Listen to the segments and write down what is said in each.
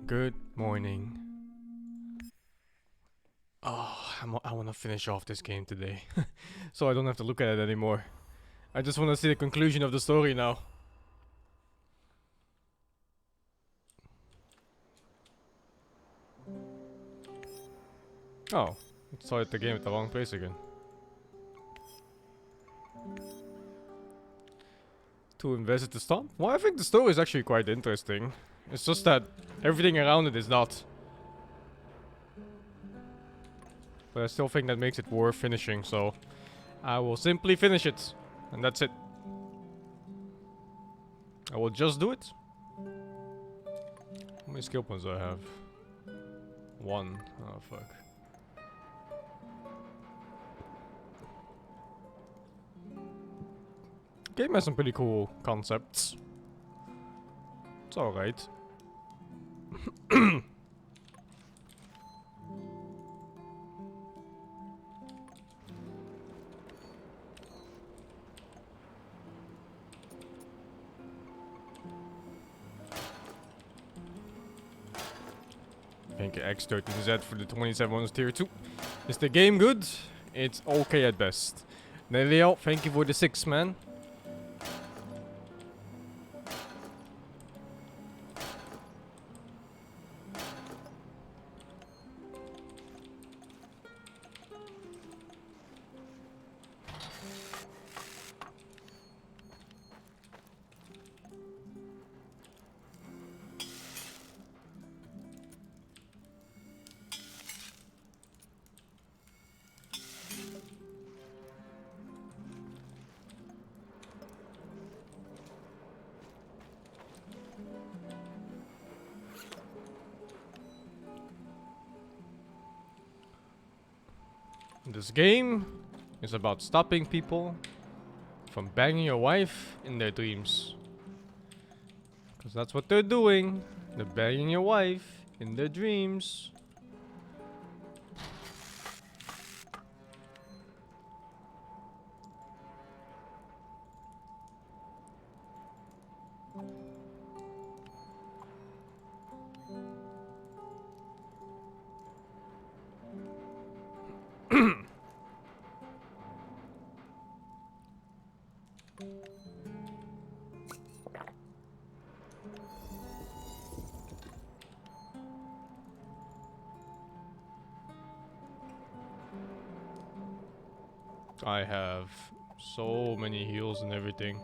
Good morning. Oh, I want to finish off this game today. So I don't have to look at it anymore. I just want to see the conclusion of the story now. Oh, I started the game at the wrong place again. To invest the stomp? Well, I think the story is actually quite interesting. It's just that everything around it is not. But I still think that makes it worth finishing, so I will simply finish it. And that's it. I will just do it. How many skill points do I have? 1. Oh, fuck. Game has some pretty cool concepts. It's alright. Thank you X13Z for the 27 on tier 2. Is the game good? It's okay at best. Nelio, thank you for the 6, man. This game is about stopping people from banging your wife in their dreams. Because that's what they're doing. They're banging your wife in their dreams. I have so many heals and everything.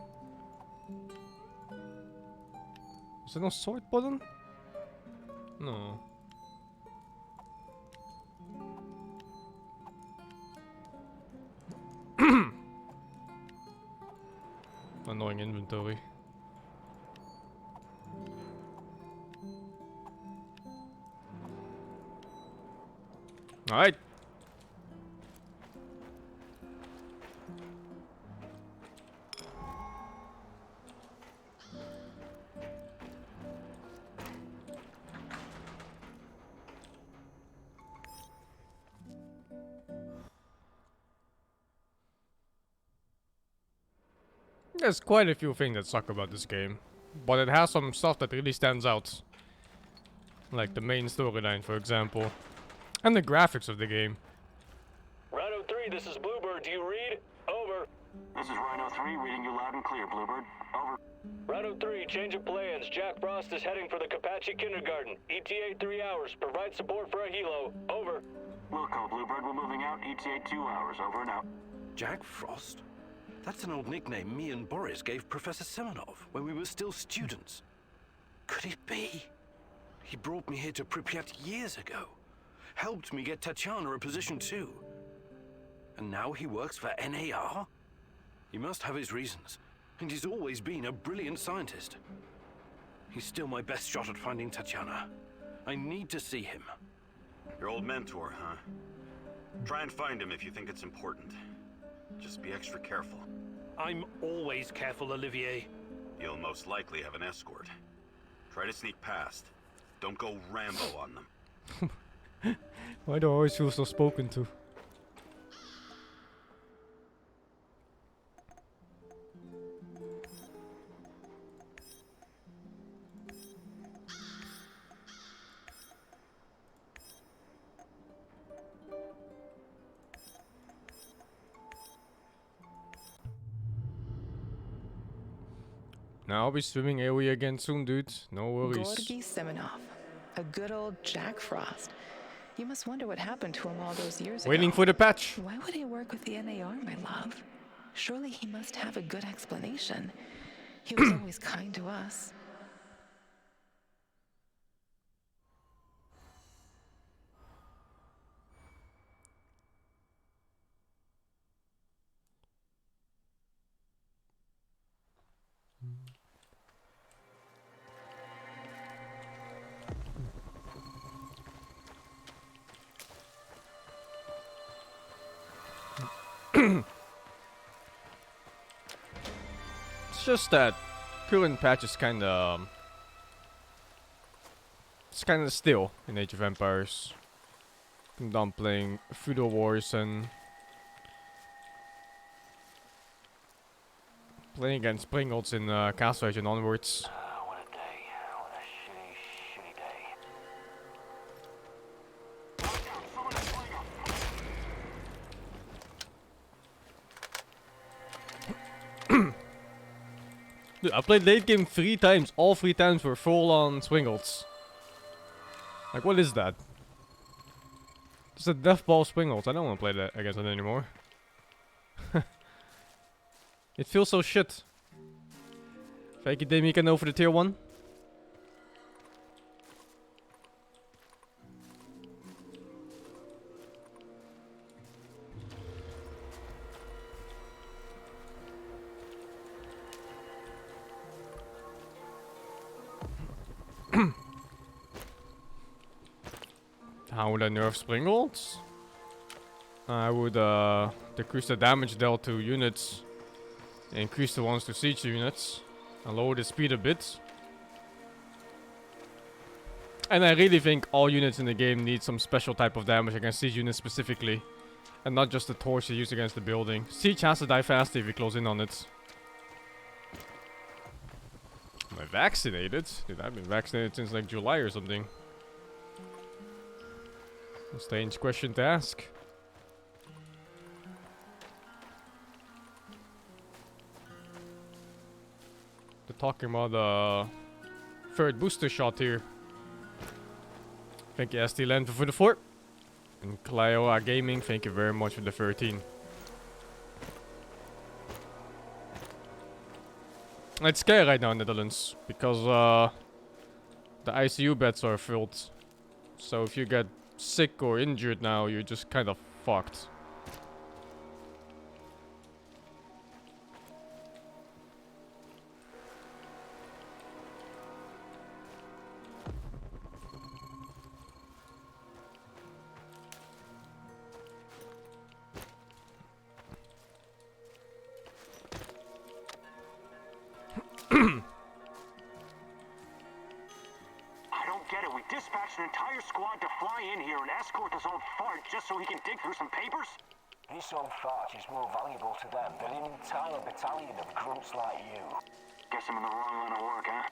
Is there no sword button? No. Annoying inventory. Alright. There's quite a few things that suck about this game, but it has some stuff that really stands out. Like the main storyline, for example. And the graphics of the game. Rhino 3, this is Bluebird. Do you read? Over. This is Rhino 3, reading you loud and clear, Bluebird. Over. Rhino 3, change of plans. Jack Frost is heading for the Kapachi Kindergarten. ETA 3 hours. Provide support for a helo. Over. Wilco, Bluebird, we're moving out. ETA 2 hours. Over and out. Jack Frost? That's an old nickname me and Boris gave Professor Semenov when we were still students. Could it be? He brought me here to Pripyat years ago. Helped me get Tatiana a position too. And now he works for NAR? He must have his reasons. And he's always been a brilliant scientist. He's still my best shot at finding Tatiana. I need to see him. Your old mentor, huh? Try and find him if you think it's important. Just be extra careful. I'm always careful, Olivier. You'll most likely have an escort. Try to sneak past. Don't go Rambo on them. Why do I always feel so spoken to? Now I'll be swimming AoE again soon, dude. No worries. Gorgi Semenov, a good old Jack Frost. You must wonder what happened to him all those years ago. Waiting for the patch. Why would he work with the NAR, my love? Surely he must have a good explanation. He was always kind to us. It's just that current patch is kinda it's kinda still in Age of Empires. I'm done playing Feudal Wars and playing against Pringles in Castle Age and onwards. What a day. What a shitty, shitty day. Dude, I played late game 3 times. All 3 times were full on Swingles. Like, what is that? Just a death ball Swingles. I don't want to play that against it anymore. It feels so shit. Thank you, Demikan, for the tier 1. How would I nerf Springles? I would decrease the damage dealt to units, increase the ones to siege units, and lower the speed a bit. And I really think all units in the game need some special type of damage against siege units specifically, and not just the torch you use against the building. Siege has to die fast if you close in on it. Am I vaccinated? Dude, I've been vaccinated since like July or something. A strange question to ask. They're talking about the third booster shot here. Thank you, ST Land for the 4. And Clioa Gaming, thank you very much for the 13. It's scary right now in the Netherlands because the ICU beds are filled. So if you get sick or injured now, you're just kind of fucked. I don't get it. We dispatched an entire squad to fly in here and escort this old fart just so he can dig through some papers? This old fart is more valuable to them than an entire battalion of grunts like you. Guess I'm in the wrong line of work, huh?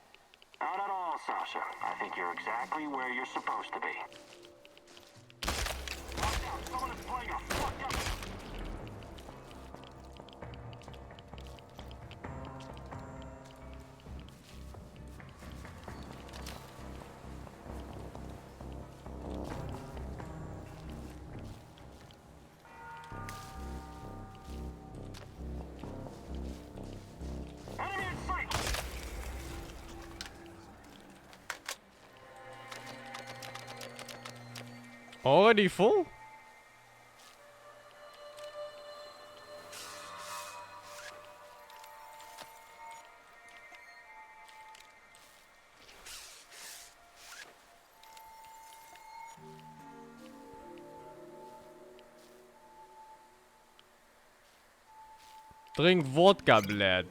Not at all, Sasha. I think you're exactly where you're supposed to be. Watch out! Someone is playing a fucked up... Enemy in sight! Already full? Drink vodka, blad.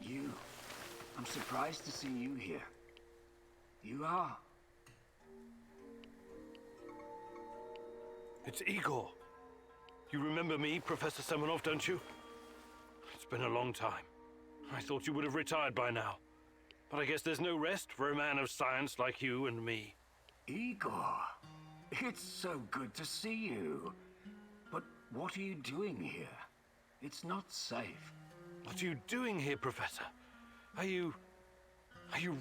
You. I'm surprised to see you here. You are. It's Igor. You remember me, Professor Semenov, don't you? been a long time. I thought you would have retired by now. But I guess there's no rest for a man of science like you and me. Igor, it's so good to see you. But what are you doing here? It's not safe. What are you doing here, Professor? Are you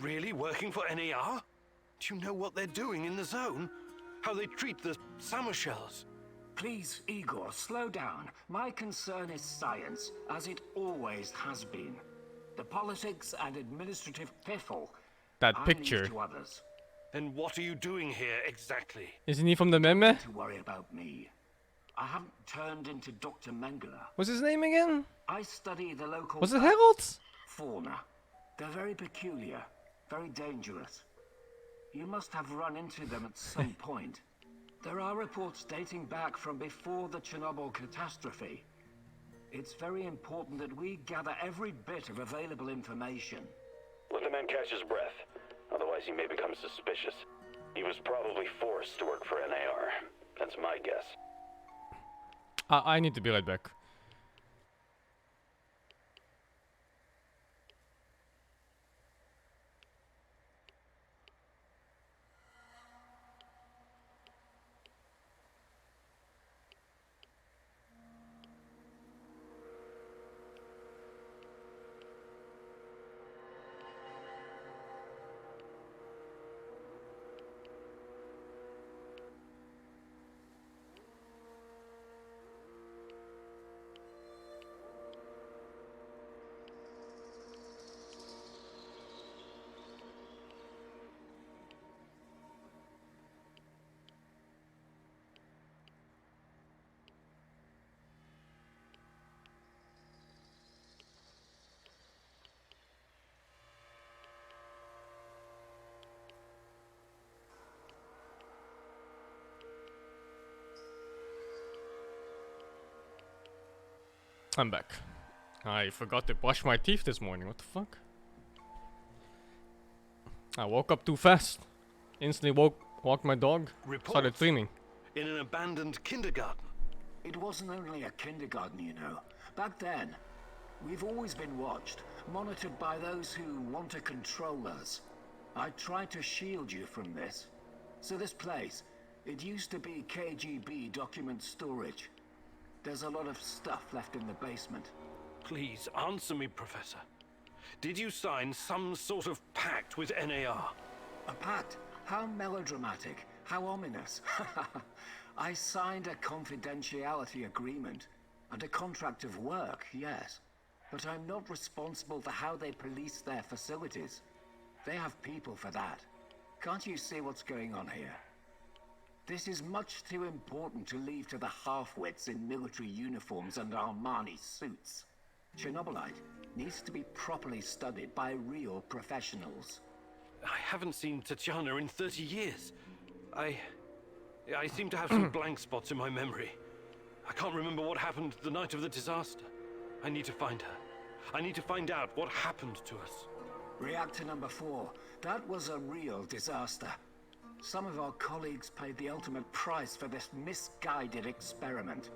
really working for NAR? Do you know what they're doing in the zone? How they treat the summer shells? Please, Igor, slow down. My concern is science, as it always has been. The politics and administrative piffle, That I picture. leave to others. Then what are you doing here exactly? Isn't he from the meme? To worry about me. I haven't turned into Dr. Mengele. What's his name again? I study the local Was it Harold? fauna. They're very peculiar, very dangerous. You must have run into them at some point. There are reports dating back from before the Chernobyl catastrophe. It's very important that we gather every bit of available information. Let the man catch his breath. Otherwise he may become suspicious. He was probably forced to work for NAR. That's my guess. I need to be right back. I'm back. I forgot to brush my teeth this morning. What the fuck? I woke up too fast. Instantly walked my dog. Started Reports cleaning. in an abandoned kindergarten. It wasn't only a kindergarten, you know. Back then, we've always been watched, monitored by those who want to control us. I tried to shield you from this. So this place, it used to be KGB document storage. There's a lot of stuff left in the basement. Please answer me, Professor. Did you sign some sort of pact with NAR? A pact? How melodramatic, how ominous. I signed a confidentiality agreement and a contract of work, yes. But I'm not responsible for how they police their facilities. They have people for that. Can't you see what's going on here? This is much too important to leave to the half-wits in military uniforms and Armani suits. Chernobylite needs to be properly studied by real professionals. I haven't seen Tatiana in 30 years. I seem to have some blank spots in my memory. I can't remember what happened the night of the disaster. I need to find her. I need to find out what happened to us. Reactor number 4, that was a real disaster. Some of our colleagues paid the ultimate price for this misguided experiment.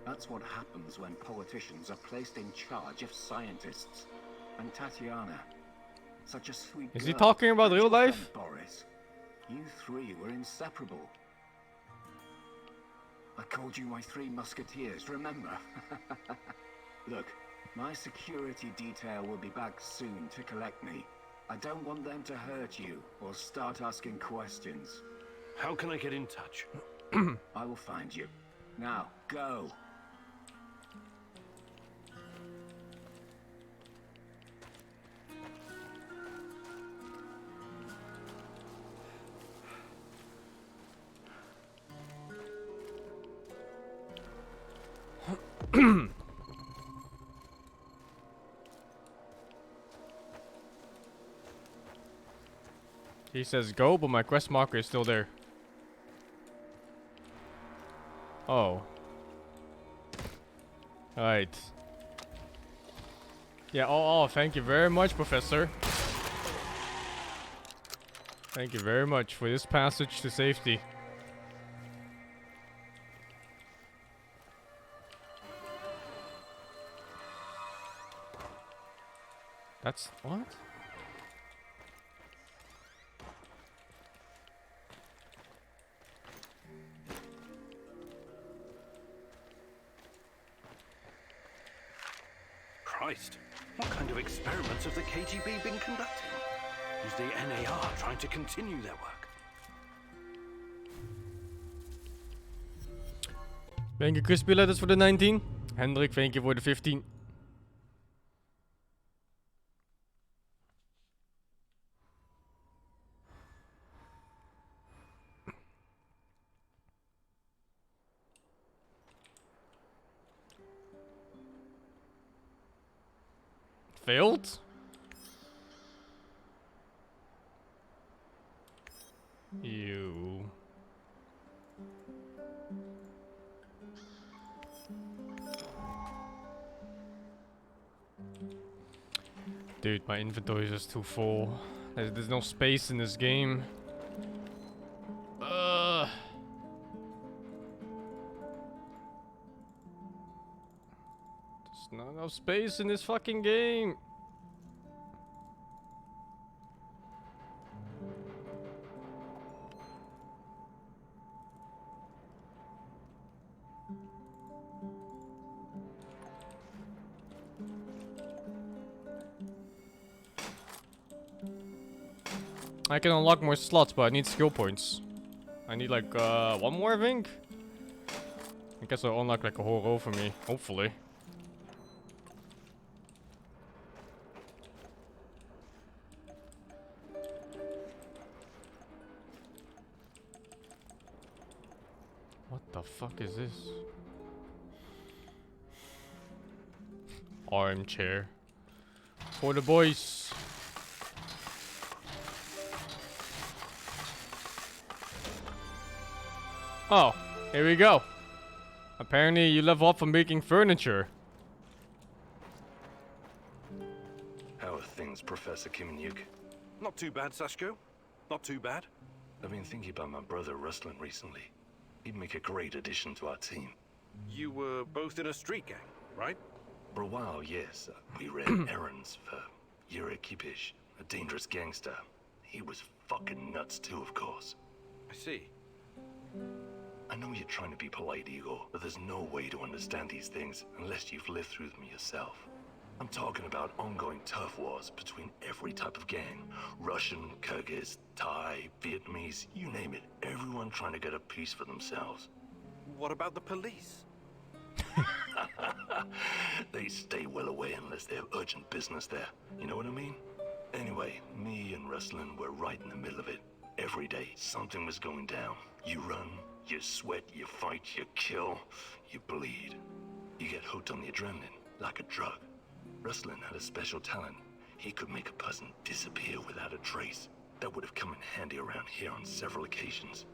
That's what happens when politicians are placed in charge of scientists. And Tatiana, such a sweet Is girl. he talking about And real your friend life? Boris, you three were inseparable. I called you my 3 musketeers, remember? Look, my security detail will be back soon to collect me. I don't want them to hurt you or start asking questions. How can I get in touch? I will find you. Now, go. He says go, but my quest marker is still there. Oh. Right. Yeah, oh, thank you very much, Professor. Thank you very much for this passage to safety. That's what? Christ, what kind of experiments have the KGB been conducting? Is the NAR trying to continue their work? Thank you, Crispy Letters for the 19. Hendrik, thank you for the 15. Failed? You. Dude, my inventory is just too full. There's no space in this game. There's not enough space in this fucking game. I can unlock more slots, but I need skill points. I need like one more, I think. I guess I'll unlock like a whole row for me, hopefully. What the fuck is this? Armchair. For the boys. Oh, here we go. Apparently you level up from making furniture. How are things, Professor Kiminyuk? Not too bad, Sashko. Not too bad. I've been thinking about my brother Ruslan recently. He'd make a great addition to our team. You were both in a street gang, right? For a while, yes. We ran errands for Yuri Kipish, a dangerous gangster. He was fucking nuts too, of course. I see. I know you're trying to be polite, Igor, but there's no way to understand these things unless you've lived through them yourself. I'm talking about ongoing turf wars between every type of gang. Russian, Kyrgyz, Thai, Vietnamese, you name it. Everyone trying to get a piece for themselves. What about the police? They stay well away unless they have urgent business there. You know what I mean? Anyway, me and Ruslan were right in the middle of it. Every day, something was going down. You run, you sweat, you fight, you kill, you bleed. You get hooked on the adrenaline, like a drug. Ruslan had a special talent. He could make a person disappear without a trace. That would have come in handy around here on several occasions.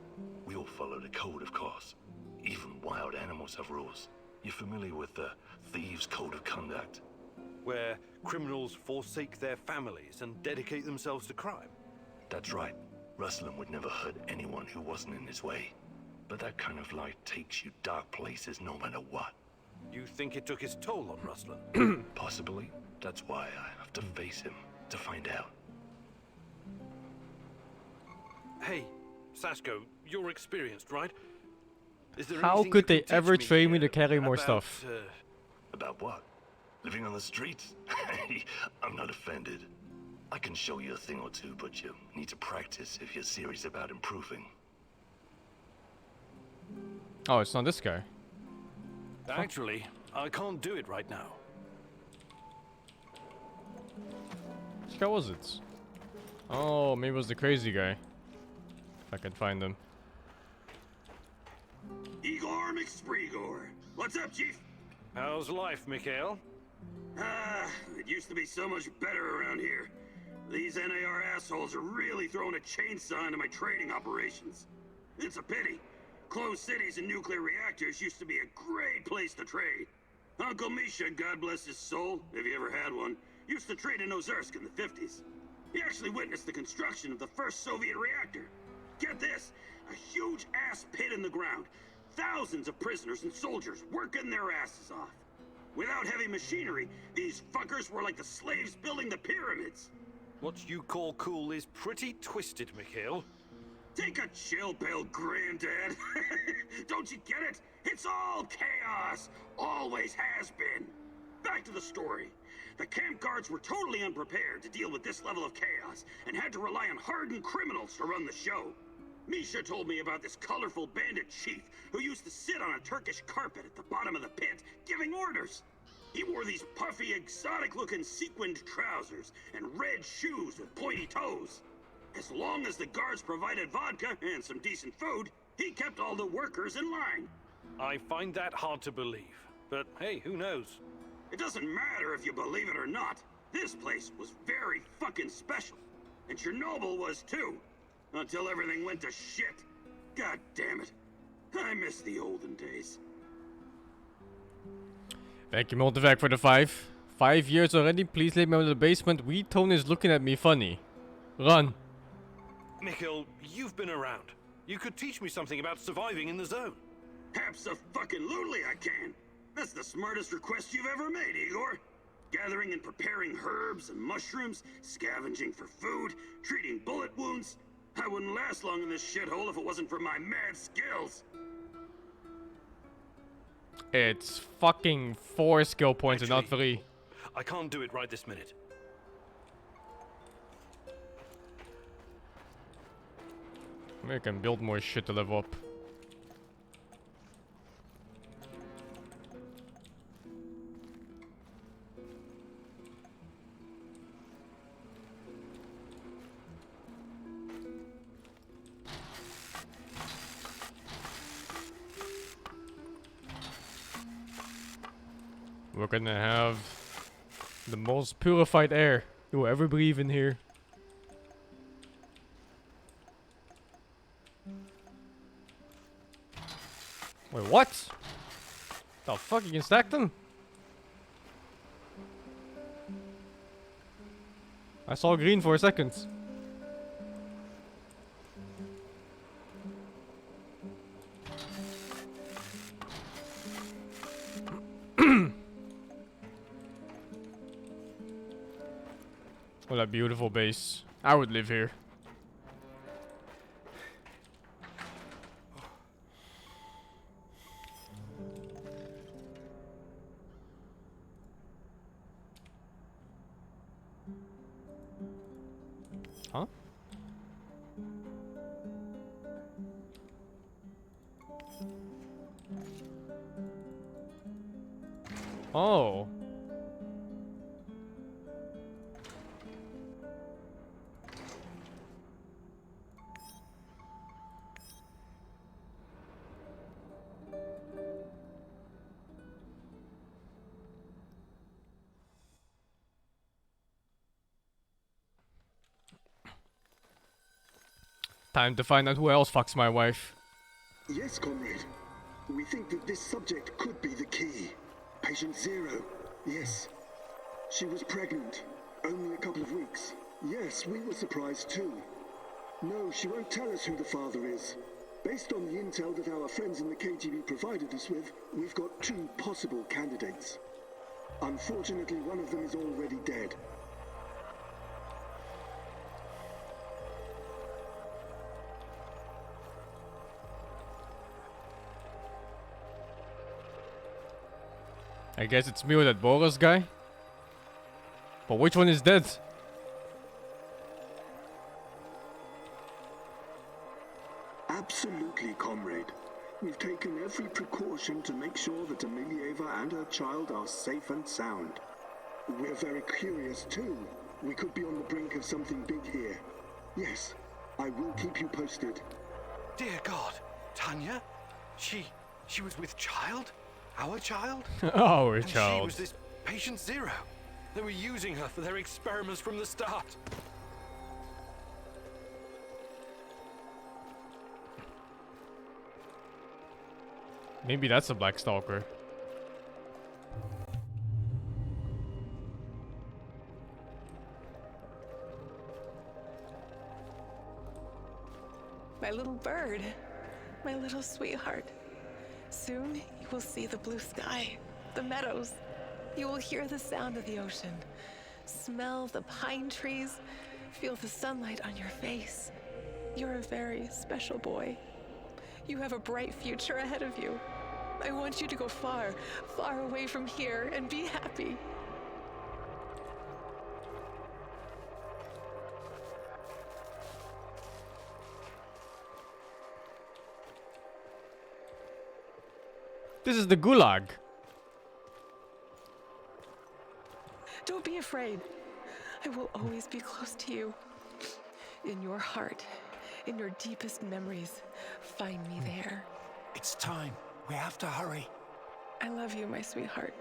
We all followed a code, of course. Even wild animals have rules. You're familiar with the Thieves' Code of Conduct? Where criminals forsake their families and dedicate themselves to crime? That's right. Ruslan would never hurt anyone who wasn't in his way. But that kind of life takes you dark places no matter what. You think it took its toll on Ruslan? Possibly. That's why I have to face him, to find out. Hey, Sashko, you're experienced, right? Is there How anything could you they can ever teach train me to carry more about, stuff? About what? Living on the streets? I'm not offended. I can show you a thing or two, but you need to practice if you're serious about improving. Oh, it's not this guy. Actually, I can't do it right now. Which guy was it? Oh, maybe it was the crazy guy. If I can find him. Igor McSpreegor. What's up, Chief? How's life, Mikhail? It used to be so much better around here. These NAR assholes are really throwing a chainsaw into my trading operations. It's a pity. Closed cities and nuclear reactors used to be a great place to trade. Uncle Misha, God bless his soul, if he ever had one, used to trade in Ozersk in the 50s. He actually witnessed the construction of the first Soviet reactor. Get this, a huge ass pit in the ground. Thousands of prisoners and soldiers working their asses off. Without heavy machinery, these fuckers were like the slaves building the pyramids. What you call cool is pretty twisted, Mikhail. Take a chill pill, Granddad. Don't you get it? It's all chaos. Always has been. Back to the story. The camp guards were totally unprepared to deal with this level of chaos and had to rely on hardened criminals to run the show. Misha told me about this colorful bandit chief who used to sit on a Turkish carpet at the bottom of the pit giving orders. He wore these puffy, exotic-looking sequined trousers and red shoes with pointy toes. As long as the guards provided vodka and some decent food, he kept all the workers in line. I find that hard to believe. But hey, who knows? It doesn't matter if you believe it or not. This place was very fucking special. And Chernobyl was too. Until everything went to shit. God damn it. I miss the olden days. Thank you, Multivac, for the 5. 5 years already. Please leave me out of the basement. Weed Tone is looking at me funny. Run. Mikhail, you've been around. You could teach me something about surviving in the zone. Abso-fucking-lutely I can. That's the smartest request you've ever made, Igor. Gathering and preparing herbs and mushrooms, scavenging for food, treating bullet wounds. I wouldn't last long in this shithole if it wasn't for my mad skills. It's fucking 4 skill points and not 3. I can't do it right this minute. Maybe I can build more shit to level up. We're gonna have the most purified air you'll ever breathe in here. Wait, what? The fuck, you can stack them? I saw green for a second. What a beautiful base. I would live here. Huh? Oh. Time to find out who else fucks my wife. Yes, comrade. We think that this subject could be the key. Patient 0. Yes. She was pregnant. Only a couple of weeks. Yes, we were surprised too. No, she won't tell us who the father is. Based on the intel that our friends in the KGB provided us with, we've got 2 possible candidates. Unfortunately, one of them is already dead. I guess it's me or that Boris guy. But which one is dead? Absolutely, comrade. We've taken every precaution to make sure that Emilieva and her child are safe and sound. We're very curious too. We could be on the brink of something big here. Yes, I will keep you posted. Dear God, Tanya? She was with child? Our child? Our And child. she was this patient 0. They were using her for their experiments from the start. Maybe that's a Black Stalker. My little bird, my little sweetheart. Soon you will see the blue sky, the meadows, You will hear the sound of the ocean, smell the pine trees, feel the sunlight on your face. You're a very special boy. You have a bright future ahead of you. I want you to go far, far away from here and be happy. This is the gulag. Don't be afraid. I will always be close to you. In your heart, in your deepest memories, find me there. It's time. We have to hurry. I love you, my sweetheart.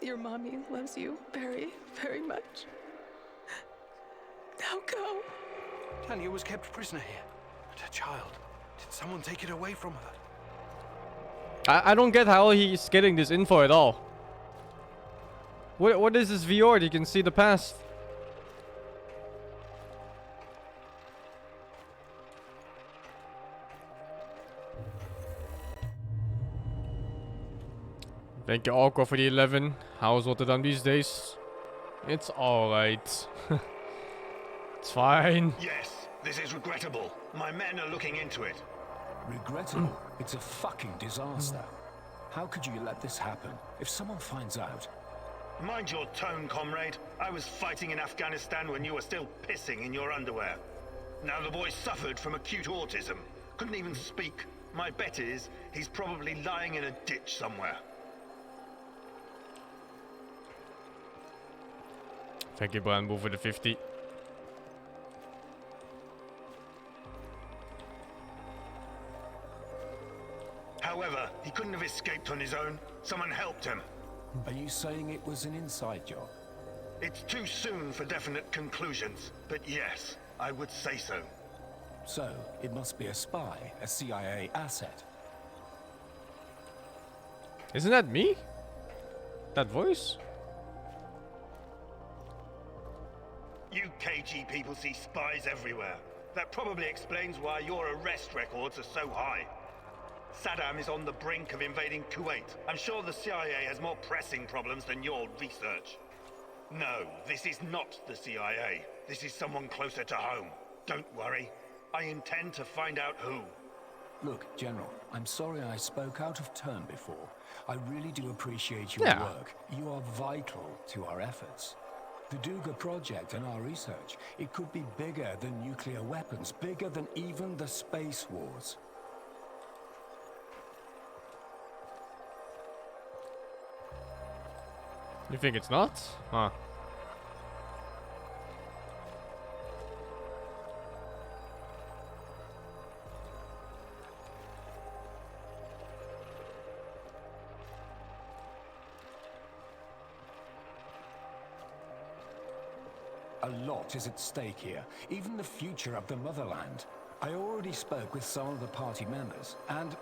Your mommy loves you very, very much. Now go. Tanya was kept prisoner here. And her child. Did someone take it away from her? I don't get how he's getting this info at all. What is this VR? You can see the past. Thank you, Aqua, for the 11. How's Rotterdam these days? It's alright. It's fine. Yes, this is regrettable. My men are looking into it. Regrettable? It's a fucking disaster. How could you let this happen? If someone finds out... Mind your tone, comrade. I was fighting in Afghanistan when you were still pissing in your underwear. Now the boy suffered from acute autism. Couldn't even speak. My bet is he's probably lying in a ditch somewhere. Thank you, Brandbo, for the 50. However, he couldn't have escaped on his own. Someone helped him. Are you saying it was an inside job? It's too soon for definite conclusions, but yes, I would say so. So, it must be a spy, a CIA asset. Isn't that me? That voice? You KG people see spies everywhere. That probably explains why your arrest records are so high. Saddam is on the brink of invading Kuwait. I'm sure the CIA has more pressing problems than your research. No, this is not the CIA. This is someone closer to home. Don't worry. I intend to find out who. Look, General, I'm sorry I spoke out of turn before. I really do appreciate your work. You are vital to our efforts. The Duga project and our research, it could be bigger than nuclear weapons, bigger than even the space wars. You think it's not? Huh. A lot is at stake here, even the future of the motherland. I already spoke with some of the party members, and...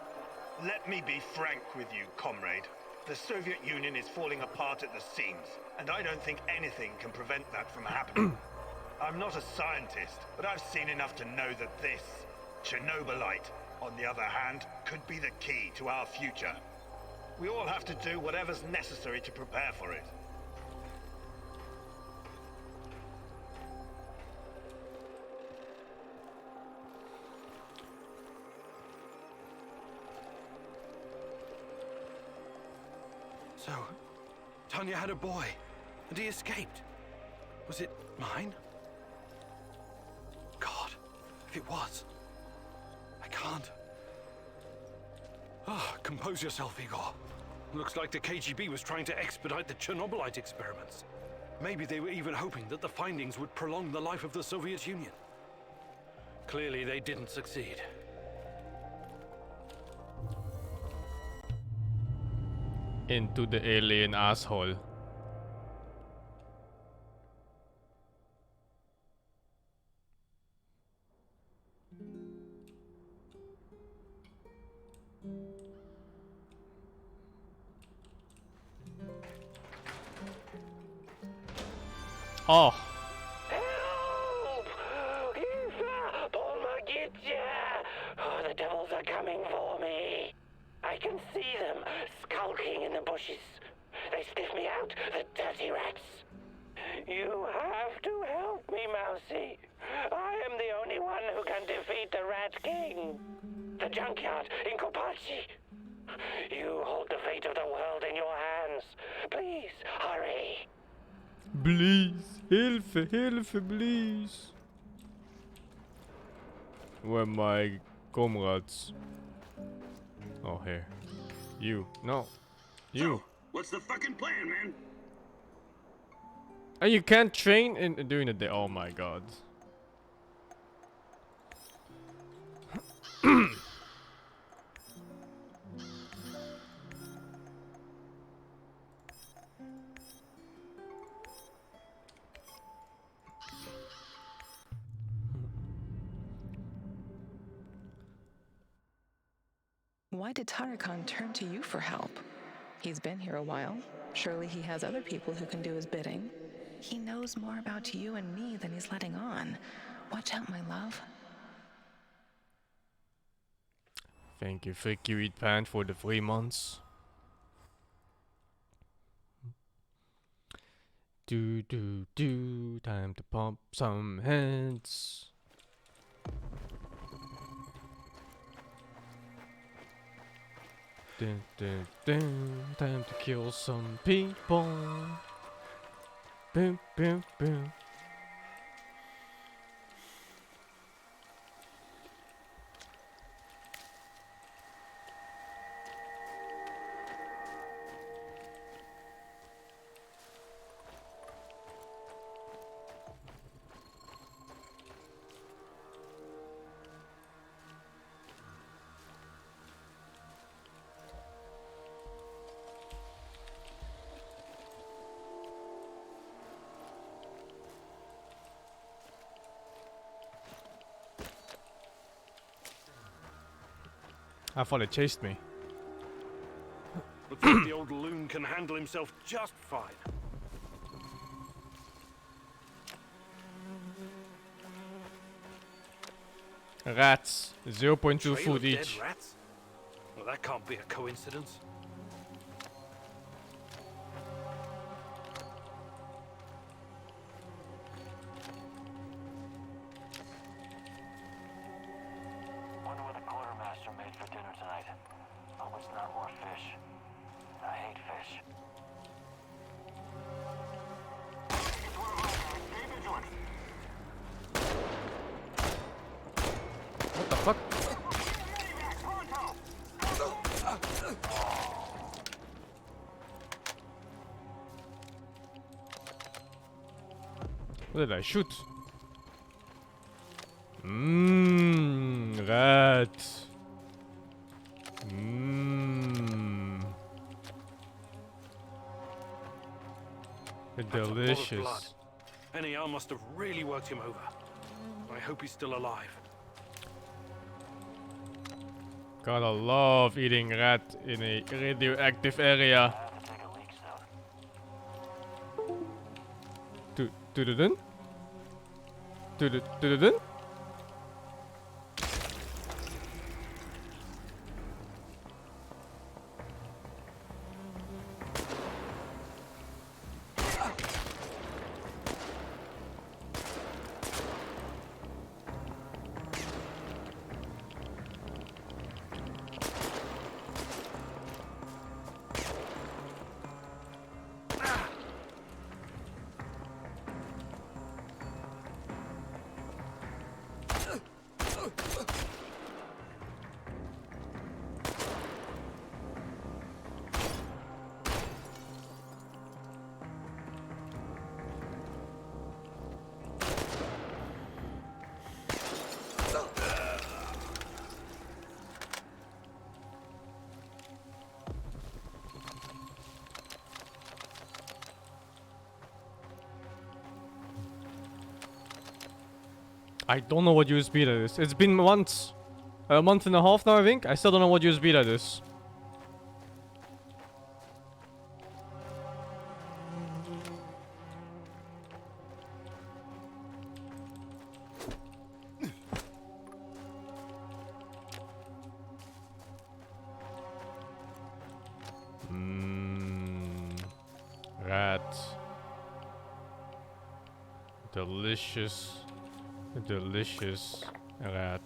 Let me be frank with you, comrade. The Soviet Union is falling apart at the seams, and I don't think anything can prevent that from happening. I'm not a scientist, but I've seen enough to know that this, Chernobylite, on the other hand, could be the key to our future. We all have to do whatever's necessary to prepare for it. So, Tanya had a boy, and he escaped. Was it mine? God, if it was, I can't. Ah, compose yourself, Igor. Looks like the KGB was trying to expedite the Chernobylite experiments. Maybe they were even hoping that the findings would prolong the life of the Soviet Union. Clearly, they didn't succeed. Into the alien asshole. Oh. Help! Eva! Oh, the devils are coming for me. I can see them skulking in the bushes. They they sniff me out, the dirty rats. You have to help me, Mousy. I am the only one who can defeat the Rat King. The junkyard in Kopachi. You hold the fate of the world in your hands. Please, hurry. Please, Hilfe, Hilfe, please. Where are my comrades? Oh, here. You. No. You. So, what's the fucking plan, man? And you can't train in doing it there. Oh my god. Why did Tarakan turn to you for help? He's been here a while. Surely he has other people who can do his bidding. He knows more about you and me than he's letting on. Watch out, my love. Thank you, Freaky Pant, for the 3 months. Do, time to pump some heads. Time to kill some people. Boom, boom, boom. I thought it chased me. Looks like the old loon can handle himself just fine. Rats. 0.2 Trail food of dead each. rats? Well, that can't be a coincidence. Wonder what the quartermaster made for dinner tonight. Hope it's not more fish. I hate fish. What the fuck? What did I shoot? Mmm, rat. Mmm. That's a lot of Delicious. blood. NER must have really worked him over. I hope he's still alive. Gotta love eating rat in a radioactive area. Do-do-dun? Do-do-dun? I don't know what USB that is. It's been months. A month and a half now, I think. I still don't know what USB that is. delicious, delicious rat.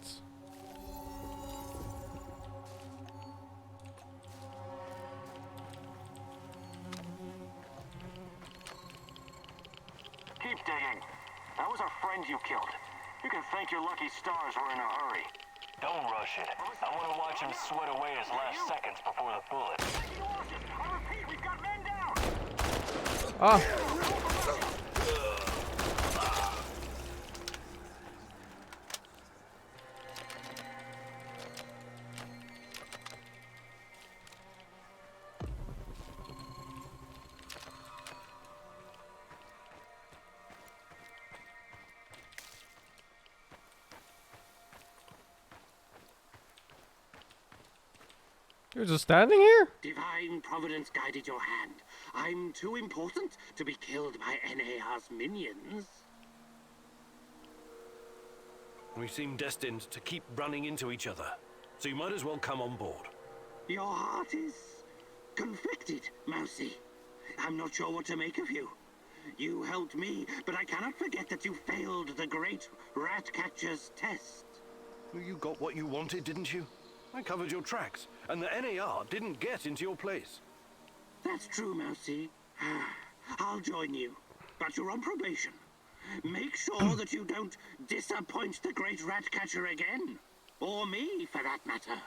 Keep digging. That was our friend you killed. You can thank your lucky stars we're in a hurry. Don't rush it. I want to watch him sweat away his last seconds before the bullet. I repeat, we've got men down! Ah! You're just standing here? Divine Providence guided your hand. I'm too important to be killed by NAR's minions. We seem destined to keep running into each other, so you might as well come on board. Your heart is conflicted, Mousy. I'm not sure what to make of you. You helped me, but I cannot forget that you failed the great rat catcher's test. You got what you wanted, didn't you? I covered your tracks, and the NAR didn't get into your place. That's true, Mousy. I'll join you, but you're on probation. Make sure that you don't disappoint the great rat catcher again. Or me, for that matter.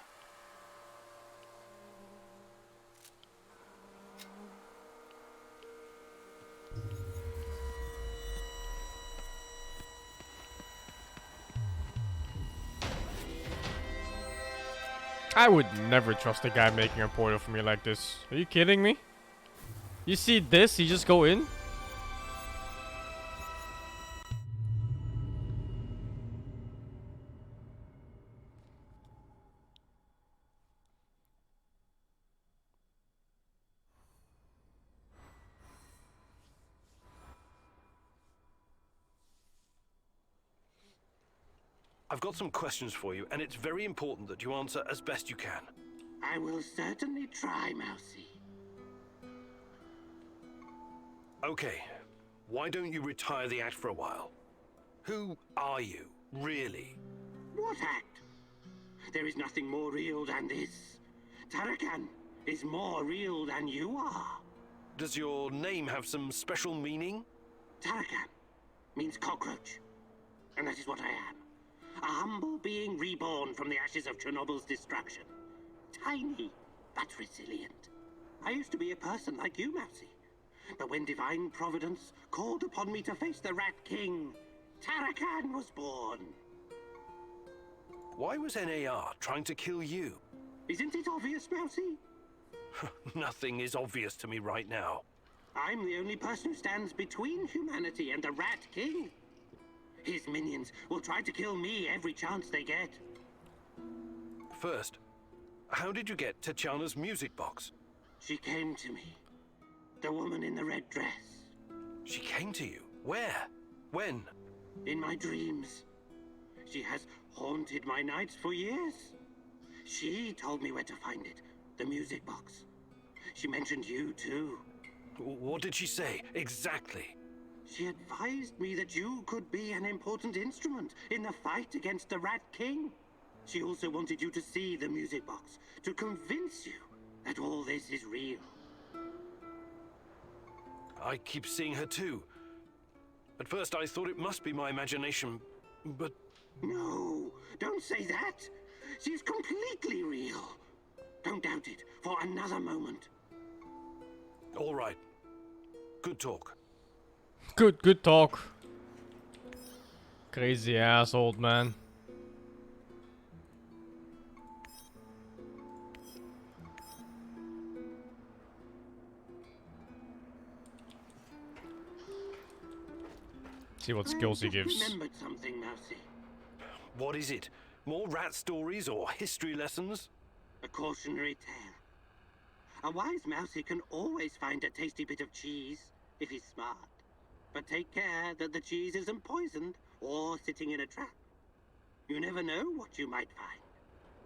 I would never trust a guy making a portal for me like this. Are you kidding me? You see this? You just go in? I've got some questions for you, and it's very important that you answer as best you can. I will certainly try, Mousy. Okay, why don't you retire the act for a while? Who are you, really? What act? There is nothing more real than this. Tarakan is more real than you are. Does your name have some special meaning? Tarakan means cockroach, and that is what I am. A humble being reborn from the ashes of Chernobyl's destruction. Tiny, but resilient. I used to be a person like you, Mousy. But when Divine Providence called upon me to face the Rat King, Tarakan was born. Why was NAR trying to kill you? Isn't it obvious, Mousy? Nothing is obvious to me right now. I'm the only person who stands between humanity and the Rat King. His minions will try to kill me every chance they get. First, how did you get Tachana's music box? She came to me. The woman in the red dress. She came to you? Where? When? In my dreams. She has haunted my nights for years. She told me where to find it. The music box. She mentioned you, too. What did she say, exactly? She advised me that you could be an important instrument in the fight against the Rat King. She also wanted you to see the music box, to convince you that all this is real. I keep seeing her too. At first I thought it must be my imagination, but... No, don't say that. She's completely real. Don't doubt it for another moment. All right. Good talk. Good talk. Crazy ass old man. See what skills he gives. I remembered something, Mousy. What is it? More rat stories or history lessons? A cautionary tale. A wise Mousy can always find a tasty bit of cheese, if he's smart. But take care that the cheese isn't poisoned or sitting in a trap. You never know what you might find.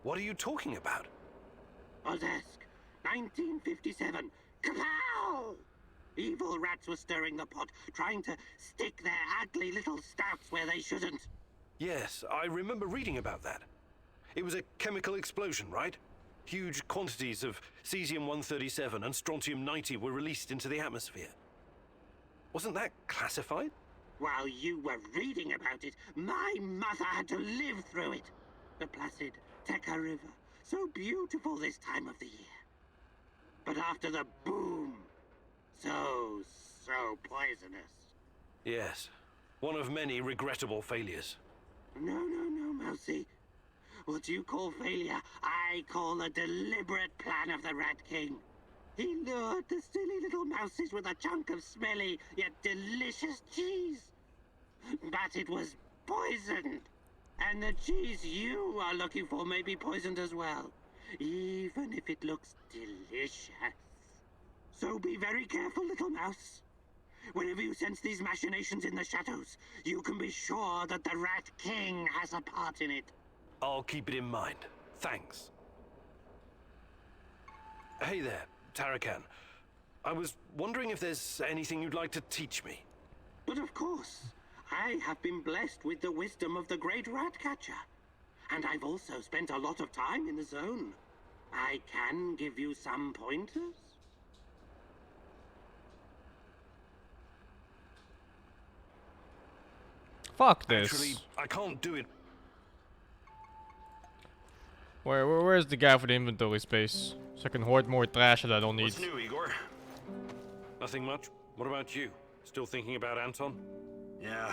What are you talking about? Ozesk, 1957. Kapow! Evil rats were stirring the pot, trying to stick their ugly little snouts where they shouldn't. Yes, I remember reading about that. It was a chemical explosion, right? Huge quantities of cesium-137 and strontium-90 were released into the atmosphere. Wasn't that classified? While you were reading about it, my mother had to live through it. The placid Tekka River, so beautiful this time of the year. But after the boom, so poisonous. Yes, one of many regrettable failures. No, Mousy. What you call failure, I call a deliberate plan of the Rat King. He lured the silly little mouses with a chunk of smelly yet delicious cheese. But it was poisoned. And the cheese you are looking for may be poisoned as well, even if it looks delicious. So be very careful, little mouse. Whenever you sense these machinations in the shadows, you can be sure that the Rat King has a part in it. I'll keep it in mind. Thanks. Hey there, Tarakan. I was wondering if there's anything you'd like to teach me. But of course, I have been blessed with the wisdom of the great rat catcher. And I've also spent a lot of time in the zone. I can give you some pointers. Fuck this. Actually, I can't do it. Where's the guy for the inventory space? So I can hoard more trash that I don't need. What's new, Igor? Nothing much. What about you? Still thinking about Anton? Yeah.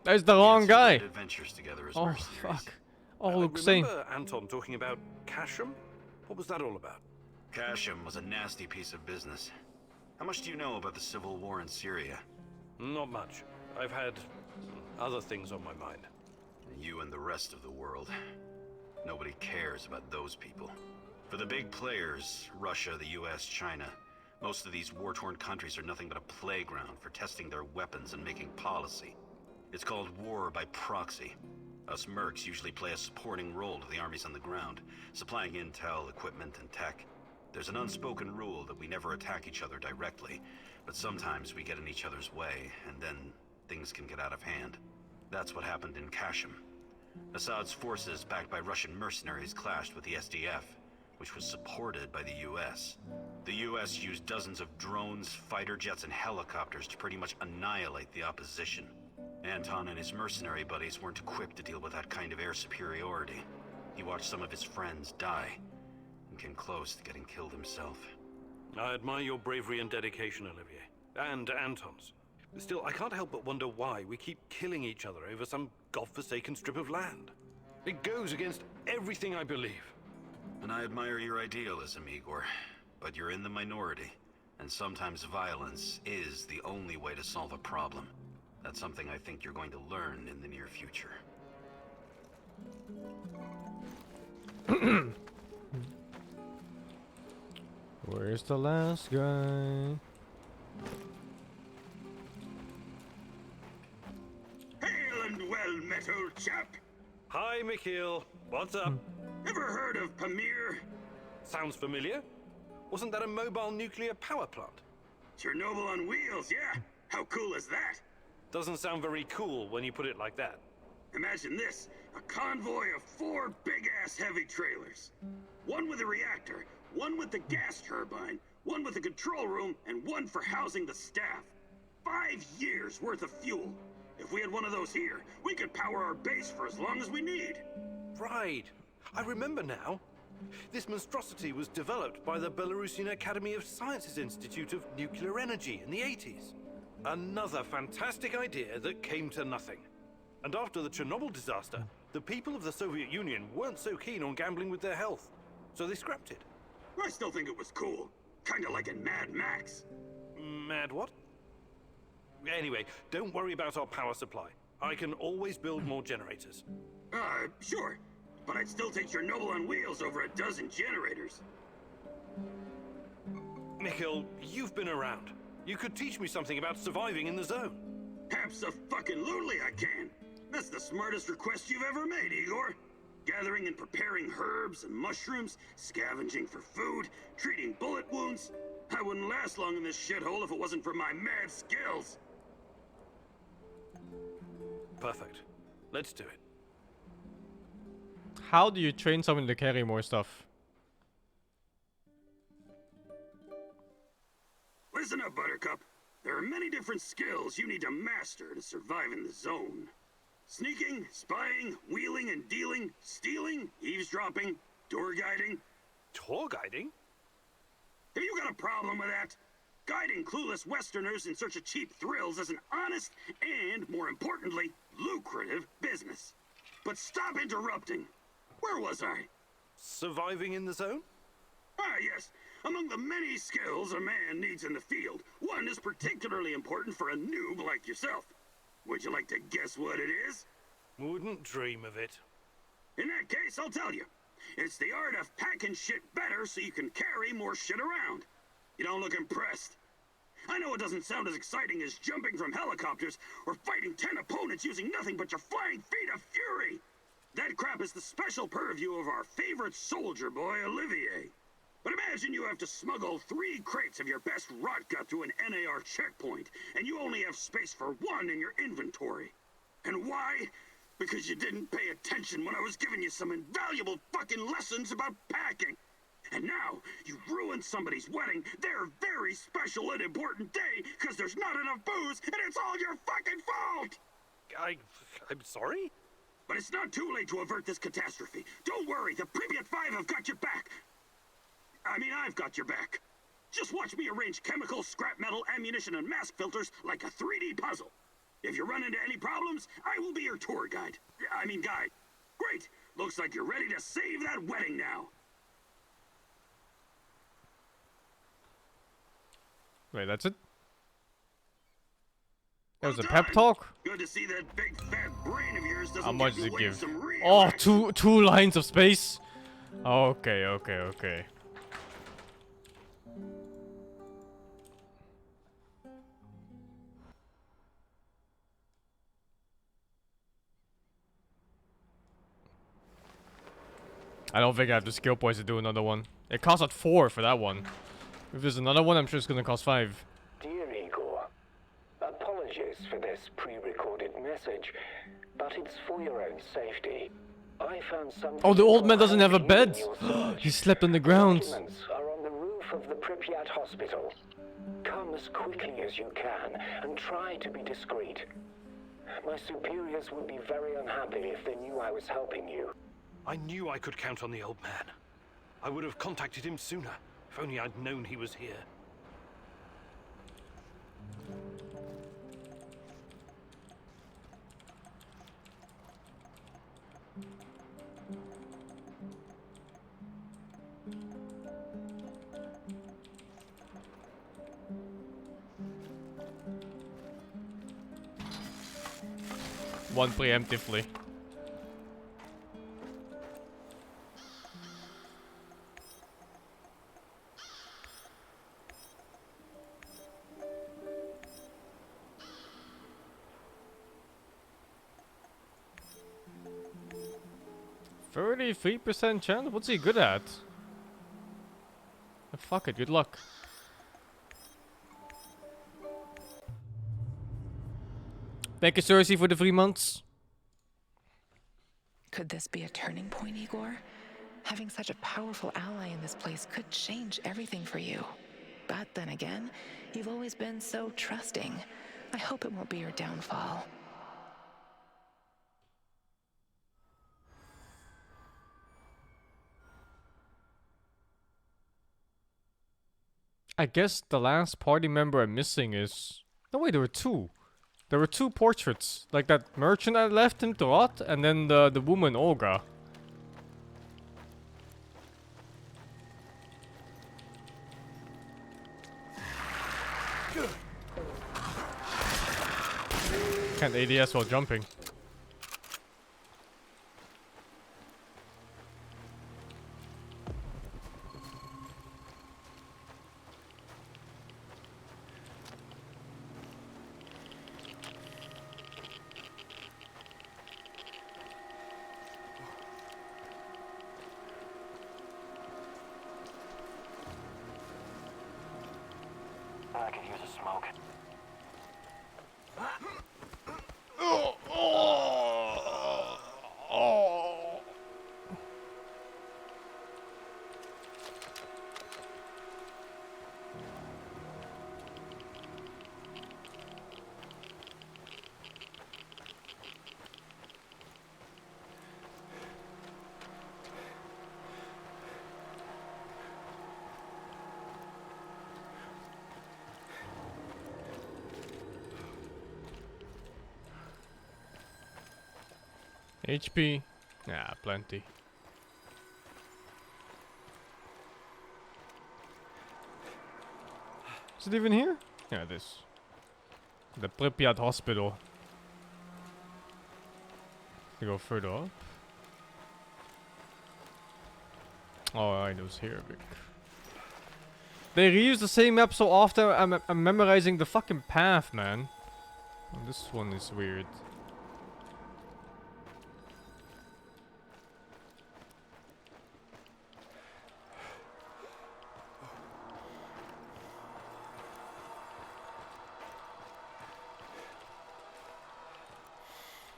That's the wrong guy. Adventures together as Oh mercenaries. fuck. Oh, looks same. Remember Anton talking about Casham? What was that all about? Casham was a nasty piece of business. How much do you know about the civil war in Syria? Not much. I've had other things on my mind. You and the rest of the world. Nobody cares about those people. For the big players, Russia, the US, China, most of these war-torn countries are nothing but a playground for testing their weapons and making policy. It's called war by proxy. Us mercs usually play a supporting role to the armies on the ground, supplying intel, equipment, and tech. There's an unspoken rule that we never attack each other directly, but sometimes we get in each other's way, and then things can get out of hand. That's what happened in Kashim. Assad's forces, backed by Russian mercenaries, clashed with the SDF, which was supported by the US. The US used dozens of drones, fighter jets, and helicopters to pretty much annihilate the opposition. Anton and his mercenary buddies weren't equipped to deal with that kind of air superiority. He watched some of his friends die, and came close to getting killed himself. I admire your bravery and dedication, Olivier. And Anton's. Still, I can't help but wonder why we keep killing each other over some godforsaken strip of land. It goes against everything I believe. And I admire your idealism, Igor. But you're in the minority, and sometimes violence is the only way to solve a problem. That's something I think you're going to learn in the near future. Where's the last guy? Hail and well met, old chap. Hi, Mikhail. What's up? Ever heard of Pamir? Sounds familiar. Wasn't that a mobile nuclear power plant? Chernobyl on wheels, yeah? How cool is that? Doesn't sound very cool when you put it like that. Imagine this, a convoy of 4 big-ass heavy trailers. One with a reactor, one with the gas turbine, one with a control room, and one for housing the staff. 5 years worth of fuel. If we had one of those here, we could power our base for as long as we need. Right. I remember now. This monstrosity was developed by the Belarusian Academy of Sciences Institute of Nuclear Energy in the 80s. Another fantastic idea that came to nothing. And after the Chernobyl disaster, the people of the Soviet Union weren't so keen on gambling with their health, so they scrapped it. I still think it was cool. Kinda like in Mad Max. Mad what? Anyway, don't worry about our power supply. I can always build more generators. Sure. But I'd still take Chernobyl on wheels over a dozen generators. Mikhail, you've been around. You could teach me something about surviving in the zone. Abso-fucking-lutely I can. That's the smartest request you've ever made, Igor. Gathering and preparing herbs and mushrooms, scavenging for food, treating bullet wounds. I wouldn't last long in this shithole if it wasn't for my mad skills. Perfect. Let's do it. How do you train someone to carry more stuff? Listen up, Buttercup. There are many different skills you need to master to survive in the zone. Sneaking, spying, wheeling and dealing, stealing, eavesdropping, door guiding. Tour guiding? Have you got a problem with that? Guiding clueless Westerners in search of cheap thrills is an honest and, more importantly, lucrative business. But stop interrupting. Where was I? Surviving in the zone? Ah, yes. Among the many skills a man needs in the field, one is particularly important for a noob like yourself. Would you like to guess what it is? Wouldn't dream of it. In that case, I'll tell you. It's the art of packing shit better so you can carry more shit around. You don't look impressed. I know it doesn't sound as exciting as jumping from helicopters or fighting 10 opponents using nothing but your flying feet of fury. That crap is the special purview of our favorite soldier boy, Olivier. But imagine you have to smuggle 3 crates of your best rotgut through an NAR checkpoint, and you only have space for 1 in your inventory. And why? Because you didn't pay attention when I was giving you some invaluable fucking lessons about packing. And now, you ruined somebody's wedding, their very special and important day, because there's not enough booze, and it's all your fucking fault! I'm sorry? But it's not too late to avert this catastrophe. Don't worry, the Pripyat 5 have got your back. I mean, I've got your back. Just watch me arrange chemicals, scrap metal, ammunition, and mask filters like a 3D puzzle. If you run into any problems, I will be your tour guide. Guide. Great! Looks like you're ready to save that wedding now. Wait, that's it? That was a Well pep done. talk? Good to see that big fat brain of yours doesn't How much get does in it the way of give? some real Oh, action. two lines of space? Okay, okay, okay. I don't think I have the skill points to do another one. It costs at 4 for that one. If there's another one, I'm sure it's gonna cost 5. Dear Igor, apologies for this pre-recorded message, but it's for your own safety. I found something. Oh, the old man to doesn't have a help you bed! in your search. He slept on the ground! Documents are on the roof of the Pripyat hospital. Come as quickly as you can, and try to be discreet. My superiors would be very unhappy if they knew I was helping you. I knew I could count on the old man. I would have contacted him sooner, if only I'd known he was here. One preemptively. %3% chance? What's he good at? Fuck it, good luck. Thank you, Cersei, for the 3 months. Could this be a turning point, Igor? Having such a powerful ally in this place could change everything for you. But then again, you've always been so trusting. I hope it won't be your downfall. I guess the last party member I'm missing is... No, wait, there were 2. There were 2 portraits. Like that merchant I left him to rot, and then the woman, Olga. Can't ADS while jumping. I could use a smoke. HP? Yeah, plenty. Is it even here? Yeah, it is. The Pripyat hospital. To go further up. Oh, I know it's here. They reuse the same map so often. I'm memorizing the fucking path, man. Oh, this one is weird.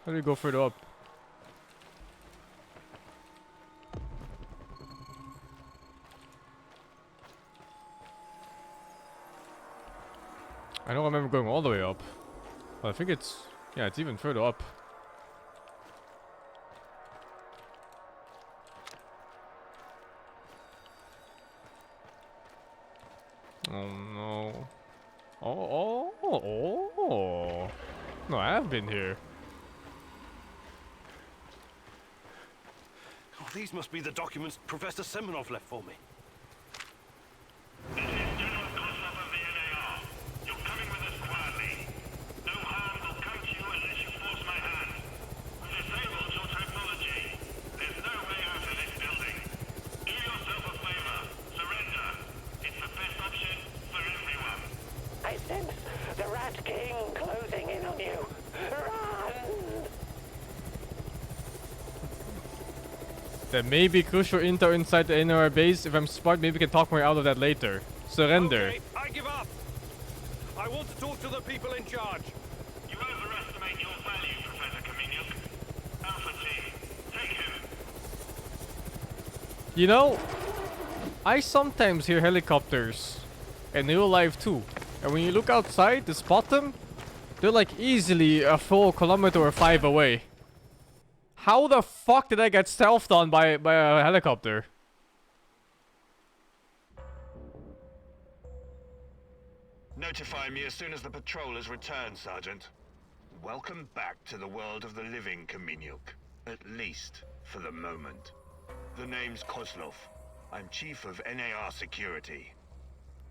How do you go further up? I don't remember going all the way up. But I think it's... yeah, it's even further up. Oh no. Oh. No, I have been here. Oh, these must be the documents Professor Semenov left for me. This is General Kosov of the NAR. You're coming with us quietly. No harm will come to you unless you force my hand. We've disabled your technology. There's no way out of this building. Do yourself a favor. Surrender. It's the best option for everyone. I sense the Rat King closing in on you. Run! There may be crucial intel inside the NR base. If I'm smart, maybe we can talk more out of that later. Surrender. Okay, I give up. I want to talk to the people in charge. You overestimate your value, Professor Kaminyuk. Alpha Team, take him. You know, I sometimes hear helicopters in real life too. And when you look outside to spot them, they're like easily a full kilometer or 5 away. How the fuck did I get stealthed on by a helicopter? Notify me as soon as the patrol has returned, Sergeant. Welcome back to the world of the living, Kaminyuk. At least, for the moment. The name's Kozlov. I'm Chief of NAR Security.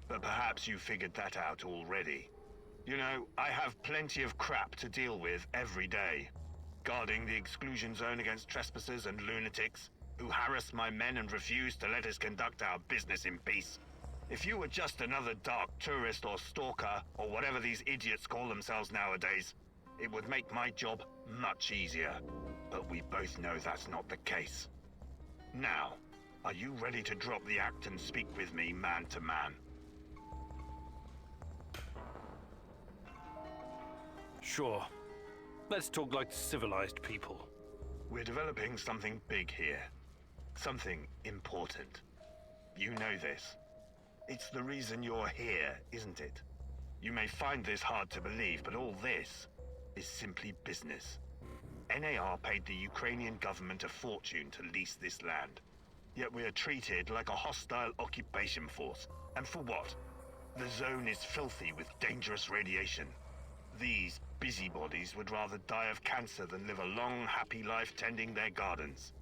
But perhaps you figured that out already. You know, I have plenty of crap to deal with every day. Guarding the exclusion zone against trespassers and lunatics who harass my men and refuse to let us conduct our business in peace. If you were just another dark tourist or stalker, or whatever these idiots call themselves nowadays, it would make my job much easier. But we both know that's not the case. Now, are you ready to drop the act and speak with me man to man? Sure. Let's talk like civilized people. We're developing something big here. Something important. You know this. It's the reason you're here, isn't it? You may find this hard to believe, but all this is simply business. NAR paid the Ukrainian government a fortune to lease this land. Yet we are treated like a hostile occupation force. And for what? The zone is filthy with dangerous radiation. These busybodies would rather die of cancer than live a long, happy life tending their gardens.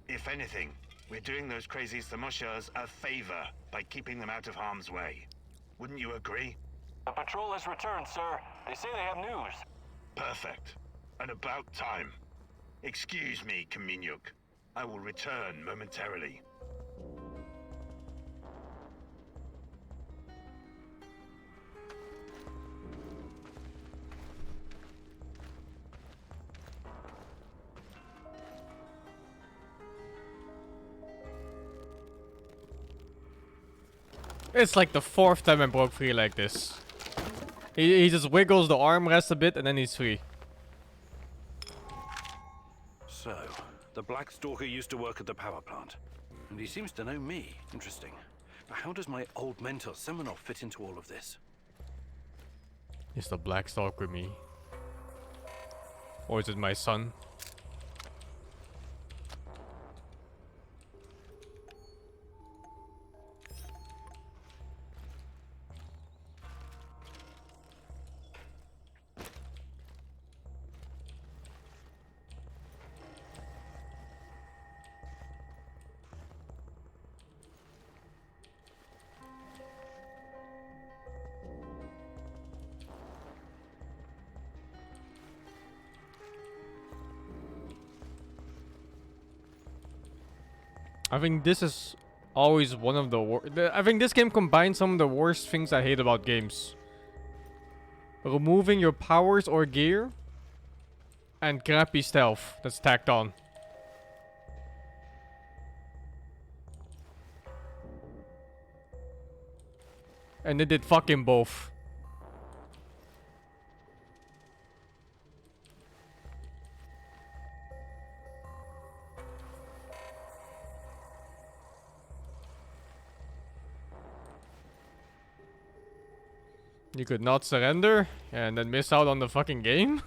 If anything, we're doing those crazy Samoshas a favor by keeping them out of harm's way. Wouldn't you agree? The patrol has returned, sir. They say they have news. Perfect. And about time. Excuse me, Kaminyuk. I will return momentarily. It's like the 4th time I broke free like this. He just wiggles the armrest a bit and then he's free. So, the Black Stalker used to work at the power plant. And he seems to know me. Interesting. But how does my old mentor Semenov fit into all of this? Is the Black Stalker me? Or is it my son? I think this is always one of the I think this game combines some of the worst things I hate about games. Removing your powers or gear and crappy stealth that's tacked on. And they did fucking both. You could not surrender and then miss out on the fucking game?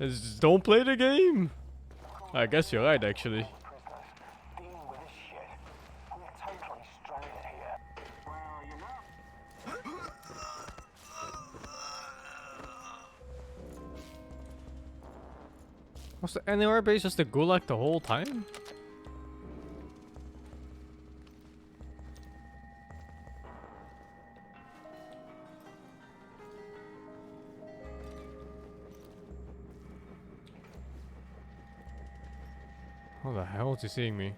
Just don't play the game. I guess you're right, actually. Was the NAR base just the gulag the whole time? How the hell is he seeing me?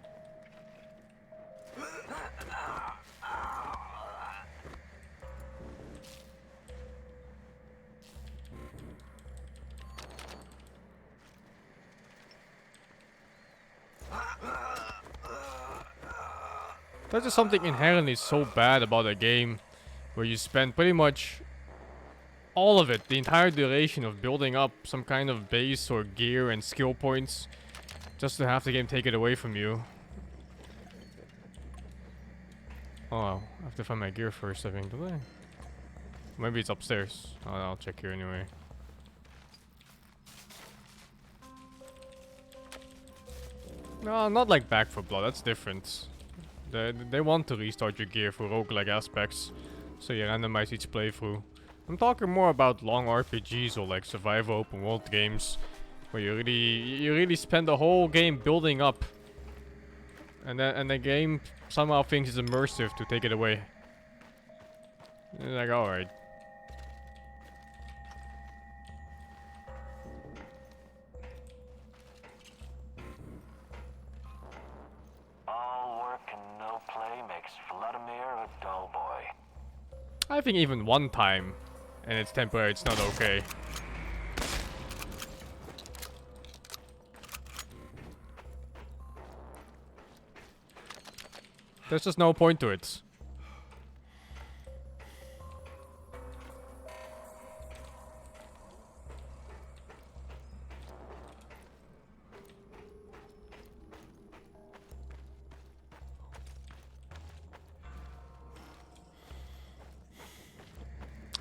There's just something inherently so bad about a game where you spend pretty much all of it, the entire duration of building up some kind of base or gear and skill points, just to have the game take it away from you. Oh, I have to find my gear first, I think, do I? Maybe it's upstairs. Oh, I'll check here anyway. No, not like Back 4 Blood, that's different. They want to restart your gear for roguelike aspects, so you randomize each playthrough. I'm talking more about long RPGs or like survival open world games, where you really spend the whole game building up, and the game somehow thinks it's immersive to take it away. It's like, alright. All work and no play makes Vladimir a dull boy. I think even one time, and it's temporary, it's not okay. There's just no point to it.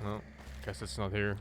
Oh, guess it's not here.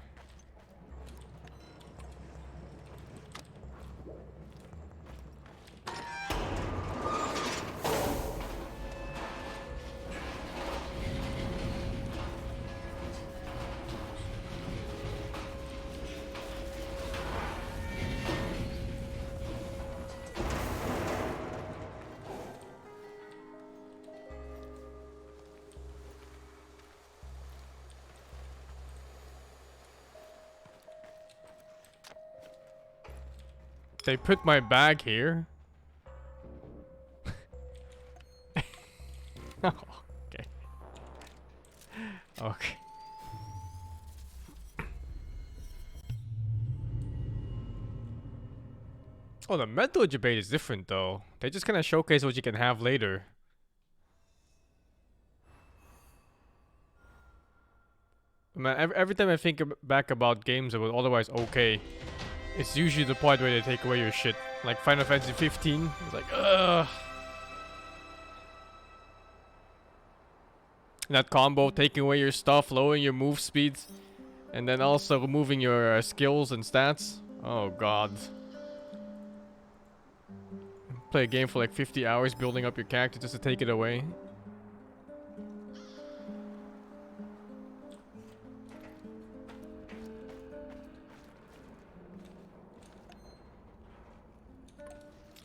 They put my bag here. Oh, okay. Okay. Oh, the mental debate is different though. They just kind of showcase what you can have later. Man, every time I think back about games that were otherwise okay, it's usually the point where they take away your shit. Like Final Fantasy 15, it's like, ugh. That combo, taking away your stuff, lowering your move speeds, and then also removing your skills and stats. Oh god. Play a game for like 50 hours building up your character just to take it away.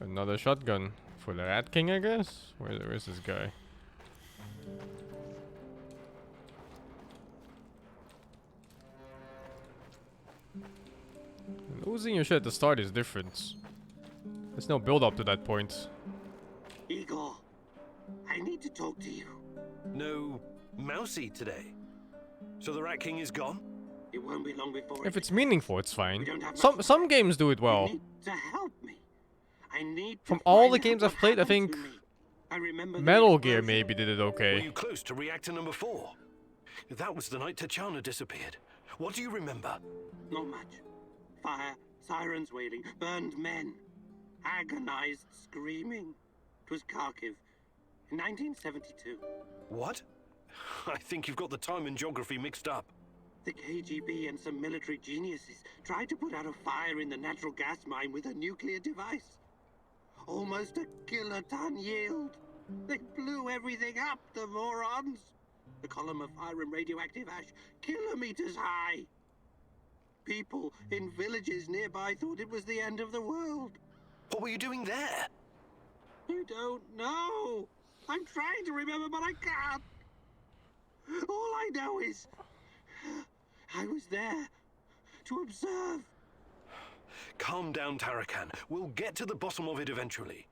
Another shotgun for the Rat King, I guess? Where is this guy? Losing your shit at the start is different. There's no build up to that point. Igor, I need to talk to you. No Mousy today. So the Rat King is gone? It won't be long before. If it's meaningful, it's fine. We don't have Some games do it well. You need to help me. I need to From all find the out games what I've played, I happened think to me. I remember the Metal Gear explosion. maybe did it Were okay. you close to reactor number 4? That was the night Tachana disappeared. What do you remember? Not much. Fire, sirens wailing, burned men, agonized screaming. It was Kharkiv in 1972. What? I think you've got the time and geography mixed up. The KGB and some military geniuses tried to put out a fire in the natural gas mine with a nuclear device. Almost a kiloton yield. They blew everything up, the morons. The column of fire and radioactive ash, kilometers high. People in villages nearby thought it was the end of the world. What were you doing there? You don't know. I'm trying to remember, but I can't. All I know is I was there to observe. Calm down, Tarakan. We'll get to the bottom of it eventually.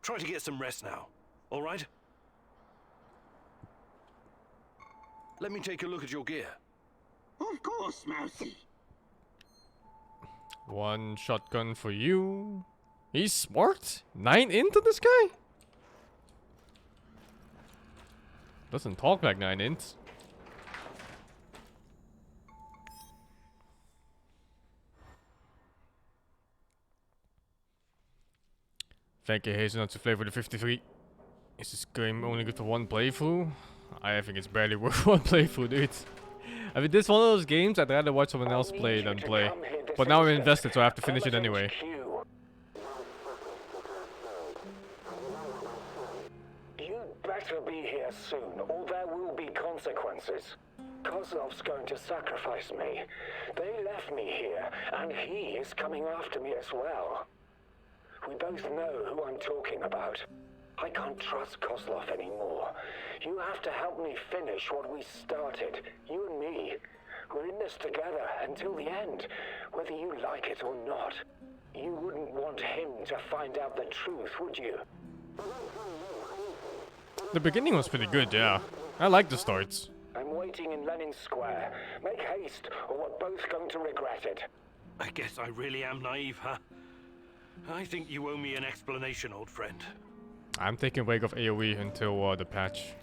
Try to get some rest now, all right? Let me take a look at your gear. Of course, Mousy. One shotgun for you. He's smart. 9 into this guy? Doesn't talk like 9 int. Thank you, Hazelnut, to flavor the 53. Is this game only good for one playthrough? I think it's barely worth one playthrough, dude. I mean, this is one of those games I'd rather watch someone else play than play. But now I'm invested, so I have to finish it anyway. You'd better be here soon, or there will be consequences. Kozlov's going to sacrifice me. They left me here, and he is coming after me as well. We both know who I'm talking about. I can't trust Kozlov anymore. You have to help me finish what we started. You and me. We're in this together until the end, whether you like it or not. You wouldn't want him to find out the truth, would you? The beginning was pretty good, yeah. I like the starts. I'm waiting in Lenin Square. Make haste, or we're both going to regret it. I guess I really am naive, huh? I think you owe me an explanation, old friend. I'm taking break of AoE until the patch.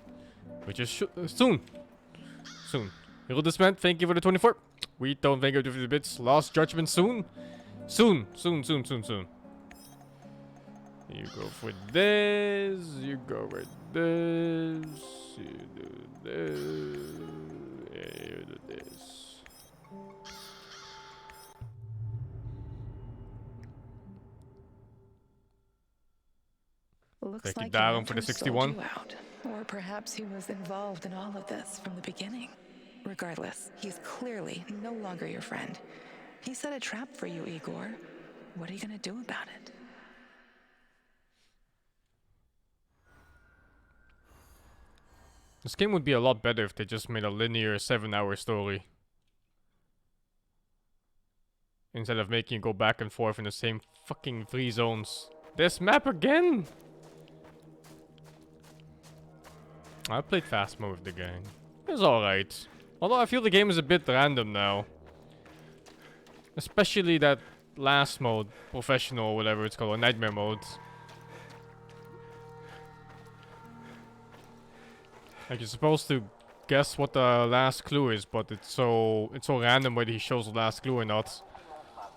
Which is soon. Soon. Hero Dismant, thank you for the 24. We don't thank you for the bits. Last Judgment soon. Soon. Soon. You go for this. You go with this. You do this. You do this. Looks Thank you, like Darren, your for the mentor sold 61. you out. Or perhaps he was involved in all of this from the beginning. Regardless, he's clearly no longer your friend. He set a trap for you, Igor. What are you gonna do about it? This game would be a lot better if they just made a linear 7-hour story. Instead of making you go back and forth in the same fucking 3 zones. This map again! I played fast mode with the gang. It's alright. Although I feel the game is a bit random now. Especially that last mode, professional, whatever it's called, or nightmare mode. Like you're supposed to guess what the last clue is, but it's so random whether he shows the last clue or not,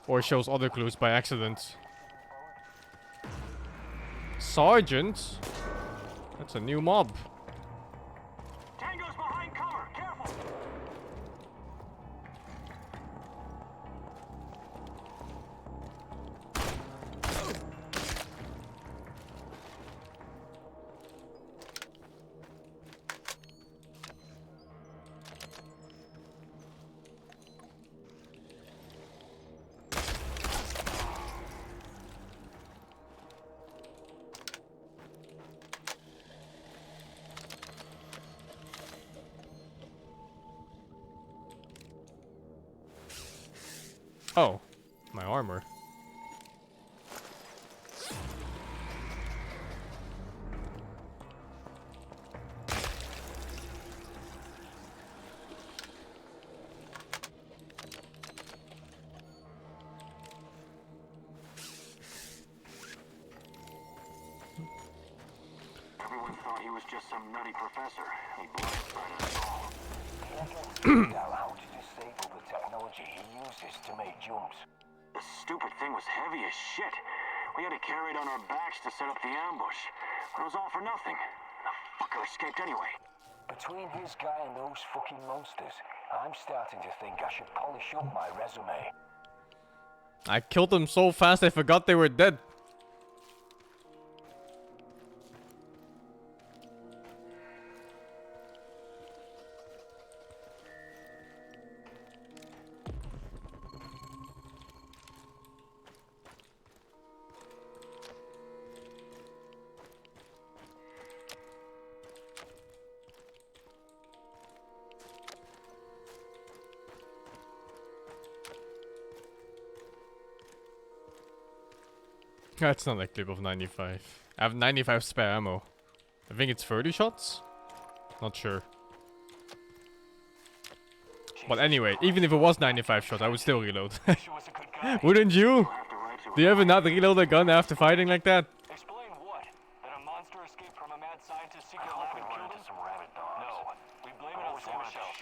or shows other clues by accident. Sergeant? That's a new mob. Tango's behind cover. Careful. Oh, my armor. Everyone thought he was just some nutty professor. He blindsided us all. Figure out how to disable the technology he uses to make jumps. The stupid thing was heavy as shit. We had to carry it on our backs to set up the ambush. But it was all for nothing. The fucker escaped anyway. Between his guy and those fucking monsters, I'm starting to think I should polish up my resume. I killed them so fast I forgot they were dead. That's not a clip of 95. I have 95 spare ammo. I think it's 30 shots? Not sure. But anyway, even if it was 95 shots, I would still reload. Wouldn't you? Do you ever not reload a gun after fighting like that? Explain what? That a monster escaped from a mad scientist's secret lab and killed him? Some rabbit dogs. No. We blame it on Sam Michelle.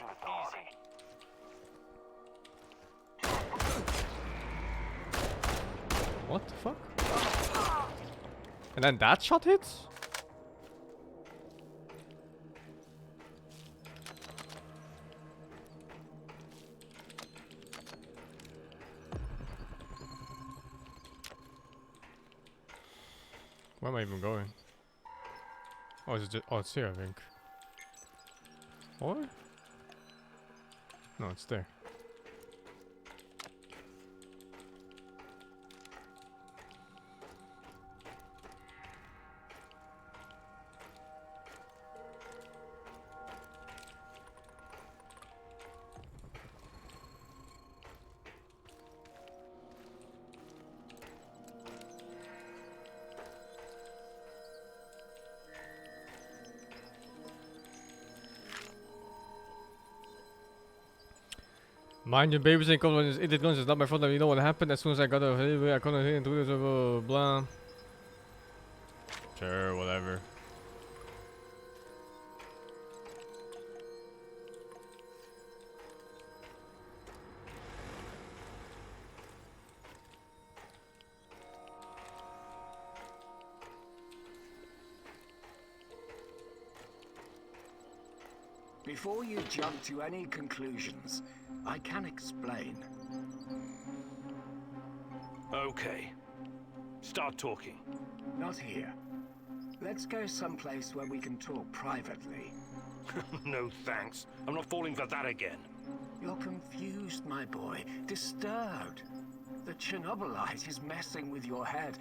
Easy. What the fuck? And then that shot hits? Where am I even going? Oh, is it just, oh, it's here, I think. Or? No, it's there. Mind your babies ain't coming when it's guns. It's not my fault that you know what happened. As soon as I got a I couldn't hit into this, blah, blah. Sure, whatever. Before you jump to any conclusions, I can explain. Okay. Start talking. Not here. Let's go someplace where we can talk privately. No thanks. I'm not falling for that again. You're confused, my boy. Disturbed. The Chernobylite is messing with your head,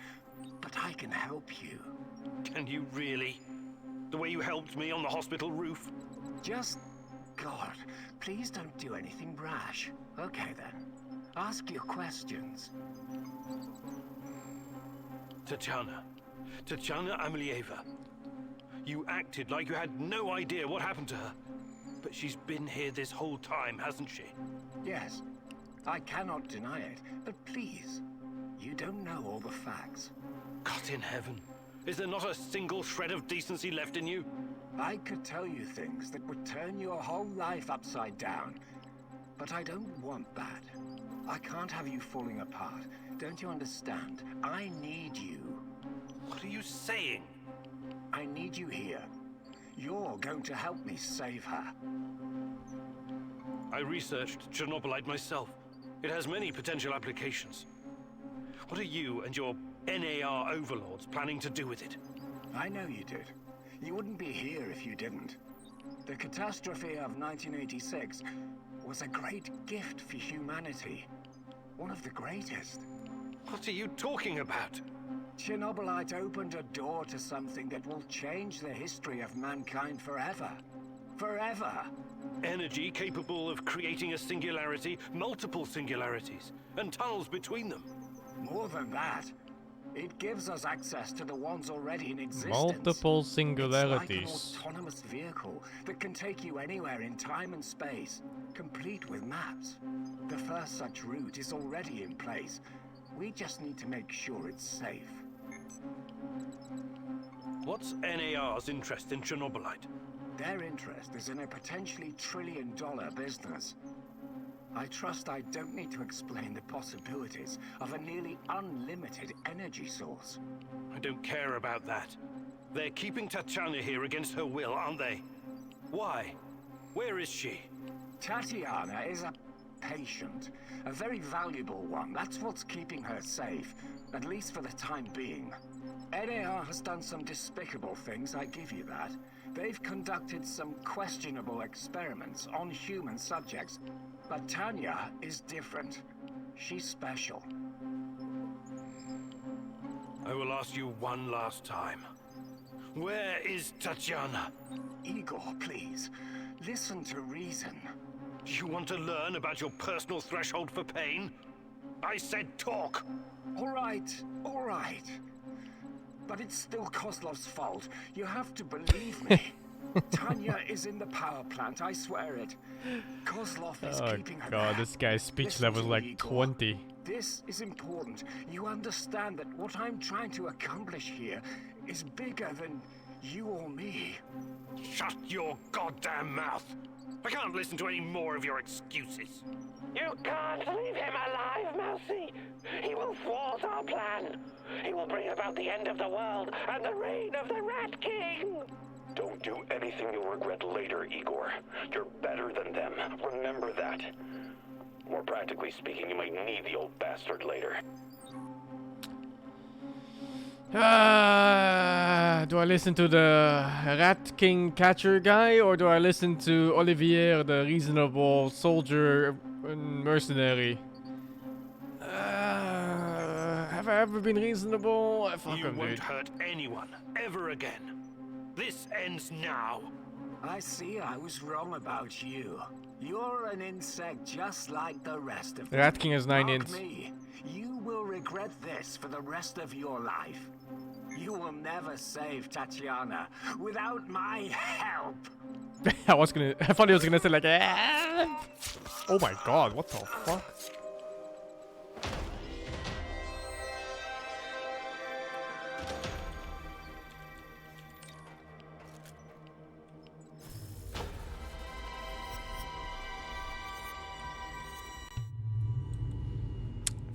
but I can help you. Can you really? The way you helped me on the hospital roof? Just... God, please don't do anything rash. Okay then. Ask your questions. Tatiana Amelieva. You acted like you had no idea what happened to her. But she's been here this whole time, hasn't she? Yes, I cannot deny it, but please, you don't know all the facts. God in heaven. Is there not a single shred of decency left in you? I could tell you things that would turn your whole life upside down. But I don't want that. I can't have you falling apart. Don't you understand? I need you. What are you saying? I need you here. You're going to help me save her. I researched Chernobylite myself. It has many potential applications. What are you and your NAR overlords planning to do with it? I know you did. You wouldn't be here if you didn't. The catastrophe of 1986 was a great gift for humanity. One of the greatest. What are you talking about? Chernobylite opened a door to something that will change the history of mankind forever. Forever! Energy capable of creating a singularity, multiple singularities, and tunnels between them. More than that, it gives us access to the ones already in existence. Multiple singularities. It's like an autonomous vehicle that can take you anywhere in time and space, complete with maps. The first such route is already in place. We just need to make sure it's safe. What's NAR's interest in Chernobylite? Their interest is in a potentially trillion-dollar business. I trust I don't need to explain the possibilities of a nearly unlimited energy source. I don't care about that. They're keeping Tatiana here against her will, aren't they? Why? Where is she? Tatiana is a patient. A very valuable one. That's what's keeping her safe. At least for the time being. NAR has done some despicable things, I give you that. They've conducted some questionable experiments on human subjects. But Tanya is different. She's special. I will ask you one last time. Where is Tatiana? Igor, please. Listen to reason. Do you want to learn about your personal threshold for pain? I said talk! All right, all right. But it's still Kozlov's fault. You have to believe me. Tanya is in the power plant, I swear it. Kozlov is keeping her God, there. this guy's speech Listen level is to like me, Igor. 20. This is important. You understand that what I'm trying to accomplish here is bigger than you or me. Shut your goddamn mouth! I can't listen to any more of your excuses. You can't leave him alive, Mousy. He will thwart our plan. He will bring about the end of the world and the reign of the Rat King. Don't do anything you'll regret later, Igor. You're better than them. Remember that. More practically speaking, you might need the old bastard later. Do I listen to the Rat King catcher guy, or do I listen to Olivier, the reasonable soldier and mercenary? Have I ever been reasonable? Fuck You him, won't dude. hurt anyone, ever again. This ends now. I see I was wrong about you. You're an insect just like the rest of them. Rat King is 9 Mark ints. me, you will regret this for the rest of your life. You will never save Tatiana without my help. I thought he was gonna say like, "Ah." Oh my god, what the fuck?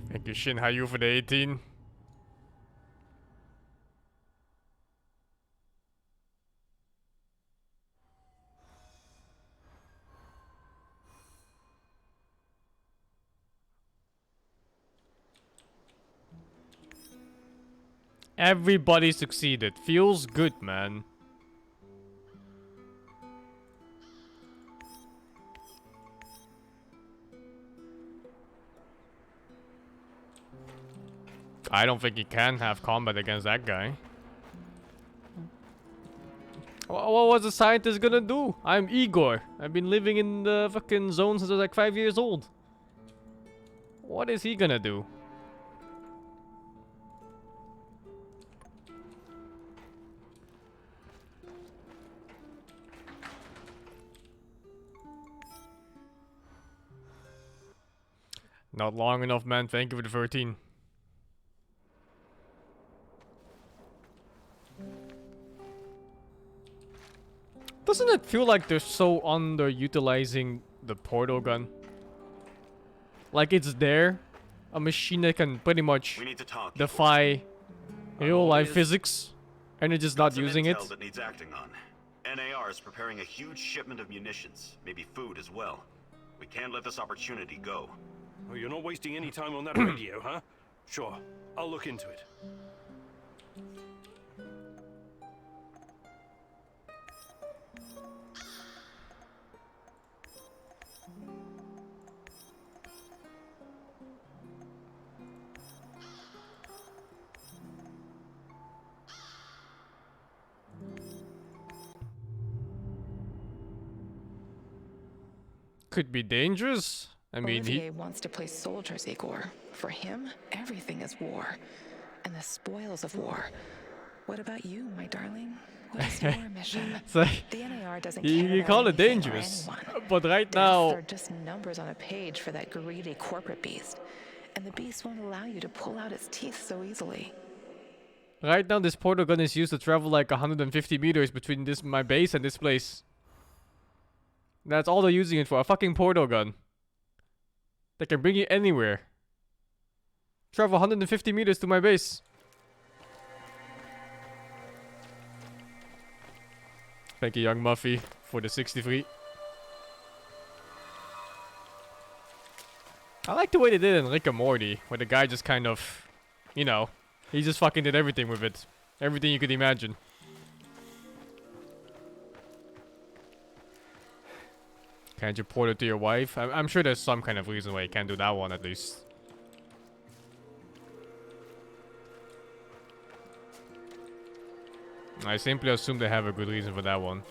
Thank you, Shin Hayu, for the 18. Everybody succeeded. Feels good, man. I don't think he can have combat against that guy. What was the scientist gonna do? I'm Igor. I've been living in the fucking zone since I was like 5 years old. What is he gonna do? Not long enough, man. Thank you for the 13. Doesn't it feel like they're so underutilizing the portal gun? Like it's there, a machine that can pretty much We need to talk. defy real life is- physics, and they're just not Some using it. intel that needs acting on. NAR is preparing a huge shipment of munitions, maybe food as well. We can't let this opportunity go. Oh, you're not wasting any time on that radio, huh? Sure, I'll look into it. Could be dangerous. I mean, Olivier wants to play soldiers, Igor. For him, everything is war. And the spoils of war. What about you, my darling? What is your mission? it's like, The NAR doesn't you care about call it anything or dangerous, anyone. but right Deaths now, are just numbers on a page for that greedy corporate beast. And the beast won't allow you to pull out its teeth so easily. right now, this portal gun is used to travel like 150 meters between my base and this place. That's all they're using it for, a fucking portal gun. That can bring you anywhere. Travel 150 meters to my base. Thank you, young Muffy, for the 63. I like the way they did it in Rick and Morty, where the guy just kind of, you know, he just fucking did everything with it. Everything you could imagine. Can't you port it to your wife? I'm sure there's some kind of reason why you can't do that one at least. I simply assume they have a good reason for that one.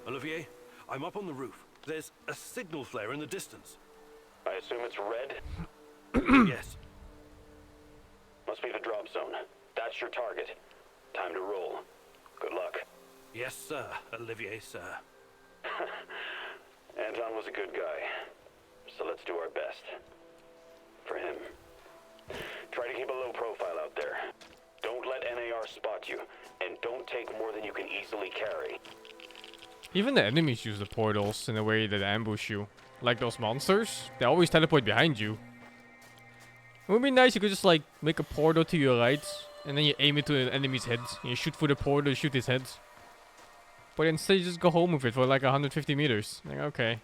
Olivier, I'm up on the roof. There's a signal flare in the distance. I assume it's red? Yes. Must be the drop zone. That's your target. Time to roll. Good luck. Yes, sir, Olivier, sir. Anton was a good guy. So let's do our best. For him. Try to keep a low profile out there. Don't let NAR spot you. And don't take more than you can easily carry. Even the enemies use the portals in a way that ambush you. Like those monsters, they always teleport behind you. It would be nice if you could just like make a portal to your right, and then you aim it to an enemy's head. And you shoot for the portal, you shoot his head. But instead you just go home with it for like 150 meters. Like, okay.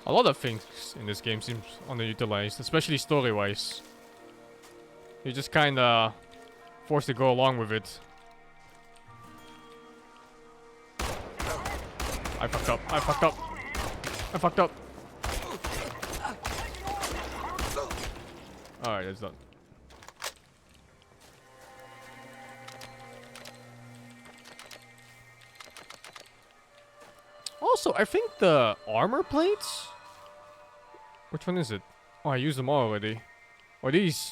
A lot of things in this game seems underutilized, especially story-wise. You're just kinda forced to go along with it. I fucked up. I fucked up. I fucked up. Alright, that's done. Also, I think the armor plates? Which one is it? Oh, I used them all already. Or these?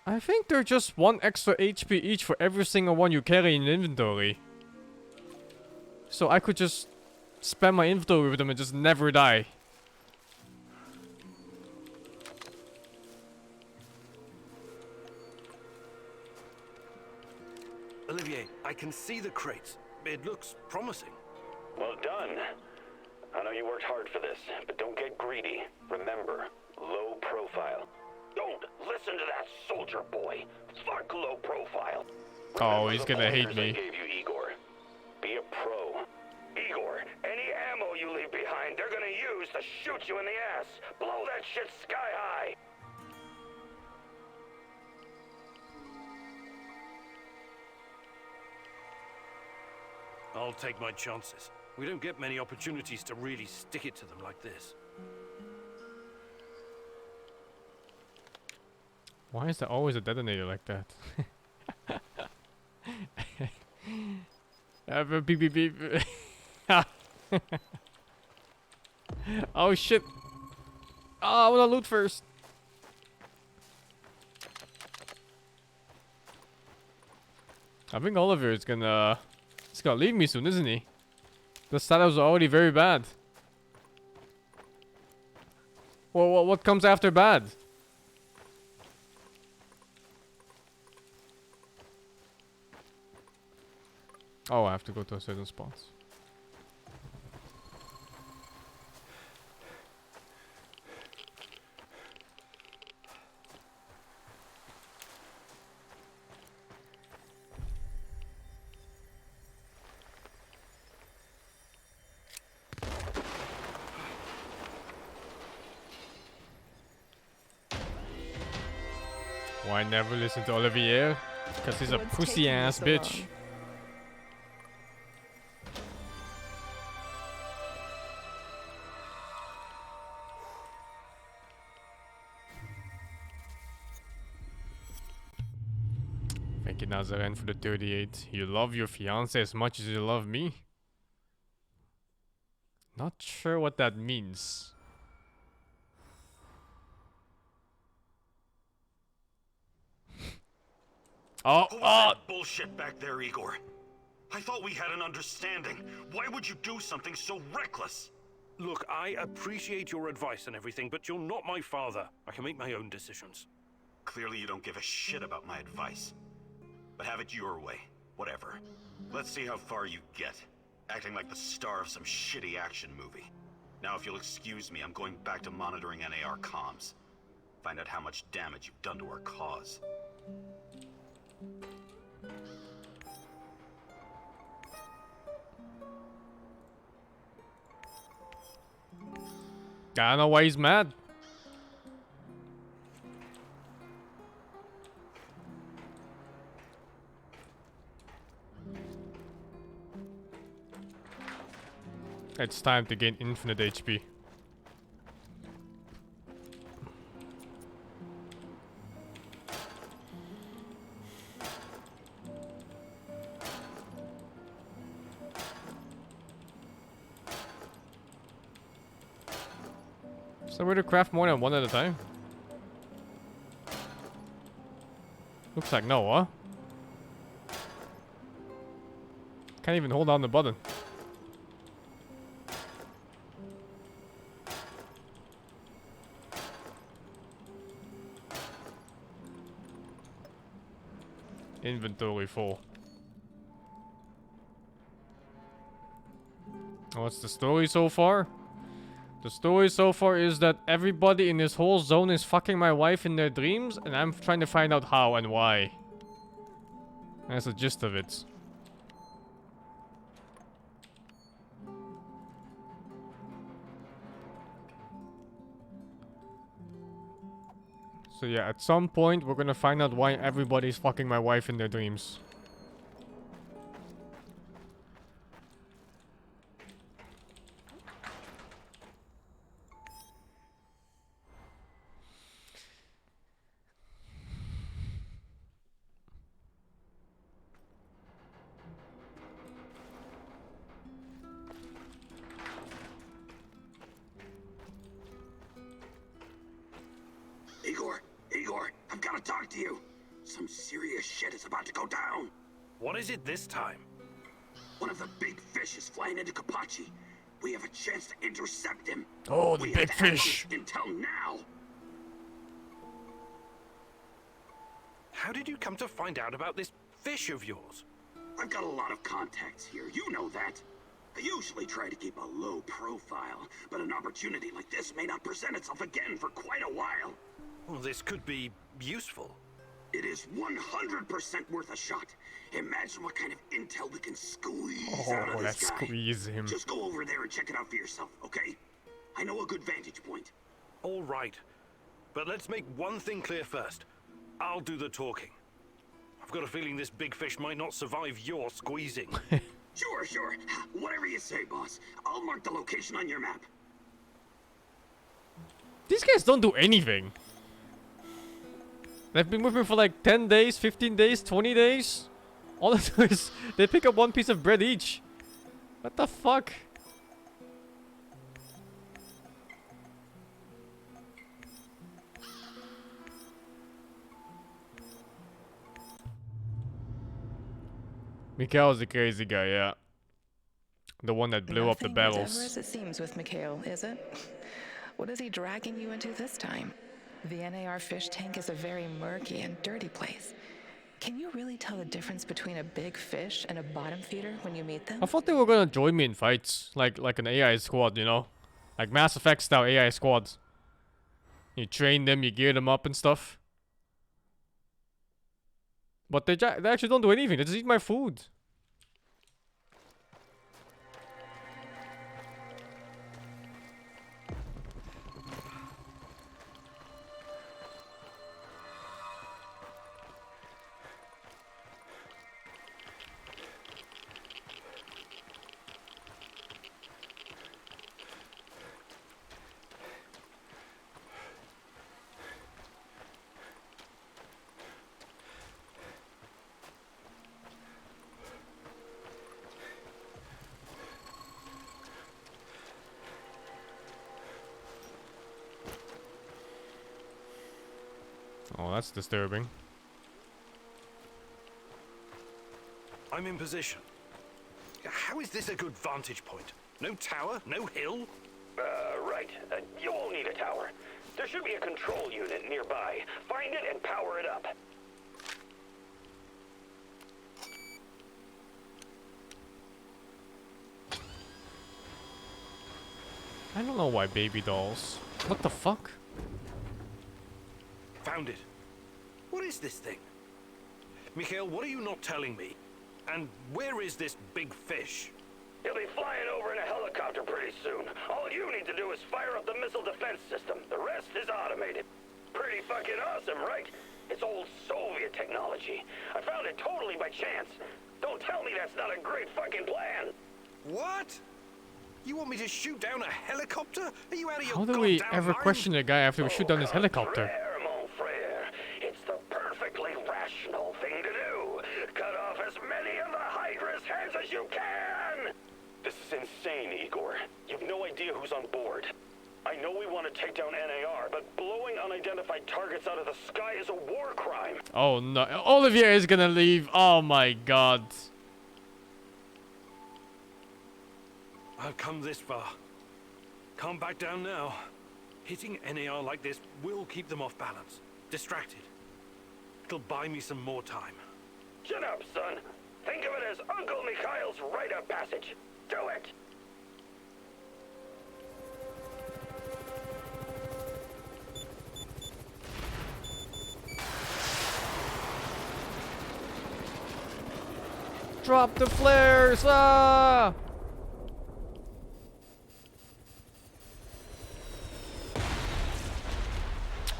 I think they're just 1 extra HP each for every single one you carry in inventory. So I could just spam my inventory with them and just never die. Olivier, I can see the crates. It looks promising. Well done. I know you worked hard for this, but don't get greedy. Remember, low profile. Don't listen to that soldier boy. Fuck low profile. Oh, he's gonna hate Pointers I me. gave you, Igor. Be a pro. Igor, any ammo you leave behind, they're gonna use to shoot you in the ass. Blow that shit sky high. I'll take my chances. We don't get many opportunities to really stick it to them like this. Why is there always a detonator like that? Beep beep beep. Oh shit. Oh, I wanna loot first. I think Oliver is gonna... He's gonna leave me soon, isn't he? The shadows are already very bad. Well, what comes after bad? Oh, I have to go to a certain spot. Why never listen to Olivier? Because he's a What's pussy taking you ass so bitch. long? Thank you, Nazaren, for the 38. You love your fiance as much as you love me? Not sure what that means. Oh, Who was oh! that bullshit back there, Igor? I thought we had an understanding. Why would you do something so reckless? Look, I appreciate your advice and everything, but you're not my father. I can make my own decisions. Clearly you don't give a shit about my advice. But have it your way. Whatever. Let's see how far you get. Acting like the star of some shitty action movie. Now if you'll excuse me, I'm going back to monitoring NAR comms. Find out how much damage you've done to our cause. I don't know why he's mad. It's time to gain infinite HP. Is there a way to craft more than one at a time? Looks like no, huh? Can't even hold down the button. Inventory full. What's the story so far? The story so far is that everybody in this whole zone is fucking my wife in their dreams, and I'm trying to find out how and why. That's the gist of it. So yeah, at some point we're gonna find out why everybody's fucking my wife in their dreams. Igor, I've got to talk to you. Some serious shit is about to go down. What is it this time? One of the big fish is flying into Kapachi. We have a chance to intercept him. Oh, the We big have to have fish. Until now. How did you come to find out about this fish of yours? I've got a lot of contacts here. You know that. I usually try to keep a low profile, but an opportunity like this may not present itself again for quite a while. Well, this could be useful. It is 100% worth a shot. Imagine what kind of intel we can squeeze out of Oh, this let's guy. squeeze him. Just go over there and check it out for yourself, okay? I know a good vantage point. All right. But let's make one thing clear first. I'll do the talking. I've got a feeling this big fish might not survive your squeezing. Sure. Whatever you say, boss. I'll mark the location on your map. These guys don't do anything. They've been with me for like 10 days, 15 days, 20 days. All they do is they pick up one piece of bread each. What the fuck? Mikhail's a crazy guy, yeah. The one that blew up the Nothing is ever barrels. as it seems with Mikhail, is it? What is he dragging you into this time? The NAR fish tank is a very murky and dirty place. Can you really tell the difference between a big fish and a bottom feeder when you meet them? I thought they were gonna join me in fights, like an AI squad, you know, like Mass Effect style AI squads. You train them, you gear them up and stuff. But they actually don't do anything. They just eat my food. Oh, that's disturbing. I'm in position. How is this a good vantage point? No tower, no hill? Right. You won't need a tower. There should be a control unit nearby. Find it and power it up. I don't know why baby dolls. What the fuck? Found it. What is this thing? Mikhail, what are you not telling me? And where is this big fish? He'll be flying over in a helicopter pretty soon. All you need to do is fire up the missile defense system. The rest is automated. Pretty fucking awesome, right? It's old Soviet technology. I found it totally by chance. Don't tell me that's not a great fucking plan. What? You want me to shoot down a helicopter? Are you out of your How do we goddamn ever mind? question a guy after we shoot down his helicopter? Contraire, mon frere. It's the perfectly rational thing to do. Cut off as many of the Hydra's heads as you can! This is insane, Igor. You've no idea who's on board. I know we want to take down NAR, but blowing unidentified targets out of the sky is a war crime. Oh no, Olivier is gonna leave. Oh my god. I've come this far. Can't back down now. Hitting NAR like this will keep them off balance. Distracted. It'll buy me some more time. Shut up, son. Think of it as Uncle Mikhail's rite of passage. Do it! Drop the flares! Ah!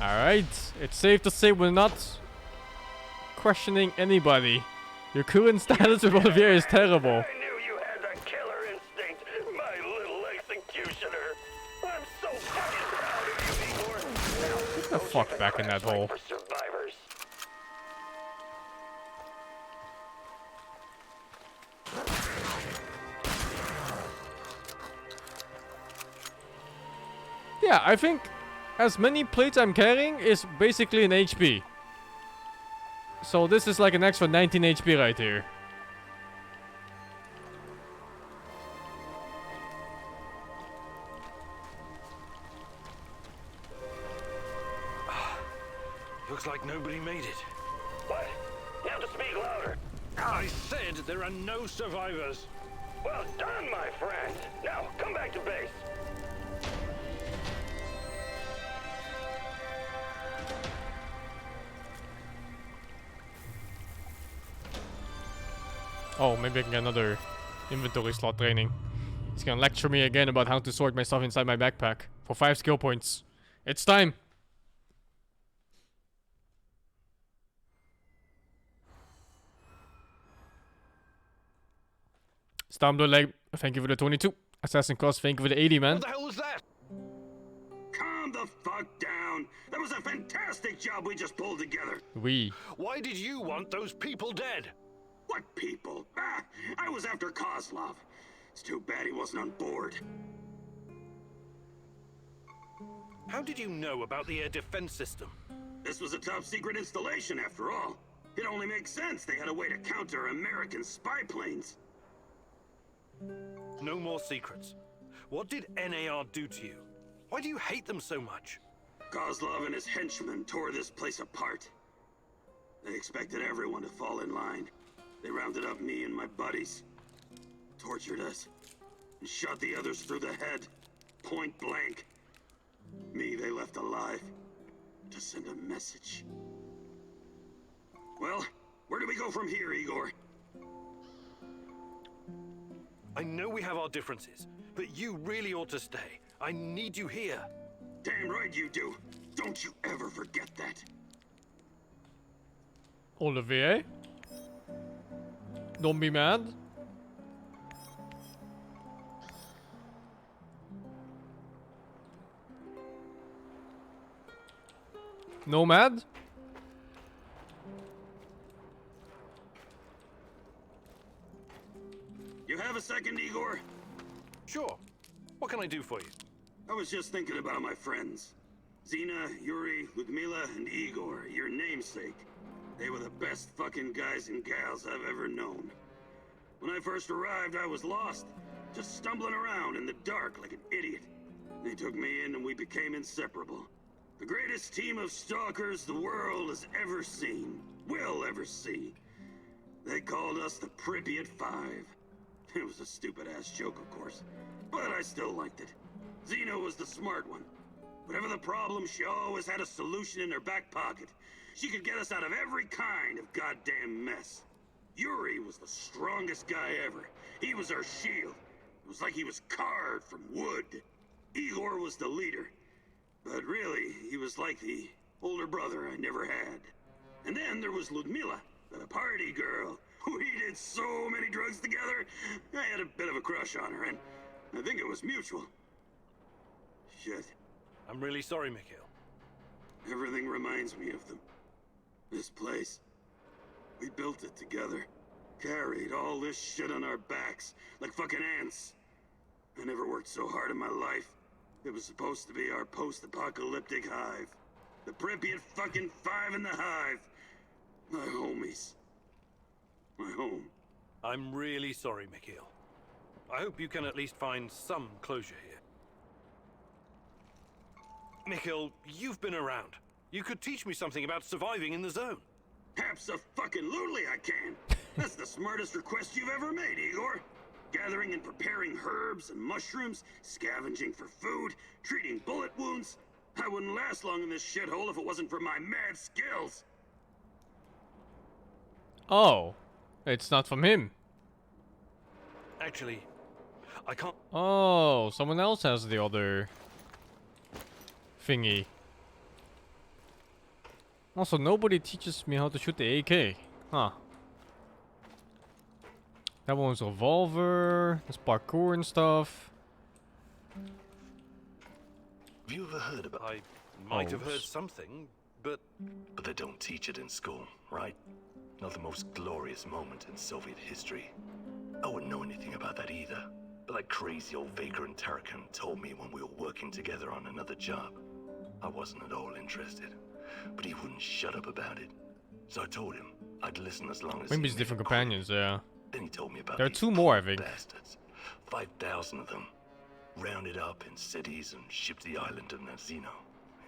Alright, it's safe to say we're not questioning anybody. Your current status with Olivier is terrible. I knew you had the killer instinct, my little executioner. I'm so fucking proud of you, Igor. Now, Get the fuck back in that hole. for survivors. Yeah, I think as many plates I'm carrying is basically an HP. So this is like an extra 19 HP right here. Looks like nobody made it. What? You have to speak louder. I said there are no survivors. Well done, my friend. Now, come back to base. Oh, maybe I can get another inventory slot training. He's gonna lecture me again about how to sort my stuff inside my backpack for 5 skill points. It's time! Stumbler Leg, thank you for the 22. Assassin Cost, thank you for the 80, man. What the hell was that? Calm the fuck down. That was a fantastic job we just pulled together. We. Why did you want those people dead? What people? Ah, I was after Kozlov. It's too bad he wasn't on board. How did you know about the air defense system? This was a top-secret installation, after all. It only makes sense they had a way to counter American spy planes. No more secrets. What did NAR do to you? Why do you hate them so much? Kozlov and his henchmen tore this place apart. They expected everyone to fall in line. They rounded up me and my buddies, tortured us, and shot the others through the head, point blank. Me they left alive to send a message. Well, where do we go from here, Igor? I know we have our differences, but you really ought to stay. I need you here. Damn right you do. Don't you ever forget that. Olivier? Don't be mad. Nomad? You have a second, Igor? Sure. What can I do for you? I was just thinking about my friends. Zina, Yuri, Ludmila, and Igor, your namesake. They were the best fucking guys and gals I've ever known. When I first arrived, I was lost, just stumbling around in the dark like an idiot. They took me in and we became inseparable. The greatest team of stalkers the world has ever seen, will ever see. They called us the Pripyat Five. It was a stupid-ass joke, of course, but I still liked it. Zina was the smart one. Whatever the problem, she always had a solution in her back pocket. She could get us out of every kind of goddamn mess. Yuri was the strongest guy ever. He was our shield. It was like he was carved from wood. Igor was the leader. But really, he was like the older brother I never had. And then there was Ludmila, the party girl. We did so many drugs together. I had a bit of a crush on her, and I think it was mutual. Shit. I'm really sorry, Mikhail. Everything reminds me of them. This place. We built it together. Carried all this shit on our backs, like fucking ants. I never worked so hard in my life. It was supposed to be our post-apocalyptic hive. The Pripyat fucking Five in the hive. My homies. My home. I'm really sorry, Mikhail. I hope you can at least find some closure here. Mikhail, you've been around. You could teach me something about surviving in the zone. Abso-fucking-lutely I can. That's the smartest request you've ever made, Igor. Gathering and preparing herbs and mushrooms, scavenging for food, treating bullet wounds. I wouldn't last long in this shithole if it wasn't for my mad skills. Oh, it's not from him. Actually, I can't... Oh, someone else has the other thingy. Also, nobody teaches me how to shoot the AK. Huh. That one's a revolver. There's parkour and stuff. Have you ever heard about... I might have heard something, but... But they don't teach it in school, right? Not the most glorious moment in Soviet history. I wouldn't know anything about that either. But that crazy old Vaker and Tarakan told me when we were working together on another job. I wasn't at all interested, but he wouldn't shut up about it. So I told him I'd listen as long as maybe it's different companions, yeah. Then he told me about there are these 2 more, I think. bastards. 5,000 of them, rounded up in cities and shipped to the island of Nazino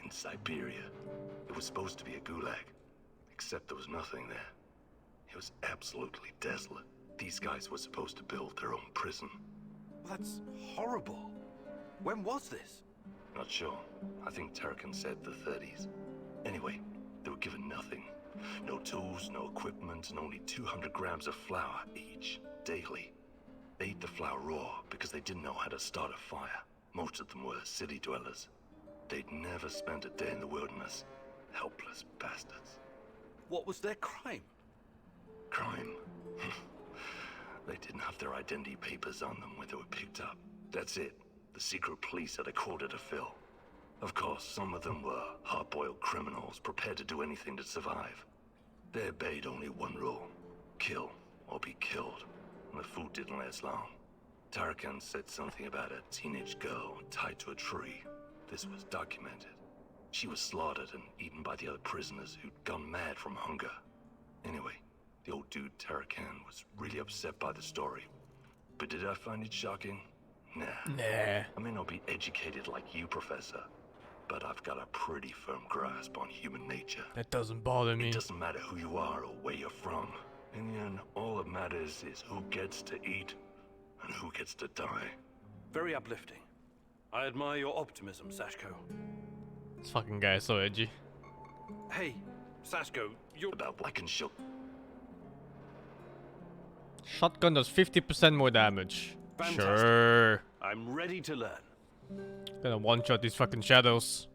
in Siberia. It was supposed to be a gulag, except there was nothing there. It was absolutely desolate. These guys were supposed to build their own prison. That's horrible. When was this? Not sure. I think Tarakan said the 30s. Anyway, they were given nothing. No tools, no equipment, and only 200 grams of flour each, daily. They ate the flour raw because they didn't know how to start a fire. Most of them were city dwellers. They'd never spent a day in the wilderness. Helpless bastards. What was their crime? Crime? They didn't have their identity papers on them when they were picked up. That's it. The secret police had a quota to fill. Of course, some of them were hard-boiled criminals prepared to do anything to survive. They obeyed only one rule: kill or be killed. And the food didn't last long. Tarakan said something about a teenage girl tied to a tree. This was documented. She was slaughtered and eaten by the other prisoners who'd gone mad from hunger. Anyway, the old dude Tarakan was really upset by the story. But did I find it shocking? Nah. I may not be educated like you, Professor, but I've got a pretty firm grasp on human nature. That doesn't bother me. It doesn't matter who you are or where you're from. In the end, all that matters is who gets to eat and who gets to die. Very uplifting. I admire your optimism, Sashko. This fucking guy is so edgy. Hey, Sashko, you're... About what I can show... Shotgun does 50% more damage. Fantastic. Sure. I'm ready to learn. Gonna one-shot these fucking shadows.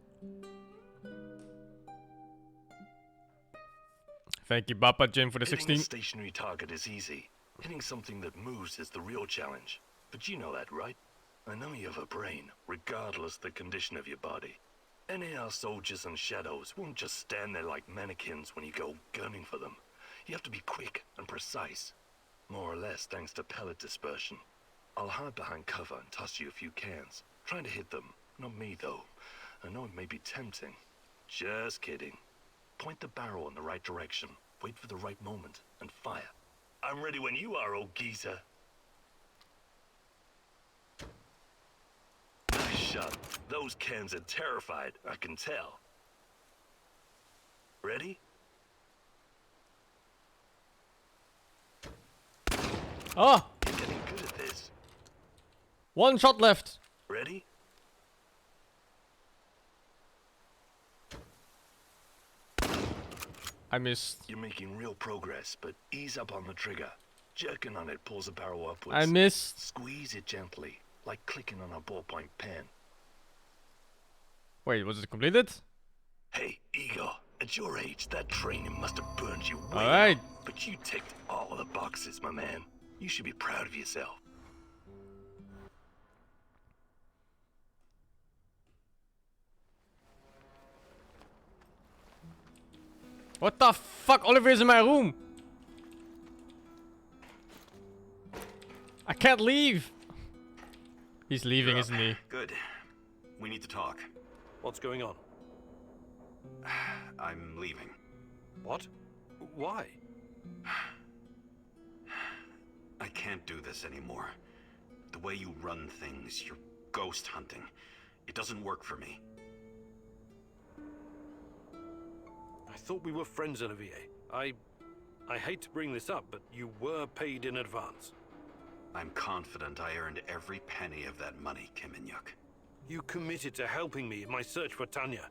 Thank you, Bappa Jim, for the Hitting 16. a stationary target is easy. Hitting something that moves is the real challenge. But you know that, right? I know you have a brain, regardless the condition of your body. NAR soldiers and shadows won't just stand there like mannequins when you go gunning for them. You have to be quick and precise. More or less thanks to pellet dispersion. I'll hide behind cover and toss you a few cans. Trying to hit them. Not me, though. I know it may be tempting. Just kidding. Point the barrel in the right direction. Wait for the right moment and fire. I'm ready when you are, old geezer. Nice shot. Those cans are terrified, I can tell. Ready? Oh! You're getting good at this. One shot left. Ready? I missed. You're making real progress, but ease up on the trigger. Jerking on it pulls the barrel upwards. I missed. Squeeze it gently, like clicking on a ballpoint pen. Wait, was it completed? Hey, Igor, at your age, that training must have burned you way Alright. out. But you ticked all the boxes, my man. You should be proud of yourself. What the fuck? Oliver's in my room. I can't leave. He's leaving, isn't he? Good. We need to talk. What's going on? I'm leaving. What? Why? I can't do this anymore. The way you run things, you're ghost hunting. It doesn't work for me. I thought we were friends, Olivier. I hate to bring this up, but you were paid in advance. I'm confident I earned every penny of that money, Kim and Yuk. You committed to helping me in my search for Tanya.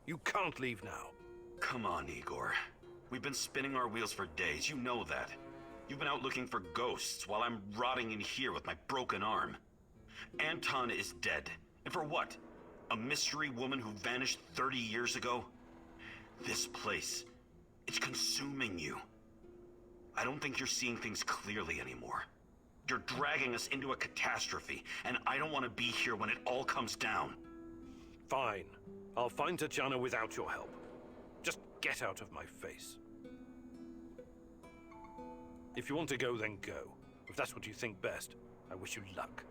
You can't leave now. Come on, Igor. We've been spinning our wheels for days, you know that. You've been out looking for ghosts while I'm rotting in here with my broken arm. Anton is dead. And for what? A mystery woman who vanished 30 years ago? This place, it's consuming you. I don't think you're seeing things clearly anymore. You're dragging us into a catastrophe, and I don't want to be here when it all comes down. Fine. I'll find Tatjana without your help. Just get out of my face. If you want to go, then go. If that's what you think best, I wish you luck.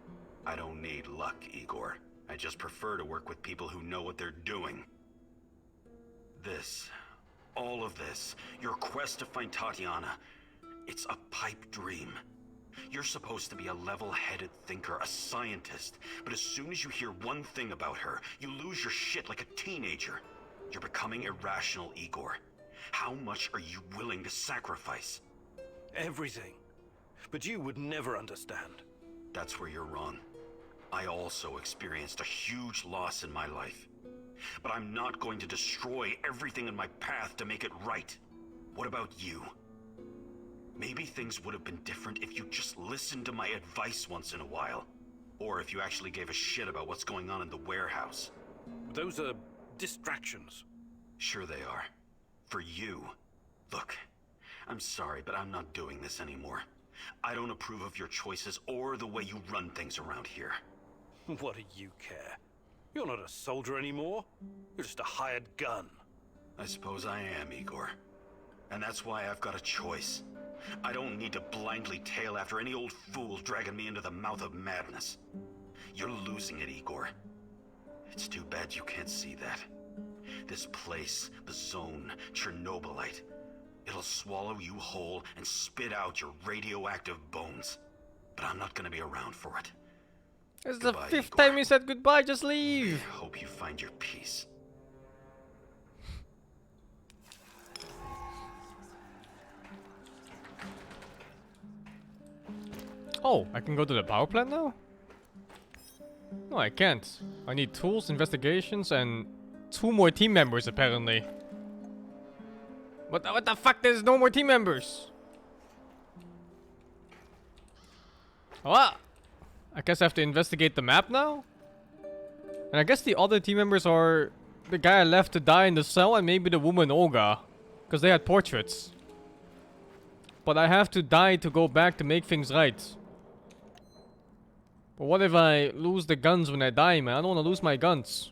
I don't need luck, Igor. I just prefer to work with people who know what they're doing. This, all of this, your quest to find Tatiana, it's a pipe dream. You're supposed to be a level-headed thinker, a scientist, but as soon as you hear one thing about her, you lose your shit like a teenager. You're becoming irrational, Igor. How much are you willing to sacrifice? Everything. But you would never understand. That's where you're wrong. I also experienced a huge loss in my life. But I'm not going to destroy everything in my path to make it right. What about you? Maybe things would have been different if you just listened to my advice once in a while. Or if you actually gave a shit about what's going on in the warehouse. Those are distractions. Sure they are. For you. Look, I'm sorry, but I'm not doing this anymore. I don't approve of your choices or the way you run things around here. What do you care? You're not a soldier anymore. You're just a hired gun. I suppose I am, Igor. And that's why I've got a choice. I don't need to blindly tail after any old fool dragging me into the mouth of madness. You're losing it, Igor. It's too bad you can't see that. This place, the zone, Chernobylite, it'll swallow you whole and spit out your radioactive bones. But I'm not gonna be around for it. It's the fifth time you said goodbye, just leave! I hope you find your peace. Oh, I can go to the power plant now? No, I can't. I need tools, investigations, and 2 more team members apparently. What the fuck? There's no more team members! What? I guess I have to investigate the map now? And I guess the other team members are the guy I left to die in the cell and maybe the woman Olga. Because they had portraits. But I have to die to go back to make things right. But what if I lose the guns when I die, man? I don't want to lose my guns.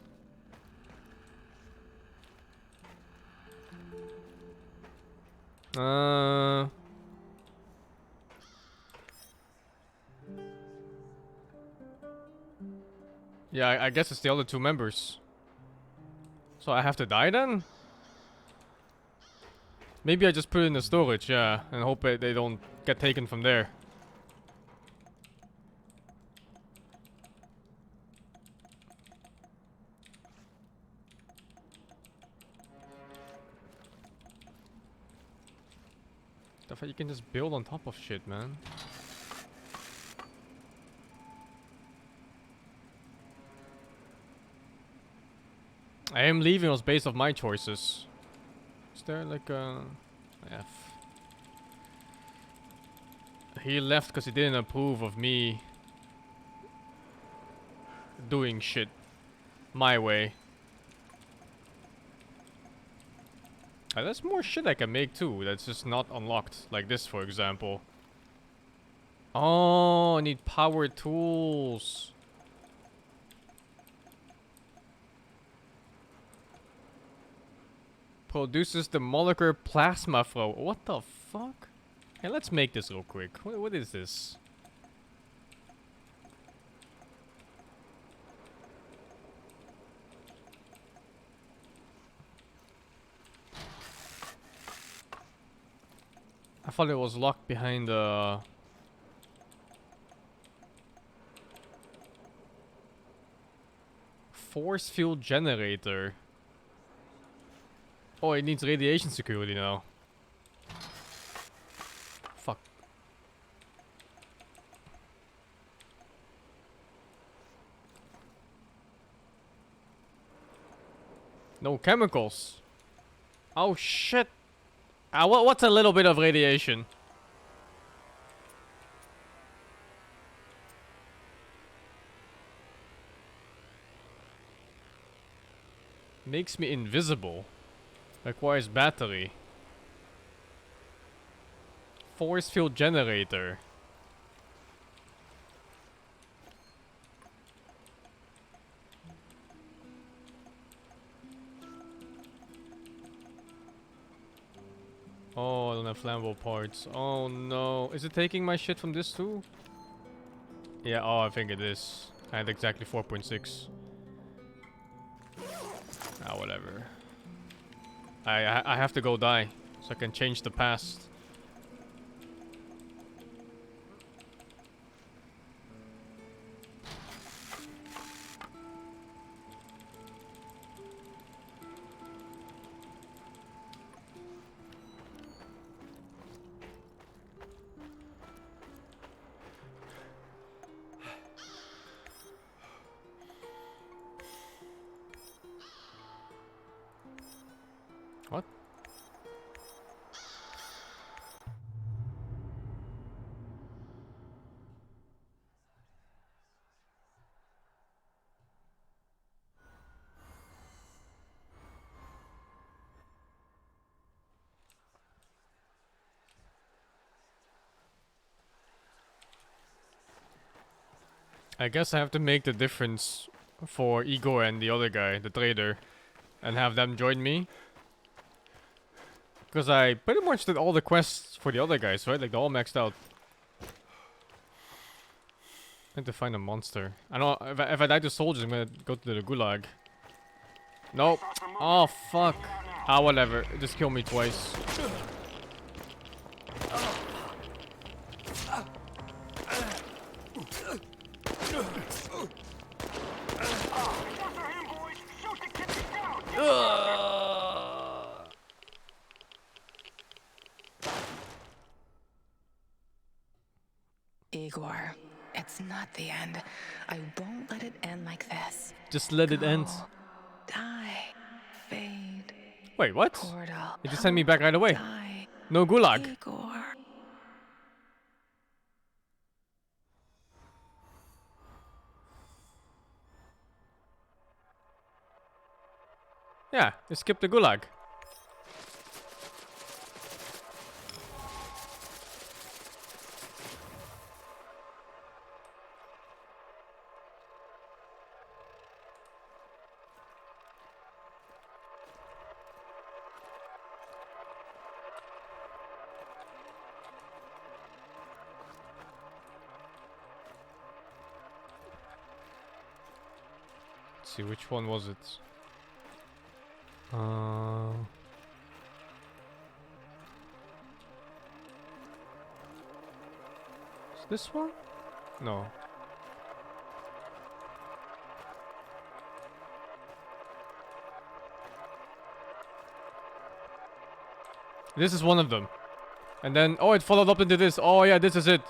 Yeah, I guess it's the other 2 members. So I have to die then? Maybe I just put it in the storage, yeah, and hope they don't get taken from there. The fact you can just build on top of shit, man. I am leaving was based off my choices. Is there like a F? He left because he didn't approve of me doing shit my way. There's more shit I can make too that's just not unlocked. Like this, for example. Oh, I need power tools. Produces the molecular plasma flow. What the fuck? Hey, let's make this real quick. What is this? I thought it was locked behind the... force field generator. Oh, it needs radiation security now. Fuck. No chemicals. Oh shit. What's a little bit of radiation? Makes me invisible. Requires battery. Force field generator. Oh, I don't have flammable parts. Oh no. Is it taking my shit from this too? Yeah, oh, I think it is. I had exactly 4.6. Ah, whatever. I have to go die so I can change the past. What? I guess I have to make the difference for Igor and the other guy, the trader, and have them join me. Because I pretty much did all the quests for the other guys, right? Like, they're all maxed out. I need to find a monster. I know, if I die to soldiers, I'm gonna go to the gulag. Nope. Oh, fuck. Ah, whatever. It just killed me twice. Igor, it's not the end. I won't let it end like this. Just let it end. Die. Fade. Wait, what? Portal. It just sent me back right away. Die. No gulag. Igor. Yeah, it skipped the gulag. Let's see, which one was it? Is this one? No. This is one of them. And then, oh, it followed up into this. Oh yeah, this is it.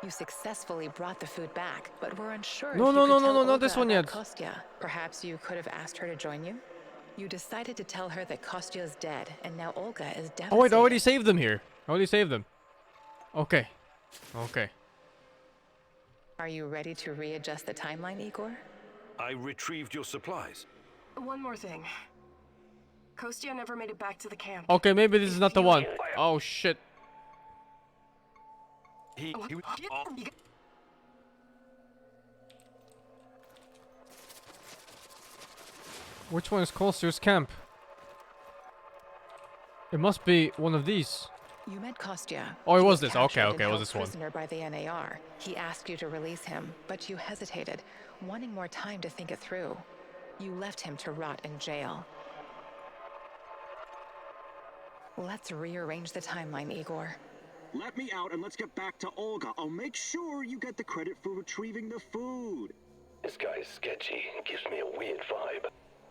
You successfully brought the food back, but we're unsure No, if no, you no, could no, tell no, not Olga this one about yet. Kostya. Perhaps you could have asked her to join you? You decided to tell her that Kostya's dead, and now Olga is devastated. Oh wait, I already saved them here. I already saved them. Okay. Okay. Are you ready to readjust the timeline, Igor? I retrieved your supplies. One more thing. Kostya never made it back to the camp. Okay, maybe this is not the one. Oh shit. Which one is Kostya's camp? It must be one of these. You met Kostya. Oh, it He was this. Okay, captured okay, and it was held this one. prisoner by the NAR. He asked you to release him, but you hesitated, wanting more time to think it through. You left him to rot in jail. Let's rearrange the timeline, Igor. Let me out and let's get back to Olga. I'll make sure you get the credit for retrieving the food. This guy's sketchy and gives me a weird vibe.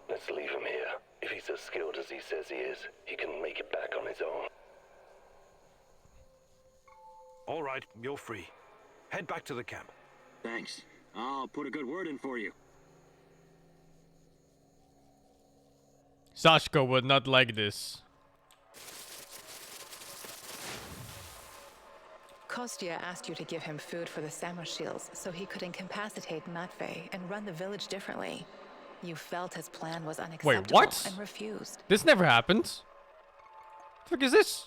Let's leave him here. If he's as skilled as he says he is, he can make it back on his own. All right, you're free. Head back to the camp. Thanks. I'll put a good word in for you. Sashka would not like this. Kostya asked you to give him food for the Samoshils so he could incapacitate Matvey and run the village differently. You felt his plan was unacceptable what? and refused. This never happened. What the fuck is this?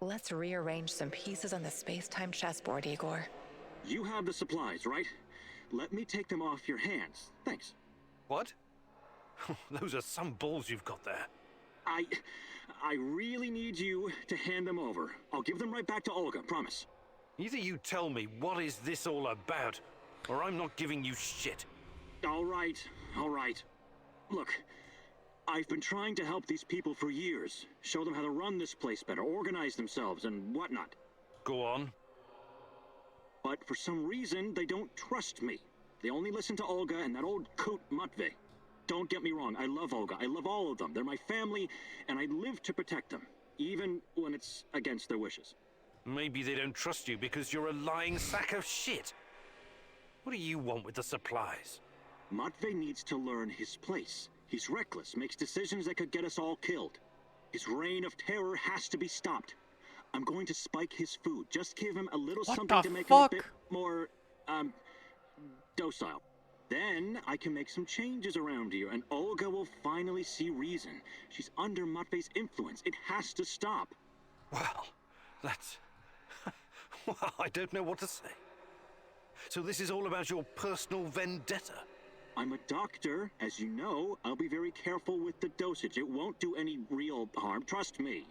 Let's rearrange some pieces on the space-time chessboard, Igor. You have the supplies, right? Let me take them off your hands. Thanks. What? Those are some balls you've got there. I really need you to hand them over. I'll give them right back to Olga, promise. Either you tell me what is this all about, or I'm not giving you shit. All right. Look, I've been trying to help these people for years. Show them how to run this place better, organize themselves, and whatnot. Go on. But for some reason, they don't trust me. They only listen to Olga and that old coot Matvey. Don't get me wrong, I love Olga. I love all of them. They're my family, and I live to protect them, even when it's against their wishes. Maybe they don't trust you because you're a lying sack of shit. What do you want with the supplies? Matvey needs to learn his place. He's reckless, makes decisions that could get us all killed. His reign of terror has to be stopped. I'm going to spike his food. Just give him a little something to make him a bit more, docile. Then I can make some changes around here, and Olga will finally see reason. She's under Matvey's influence. It has to stop. Well, that's... well, I don't know what to say. So this is all about your personal vendetta? I'm a doctor, as you know. I'll be very careful with the dosage. It won't do any real harm. Trust me.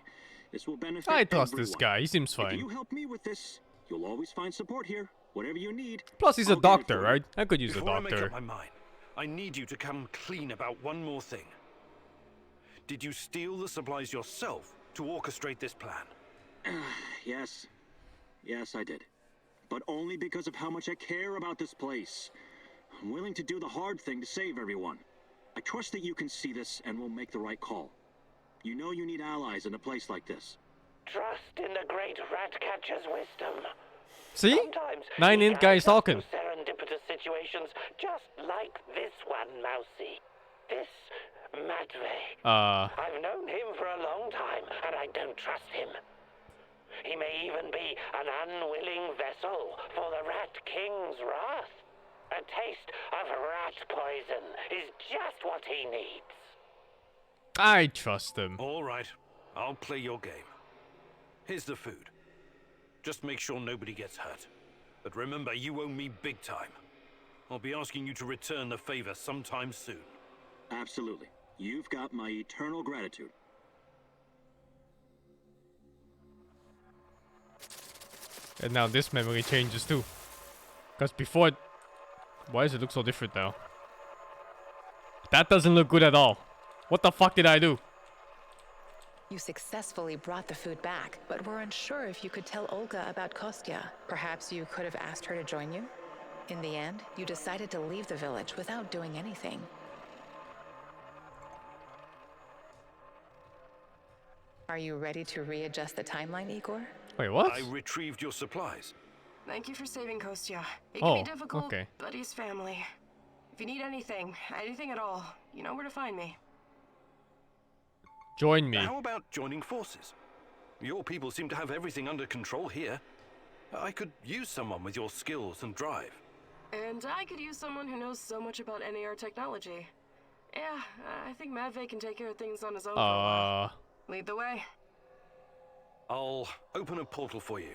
This will benefit I trust everyone. this guy. He seems If fine. you help me with this, you'll always find support here. Whatever you need. Plus, he's a I'll get it doctor, for you. right? I could use a Before I make doctor. up my mind, I need you to come clean about one more thing. Did you steal the supplies yourself to orchestrate this plan? Yes. Yes, I did. But only because of how much I care about this place. I'm willing to do the hard thing to save everyone. I trust that you can see this and will make the right call. You know you need allies in a place like this. Trust in the great Ratcatcher's wisdom. See? Sometimes 9int guy's talking. serendipitous situations just like this one, Mousy. This Matvey. I've known him for a long time, and I don't trust him. He may even be an unwilling vessel for the Rat King's wrath. A taste of rat poison is just what he needs. I trust him. All right, I'll play your game. Here's the food. Just make sure nobody gets hurt. But remember, you owe me big time. I'll be asking you to return the favor sometime soon. Absolutely. You've got my eternal gratitude. And now this memory changes too. Because before... Why does it look so different now? That doesn't look good at all. What the fuck did I do? You successfully brought the food back, but we're unsure if you could tell Olga about Kostya. Perhaps you could have asked her to join you? In the end, you decided to leave the village without doing anything. Are you ready to readjust the timeline, Igor? Wait, what? I retrieved your supplies. Thank you for saving Kostya. It Oh, can be difficult, okay. but he's family. If you need anything at all, you know where to find me. Join me. How about joining forces? Your people seem to have everything under control here. I could use someone with your skills and drive. And I could use someone who knows so much about NAR technology. Yeah, I think Matvey can take care of things on his own for a while. Lead the way. I'll open a portal for you.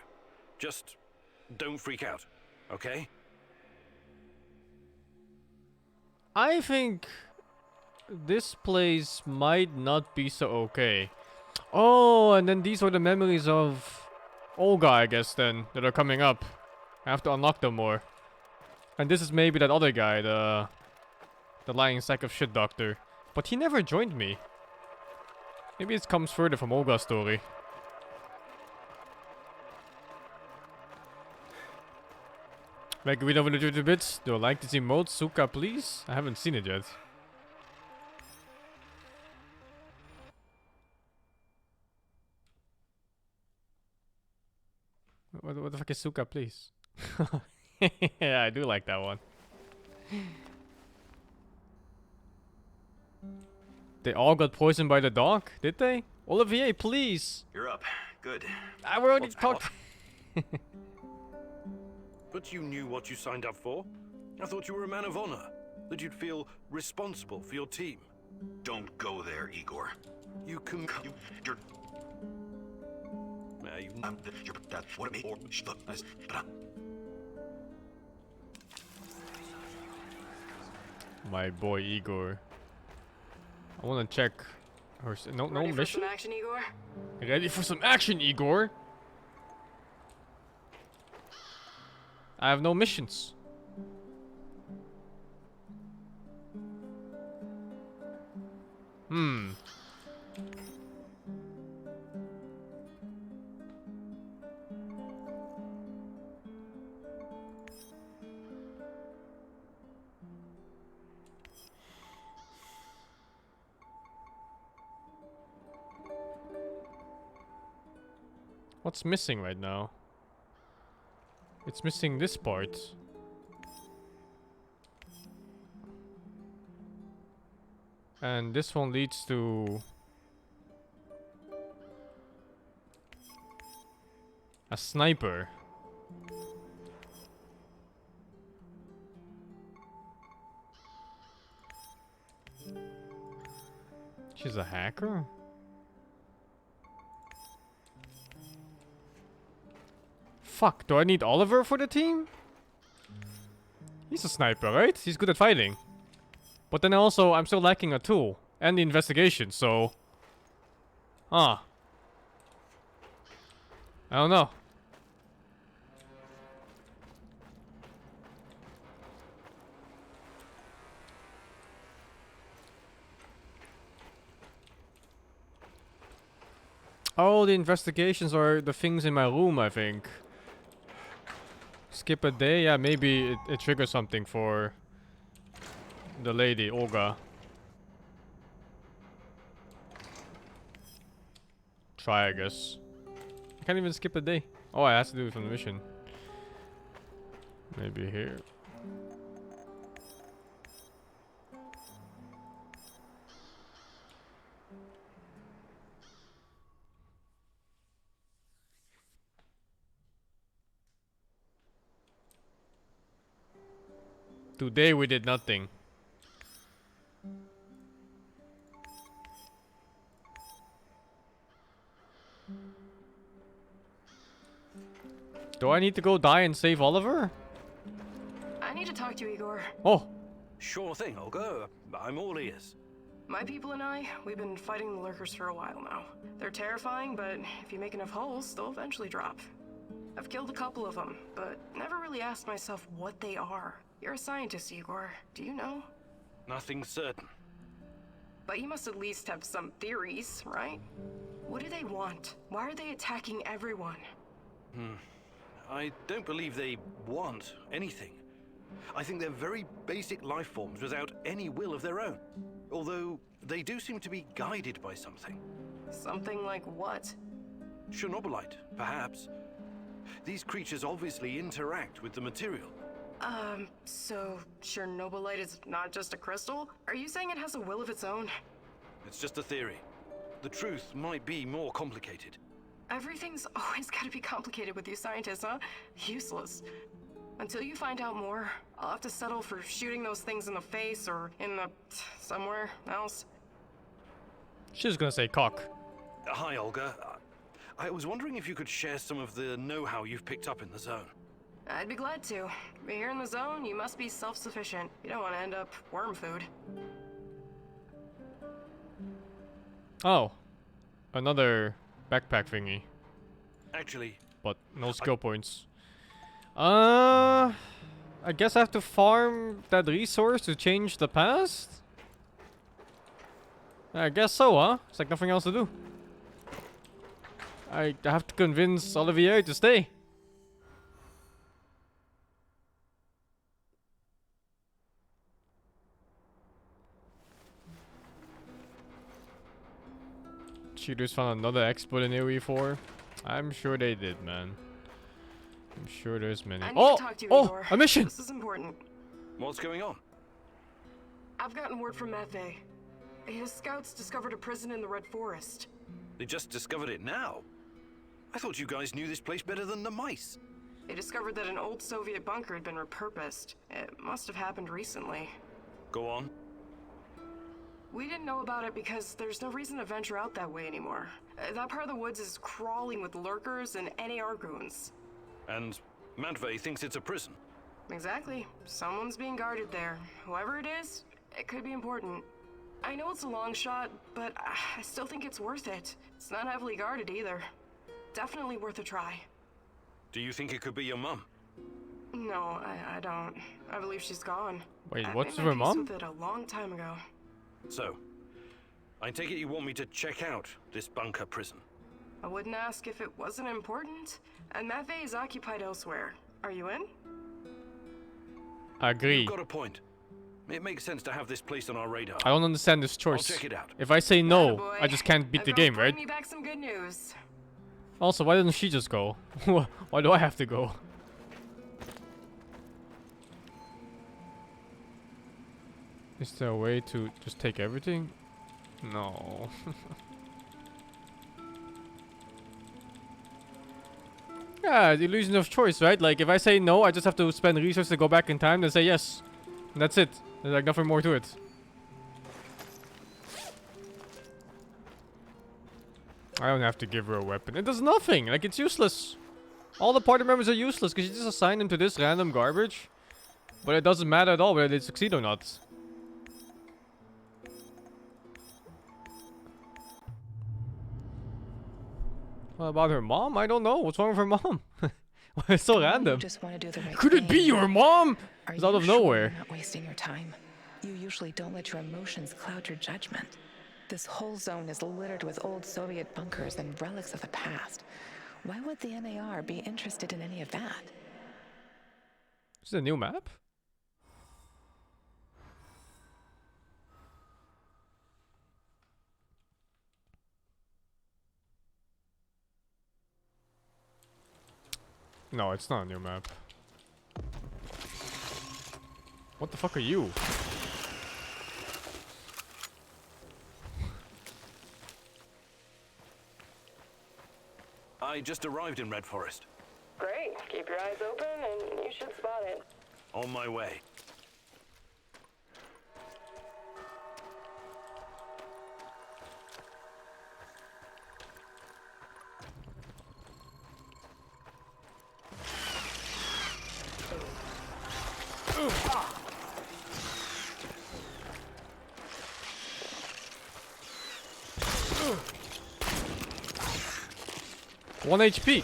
Just don't freak out, okay? I think this place might not be so okay. Oh, and then these are the memories of Olga, I guess, then, that are coming up. I have to unlock them more. And this is maybe that other guy, the lying sack of shit doctor. But he never joined me. Maybe it comes further from Olga's story. Make a video of the bits. Do I like this emote? Suka, please? I haven't seen it yet. What the fuck is Suka, please? Yeah, I do like that one. They all got poisoned by the dog, did they? Olivier, please. You're up. Good. I already talked. But you knew what you signed up for. I thought you were a man of honor. That you'd feel responsible for your team. Don't go there, Igor. You can... You're... You're... What me or My boy Igor. I want to check her. No Ready for mission. some action, Igor? Ready for some action, Igor? I have no missions. What's missing right now? It's missing this part. And this one leads to a sniper. She's a hacker? Fuck, do I need Oliver for the team? He's a sniper, right? He's good at fighting. But then also, I'm still lacking a tool. And the investigation, so... I don't know. Oh, the investigations are the things in my room, I think. Skip a day? Yeah, maybe it triggers something for the lady, Olga. Try, I guess. I can't even skip a day. Oh, I have to do it from the mission. Maybe here. Today we did nothing. Do I need to go die and save Oliver? I need to talk to you, Igor. Oh. Sure thing, Olga. I'm all ears. My people and I, we've been fighting the lurkers for a while now. They're terrifying, but if you make enough holes, they'll eventually drop. I've killed a couple of them, but never really asked myself what they are. You're a scientist, Igor. Do you know? Nothing certain. But you must at least have some theories, right? What do they want? Why are they attacking everyone? I don't believe they want anything. I think they're very basic life forms without any will of their own. Although, they do seem to be guided by something. Something like what? Chernobylite, perhaps. These creatures obviously interact with the material. So Chernobylite is not just a crystal? Are you saying it has a will of its own? It's just a theory. The truth might be more complicated. Everything's always gotta be complicated with you scientists, huh? Useless. Until you find out more, I'll have to settle for shooting those things in the face or in the... somewhere else. She's gonna say cock. Hi, Olga. I was wondering if you could share some of the know-how you've picked up in the zone. I'd be glad to. But here in the zone, you must be self-sufficient. You don't want to end up worm food. Oh. Another backpack thingy. Actually... But no skill points. I guess I have to farm that resource to change the past? I guess so, huh? It's like nothing else to do. I have to convince Olivier to stay. Cheaters found another exploit in AoE4. I'm sure they did, man. I'm sure there's many. I need to talk to you, Igor. A mission! This is important. What's going on? I've gotten word from Matvey. His scouts discovered a prison in the Red Forest. They just discovered it now? I thought you guys knew this place better than the mice. They discovered that an old Soviet bunker had been repurposed. It must have happened recently. Go on. We didn't know about it because there's no reason to venture out that way anymore. That part of the woods is crawling with lurkers and NAR goons. And Matvey thinks it's a prison. Exactly. Someone's being guarded there. Whoever it is, it could be important. I know it's a long shot, but I still think it's worth it. It's not heavily guarded either. Definitely worth a try. Do you think it could be your mum? No, I don't. I believe she's gone. Wait, I what's made my her peace mom? with it a long time ago. So, I take it you want me to check out this bunker prison? I wouldn't ask if it wasn't important. And Matvey is occupied elsewhere. Are you in? I agree. You've got a point. It makes sense to have this place on our radar. I don't understand this choice. I'll check it out. If I say no, Attaboy. I just can't beat That the girl's game, right? bringing me back some good news. Also, why doesn't she just go? Why do I have to go? Is there a way to just take everything? No. Yeah, the illusion of choice, right? Like, if I say no, I just have to spend resources to go back in time, then say yes. And that's it. There's like nothing more to it. I don't have to give her a weapon. It does nothing. Like, it's useless. All the party members are useless because you just assign them to this random garbage. But it doesn't matter at all whether they succeed or not. What about her mom? I don't know. What's wrong with her mom? It's so random. Just want to do the right Could it be thing. your mom? Are It's out you of sure nowhere. you're not wasting your time? You usually don't let your emotions cloud your judgment. This whole zone is littered with old Soviet bunkers and relics of the past. Why would the NAR be interested in any of that? Is it a new map? No, it's not a new map. What the fuck are you? I just arrived in Red Forest. Great. Keep your eyes open and you should spot it. On my way. One HP.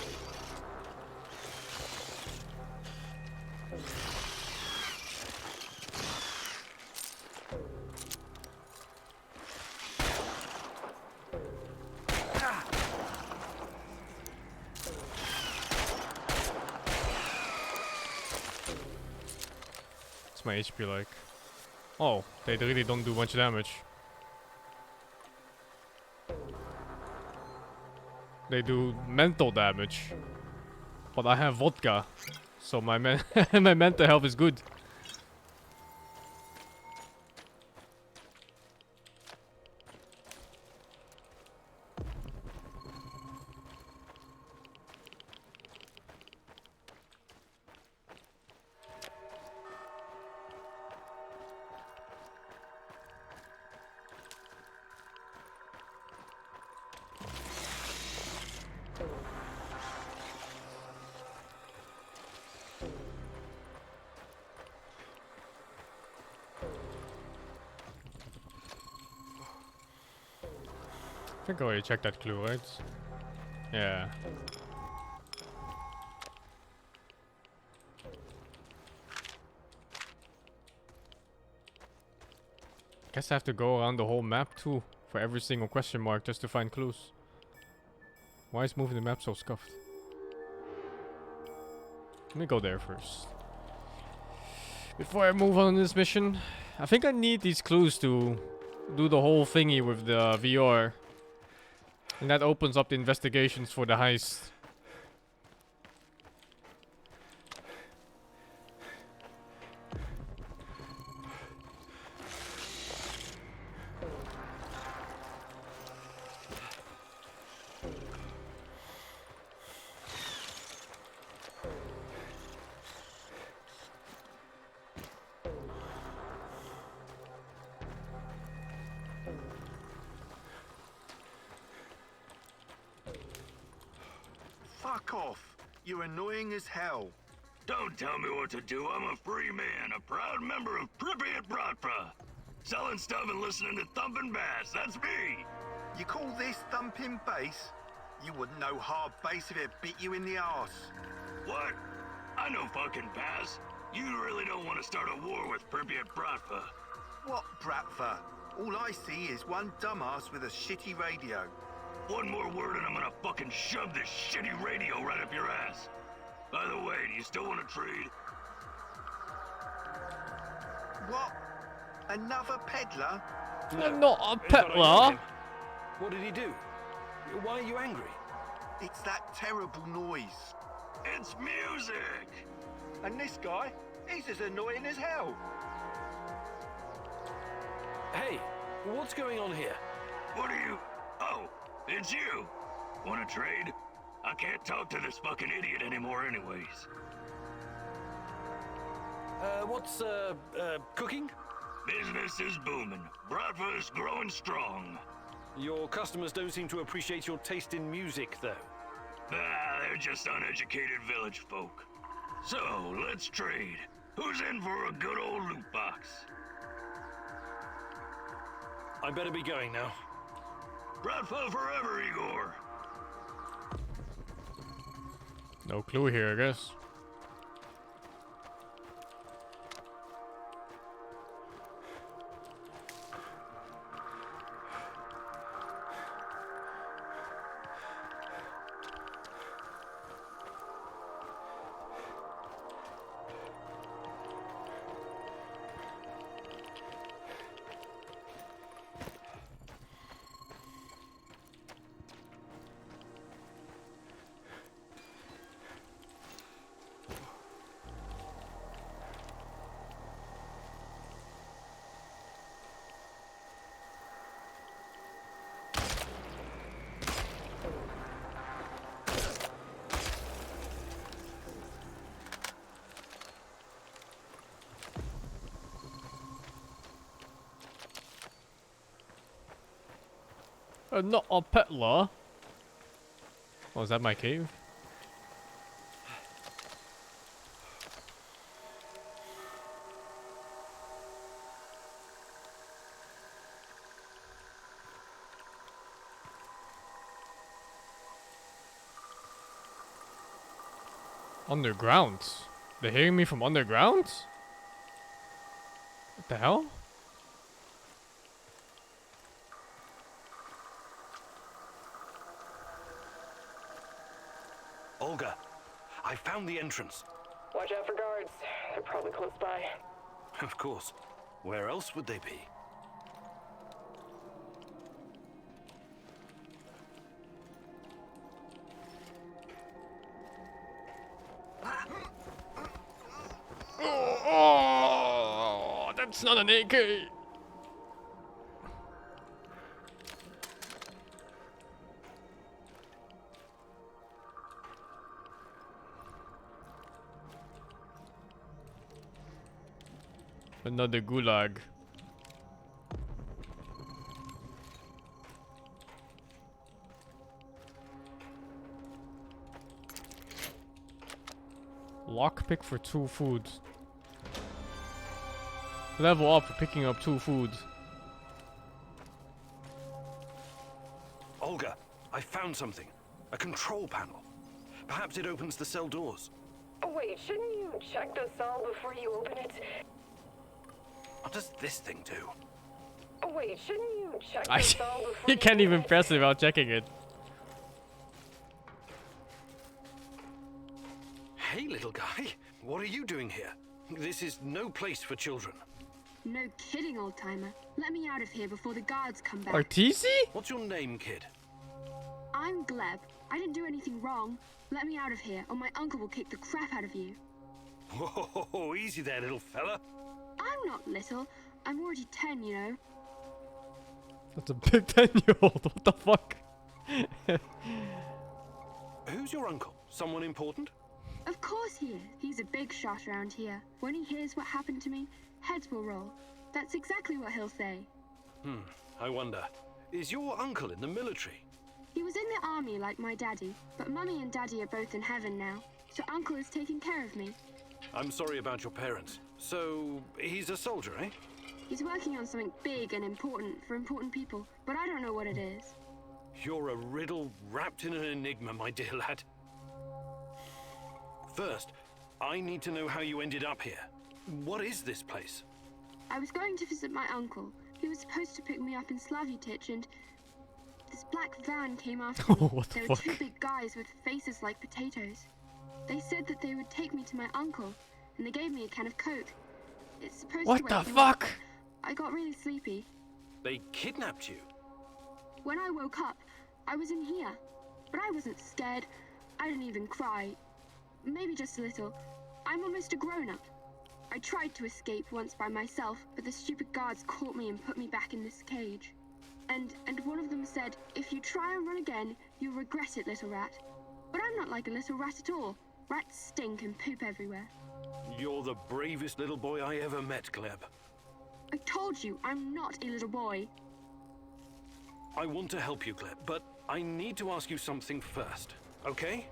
What's my HP like? Oh, they really don't do much damage. They do mental damage. But I have vodka. So my my mental health is good. I think I already checked that clue, right? Yeah. Guess I have to go around the whole map too, for every single question mark just to find clues. Why is moving the map so scuffed? Let me go there first. Before I move on this mission, I think I need these clues to do the whole thingy with the VR. And that opens up the investigations for the heist. Fuck off. You're annoying as hell. Don't tell me what to do. I'm a free man, a proud member of Pripyat Bratva. Selling stuff and listening to thumping bass. That's me. You call this thumping bass? You wouldn't know hard bass if it bit you in the arse. What? I know fucking bass. You really don't want to start a war with Pripyat Bratva. What Bratva? All I see is one dumbass with a shitty radio. One more word and I'm gonna fucking shove this shitty radio right up your ass. By the way, do you still want to trade? What? Another peddler? I'm not a But I know peddler. him. What did he do? Why are you angry? It's that terrible noise. It's music! And this guy, he's as annoying as hell. Hey, what's going on here? What are you? Oh, it's you. Want to trade? I can't talk to this fucking idiot anymore anyways. What's, cooking? Business is booming. Bratva is growing strong. Your customers don't seem to appreciate your taste in music, though. Ah, they're just uneducated village folk. So, let's trade. Who's in for a good old loot box? I better be going now. Bratva forever, Igor! No clue here, I guess. Not a petler. Oh, is that my cave? Underground? They're hearing me from underground? What the hell? Olga, I found the entrance. Watch out for guards. They're probably close by. Of course. Where else would they be? Oh, that's not an AK. Another gulag. Lockpick for 2 food. Level up for picking up 2 food. Olga, I found something. A control panel. Perhaps it opens the cell doors. Oh, wait, shouldn't you check the cell before you open it? What does this thing do? Oh, wait, shouldn't you check the cell before You can't even press it without checking it. Hey, little guy. What are you doing here? This is no place for children. No kidding, old-timer. Let me out of here before the guards come back. Artisi? What's your name, kid? I'm Gleb. I didn't do anything wrong. Let me out of here, or my uncle will kick the crap out of you. Whoa, easy there, little fella. I'm not little. I'm already 10, you know. That's a big 10-year-old. What the fuck? Who's your uncle? Someone important? Of course he is. He's a big shot around here. When he hears what happened to me, heads will roll. That's exactly what he'll say. I wonder. Is your uncle in the military? He was in the army like my daddy, but Mummy and Daddy are both in heaven now, so Uncle is taking care of me. I'm sorry about your parents. So, he's a soldier, eh? He's working on something big and important for important people, but I don't know what it is. You're a riddle wrapped in an enigma, my dear lad. First, I need to know how you ended up here. What is this place? I was going to visit my uncle. He was supposed to pick me up in Slavutich, and this black van came after me. What the There were fuck? 2 big guys with faces like potatoes. They said that they would take me to my uncle, and they gave me a can of Coke. It's supposed to What wake the me fuck? up. I got really sleepy. They kidnapped you? When I woke up, I was in here. But I wasn't scared. I didn't even cry. Maybe just a little. I'm almost a grown-up. I tried to escape once by myself, but the stupid guards caught me and put me back in this cage. And one of them said, if you try and run again, you'll regret it, little rat. But I'm not like a little rat at all. Rats stink and poop everywhere. You're the bravest little boy I ever met, Gleb. I told you, I'm not a little boy. I want to help you, Gleb, but I need to ask you something first, okay?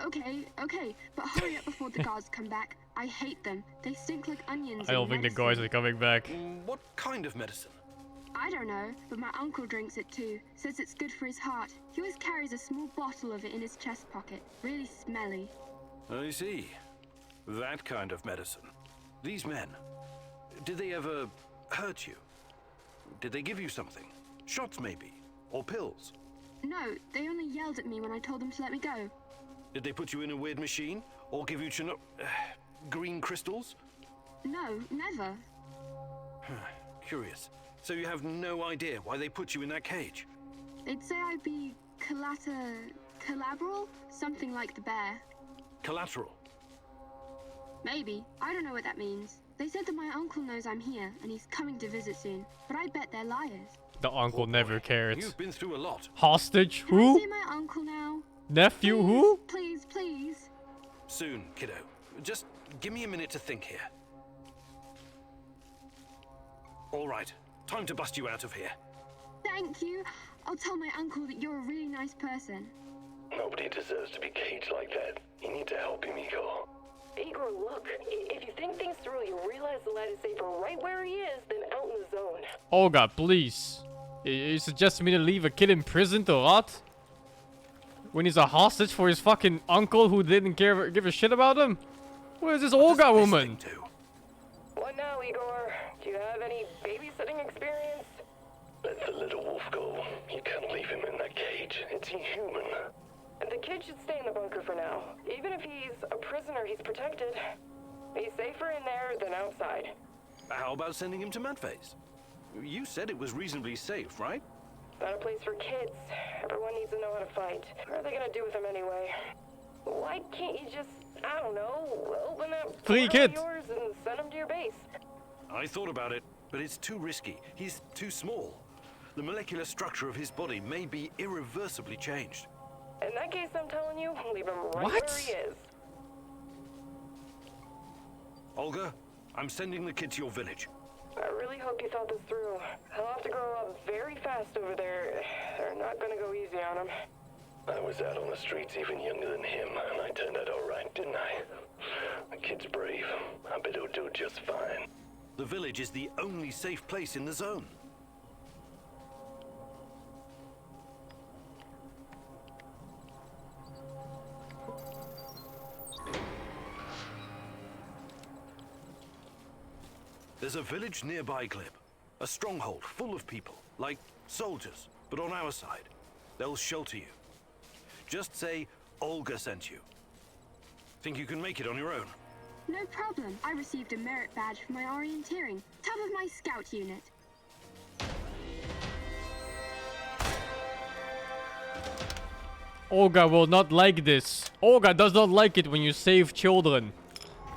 Okay, but hurry up before the guards come back. I hate them. They stink like onions. I don't and think the medicine. guys are coming back. What kind of medicine? I don't know, but my uncle drinks it too. Says it's good for his heart. He always carries a small bottle of it in his chest pocket. Really smelly. I see. That kind of medicine. These men, did they ever hurt you? Did they give you something? Shots maybe? Or pills? No, they only yelled at me when I told them to let me go. Did they put you in a weird machine? Or give you green crystals? No, never. Curious. So you have no idea why they put you in that cage? They'd say I'd be collateral? Something like the bear. Collateral? Maybe. I don't know what that means. They said that my uncle knows I'm here, and he's coming to visit soon. But I bet they're liars. The uncle never cared. You've been through a lot. Hostage? Can Who? I see my uncle now? Nephew? Please, who? Please, please. Soon, kiddo. Just give me a minute to think here. All right. Time to bust you out of here. Thank you. I'll tell my uncle that you're a really nice person. Nobody deserves to be caged like that. You need to help him, Igor. Igor, look. If you think things through, you'll realize the lad is safer right where he is than out in the zone. Olga, please. You suggesting me to leave a kid in prison to rot? When he's a hostage for his fucking uncle who didn't give a shit about him? Where's this Olga woman? What now, Igor? Do you have any babysitting experience? Let the little wolf go. You can't leave him in that cage. It's inhuman. The kid should stay in the bunker for now. Even if he's a prisoner, he's protected. He's safer in there than outside. How about sending him to Madface? You said it was reasonably safe, right? Not a place for kids. Everyone needs to know how to fight. What are they gonna do with him anyway? Why can't you just, I don't know, open that free portal of kid yours and send him to your base? I thought about it, but it's too risky. He's too small. The molecular structure of his body may be irreversibly changed. In that case, I'm telling you, leave him right What? where he is. Olga, I'm sending the kid to your village. I really hope you thought this through. He'll have to grow up very fast over there. They're not gonna go easy on him. I was out on the streets even younger than him, and I turned out all right, didn't I? The kid's brave. I bet he'll do just fine. The village is the only safe place in the zone. There's a village nearby, Glib. A stronghold full of people, like soldiers, but on our side. They'll shelter you. Just say Olga sent you. Think you can make it on your own? No problem. I received a merit badge for my orienteering. Top of my scout unit. Olga will not like this. Olga does not like it when you save children.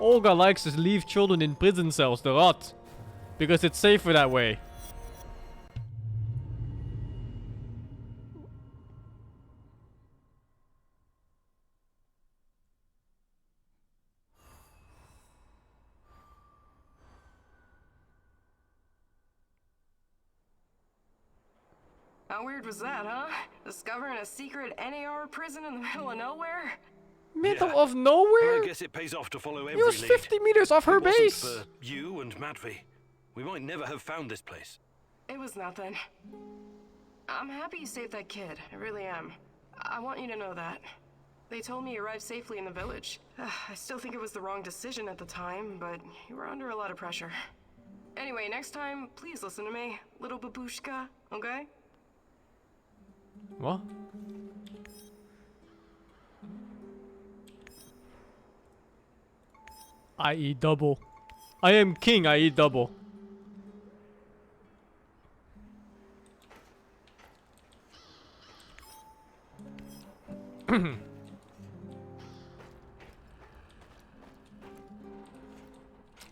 Olga likes to leave children in prison cells to rot. Because it's safer that way. How weird was that, huh? Discovering a secret NAR prison in the middle of nowhere? Middle of nowhere? I guess it pays off to follow every He was lead. 50 meters off her If it wasn't base. for you and Madvi, we might never have found this place. It was nothing. I'm happy you saved that kid. I really am. I want you to know that. They told me you arrived safely in the village. I still think it was the wrong decision at the time, but you were under a lot of pressure. Anyway, next time, please listen to me, little babushka, okay? What? I eat double. I am king, I eat double.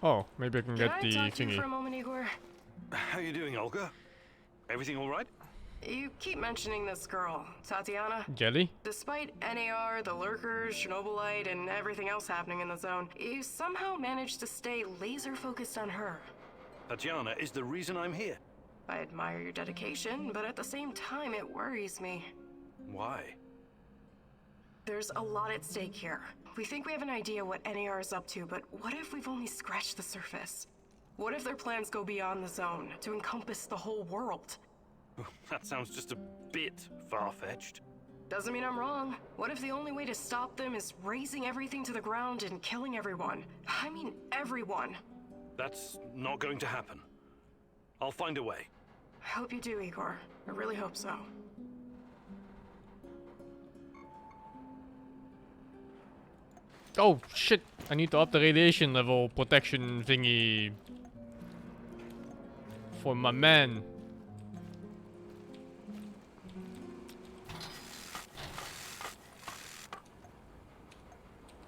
Oh, maybe I can get the Can I talk to you thingy. for a moment, Igor? How you doing, Olga? Everything all right? You keep mentioning this girl, Tatiana. Jelly? Despite NAR, the lurkers, Chernobylite, and everything else happening in the zone, you somehow managed to stay laser focused on her. Tatiana is the reason I'm here. I admire your dedication, but at the same time, it worries me. Why? There's a lot at stake here. We think we have an idea what NAR is up to, but what if we've only scratched the surface? What if their plans go beyond the zone, to encompass the whole world? That sounds just a bit far-fetched. Doesn't mean I'm wrong. What if the only way to stop them is razing everything to the ground and killing everyone? I mean everyone. That's not going to happen. I'll find a way. I hope you do, Igor. I really hope so. Oh shit! I need to up the radiation level protection thingy for my man.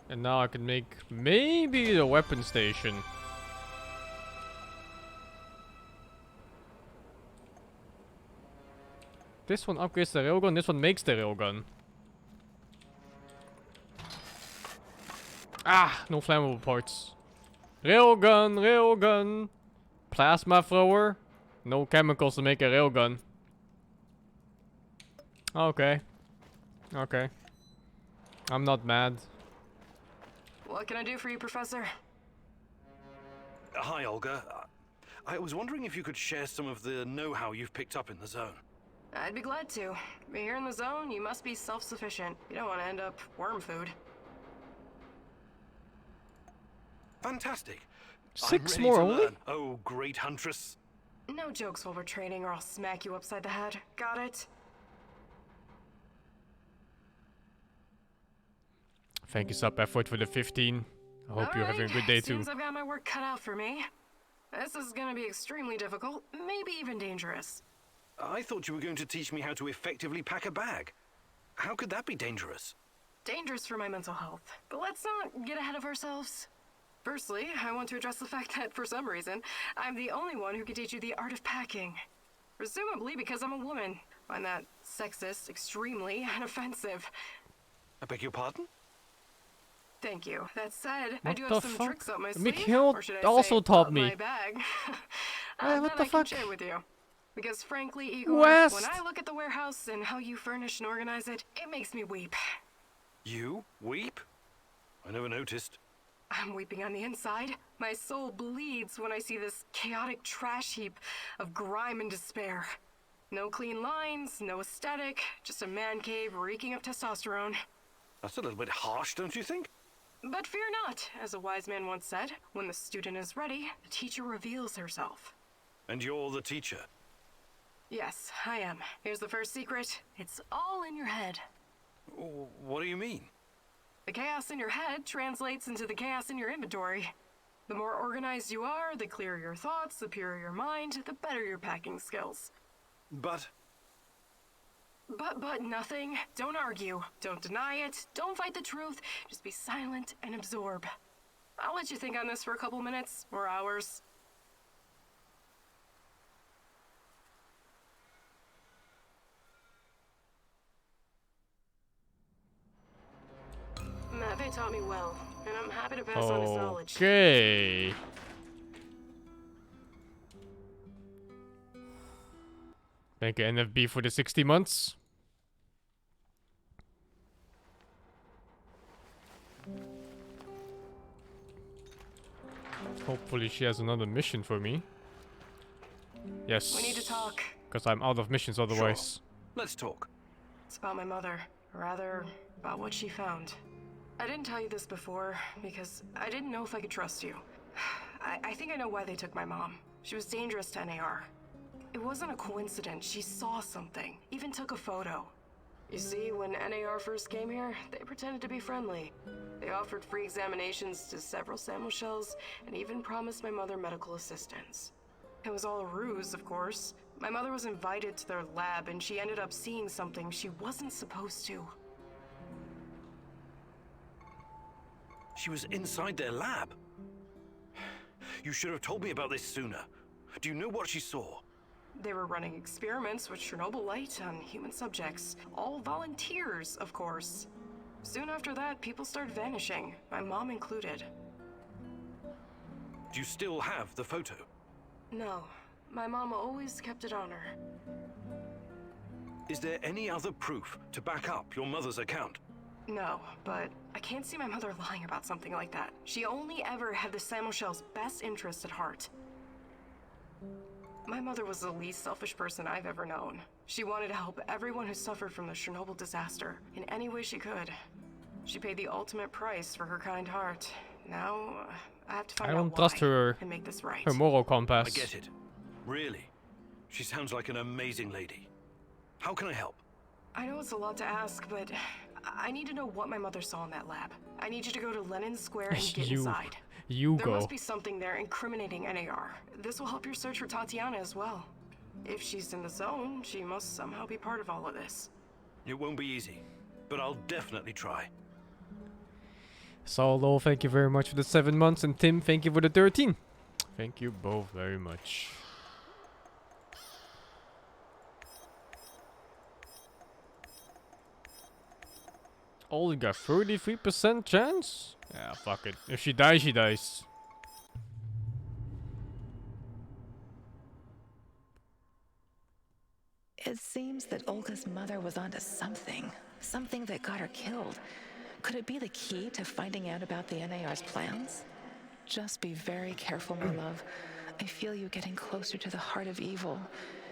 And now I can make maybe the weapon station. This one upgrades the railgun, this one makes the railgun. Ah, no flammable parts. Railgun, railgun. Plasma thrower. No chemicals to make a railgun. Okay. Okay. I'm not mad. What can I do for you, Professor? Hi, Olga. I was wondering if you could share some of the know-how you've picked up in the zone. I'd be glad to. But here in the zone, you must be self-sufficient. You don't want to end up worm food. Fantastic. 6 I'm ready more to only? learn. Oh, great huntress. No jokes while we're training or I'll smack you upside the head. Got it? Thank you, Sub Effort, for the 15. I hope you're having a good day too. Seems I've got my work cut out for me. This is gonna be extremely difficult, maybe even dangerous. I thought you were going to teach me how to effectively pack a bag. How could that be dangerous? Dangerous for my mental health. But let's not get ahead of ourselves. Firstly, I want to address the fact that, for some reason, I'm the only one who can teach you the art of packing. Presumably because I'm a woman. Find that sexist, extremely, and offensive. I beg your pardon? Thank you. That said, I What do the have some fuck? tricks up my sleeve. Mikhail Or should I also say, taught up me. my bag. What that the I fuck? can share with you. Because frankly, Igor, West. when I look at the warehouse and how you furnish and organize it, it makes me weep. You weep? I never noticed. I'm weeping on the inside. My soul bleeds when I see this chaotic trash heap of grime and despair. No clean lines, no aesthetic, just a man cave reeking of testosterone. That's a little bit harsh, don't you think? But fear not, as a wise man once said, when the student is ready, the teacher reveals herself. And you're the teacher. Yes, I am. Here's the first secret. It's all in your head. What do you mean? The chaos in your head translates into the chaos in your inventory. The more organized you are, the clearer your thoughts, the purer your mind, the better your packing skills. But nothing. Don't argue. Don't deny it. Don't fight the truth. Just be silent and absorb. I'll let you think on this for a couple minutes or hours. Matt taught me well, and I'm happy to pass on his knowledge. Okay. Thank you, NFB, for the 60 months. Hopefully she has another mission for me. Yes. We need to talk. Because I'm out of missions otherwise. Sure. Let's talk. It's about my mother. Or rather, about what she found. I didn't tell you this before, because I didn't know if I could trust you. I think I know why they took my mom. She was dangerous to NAR. It wasn't a coincidence. She saw something. Even took a photo. You see, when NAR first came here, they pretended to be friendly. They offered free examinations to several sample shells, and even promised my mother medical assistance. It was all a ruse, of course. My mother was invited to their lab, and she ended up seeing something she wasn't supposed to. She was inside their lab. You should have told me about this sooner. Do you know what she saw? They were running experiments with Chernobylite on human subjects. All volunteers, of course. Soon after that, people started vanishing, my mom included. Do you still have the photo? No, my mom always kept it on her. Is there any other proof to back up your mother's account? No, but I can't see my mother lying about something like that. She only ever had the Samuel Shell's best interest at heart. My mother was the least selfish person I've ever known. She wanted to help everyone who suffered from the Chernobyl disaster in any way she could. She paid the ultimate price for her kind heart. Now, I have to find out why and make this right. Her moral compass. I get it. Really? She sounds like an amazing lady. How can I help? I know it's a lot to ask, but I need to know what my mother saw in that lab. I need you to go to Lenin Square and get inside. There must be something there incriminating NAR. This will help your search for Tatiana as well. If she's in the zone, she must somehow be part of all of this. It won't be easy, but I'll definitely try. Saldo, thank you very much for the 7 months, and Tim, thank you for the 13. Thank you both very much. Only got 33% chance? Yeah, fuck it. If she dies, she dies. It seems that Olga's mother was onto something. Something that got her killed. Could it be the key to finding out about the NAR's plans? Just be very careful, my love. I feel you getting closer to the heart of evil.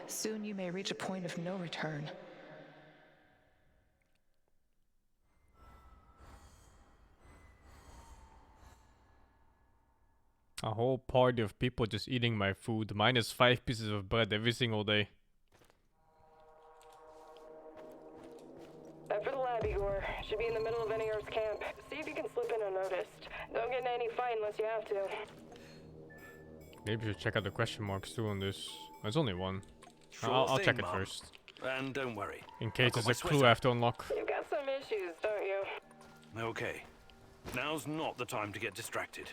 Soon you may reach a point of no return. A whole party of people just eating my food, minus 5 pieces of bread every single day. After the lab, Igor. Should be in the middle of NAR's camp. See if you can slip in unnoticed. Don't get in any fight unless you have to. Maybe you should check out the question marks too on this. There's only one. Sure I'll thing, check it Mom. first. And don't worry. In case I've got there's a my clue I sweater. have to unlock. You've got some issues, don't you? Okay. Now's not the time to get distracted.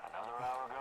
Another hour gone?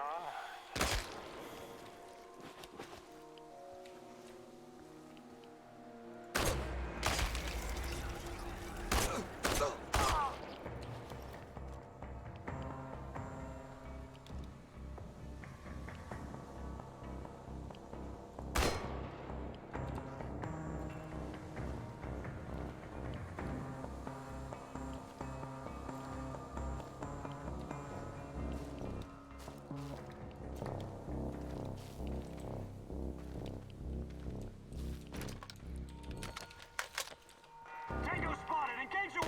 Tango spotted! Engage your...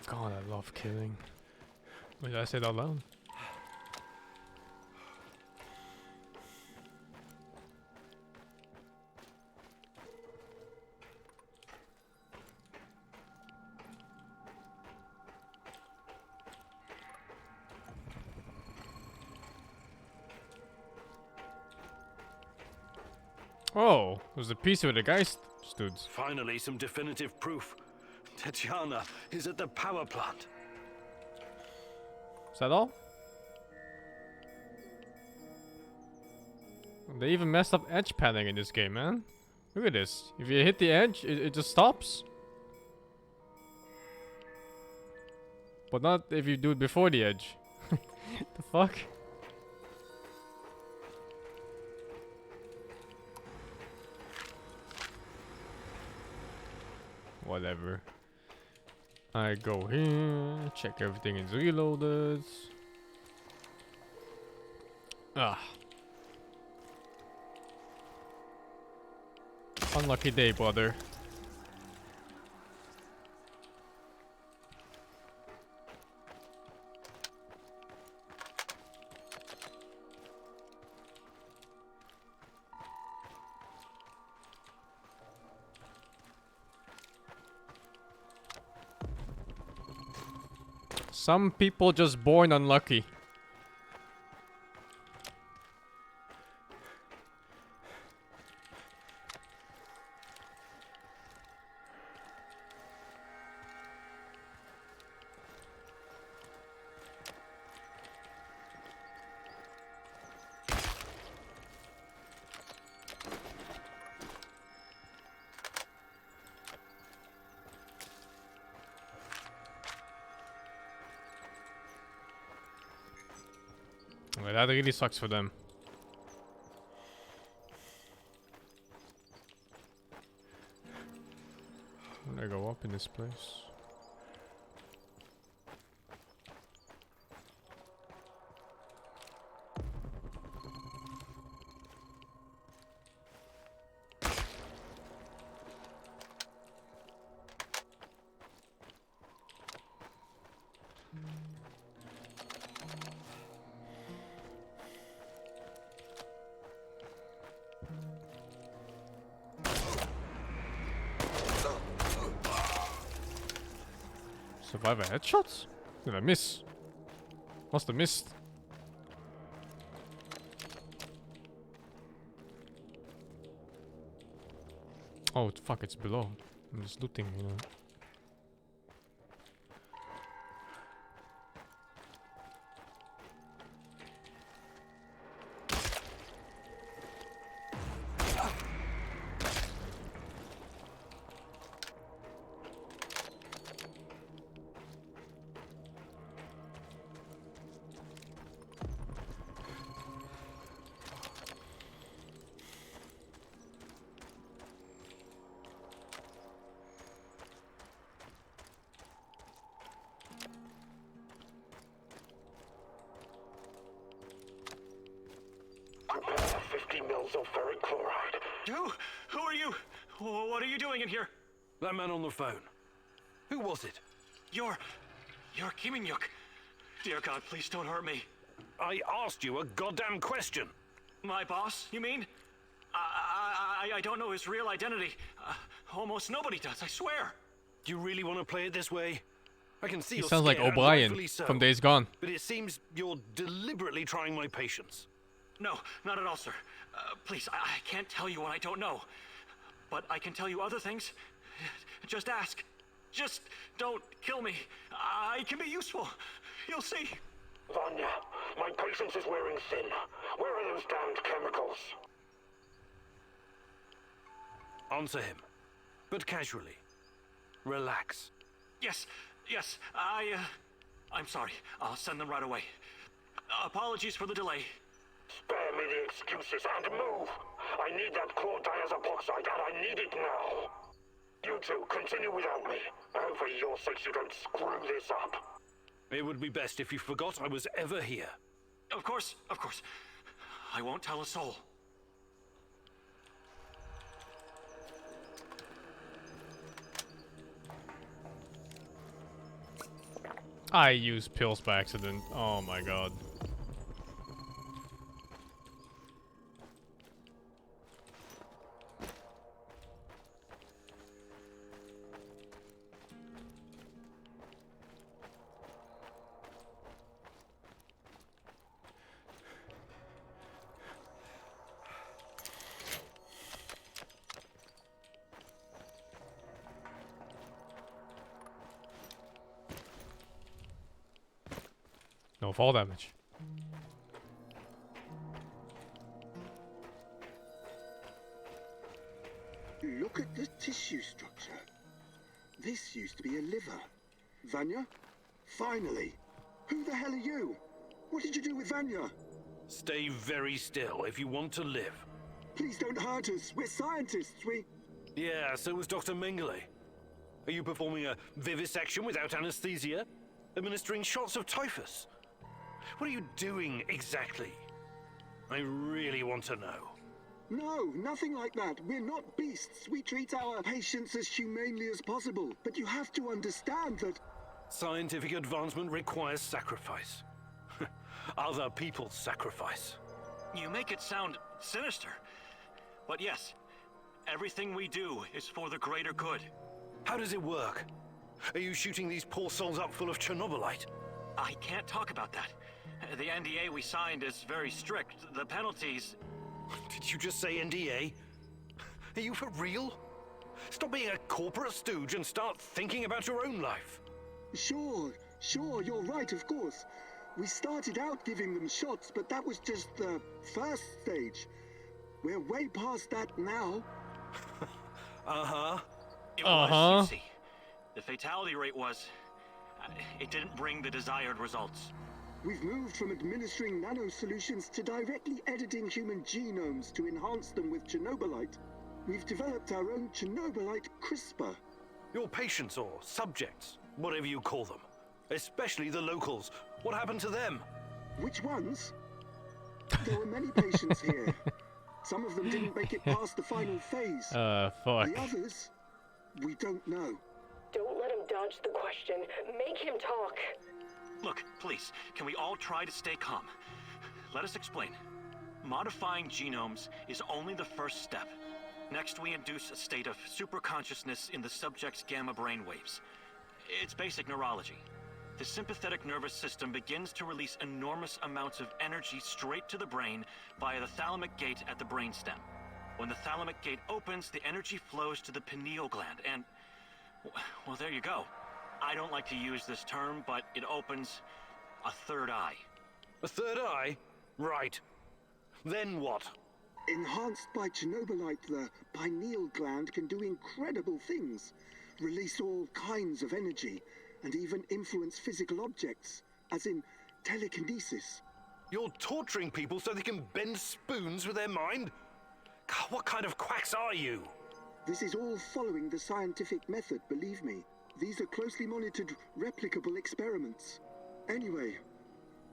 God, I love killing. Wait, did I say that out loud? Oh, there's a piece where the guy stood. Finally, some definitive proof. Tatiana is at the power plant. Is that all? They even messed up edge padding in this game, man. Look at this. If you hit the edge, it just stops. But not if you do it before the edge. The fuck? Whatever. I go here, check everything is reloaded. Ah. Unlucky day, brother. Some people just born unlucky. Well, that really sucks for them. Can I go up in this place? Survivor headshots? Did I miss? Must have missed. Oh fuck, it's below. I'm just looting, you know. Prepare 50 mils of ferric chloride. Who are you? What are you doing in here? That man on the phone. Who was it? You're Kim In-yuk. Dear God, please don't hurt me. I asked you a goddamn question. My boss, you mean? I don't know his real identity. Almost nobody does, I swear. Do you really want to play it this way? I can see He you're sounds like scared, and O'Brien rightfully so. from Days Gone. But it seems you're deliberately trying my patience. No, not at all, sir. Please, I can't tell you what I don't know. But I can tell you other things. Just ask. Just don't kill me. I can be useful. You'll see. Vanya, my patience is wearing thin. Where are those damned chemicals? Answer him, but casually. Relax. Yes, I'm sorry. I'll send them right away. Apologies for the delay. Spare me the excuses and move. I need that claw diazopoxide and I need it now. You two, continue without me. I hope for your sakes you don't screw this up. It would be best if you forgot I was ever here. Of course. I won't tell a soul. I used pills by accident. Oh my god. No fall damage. Look at the tissue structure. This used to be a liver. Vanya? Finally! Who the hell are you? What did you do with Vanya? Stay very still if you want to live. Please don't hurt us. We're scientists. Yeah, so was Dr. Mengele. Are you performing a vivisection without anesthesia? Administering shots of typhus? What are you doing exactly? I really want to know. No, nothing like that. We're not beasts. We treat our patients as humanely as possible. But you have to understand that... Scientific advancement requires sacrifice. Other people's sacrifice. You make it sound sinister. But yes, everything we do is for the greater good. How does it work? Are you shooting these poor souls up full of Chernobylite? I can't talk about that. The NDA we signed is very strict. The penalties... Did you just say NDA? Are you for real? Stop being a corporate stooge and start thinking about your own life. Sure, you're right, of course. We started out giving them shots, but that was just the first stage. We're way past that now. Uh-huh. It was, you see. The fatality rate was... it didn't bring the desired results. We've moved from administering nano-solutions to directly editing human genomes to enhance them with Chernobylite. We've developed our own Chernobylite CRISPR. Your patients or subjects, whatever you call them, especially the locals, what happened to them? Which ones? There were many patients here. Some of them didn't make it past the final phase. Fuck. The others, we don't know. Don't let him dodge the question. Make him talk. Look, please, can we all try to stay calm? Let us explain. Modifying genomes is only the first step. Next, we induce a state of superconsciousness in the subject's gamma brainwaves. It's basic neurology. The sympathetic nervous system begins to release enormous amounts of energy straight to the brain via the thalamic gate at the brainstem. When the thalamic gate opens, the energy flows to the pineal gland and... well, there you go. I don't like to use this term, but it opens a third eye. A third eye? Right. Then what? Enhanced by Chernobylite, the pineal gland can do incredible things. Release all kinds of energy, and even influence physical objects, as in telekinesis. You're torturing people so they can bend spoons with their mind? God, what kind of quacks are you? This is all following the scientific method, believe me. These are closely monitored, replicable experiments. Anyway,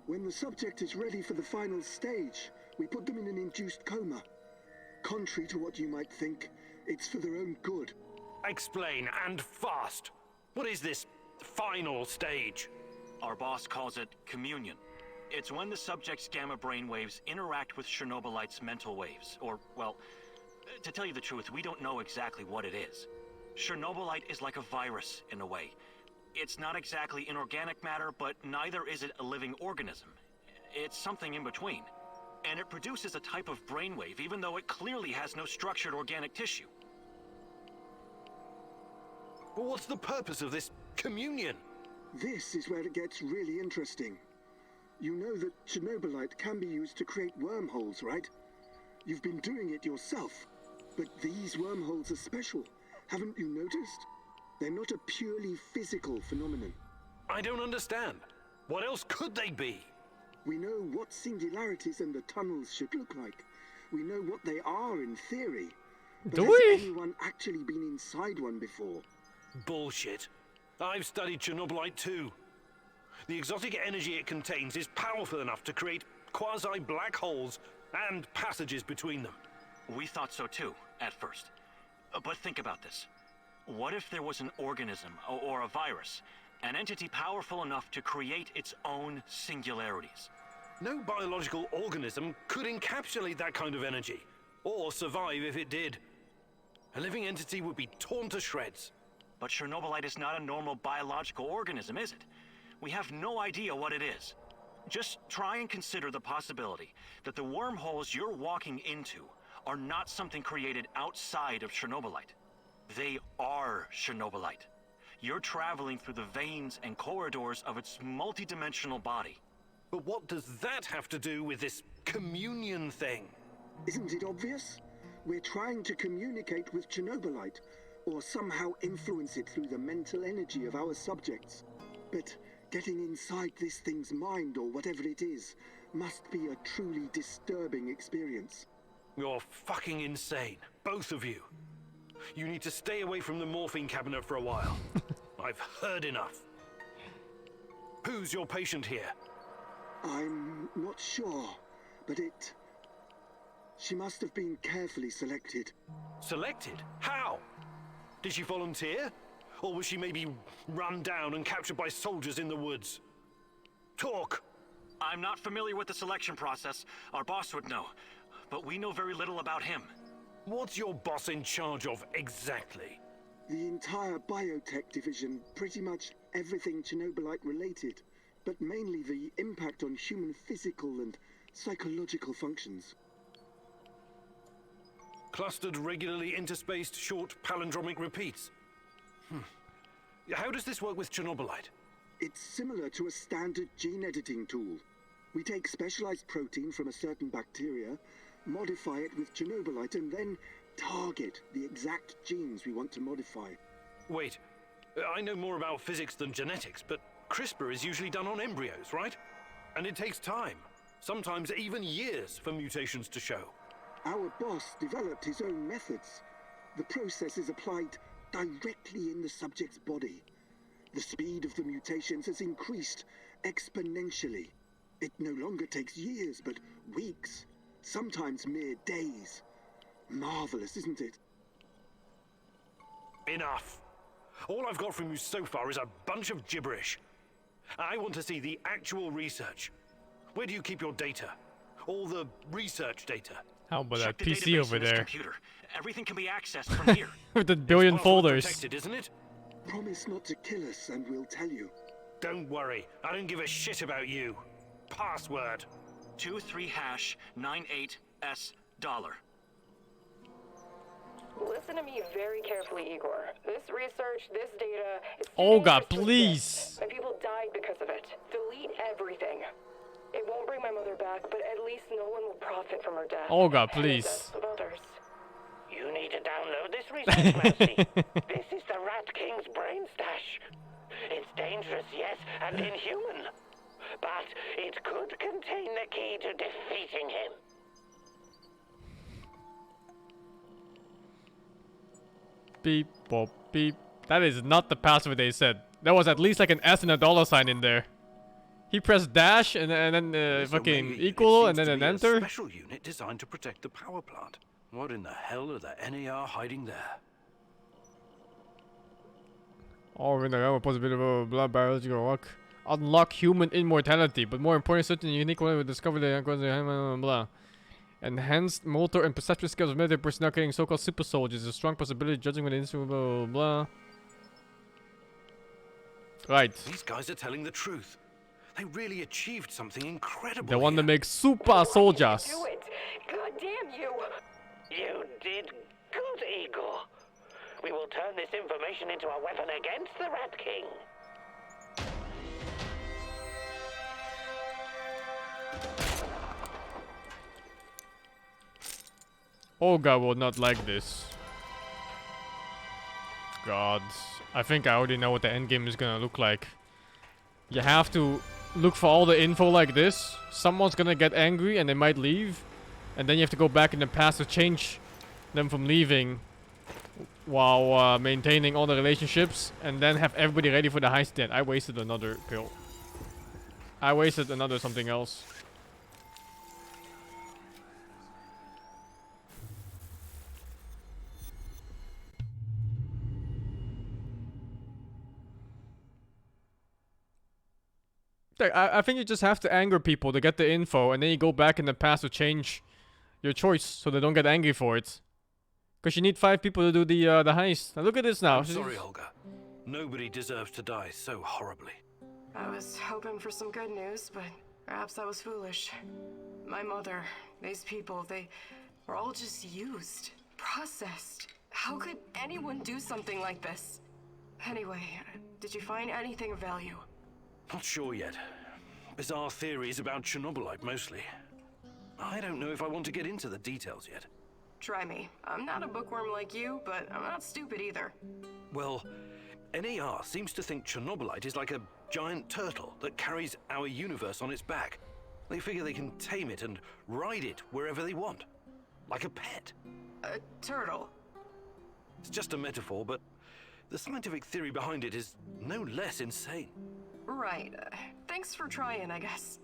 when the subject is ready for the final stage, we put them in an induced coma. Contrary to what you might think, it's for their own good. Explain, and fast. What is this final stage? Our boss calls it communion. It's when the subject's gamma brainwaves interact with Chernobylite's mental waves, or, well, to tell you the truth, we don't know exactly what it is. Chernobylite is like a virus, in a way. It's not exactly inorganic matter, but neither is it a living organism. It's something in between. And it produces a type of brainwave, even though it clearly has no structured organic tissue. But what's the purpose of this communion? This is where it gets really interesting. You know that Chernobylite can be used to create wormholes, right? You've been doing it yourself. But these wormholes are special. Haven't you noticed? They're not a purely physical phenomenon. I don't understand. What else could they be? We know what singularities and the tunnels should look like. We know what they are in theory. But has anyone actually been inside one before? Bullshit. I've studied Chernobylite too. The exotic energy it contains is powerful enough to create quasi-black holes and passages between them. We thought so too, at first. But think about this. What if there was an organism, or a virus, an entity powerful enough to create its own singularities? No biological organism could encapsulate that kind of energy, or survive if it did. A living entity would be torn to shreds. But Chernobylite is not a normal biological organism, is it? We have no idea what it is. Just try and consider the possibility that the wormholes you're walking into are not something created outside of Chernobylite. They are Chernobylite. You're traveling through the veins and corridors of its multidimensional body. But what does that have to do with this communion thing? Isn't it obvious? We're trying to communicate with Chernobylite, or somehow influence it through the mental energy of our subjects. But getting inside this thing's mind, or whatever it is, must be a truly disturbing experience. You're fucking insane, both of you. You need to stay away from the morphine cabinet for a while. I've heard enough. Who's your patient here? I'm not sure, but she must have been carefully selected. Selected? How? Did she volunteer? Or was she maybe run down and captured by soldiers in the woods? Talk! I'm not familiar with the selection process. Our boss would know. But we know very little about him. What's your boss in charge of exactly? The entire biotech division, pretty much everything Chernobylite related, but mainly the impact on human physical and psychological functions. Clustered, regularly interspaced, short palindromic repeats. How does this work with Chernobylite? It's similar to a standard gene editing tool. We take specialized protein from a certain bacteria, modify it with Chernobylite, and then target the exact genes we want to modify. Wait, I know more about physics than genetics, but CRISPR is usually done on embryos, right? And it takes time, sometimes even years, for mutations to show. Our boss developed his own methods. The process is applied directly in the subject's body. The speed of the mutations has increased exponentially. It no longer takes years, but weeks, sometimes mere days. Marvelous, isn't it? Enough. All I've got from you so far is a bunch of gibberish. I want to see the actual research. Where do you keep your data? All the research data? How about Check that the PC database over in this there? computer. Everything can be accessed from here. With the billion folders. Protected, isn't it? Promise not to kill us and we'll tell you. Don't worry. I don't give a shit about you. Password. 23#98S $. Listen to me very carefully, Igor. This research, this data, it's too Olga, dangerous to please. exist. My people died because of it. Delete everything. It won't bring my mother back, but at least no one will profit from her death. Olga, And the please. deaths of others. You need to download this research, Mousy. This is the Rat King's brain stash. It's dangerous, yes, and inhuman. But it could contain the key to defeating him. Beep, bop, beep. That is not the password they said. There was at least like an S and a $sign in there. He pressed dash and then So fucking maybe it equal and seems then to an be a enter. special unit designed to protect the power plant. What in the hell are the NAR hiding there? Oh, in the realm of possibility of blah biological luck. Unlock human immortality, but more important, certain unique one will discover the blah, blah. Enhanced motor and perception skills of military personnel creating so-called super soldiers. A strong possibility judging with instrument blah blah blah. Right. These guys are telling the truth. They really achieved something incredible. The one here. that makes super soldiers. Do it! God damn you! You did good, Igor. We will turn this information into a weapon against the Rat King. Olga will not like this. God. I think I already know what the endgame is gonna look like. You have to look for all the info like this. Someone's gonna get angry and they might leave. And then you have to go back in the past to change them from leaving. While maintaining all the relationships. And then have everybody ready for the heist then. I wasted another pill. I wasted another something else. I think you just have to anger people to get the info, and then you go back in the past to change your choice so they don't get angry for it. Because you need 5 people to do the heist. Now look at this now. I'm sorry, Olga. Nobody deserves to die so horribly. I was hoping for some good news, but perhaps I was foolish. My mother, these people, they were all just used, processed. How could anyone do something like this? Anyway, did you find anything of value? Not sure yet. Bizarre theories about Chernobylite, mostly. I don't know if I want to get into the details yet. Try me. I'm not a bookworm like you, but I'm not stupid either. Well, NAR seems to think Chernobylite is like a giant turtle that carries our universe on its back. They figure they can tame it and ride it wherever they want. Like a pet. A turtle? It's just a metaphor, but the scientific theory behind it is no less insane. Right. Thanks for trying, I guess.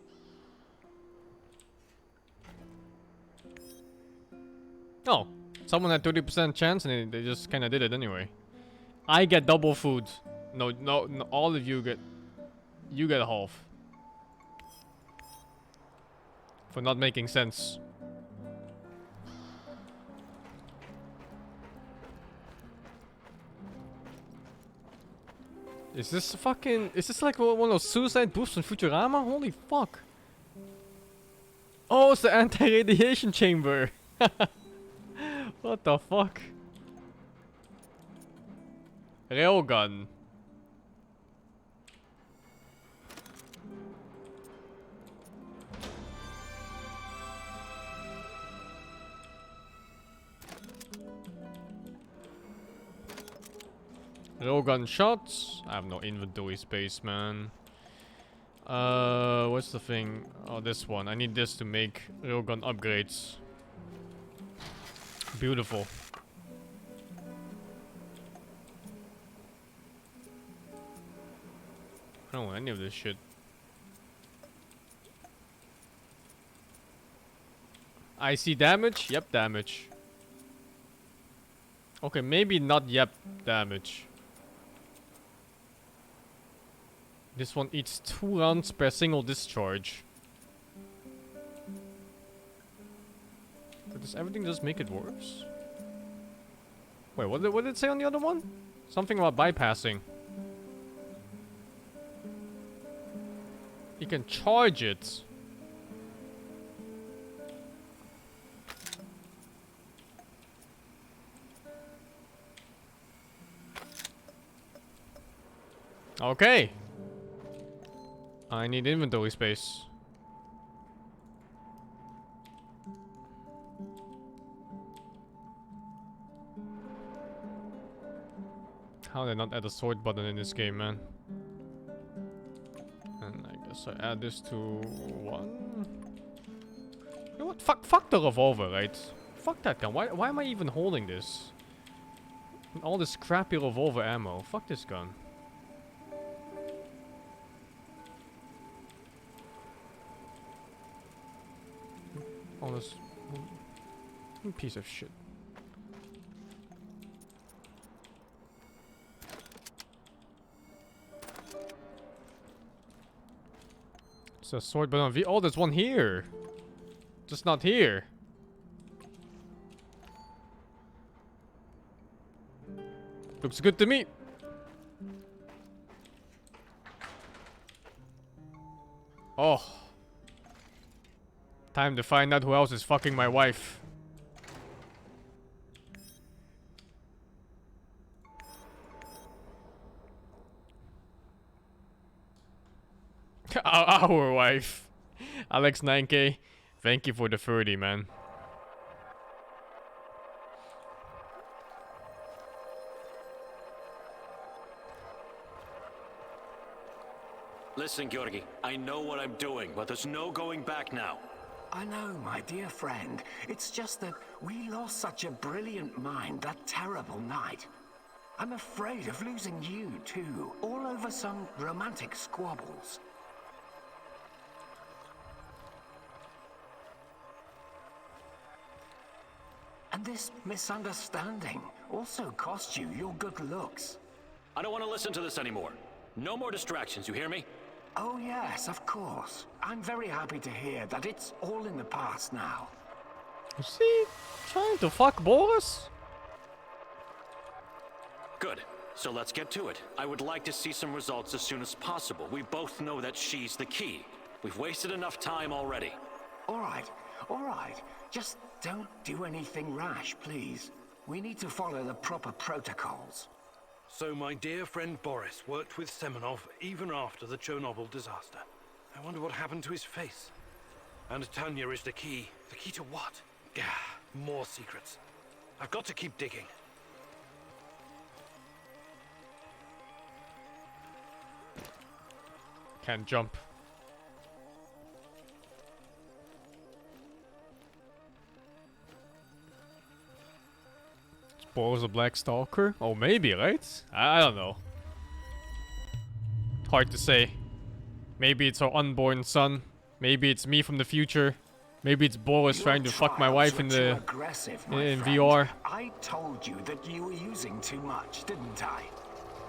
Oh, someone had 30% chance and they just kind of did it anyway. I get double food. No, all of you get half. For not making sense. Is this like one of those suicide booths in Futurama? Holy fuck. Oh, it's the anti-radiation chamber. What the fuck? Railgun. Railgun shots. I have no inventory space, man. What's the thing? Oh, this one. I need this to make railgun upgrades. Beautiful. I don't want any of this shit. I see damage? Yep, damage. Okay, maybe not yep damage. This one eats 2 rounds per single discharge. But does everything just make it worse? Wait, what did it say on the other one? Something about bypassing. You can charge it. Okay. I need inventory space. How did I not add a sort button in this game, man? And I guess I add this to 1. You know what? Fuck the revolver, right? Fuck that gun. Why am I even holding this? All this crappy revolver ammo. Fuck this gun. All this piece of shit. It's a sword button on V. Oh, there's one here. Just not here. Looks good to me. Oh. Time to find out who else is fucking my wife. Our wife. Alex 9K. Thank you for the 30, man. Listen, Georgi, I know what I'm doing, but there's no going back now. I know, my dear friend. It's just that we lost such a brilliant mind that terrible night. I'm afraid of losing you, too, all over some romantic squabbles. And this misunderstanding also cost you your good looks. I don't want to listen to this anymore. No more distractions, you hear me? Oh yes, of course. I'm very happy to hear that it's all in the past now. Is he trying to fuck Boris? Good. So let's get to it. I would like to see some results as soon as possible. We both know that she's the key. We've wasted enough time already. All right. Just don't do anything rash, please. We need to follow the proper protocols. So my dear friend Boris worked with Semenov even after the Chernobyl disaster. I wonder what happened to his face. And Tanya is the key. The key to what? Gah, more secrets. I've got to keep digging. Can't jump. Boris a Black Stalker? Oh, maybe, right? I don't know. Hard to say. Maybe it's our unborn son. Maybe it's me from the future. Maybe it's Boris trying to fuck my wife in the in VR. I told you that you were using too much, didn't I?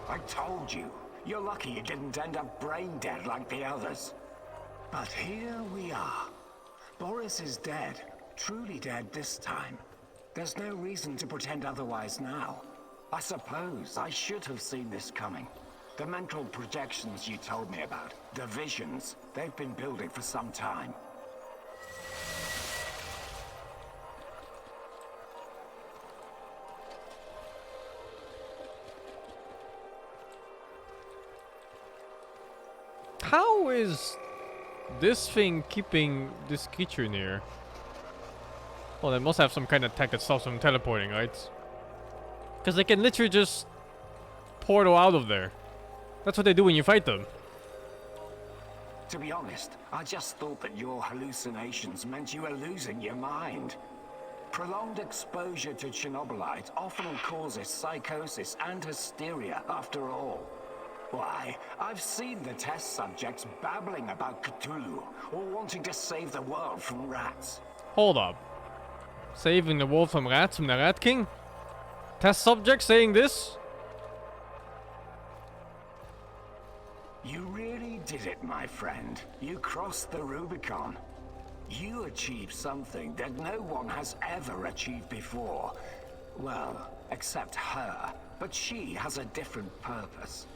I told you. You're lucky you didn't end up brain dead like the others. But here we are. Boris is dead. Truly dead this time. There's no reason to pretend otherwise now. I suppose I should have seen this coming. The mental projections you told me about, the visions, they've been building for some time. How is this thing keeping this creature near? Well, they must have some kind of tech that stops them teleporting, right? Because they can literally just portal out of there. That's what they do when you fight them. To be honest, I just thought that your hallucinations meant you were losing your mind. Prolonged exposure to Chernobylite often causes psychosis and hysteria, after all. Why, I've seen the test subjects babbling about Cthulhu, or wanting to save the world from rats. Hold up. Saving the world from rats from the Rat King? Test subject saying this? You really did it, my friend. You crossed the Rubicon. You achieved something that no one has ever achieved before. Well, except her. But she has a different purpose.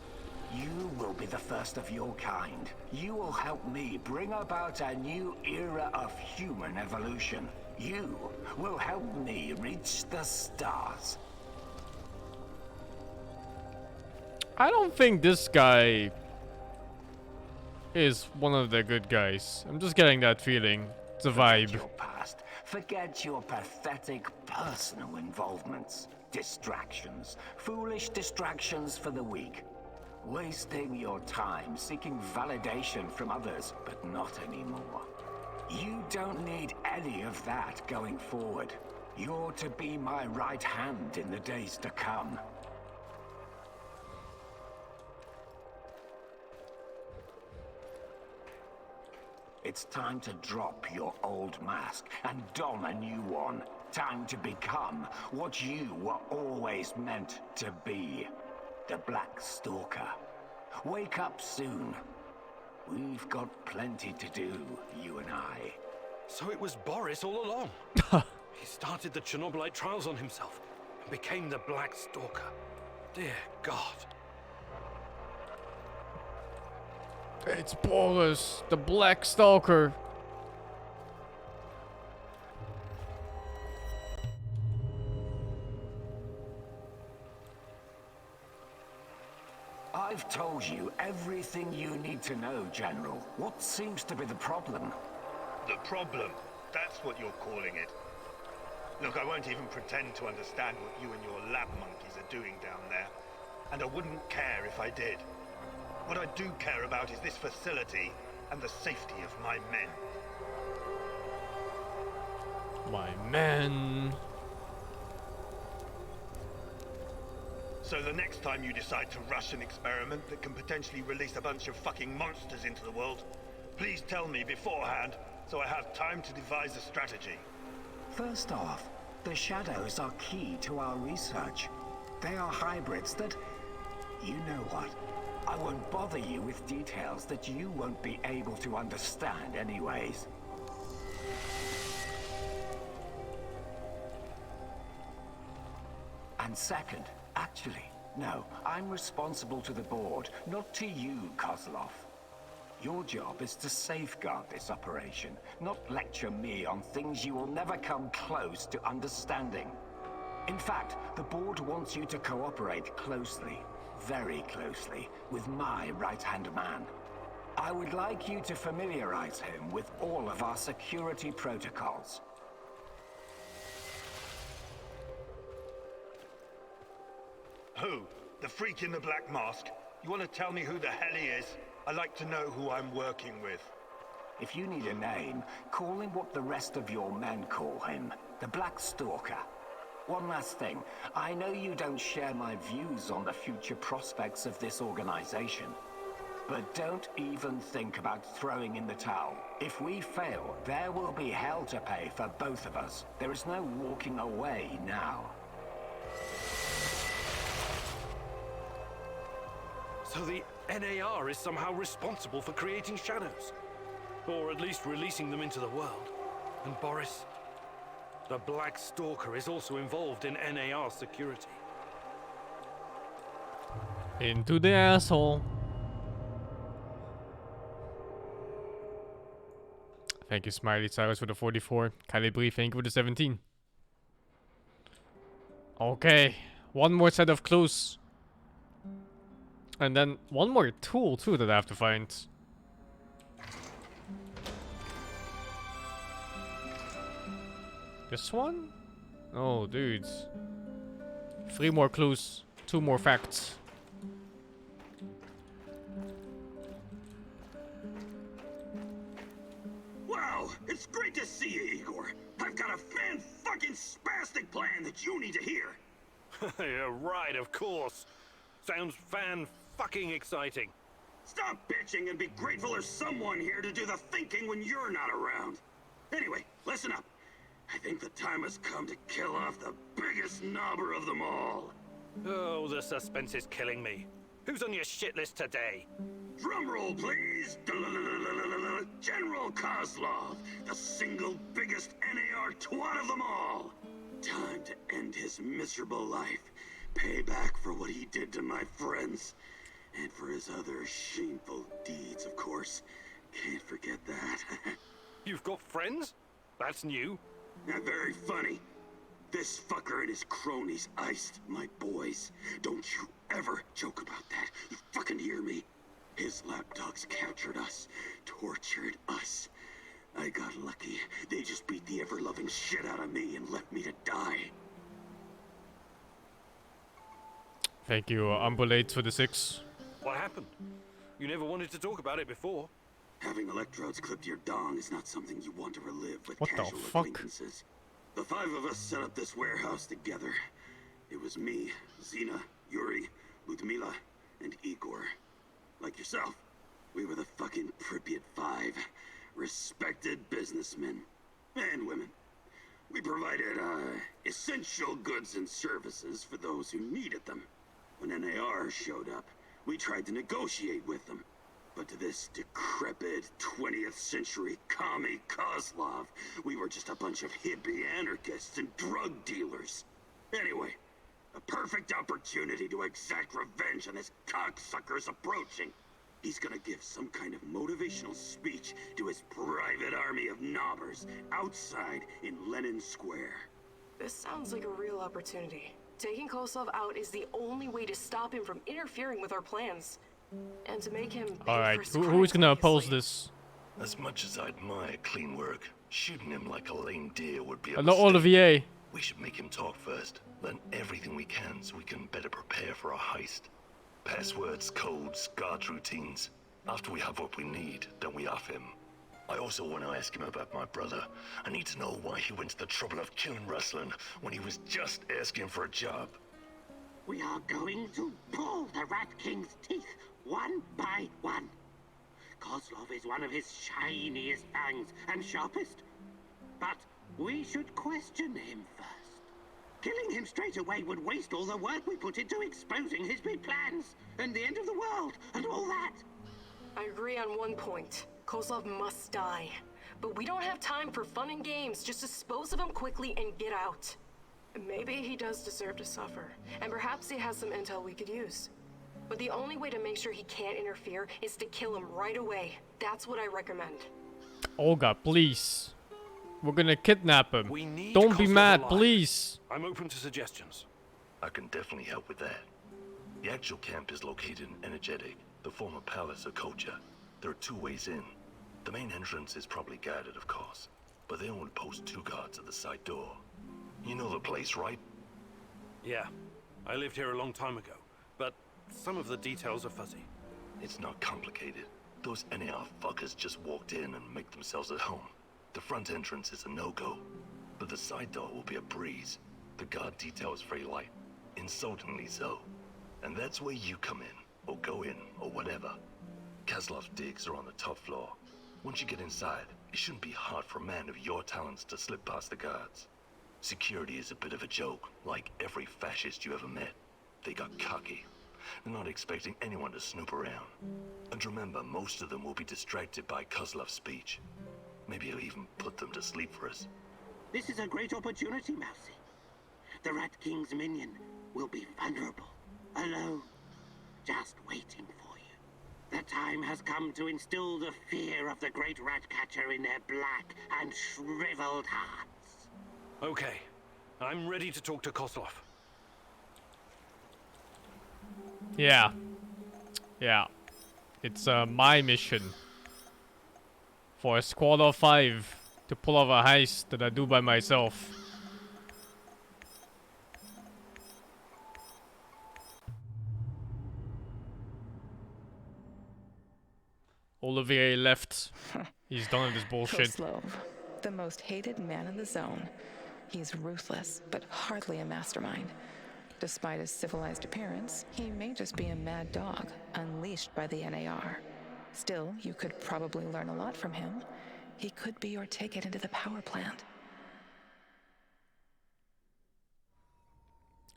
You will be the first of your kind. You will help me bring about a new era of human evolution. You will help me reach the stars. I don't think this guy is one of the good guys. I'm just getting that feeling. It's a vibe. Forget your past. Forget your pathetic personal involvements. Distractions. Foolish distractions for the weak. Wasting your time seeking validation from others, but not anymore. You don't need any of that going forward. You're to be my right hand in the days to come. It's time to drop your old mask and don a new one. Time to become what you were always meant to be. The Black Stalker. Wake up soon. We've got plenty to do, you and I. So it was Boris all along. He started the Chernobylite trials on himself and became the Black Stalker. Dear God. It's Boris, the Black Stalker. I've told you everything you need to know, General. What seems to be the problem? The problem? That's what you're calling it. Look, I won't even pretend to understand what you and your lab monkeys are doing down there. And I wouldn't care if I did. What I do care about is this facility and the safety of my men. My men. So the next time you decide to rush an experiment that can potentially release a bunch of fucking monsters into the world, please tell me beforehand so I have time to devise a strategy. First off, the shadows are key to our research. They are hybrids that... You know what? I won't bother you with details that you won't be able to understand anyways. And second, actually, no, I'm responsible to the board, not to you, Kozlov. Your job is to safeguard this operation, not lecture me on things you will never come close to understanding. In fact, the board wants you to cooperate closely, very closely, with my right-hand man. I would like you to familiarize him with all of our security protocols. Who? The freak in the black mask? You want to tell me who the hell he is? I like to know who I'm working with. If you need a name, call him what the rest of your men call him, the Black Stalker. One last thing, I know you don't share my views on the future prospects of this organization, but don't even think about throwing in the towel. If we fail, there will be hell to pay for both of us. There is no walking away now. So the NAR is somehow responsible for creating shadows. Or at least releasing them into the world. And Boris, the Black Stalker, is also involved in NAR security. Into the asshole. Thank you, Smiley Cyrus, for the 44. Calibri, thank you for the 17. Okay, one more set of clues. And then one more tool too that I have to find. This one? Oh, dudes. 3 more clues, 2 more facts. Oh, it's great to see you, Igor. I've got a fan-fucking-spastic plan that you need to hear. Yeah, right, of course. Sounds fan-fucking exciting. Stop bitching and be grateful there's someone here to do the thinking when you're not around. Anyway, listen up. I think the time has come to kill off the biggest knobber of them all. Oh, the suspense is killing me. Who's on your shit list today? Drum roll, please. General Kozlov, the single biggest NAR twat of them all. Time to end his miserable life. Pay back for what he did to my friends. And for his other shameful deeds, of course. Can't forget that. You've got friends? That's new. Not very funny. This fucker and his cronies iced my boys. Don't you ever joke about that. You fucking hear me? His lapdogs captured us, tortured us. I got lucky. They just beat the ever-loving shit out of me and left me to die. Thank you, Ambulate for the 6. What happened? You never wanted to talk about it before. Having electrodes clipped to your dong is not something you want to relive with What the casual fuck? acquaintances. The 5 of us set up this warehouse together. It was me, Zina, Yuri, Ludmila, and Igor. Like yourself, we were the fucking Pripyat 5. Respected businessmen. And women. We provided, essential goods and services for those who needed them. When NAR showed up, we tried to negotiate with them. But to this decrepit 20th century commie Kozlov, we were just a bunch of hippie anarchists and drug dealers. Anyway, a perfect opportunity to exact revenge on this cocksucker's approaching. He's gonna give some kind of motivational speech to his private army of knobbers outside in Lenin Square. This sounds like a real opportunity. Taking Kozlov out is the only way to stop him from interfering with our plans. And to make him pay Alright, for his who's crimes, gonna oppose obviously. this? As much as I admire clean work, shooting him like a lame deer would be a Hello, mistake. Olivier. We should make him talk first, learn everything we can so we can better prepare for our heist. Passwords, codes, guard routines. After we have what we need, then we off him. I also want to ask him about my brother. I need to know why he went to the trouble of killing Ruslan when he was just asking for a job. We are going to pull the Rat King's teeth, one by one. Kozlov is one of his shiniest fangs and sharpest. But we should question him first. Killing him straight away would waste all the work we put into exposing his big plans, and the end of the world, and all that. I agree on one point. Kozlov must die. But we don't have time for fun and games. Just dispose of him quickly and get out. Maybe he does deserve to suffer, and perhaps he has some intel we could use. But the only way to make sure he can't interfere is to kill him right away. That's what I recommend. Olga, please. We're gonna kidnap him. We need Don't be Kozlov mad, alive. please. I'm open to suggestions. I can definitely help with that. The actual camp is located in Energetic, the former palace of Kocha. There are 2 ways in. The main entrance is probably guarded, of course, but they only post 2 guards at the side door. You know the place, right? Yeah. I lived here a long time ago, but some of the details are fuzzy. It's not complicated. Those NAR fuckers just walked in and make themselves at home. The front entrance is a no-go, but the side door will be a breeze. The guard detail is very light, insultingly so. And that's where you come in, or go in, or whatever. Kozlov's digs are on the top floor. Once you get inside, it shouldn't be hard for a man of your talents to slip past the guards. Security is a bit of a joke, like every fascist you ever met. They got cocky. They're not expecting anyone to snoop around. And remember, most of them will be distracted by Kozlov's speech. Maybe he'll even put them to sleep for us. This is a great opportunity, Mousy. The Rat King's minion will be vulnerable, alone, just waiting for you. The time has come to instill the fear of the great rat catcher in their black and shriveled hearts. Okay. I'm ready to talk to Kozlov. Yeah. Yeah. It's my mission. For a squad of 5 to pull off a heist that I do by myself. Olivier left. He's done with this bullshit. Koslov, the most hated man in the zone. He's ruthless, but hardly a mastermind. Despite his civilized appearance, he may just be a mad dog, unleashed by the NAR. Still, you could probably learn a lot from him. He could be your ticket into the power plant.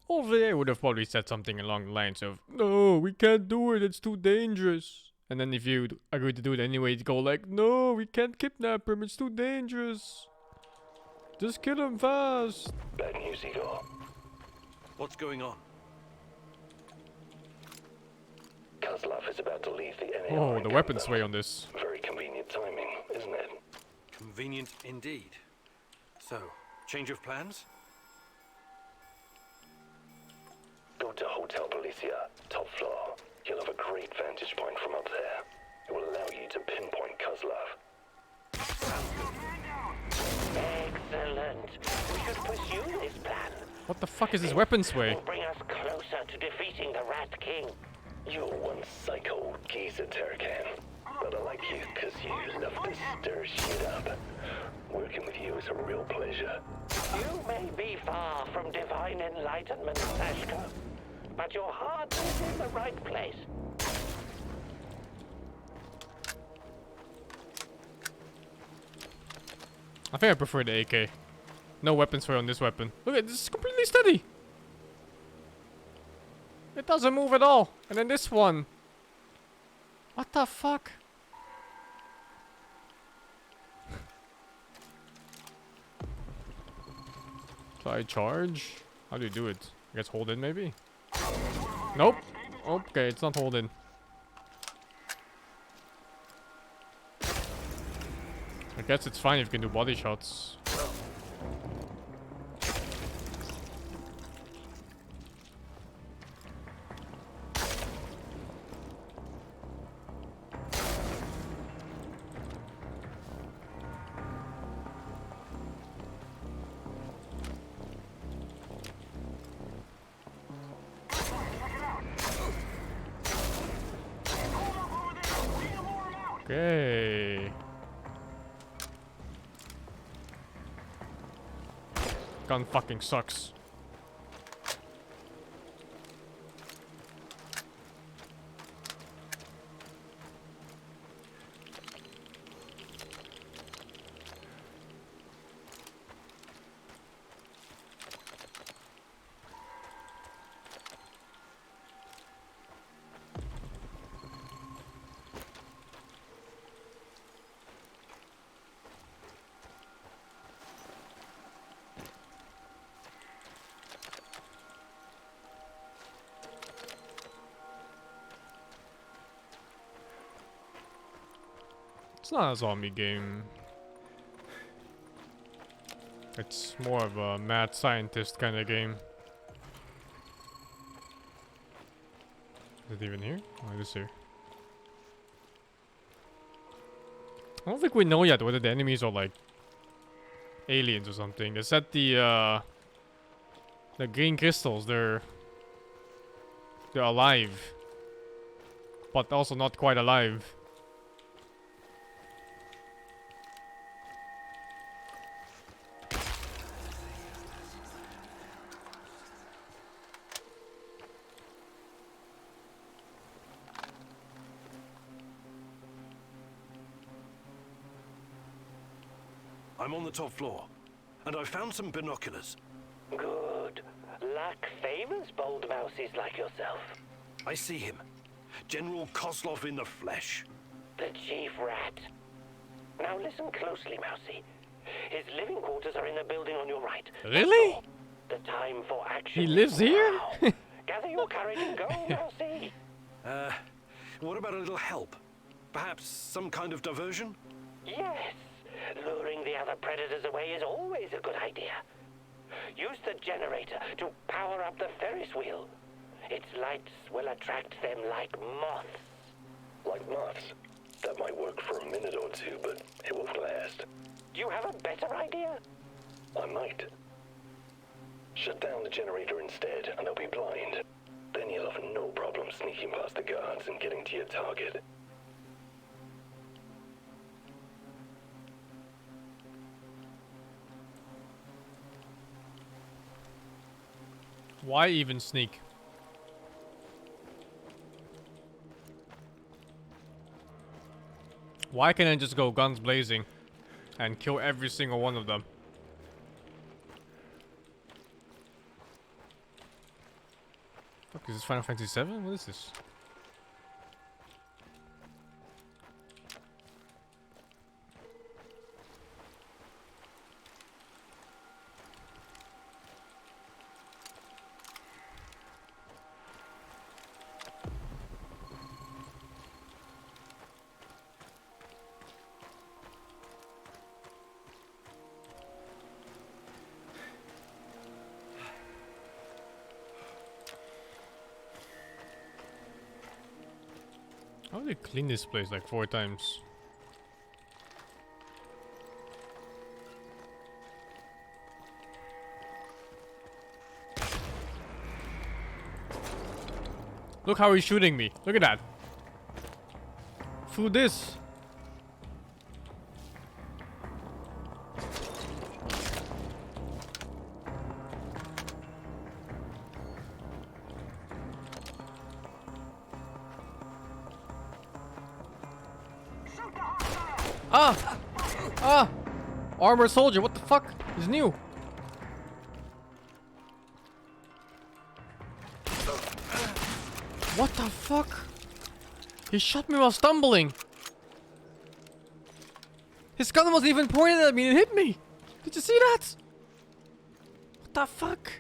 Olivier would have probably said something along the lines of, "No, we can't do it, it's too dangerous." And then if you agree to do it anyway, you'd go like, "No, we can't kidnap him, it's too dangerous. Just kill him fast." Bad news, Igor. What's going on? Kozlov is about to leave the NAR. Oh, the weapon sway on this. Very convenient timing, isn't it? Convenient indeed. So, change of plans? Go to Hotel Policia, top floor. You'll have a great vantage point from up there. It will allow you to pinpoint Kozlov. Excellent. We should pursue this plan. What the fuck is this weapon sway? Will bring us closer to defeating the Rat King. You're one psycho geezer, Turkan. But I like you because you love to stir shit up. Working with you is a real pleasure. You may be far from divine enlightenment, Sashka, but your heart is in the right place. I think I prefer the AK. No weapon sway on this weapon. Look at this, is completely steady. It doesn't move at all. And then this one. What the fuck? Try charge? How do you do it? I guess hold in maybe? Nope. Okay, it's not holding. I guess it's fine if you can do body shots. Okay. Gun fucking sucks. It's not a zombie game. It's more of a mad scientist kind of game. Is it even here? Oh, it is here. I don't think we know yet whether the enemies are like aliens or something. They said the green crystals, they're alive, but also not quite alive. I'm on the top floor, and I found some binoculars. Good. Luck favors bold mousies like yourself. I see him. General Kozlov in the flesh. The chief rat. Now listen closely, Mousy. His living quarters are in the building on your right. Really? The time for action. He lives here? Now. Gather your courage and go, Mousy. What about a little help? Perhaps some kind of diversion? Yes. Luring the other predators away is always a good idea. Use the generator to power up the Ferris wheel. Its lights will attract them like moths. Like moths? That might work for a minute or two, but it won't last. Do you have a better idea? I might. Shut down the generator instead, and they'll be blind. Then you'll have no problem sneaking past the guards and getting to your target. Why even sneak? Why can't I just go guns blazing and kill every single one of them? Fuck, is this Final Fantasy 7? What is this? How do they clean this place like 4 times? Look how he's shooting me. Look at that. Through this. Ah! Ah! Armor soldier, what the fuck? He's new. What the fuck? He shot me while stumbling. His gun wasn't even pointed at me and it hit me. Did you see that? What the fuck?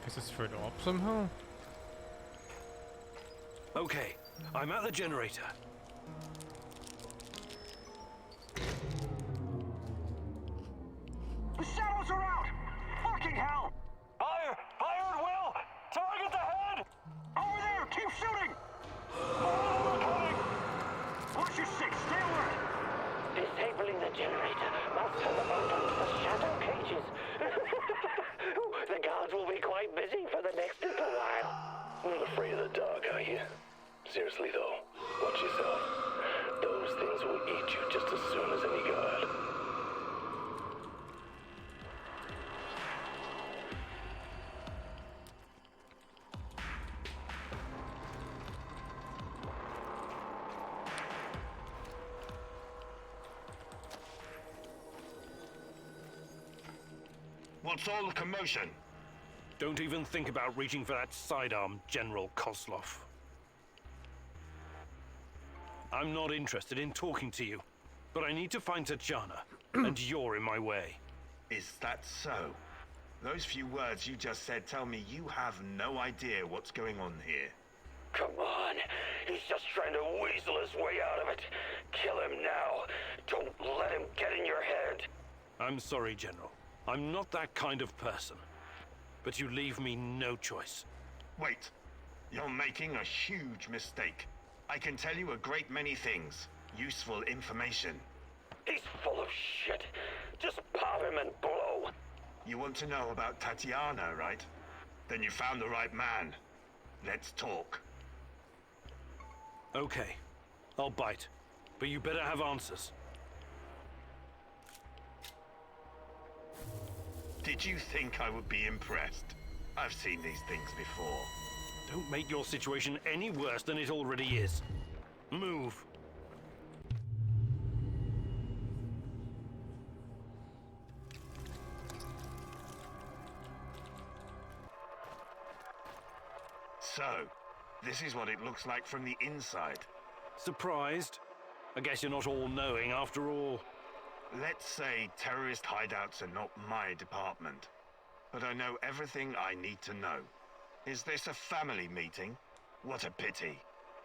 Guess it's further up somehow. Okay, I'm at the generator. The shadows are out! Fucking hell! Fire! Fire at will! Target ahead! Over there! Keep shooting! More coming! Watch your six! Stay alert! Disabling the generator must turn the boat onto the shadow cages. The guards will be quite busy for the next little while. Not afraid of the dark, are you? Seriously though, watch yourself. Those things will eat you just as soon as any guard. What's all the commotion? Don't even think about reaching for that sidearm, General Kozlov. I'm not interested in talking to you, but I need to find Tatjana, and you're in my way. Is that so? Those few words you just said tell me you have no idea what's going on here. Come on. He's just trying to weasel his way out of it. Kill him now. Don't let him get in your head. I'm sorry, General. I'm not that kind of person. But you leave me no choice. Wait. You're making a huge mistake. I can tell you a great many things. Useful information. He's full of shit. Just pop him and blow. You want to know about Tatiana, right? Then you found the right man. Let's talk. Okay. I'll bite. But you better have answers. Did you think I would be impressed? I've seen these things before. Don't make your situation any worse than it already is. Move. So, this is what it looks like from the inside. Surprised? I guess you're not all-knowing after all. Let's say terrorist hideouts are not my department, but I know everything I need to know. Is this a family meeting? What a pity.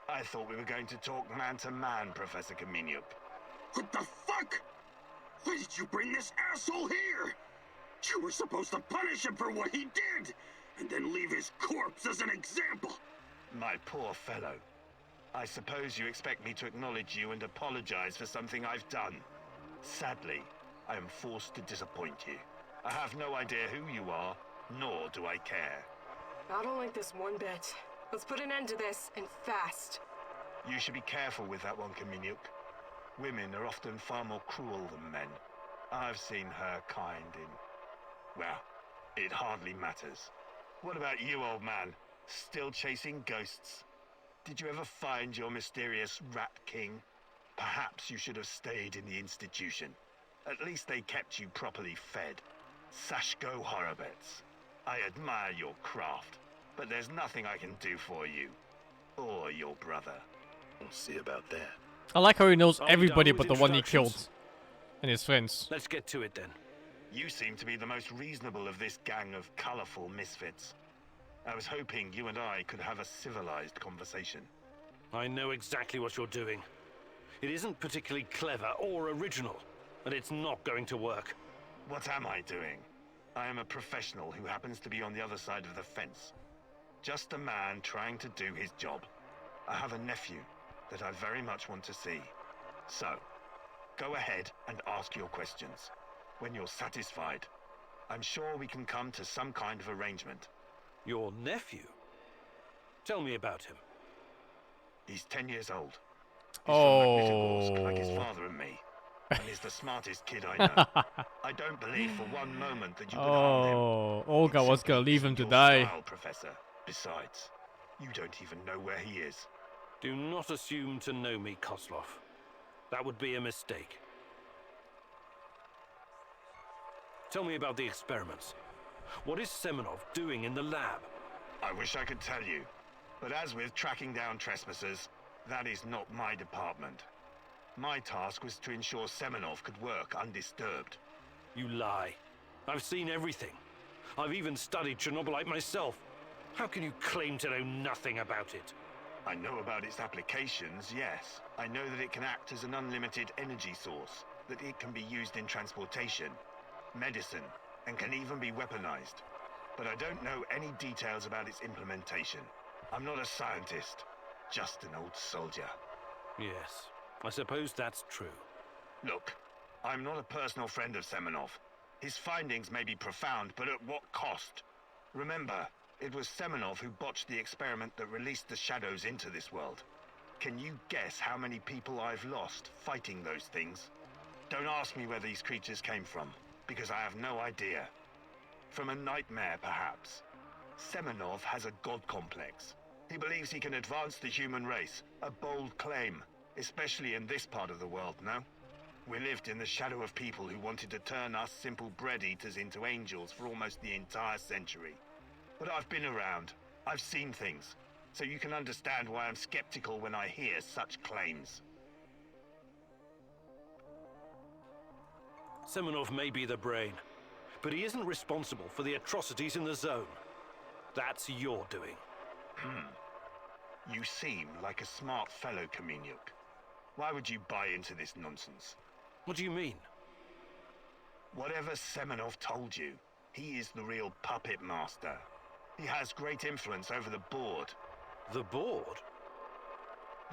I thought we were going to talk man-to-man, Professor Kaminyuk. What the fuck? Why did you bring this asshole here? You were supposed to punish him for what he did, and then leave his corpse as an example. My poor fellow. I suppose you expect me to acknowledge you and apologize for something I've done. Sadly, I am forced to disappoint you. I have no idea who you are, nor do I care. I don't like this one bit. Let's put an end to this, and fast. You should be careful with that one, Kaminyuk. Women are often far more cruel than men. I've seen her kind in... well, it hardly matters. What about you, old man? Still chasing ghosts? Did you ever find your mysterious Rat King? Perhaps you should have stayed in the institution. At least they kept you properly fed. Sashko Horobets. I admire your craft, but there's nothing I can do for you. Or your brother. We'll see about that. I like how he knows Are we everybody done but with the one he introductions? killed. And his friends. Let's get to it then. You seem to be the most reasonable of this gang of colorful misfits. I was hoping you and I could have a civilized conversation. I know exactly what you're doing. It isn't particularly clever or original, and it's not going to work. What am I doing? I am a professional who happens to be on the other side of the fence. Just a man trying to do his job. I have a nephew that I very much want to see. So, go ahead and ask your questions. When you're satisfied, I'm sure we can come to some kind of arrangement. Your nephew? Tell me about him. He's 10 years old. He's from Magnitogorsk, like his Oh. father and me. And he's the smartest kid I know. I don't believe for one moment that you could harm him. Oh, Olga was gonna leave him to Your die. style, Professor. Besides, you don't even know where he is. Do not assume to know me, Kozlov. That would be a mistake. Tell me about the experiments. What is Semenov doing in the lab? I wish I could tell you. But as with tracking down trespassers, that is not my department. My task was to ensure Semenov could work undisturbed. You lie. I've seen everything. I've even studied Chernobylite myself. How can you claim to know nothing about it? I know about its applications, yes. I know that it can act as an unlimited energy source, that it can be used in transportation, medicine, and can even be weaponized. But I don't know any details about its implementation. I'm not a scientist, just an old soldier. Yes, I suppose that's true. Look, I'm not a personal friend of Semenov. His findings may be profound, but at what cost? Remember, it was Semenov who botched the experiment that released the shadows into this world. Can you guess how many people I've lost fighting those things? Don't ask me where these creatures came from, because I have no idea. From a nightmare, perhaps. Semenov has a god complex. He believes he can advance the human race, a bold claim, especially in this part of the world, no? We lived in the shadow of people who wanted to turn us simple bread-eaters into angels for almost the entire century. But I've been around. I've seen things. So you can understand why I'm skeptical when I hear such claims. Semenov may be the brain, but he isn't responsible for the atrocities in the zone. That's your doing. You seem like a smart fellow, Kaminyuk. Why would you buy into this nonsense? What do you mean? Whatever Semenov told you, he is the real puppet master. He has great influence over the board. The board?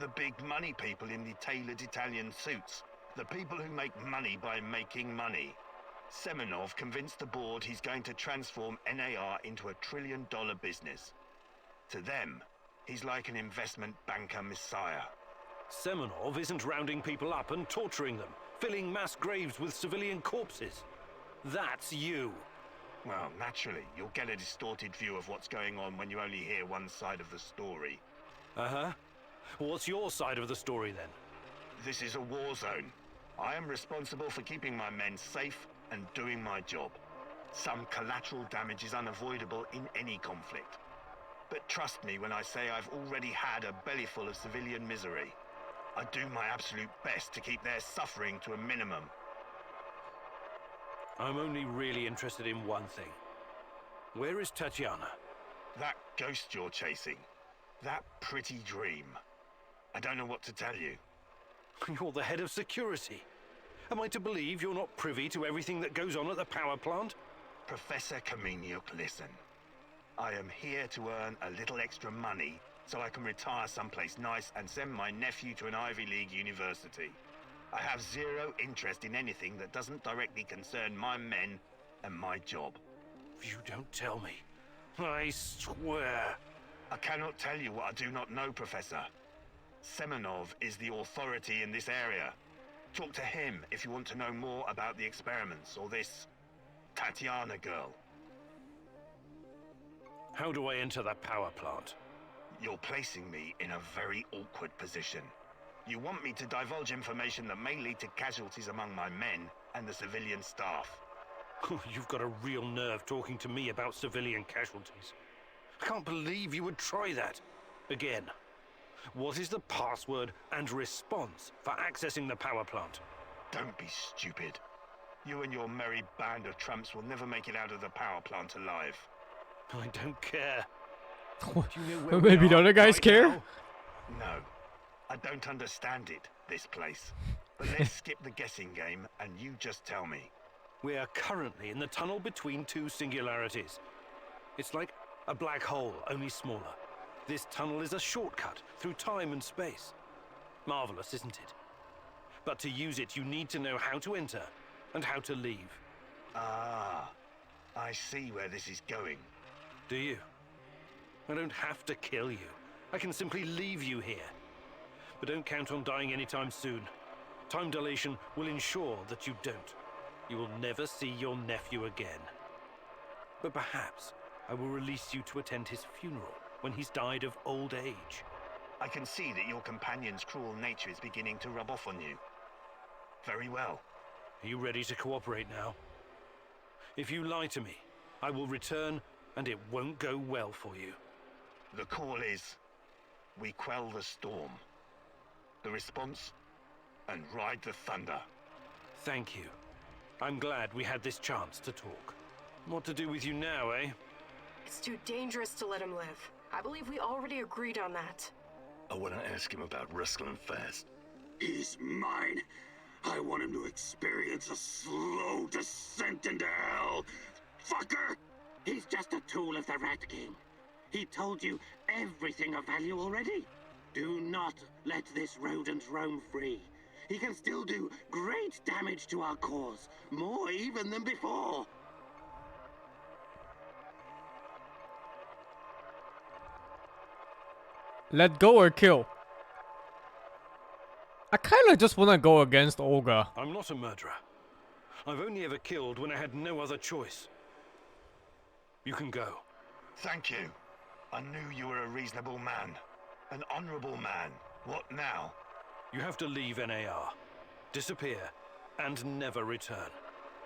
The big money people in the tailored Italian suits. The people who make money by making money. Semenov convinced the board he's going to transform NAR into a $1 trillion business. To them, he's like an investment banker messiah. Semenov isn't rounding people up and torturing them, filling mass graves with civilian corpses. That's you. Well, naturally, you'll get a distorted view of what's going on when you only hear one side of the story. Uh-huh. What's your side of the story, then? This is a war zone. I am responsible for keeping my men safe and doing my job. Some collateral damage is unavoidable in any conflict. But trust me when I say I've already had a bellyful of civilian misery. I do my absolute best to keep their suffering to a minimum. I'm only really interested in one thing. Where is Tatiana? That ghost you're chasing. That pretty dream. I don't know what to tell you. You're the head of security. Am I to believe you're not privy to everything that goes on at the power plant? Professor Kameniuk, listen. I am here to earn a little extra money so I can retire someplace nice and send my nephew to an Ivy League university. I have zero interest in anything that doesn't directly concern my men and my job. You don't tell me. I swear. I cannot tell you what I do not know, Professor. Semenov is the authority in this area. Talk to him if you want to know more about the experiments or this Tatiana girl. How do I enter that power plant? You're placing me in a very awkward position. You want me to divulge information that may lead to casualties among my men and the civilian staff. You've got a real nerve talking to me about civilian casualties. I can't believe you would try that. Again, what is the password and response for accessing the power plant? Don't be stupid. You and your merry band of tramps will never make it out of the power plant alive. I don't care. Maybe the other guys care? No. I don't understand it, this place. But let's skip the guessing game and you just tell me. We are currently in the tunnel between two singularities. It's like a black hole, only smaller. This tunnel is a shortcut through time and space. Marvelous, isn't it? But to use it, you need to know how to enter and how to leave. Ah, I see where this is going. Do you? I don't have to kill you. I can simply leave you here. But don't count on dying anytime soon. Time dilation will ensure that you don't. You will never see your nephew again. But perhaps I will release you to attend his funeral when he's died of old age. I can see that your companion's cruel nature is beginning to rub off on you. Very well. Are you ready to cooperate now? If you lie to me, I will return and it won't go well for you. The call is, we quell the storm. The response, and ride the thunder. Thank you. I'm glad we had this chance to talk. What to do with you now, eh? It's too dangerous to let him live. I believe we already agreed on that. I want to ask him about wrestling fast. He's mine. I want him to experience a slow descent into hell. Fucker! He's just a tool of the Rat King. He told you everything of value already. Do not let this rodent roam free. He can still do great damage to our cause, more even than before. Let go or kill? I kinda just wanna go against Olga. I'm not a murderer. I've only ever killed when I had no other choice. You can go. Thank you. I knew you were a reasonable man. An honorable man. What now? You have to leave NAR. Disappear. And never return.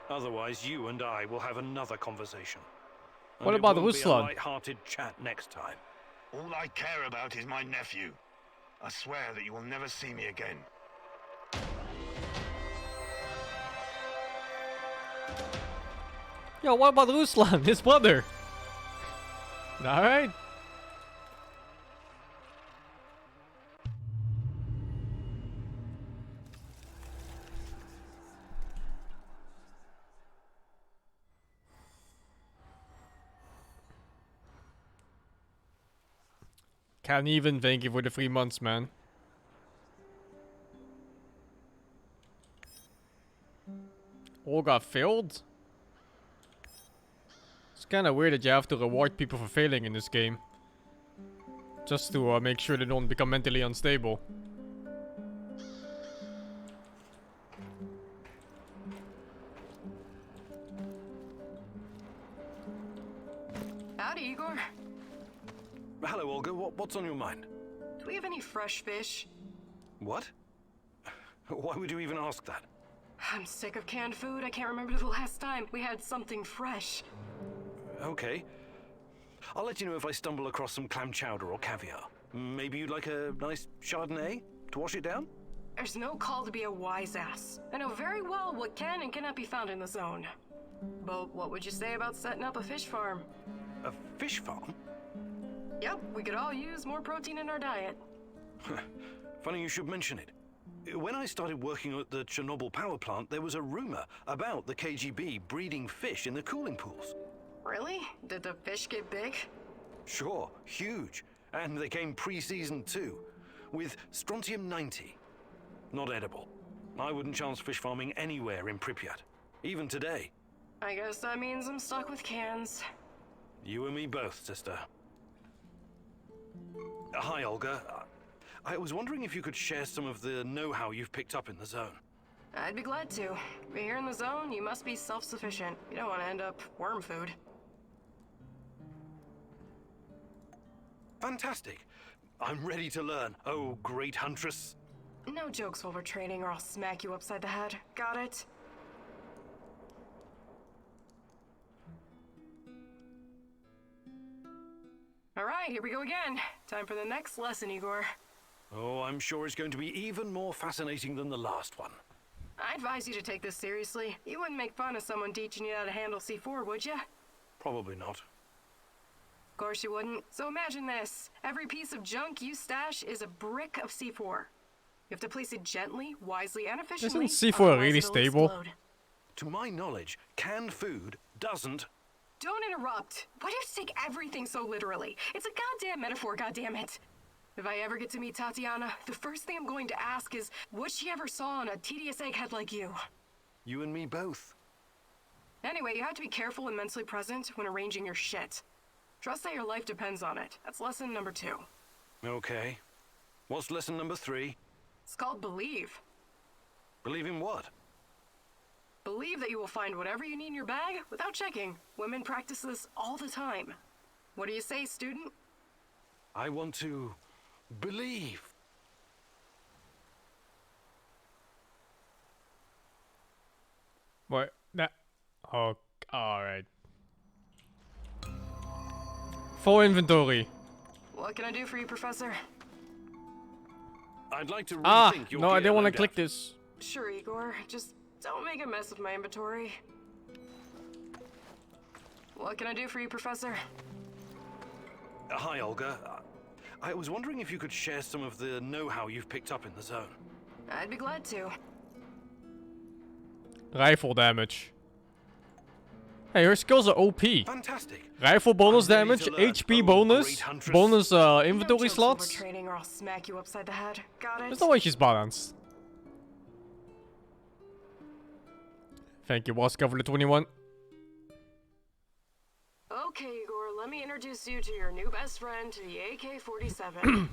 Otherwise, you and I will have another conversation. What about Ruslan? Ruslan? A light-hearted chat next time. All I care about is my nephew. I swear that you will never see me again. Yo, what about Ruslan, his brother? Alright. Can't even thank you for the 3 months, man. Olga failed? It's kinda weird that you have to reward people for failing in this game. Just to make sure they don't become mentally unstable. Howdy, Igor. Hello, Olga. What's on your mind? Do we have any fresh fish? What? Why would you even ask that? I'm sick of canned food. I can't remember the last time we had something fresh. Okay. I'll let you know if I stumble across some clam chowder or caviar. Maybe you'd like a nice Chardonnay to wash it down? There's no call to be a wise ass. I know very well what can and cannot be found in the zone. But what would you say about setting up a fish farm? A fish farm? Yep, we could all use more protein in our diet. Funny you should mention it. When I started working at the Chernobyl power plant, there was a rumor about the KGB breeding fish in the cooling pools. Really? Did the fish get big? Sure, huge. And they came pre-seasoned too, with strontium-90. Not edible. I wouldn't chance fish farming anywhere in Pripyat, even today. I guess that means I'm stuck with cans. You and me both, sister. Hi, Olga. I was wondering if you could share some of the know-how you've picked up in the zone. I'd be glad to. But here in the zone, you must be self-sufficient. You don't want to end up worm food. Fantastic. I'm ready to learn, oh great huntress. No jokes while we're training or I'll smack you upside the head. Got it? Alright, here we go again. Time for the next lesson, Igor. Oh, I'm sure it's going to be even more fascinating than the last one. I advise you to take this seriously. You wouldn't make fun of someone teaching you how to handle C4, would you? Probably not. Of course you wouldn't. So imagine this. Every piece of junk you stash is a brick of C4. You have to place it gently, wisely, and efficiently. Isn't C4 really stable? Explode. To my knowledge, canned food doesn't... Don't interrupt. Why do you take everything so literally? It's a goddamn metaphor, goddammit. If I ever get to meet Tatiana, the first thing I'm going to ask is what she ever saw in a tedious egghead like you. You and me both. Anyway, you have to be careful and mentally present when arranging your shit. Trust that your life depends on it. That's lesson number 2. Okay. What's lesson number 3? It's called believe. Believe in what? Believe that you will find whatever you need in your bag without checking. Women practice this all the time. What do you say, student? I want to believe. What? That? Oh, alright. Full inventory. What can I do for you, Professor? I'd like to rethink your no, I didn't want to loadout. click this. Sure, Igor. Just don't make a mess of my inventory. What can I do for you, Professor? Hi, Olga. I was wondering if you could share some of the know-how you've picked up in the zone. I'd be glad to. Rifle damage. Hey, her skills are OP. Fantastic. Rifle bonus I'm ready damage, to learn, HP oh, bonus, great huntress. bonus inventory No jokes while we're slots. training or I'll smack you upside the head. Got it? There's no way she's balanced. Thank you, Waska, for the 21. Okay, Igor, let me introduce you to your new best friend, the AK-47.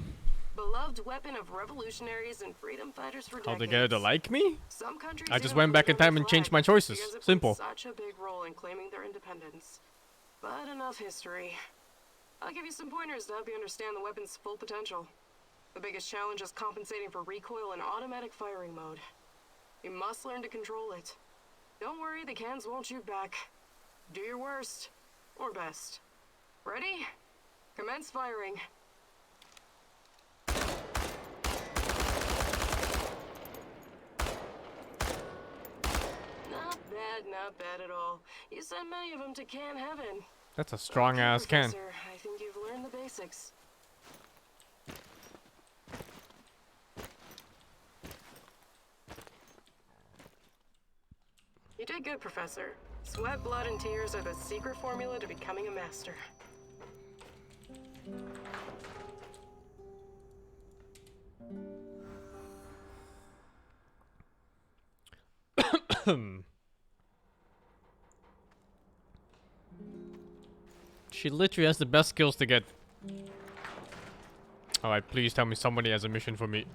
Beloved weapon of revolutionaries and freedom fighters for decades. How they get her to like me? Some countries I just even went back in put it on time their and changed flag my choices. because it played Simple. Such a big role in claiming their independence. But enough history. I'll give you some pointers to help you understand the weapon's full potential. The biggest challenge is compensating for recoil in automatic firing mode. You must learn to control it. Don't worry, the cans won't shoot back. Do your worst. Or best. Ready? Commence firing. Not bad at all. You sent many of them to can heaven. That's a strong ass can. Professor, I think you've learned the basics. You did good, Professor. Sweat, blood, and tears are the secret formula to becoming a master. She literally has the best skills to get. Alright, please tell me somebody has a mission for me.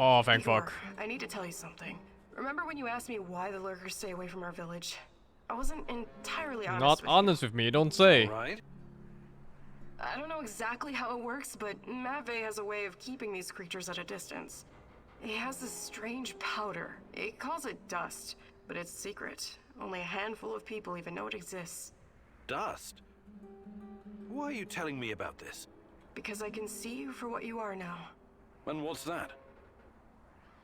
Oh, thank Igor, fuck. I need to tell you something. Remember when you asked me why the lurkers stay away from our village? I wasn't entirely honest Not with honest with me, don't say. Right? I don't know exactly how it works, but Matvey has a way of keeping these creatures at a distance. He has this strange powder. He calls it dust, but it's secret. Only a handful of people even know it exists. Dust? why are you telling me about this? Because I can see you for what you are now. And what's that?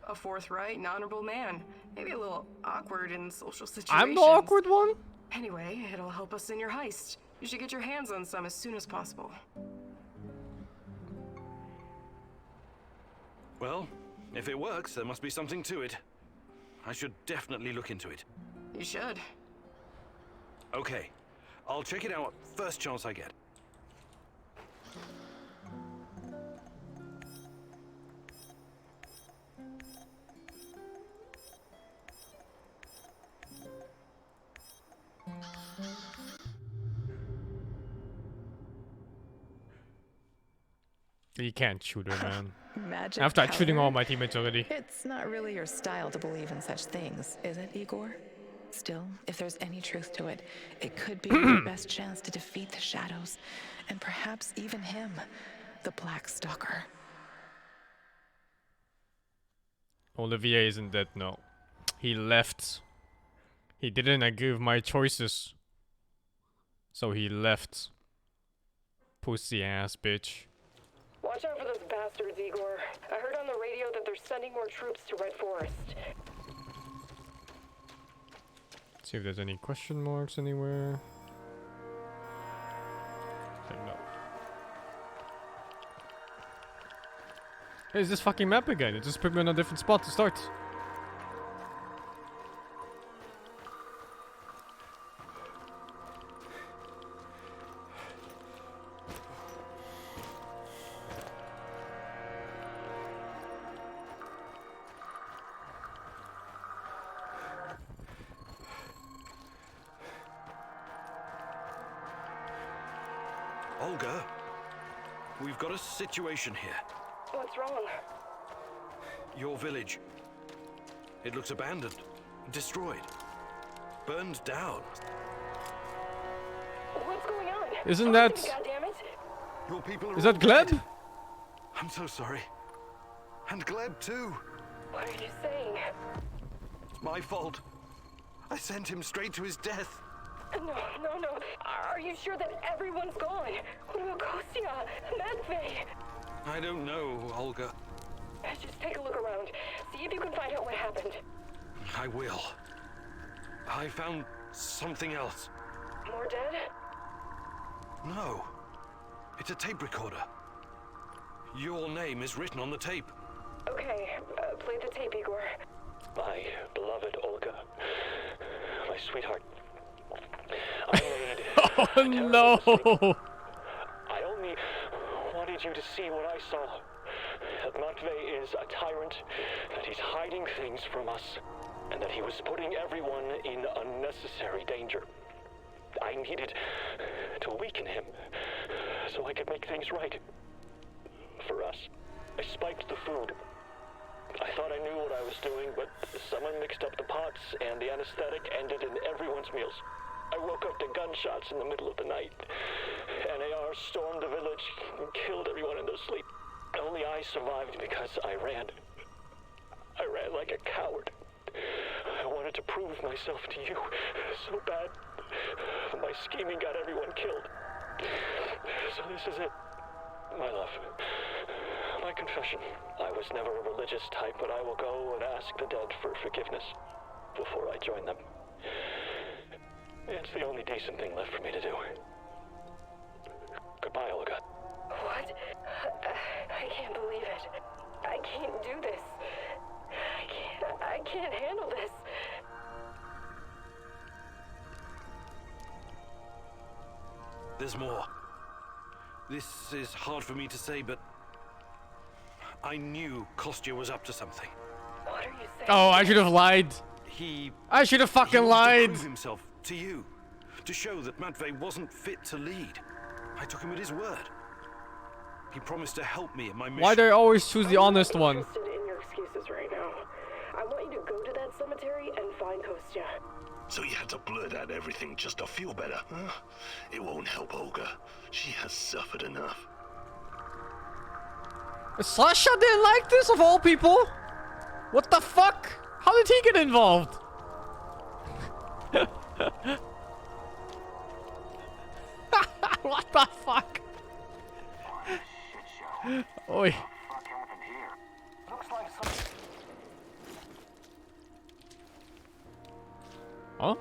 A forthright and honorable man. Maybe a little awkward in social situations. I'm the awkward one? Anyway, it'll help us in your heist. You should get your hands on some as soon as possible. Well, if it works, there must be something to it. I should definitely look into it. You should. Okay, I'll check it out first chance I get. You can't shoot her, man. Magic I've tried shooting all powder? my teammates already. It's not really your style to believe in such things, is it, Igor? Still, if there's any truth to it, it could be your best chance to defeat the shadows, and perhaps even him, the Black Stalker. Olivier isn't dead, no. He left. He didn't agree with my choices. So he left. Pussy ass bitch. Watch out for those bastards, Igor. I heard on the radio that they're sending more troops to Red Forest. See if there's any question marks anywhere. Okay, no. Hey, it's this fucking map again. It just put me on a different spot to start. Olga, we've got a situation here. What's wrong? Your village. It looks abandoned, destroyed, burned down. What's going on? Isn't that... Goddammit. Your people are Is that Gleb? dead. I'm so sorry. And Gleb too. What are you saying? It's my fault. I sent him straight to his death. No. Are you sure that everyone's gone? What about Kostya? Matvey? I don't know, Olga. Just take a look around. See if you can find out what happened. I will. I found something else. More dead? No. It's a tape recorder. Your name is written on the tape. Okay, play the tape, Igor. My beloved Olga. My sweetheart. I made Oh no! I only wanted you to see what I saw. That Matvey is a tyrant, that he's hiding things from us, and that he was putting everyone in unnecessary danger. I needed to weaken him, so I could make things right. For us. I spiked the food. I thought I knew what I was doing, but someone mixed up the pots, and the anesthetic ended in everyone's meals. I woke up to gunshots in the middle of the night. NAR stormed the village and killed everyone in their sleep. Only I survived because I ran. I ran like a coward. I wanted to prove myself to you so bad. My scheming got everyone killed. So this is it, my love. My confession. I was never a religious type, but I will go and ask the dead for forgiveness before I join them. It's the only decent thing left for me to do. Goodbye, Olga. What? I can't believe it. I can't do this. I can't handle this. There's more. This is hard for me to say, but I knew Kostya was up to something. What are you saying? Oh, I should have lied. I should have fucking he wanted lied. to prove himself to you, to show that Matvey wasn't fit to lead. I took him at his word. He promised to help me in my mission. Why do I always choose the honest one? I'm not interested in your excuses right now. I want you to go to that cemetery and find Kostya. So you had to blurt out everything just to feel better, huh? It won't help Olga. She has suffered enough. Sasha didn't like this, of all people. What the fuck? How did he get involved? What? the fuck? Oi. What happened here? Looks like some... Huh?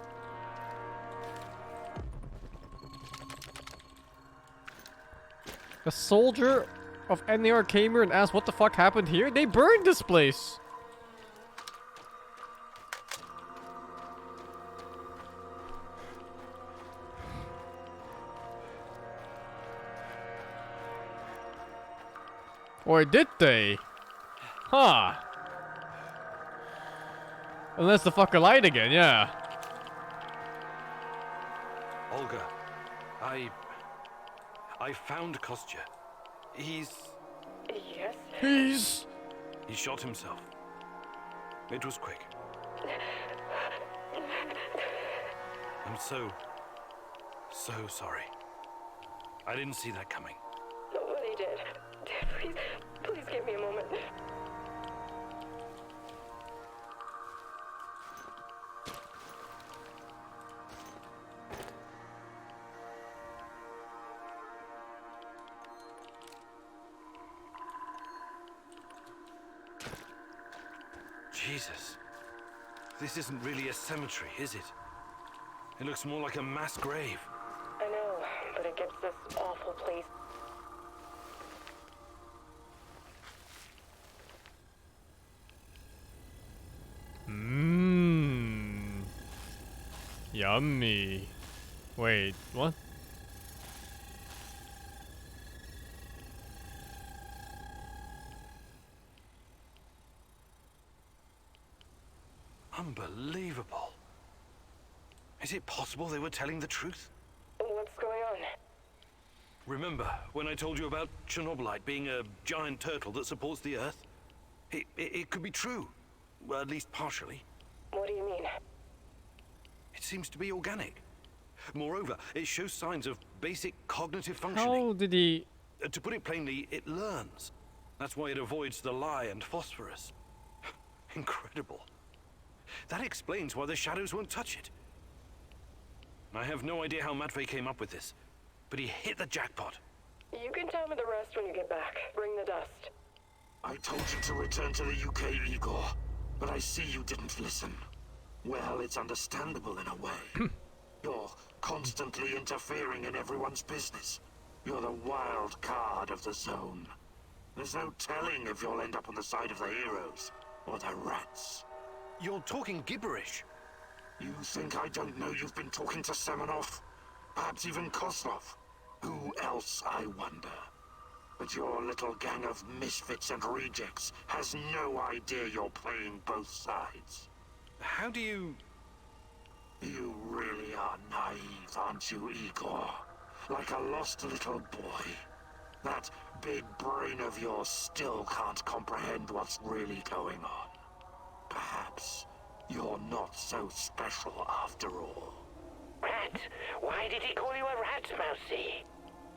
A soldier of NAR came here and asked what the fuck happened here? They burned this place! Or did they? Huh. Unless the fucker lied again, yeah. Olga, I found Kostya. He's... Yes? He shot himself. It was quick. I'm so sorry. I didn't see that coming. Nobody did. Please give me a moment. Jesus. This isn't really a cemetery, is it? It looks more like a mass grave. I know, but it gets this awful place. Mmm. Yummy. Wait, what? Unbelievable. Is it possible they were telling the truth? What's going on? Remember when I told you about Chernobylite being a giant turtle that supports the Earth? It could be true. Well, at least partially. What do you mean? It seems to be organic. Moreover, it shows signs of basic cognitive functioning. How did he... To put it plainly, it learns. That's why it avoids the lye and phosphorus. Incredible. That explains why the shadows won't touch it. I have no idea how Matvey came up with this, but he hit the jackpot. You can tell me the rest when you get back. Bring the dust. I told you to return to the UK, Igor, but I see you didn't listen. Well, it's understandable in a way. You're constantly interfering in everyone's business. You're the wild card of the zone. There's no telling if you'll end up on the side of the heroes or the rats. You're talking gibberish. You think I don't know you've been talking to Semenov? Perhaps even Kozlov? Who else, I wonder? But your little gang of misfits and rejects has no idea you're playing both sides. How do you... You really are naive, aren't you, Igor? Like a lost little boy. That big brain of yours still can't comprehend what's really going on. Perhaps you're not so special after all. Rat? Why did he call you a rat, Mousy?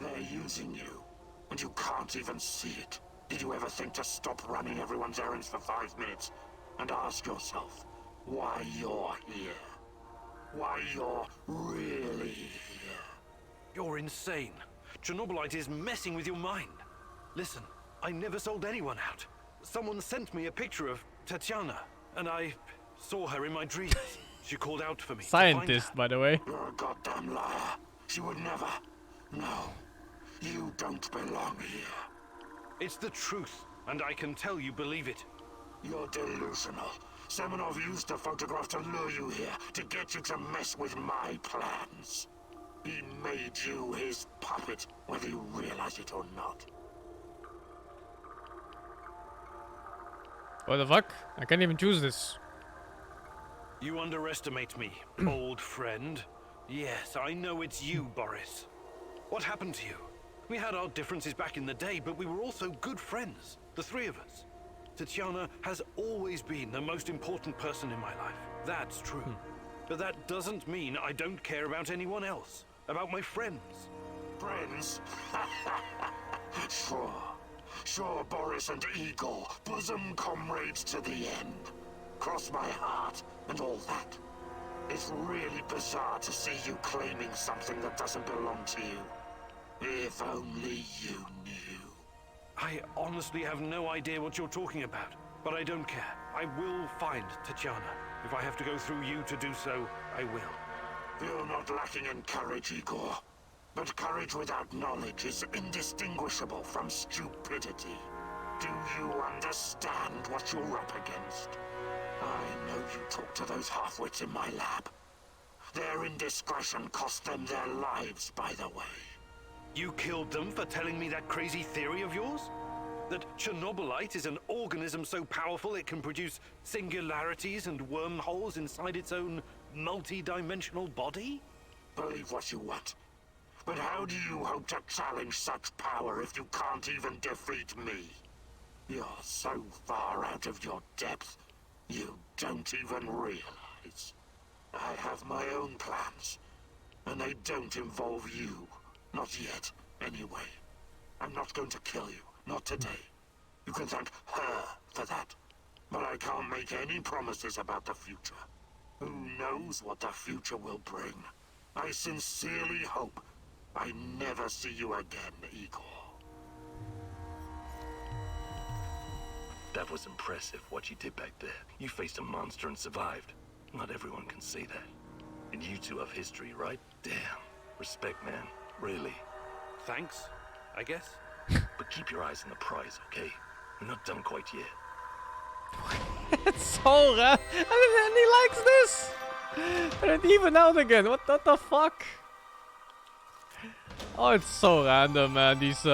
They're using you, and you can't even see it. Did you ever think to stop running everyone's errands for 5 minutes and ask yourself why you're here? Why you're really here? You're insane. Chernobylite is messing with your mind. Listen, I never sold anyone out. Someone sent me a picture of Tatiana, and I saw her in my dreams. She called out for me. Scientist, by the way. You're a goddamn liar. She would never. No, you don't belong here. It's the truth, and I can tell you believe it. You're delusional. Semenov used a photograph to lure you here, to get you to mess with my plans. He made you his puppet, whether you realize it or not. What the fuck? I can't even choose this. You underestimate me, old friend. Yes, I know it's you, Boris. What happened to you? We had our differences back in the day, but we were also good friends, the three of us. Tatiana has always been the most important person in my life. That's true. But that doesn't mean I don't care about anyone else. About my friends. Friends? Sure, Boris and Igor, bosom comrades to the end. Cross my heart and all that. It's really bizarre to see you claiming something that doesn't belong to you. If only you knew. I honestly have no idea what you're talking about, but I don't care. I will find Tatiana. If I have to go through you to do so, I will. You're not lacking in courage, Igor. But courage without knowledge is indistinguishable from stupidity. Do you understand what you're up against? I know you talked to those half-wits in my lab. Their indiscretion cost them their lives, by the way. You killed them for telling me that crazy theory of yours? That Chernobylite is an organism so powerful it can produce singularities and wormholes inside its own multi-dimensional body? Believe what you want. But how do you hope to challenge such power if you can't even defeat me? You're so far out of your depth, you don't even realize. I have my own plans, and they don't involve you. Not yet, anyway. I'm not going to kill you, not today. You can thank her for that. But I can't make any promises about the future. Who knows what the future will bring? I sincerely hope I never see you again, Igor. That was impressive, what you did back there. You faced a monster and survived. Not everyone can say that. And you two have history, right? Damn. Respect, man. Really. Thanks, I guess. But keep your eyes on the prize, okay? We're not done quite yet. It's so random. And he likes this. And even out again. What the fuck? Oh, it's so random, man. These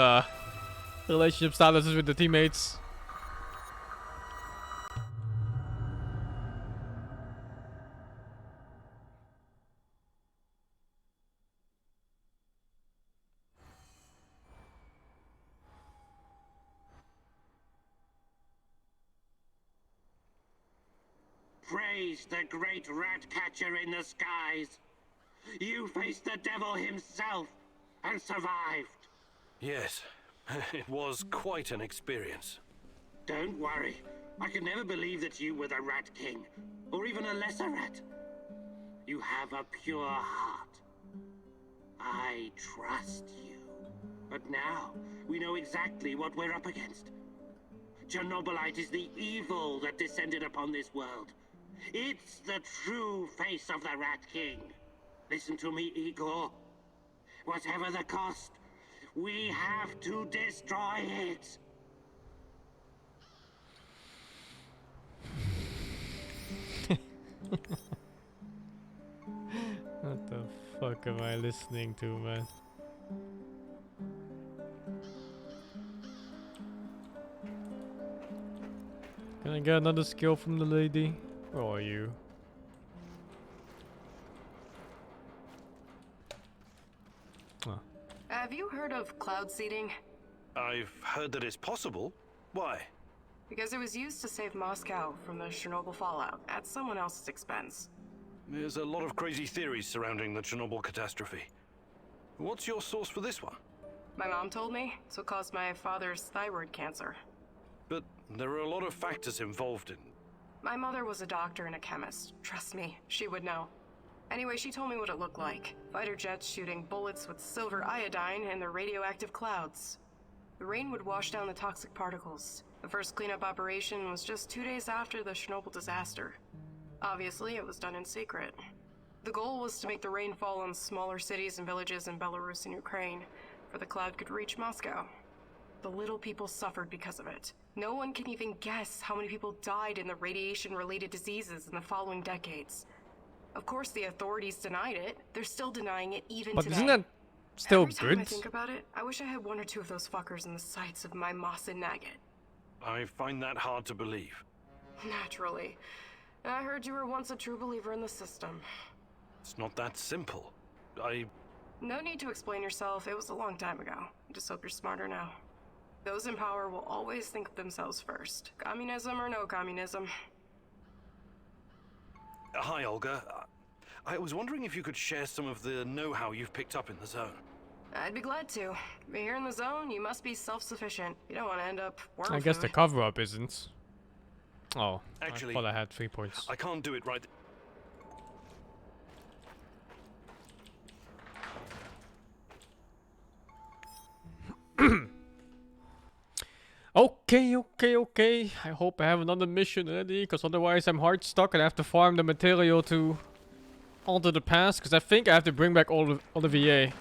relationship statuses with the teammates. Praise the great rat catcher in the skies. You faced the devil himself and survived. Yes, it was quite an experience. Don't worry. I could never believe that you were the Rat King, or even a lesser rat. You have a pure heart. I trust you. But now, we know exactly what we're up against. Chernobylite is the evil that descended upon this world. It's the true face of the Rat King. Listen to me, Igor. Whatever the cost, we have to destroy it. What the fuck am I listening to, man? Can I get another skill from the lady? Where are you? Oh. Have you heard of cloud seeding? I've heard that it's possible. Why? Because it was used to save Moscow from the Chernobyl fallout at someone else's expense. There's a lot of crazy theories surrounding the Chernobyl catastrophe. What's your source for this one? My mom told me, so it caused my father's thyroid cancer. But there are a lot of factors involved in... My mother was a doctor and a chemist. Trust me, she would know. Anyway, she told me what it looked like. Fighter jets shooting bullets with silver iodine and the radioactive clouds. The rain would wash down the toxic particles. The first cleanup operation was just 2 days after the Chernobyl disaster. Obviously, it was done in secret. The goal was to make the rain fall on smaller cities and villages in Belarus and Ukraine, where the cloud could reach Moscow. The little people suffered because of it. No one can even guess how many people died in the radiation-related diseases in the following decades. Of course, the authorities denied it. They're still denying it even today. But isn't that still Every time good? I think about it, I wish I had 1 or 2 of those fuckers in the sights of my Moss and Nugget. I find that hard to believe. Naturally. I heard you were once a true believer in the system. It's not that simple. No need to explain yourself. It was a long time ago. I just hope you're smarter now. Those in power will always think of themselves first. Communism or no communism. Hi, Olga. I was wondering if you could share some of the know-how you've picked up in the zone. I'd be glad to. But here in the zone, you must be self-sufficient. You don't want to end up worm I guess food. the cover-up isn't. Oh, Actually, I thought I had 3 points. I can't do it right. Okay, okay, okay. I hope I have another mission ready, because otherwise I'm hard stuck and I have to farm the material to alter the past, because I think I have to bring back all the VA.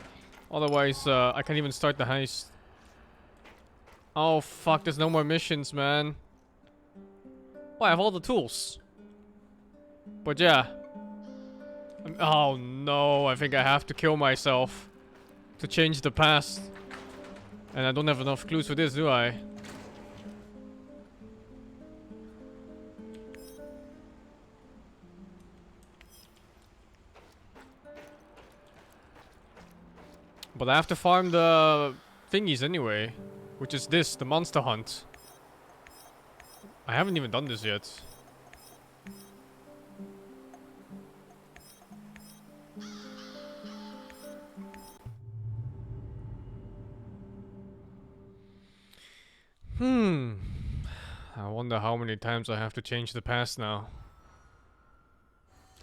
Otherwise, I can't even start the heist. Oh, fuck, there's no more missions, man. Oh, I have all the tools. But yeah. Oh no, I think I have to kill myself to change the past. And I don't have enough clues for this, do I? But I have to farm the thingies anyway. Which is this, the monster hunt. I haven't even done this yet. I wonder how many times I have to change the past now.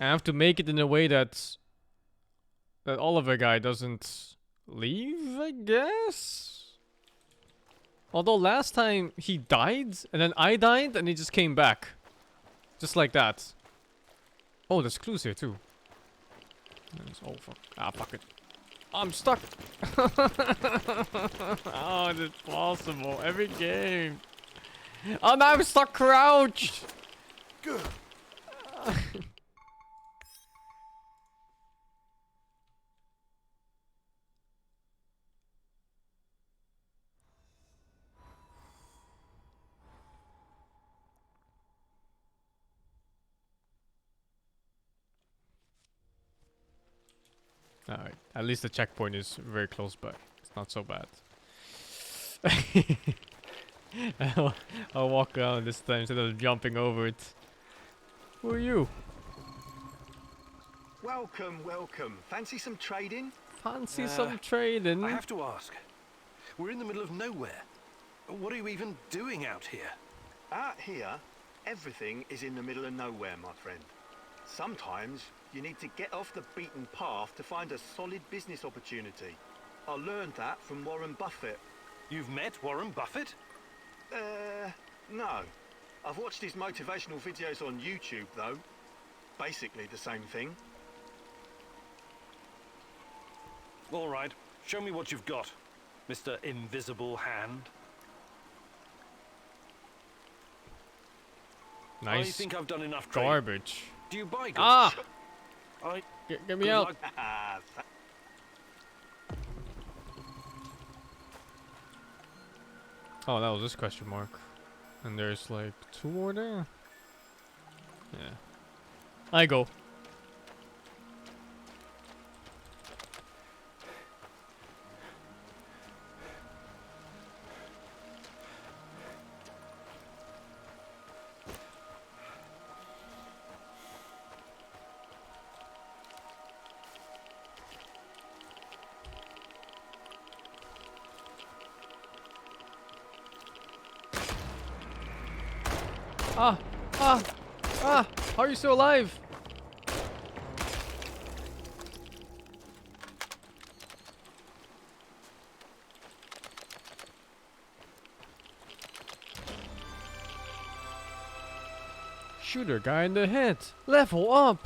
I have to make it in a way that Oliver guy doesn't leave, I guess? Although last time he died, and then I died, and he just came back. Just like that. Oh, there's clues here too. Oh, fuck. Ah, fuck it. I'm stuck! How is it possible? Every game. Oh, now I'm stuck crouched! Good. Alright, at least the checkpoint is very close by. It's not so bad. I'll walk around this time instead of jumping over it. Who are you? Welcome, welcome. Fancy some trading? Fancy some trading? I have to ask. We're in the middle of nowhere. What are you even doing out here? Out here, everything is in the middle of nowhere, my friend. Sometimes you need to get off the beaten path to find a solid business opportunity. I learned that from Warren Buffett. You've met Warren Buffett? No. I've watched his motivational videos on YouTube, though. Basically the same thing. All right. Show me what you've got, Mr. Invisible Hand. Nice. I think I've done enough trade. Garbage. Do you buy goods? Ah! Get me Good out. luck. Oh, that was this question mark. And there's like 2 more there? Yeah. I go. How are you still alive? Shooter guy in the head. Level up.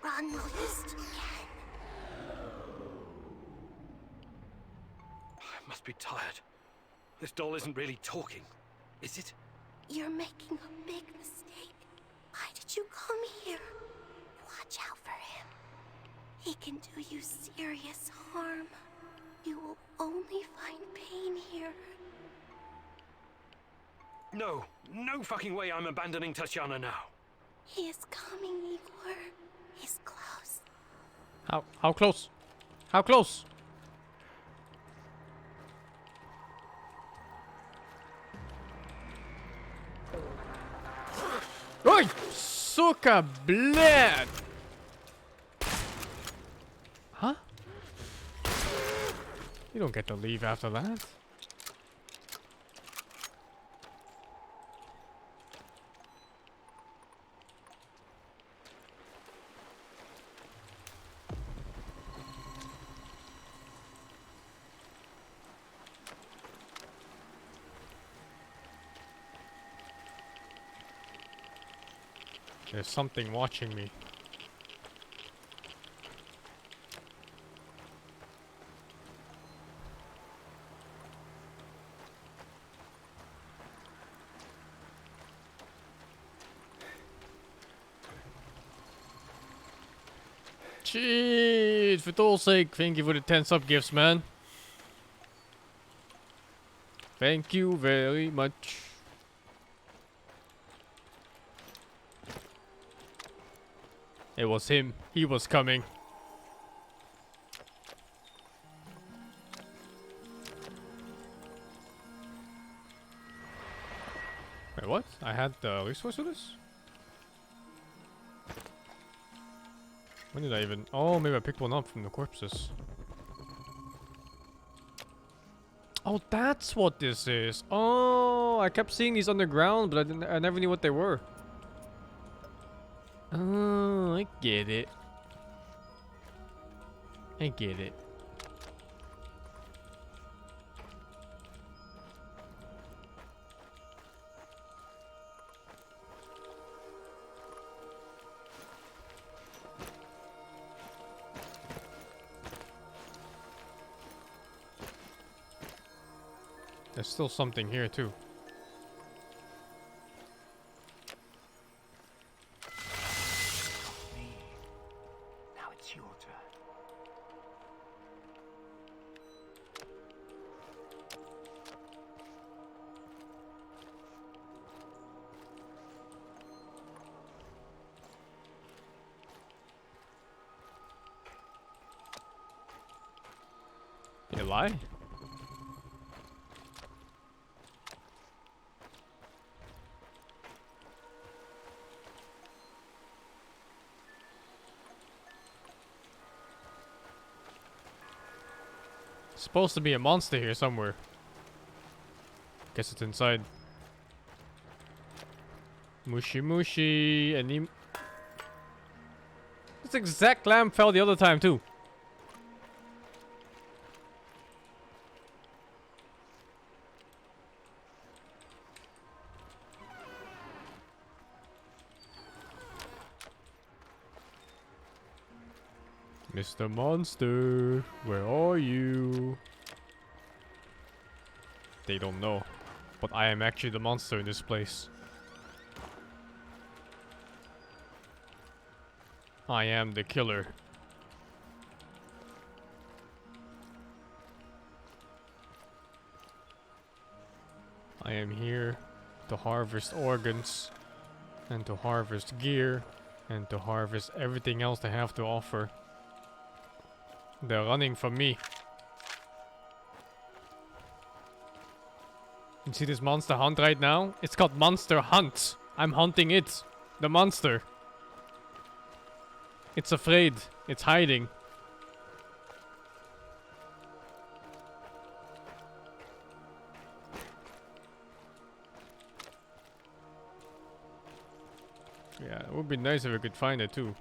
Run while you still can. I must be tired. This doll isn't really talking, is it? You're making a big mistake. Why did you come here? Watch out for him. He can do you serious harm. You will only find pain here. No, no fucking way I'm abandoning Tatiana now. He is coming, Igor. He's close. How close? How close? Oi! Suka bled! Huh? You don't get to leave after that. There's something watching me. Jeez, for Toll's sake, thank you for the 10 sub gifts, man. Thank you very much. It was him. He was coming. Wait, what? I had the resource for this? When did I even... Oh, maybe I picked one up from the corpses. Oh, that's what this is. Oh, I kept seeing these underground, but I never knew what they were. Oh, I get it. I get it. There's still something here too. Now it's your turn. You lie? Supposed to be a monster here somewhere. Guess it's inside. Mushy mushy. Any... This exact lamp fell the other time too. Mr. Monster, where are you? They don't know, but I am actually the monster in this place. I am the killer. I am here to harvest organs, and to harvest gear, and to harvest everything else they have to offer. They're running from me. You see this monster hunt right now? It's called Monster Hunt. I'm hunting it. The monster. It's afraid. It's hiding. Yeah, it would be nice if we could find it too.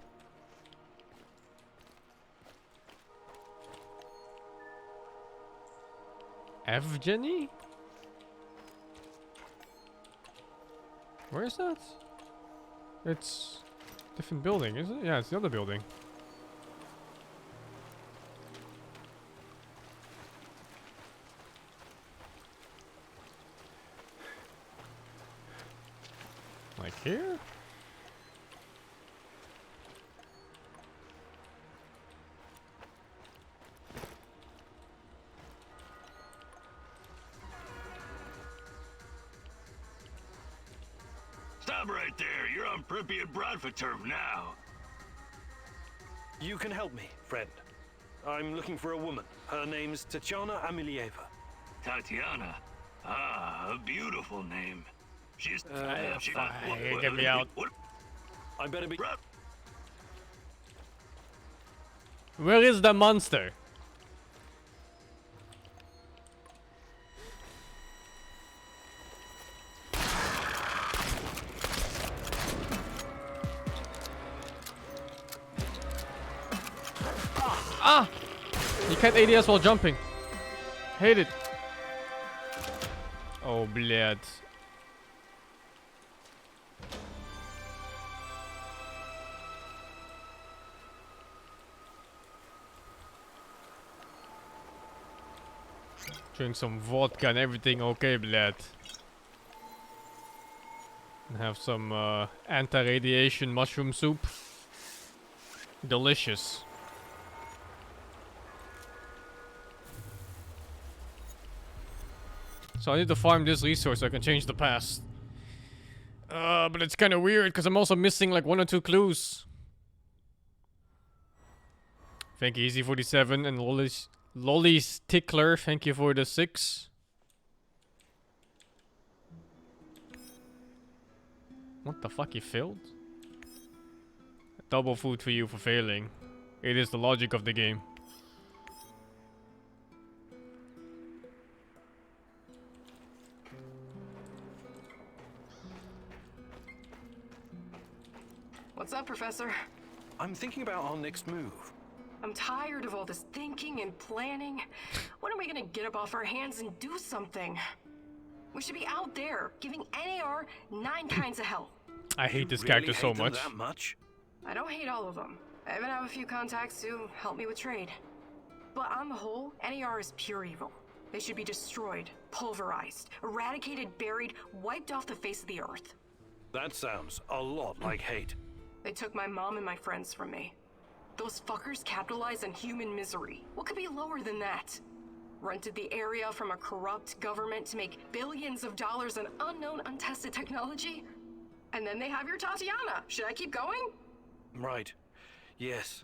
Evgeny? Where is that? It's a different building, isn't it? Yeah, it's the other building. Like here? Stop right there. You're on Pripyat Bradford turf now. You can help me, friend. I'm looking for a woman. Her name's Tatiana Amelieva. Tatiana? Ah, a beautiful name. She's... Get me out. I better be... Where is the monster? Ah! You can't ADS while jumping. Hate it. Oh, блядь. Drink some vodka and everything okay, blood. And have some anti-radiation mushroom soup. Delicious. So I need to farm this resource so I can change the past. But it's kind of weird because I'm also missing like 1 or 2 clues. Thank you, Easy47 and Lolly's Tickler. Thank you for the 6. What the fuck, he failed? Double food for you for failing. It is the logic of the game. What's up, Professor? I'm thinking about our next move. I'm tired of all this thinking and planning. When are we gonna get up off our hands and do something? We should be out there, giving NAR 9 kinds of hell. I hate this character so much. That much? I don't hate all of them. I even have a few contacts who help me with trade. But on the whole, NAR is pure evil. They should be destroyed, pulverized, eradicated, buried, wiped off the face of the earth. That sounds a lot like hate. They took my mom and my friends from me. Those fuckers capitalize on human misery. What could be lower than that? Rented the area from a corrupt government to make billions of dollars on unknown, untested technology? And then they have your Tatiana. Should I keep going? Right. Yes.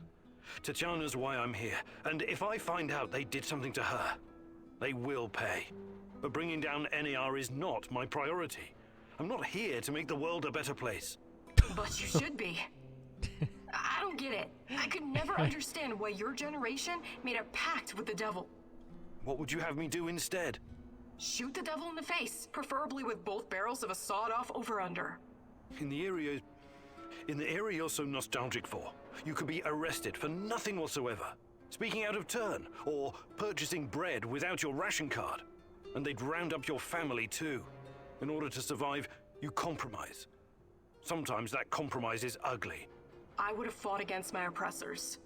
Tatiana's why I'm here. And if I find out they did something to her, they will pay. But bringing down NAR is not my priority. I'm not here to make the world a better place. But you should be. I don't get it. I could never understand why your generation made a pact with the devil. What would you have me do instead? Shoot the devil in the face, preferably with both barrels of a sawed-off over-under. In the area you're so nostalgic for, you could be arrested for nothing whatsoever. Speaking out of turn, or purchasing bread without your ration card. And they'd round up your family too. In order to survive, you compromise. Sometimes that compromise is ugly. I would have fought against my oppressors.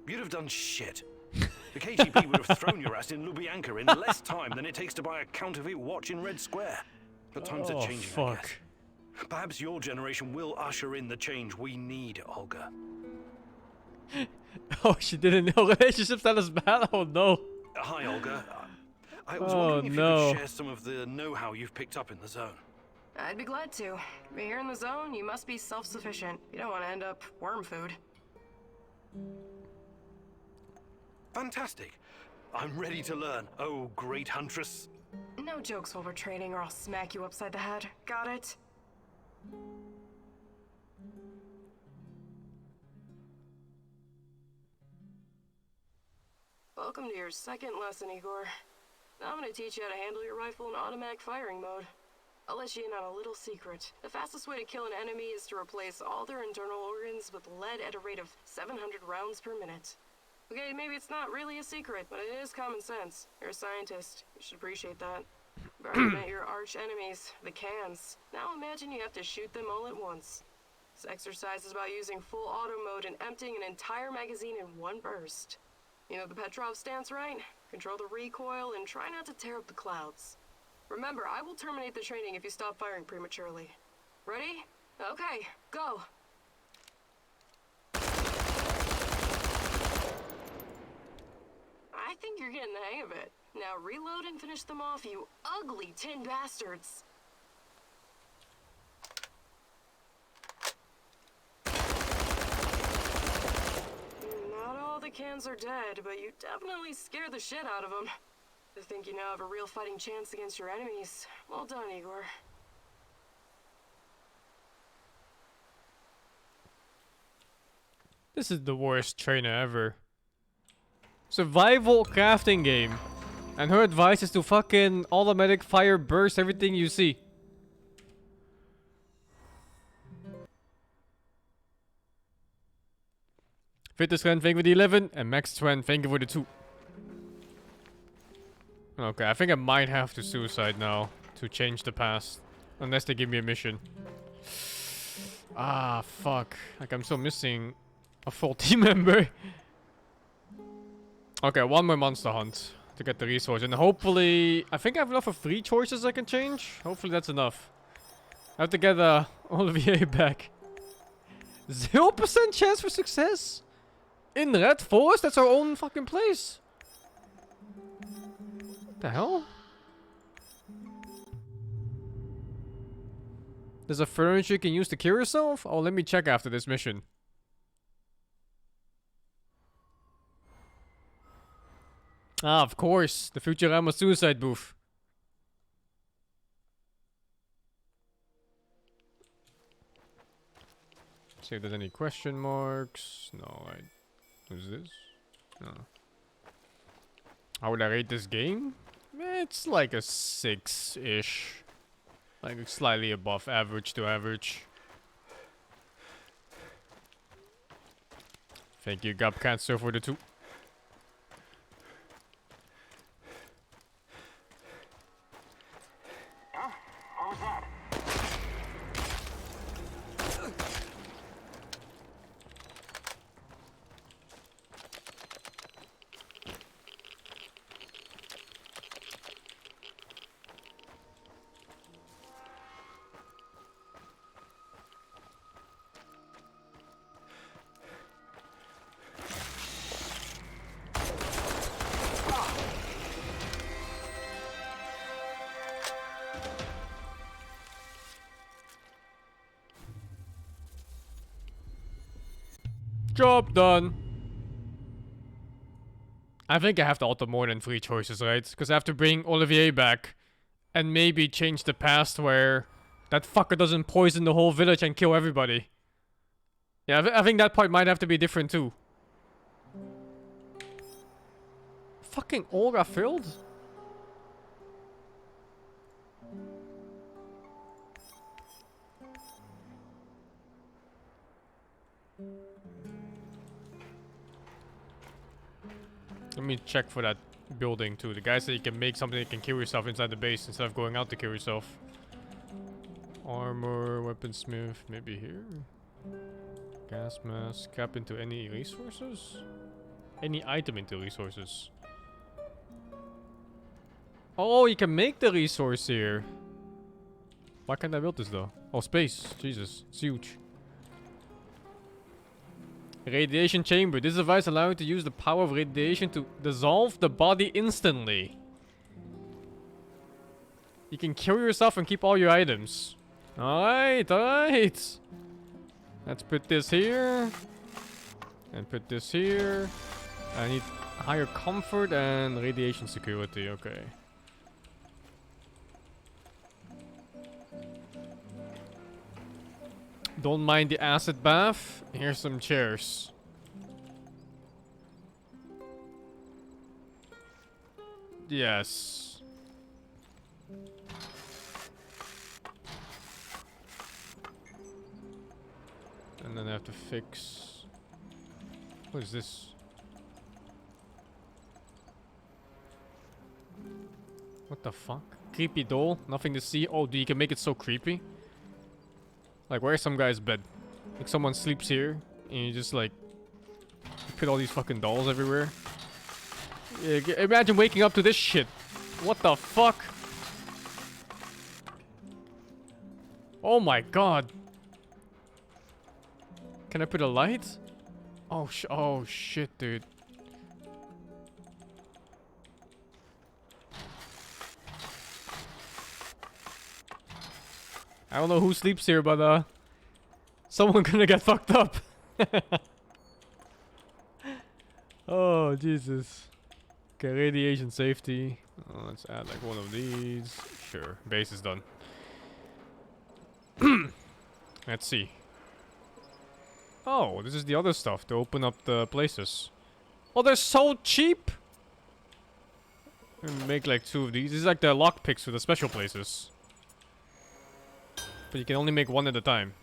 You'd have done shit. The KGB would have thrown your ass in Lubyanka in less time than it takes to buy a counterfeit watch in Red Square. But times are changing, I guess. Perhaps your generation will usher in the change we need, Olga. Oh, she didn't know relationships that is bad? Oh no. Hi, Olga. I was wondering if you could share some of the know-how you've picked up in the zone. I'd be glad to. But here in the zone, you must be self-sufficient. You don't want to end up worm food. Fantastic. I'm ready to learn, oh great huntress. No jokes while we're training or I'll smack you upside the head. Got it? Welcome to your second lesson, Igor. Now I'm going to teach you how to handle your rifle in automatic firing mode. I'll let you in on a little secret. The fastest way to kill an enemy is to replace all their internal organs with lead at a rate of 700 rounds per minute. Okay, maybe it's not really a secret, but it is common sense. You're a scientist. You should appreciate that. You've already met your arch enemies, the cans. Now imagine you have to shoot them all at once. This exercise is about using full auto mode and emptying an entire magazine in one burst. You know the Petrov stance, right? Control the recoil and try not to tear up the clouds. Remember, I will terminate the training if you stop firing prematurely. Ready? Okay, go. I think you're getting the hang of it. Now reload and finish them off, you ugly tin bastards. Not all the cans are dead, but you definitely scared the shit out of them. I think you now have a real fighting chance against your enemies. Well done, Igor. This is the worst trainer ever. Survival crafting game. And her advice is to fucking automatic fire burst everything you see. Fitness Trend, thank you for the 11. And Max Trend, thank you for the 2. Okay, I think I might have to suicide now to change the past. Unless they give me a mission. Ah, fuck. Like, I'm still missing a full team member. Okay, one more monster hunt. to get the resource. And hopefully, I think I have enough of 3 choices I can change. Hopefully that's enough. I have to get Olivier back. 0% chance for success? In Red Forest? That's our own fucking place. What the hell? There's a furniture you can use to cure yourself? Oh, let me check after this mission. Ah, of course. The Futurama suicide booth. See if there's any question marks. No, who's this? No. How would I rate this game? It's like a 6-ish. Like slightly above average to average. Thank you, Gub Cancer, for the 2. Huh? What was that? Job done. I think I have to alter more than 3 choices, right? Because I have to bring Olivier back. And maybe change the past where that fucker doesn't poison the whole village and kill everybody. Yeah, I think that part might have to be different too. Fucking Olga filled? Let me check for that building too. The guy said you can make something that can kill yourself inside the base instead of going out to kill yourself. Armor, weaponsmith, maybe here? Gas mask, cap into any resources? Any item into resources. Oh, you can make the resource here. Why can't I build this though? Oh, space. Jesus, it's huge. Radiation chamber. This device allows you to use the power of radiation to dissolve the body instantly. You can kill yourself and keep all your items. Alright, alright. Let's put this here. And put this here. I need higher comfort and radiation security. Okay. Don't mind the acid bath. Here's some chairs. Yes. And then I have to fix... What is this? What the fuck? Creepy doll? Nothing to see? Oh, you can make it so creepy? Like, where's some guy's bed? Like, someone sleeps here, and you just, like, put all these fucking dolls everywhere. Yeah, imagine waking up to this shit. What the fuck? Oh my god. Can I put a light? Oh, oh shit, dude. I don't know who sleeps here, but someone gonna get fucked up. Oh, Jesus. Okay, radiation safety. Oh, let's add like one of these. Sure, base is done. Let's see. Oh, this is the other stuff to open up the places. Oh, they're so cheap! Make like 2 of these. This is like the lockpicks for the special places. But you can only make 1 at a time.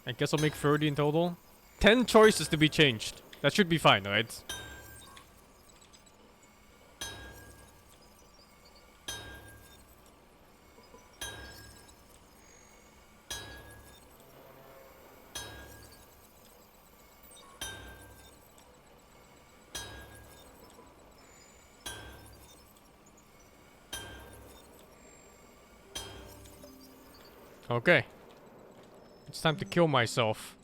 I guess I'll make 30 in total. 10 choices to be changed. That should be fine, right? Okay. It's time to kill myself.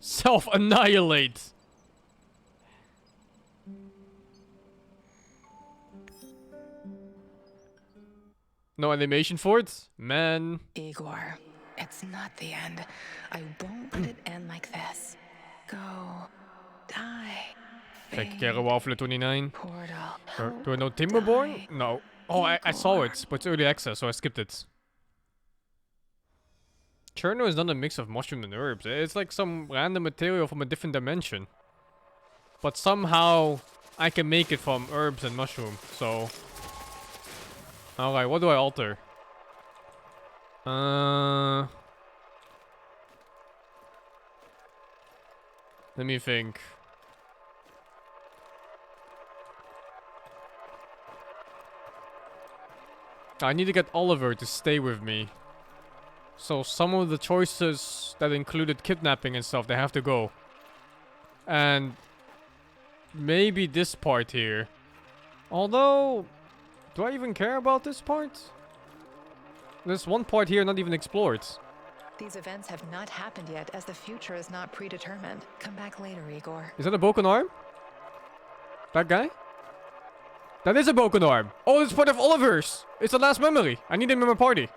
Self-annihilate! No animation for it? Man. Igor, it's not the end. I won't let it end like this. Go. Die. Kijk, Kero Waffle 29. Portal. Do I know Timberborn? No. Oh, I saw it, but it's early access, so I skipped it. Cherno is not a mix of mushroom and herbs. It's like some random material from a different dimension. But somehow, I can make it from herbs and mushroom, so... Alright, what do I alter? Let me think. I need to get Oliver to stay with me. So some of the choices that included kidnapping and stuff, they have to go. And maybe this part here. Although, do I even care about this part? There's one part here not even explored. These events have not happened yet, as the future is not predetermined. Come back later, Igor. Is that a broken arm? That guy? That is a broken arm. Oh, it's part of Oliver's. It's the last memory. I need him in my party.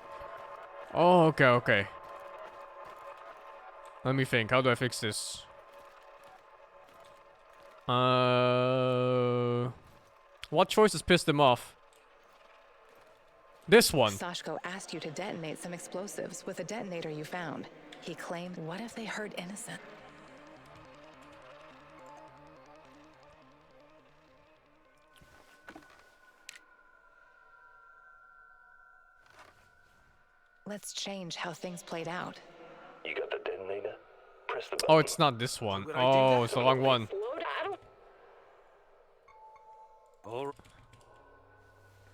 Oh, okay, okay. Let me think. How do I fix this? What choices pissed him off? This one. Sashko asked you to detonate some explosives with a detonator you found. He claimed, what if they hurt innocent? Let's change how things played out. You got the detonator? Press the button. Oh, it's not this one. Oh, it's the wrong one.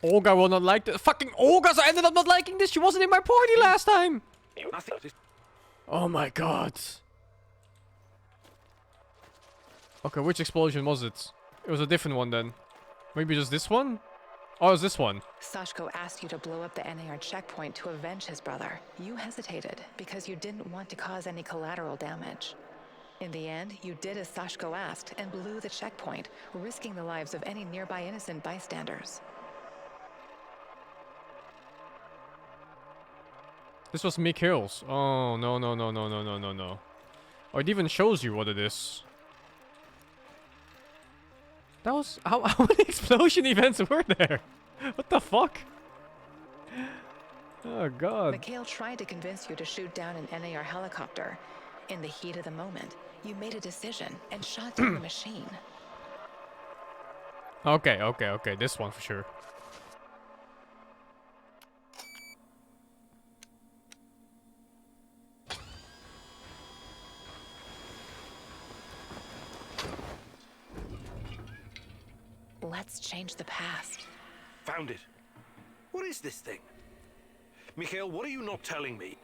Olga will not like this. Fucking Olga! So I ended up not liking this. She wasn't in my party last time. Oh my god. Okay, which explosion was it? It was a different one then. Maybe just this one? Oh, it's this one. Sashko asked you to blow up the NAR checkpoint to avenge his brother. You hesitated because you didn't want to cause any collateral damage. In the end, you did as Sashko asked and blew the checkpoint, risking the lives of any nearby innocent bystanders. This was Mick Hills. Oh, no, no, no, no, no, no, no, no. Oh, it even shows you what it is. That was... How many explosion events were there? What the fuck? Oh, God. Mikhail tried to convince you to shoot down an NAR helicopter. In the heat of the moment, you made a decision and shot down the machine. Okay, okay, okay. This one for sure. Let's change the past. Found it. What is this thing? Mikhail, what are you not telling me?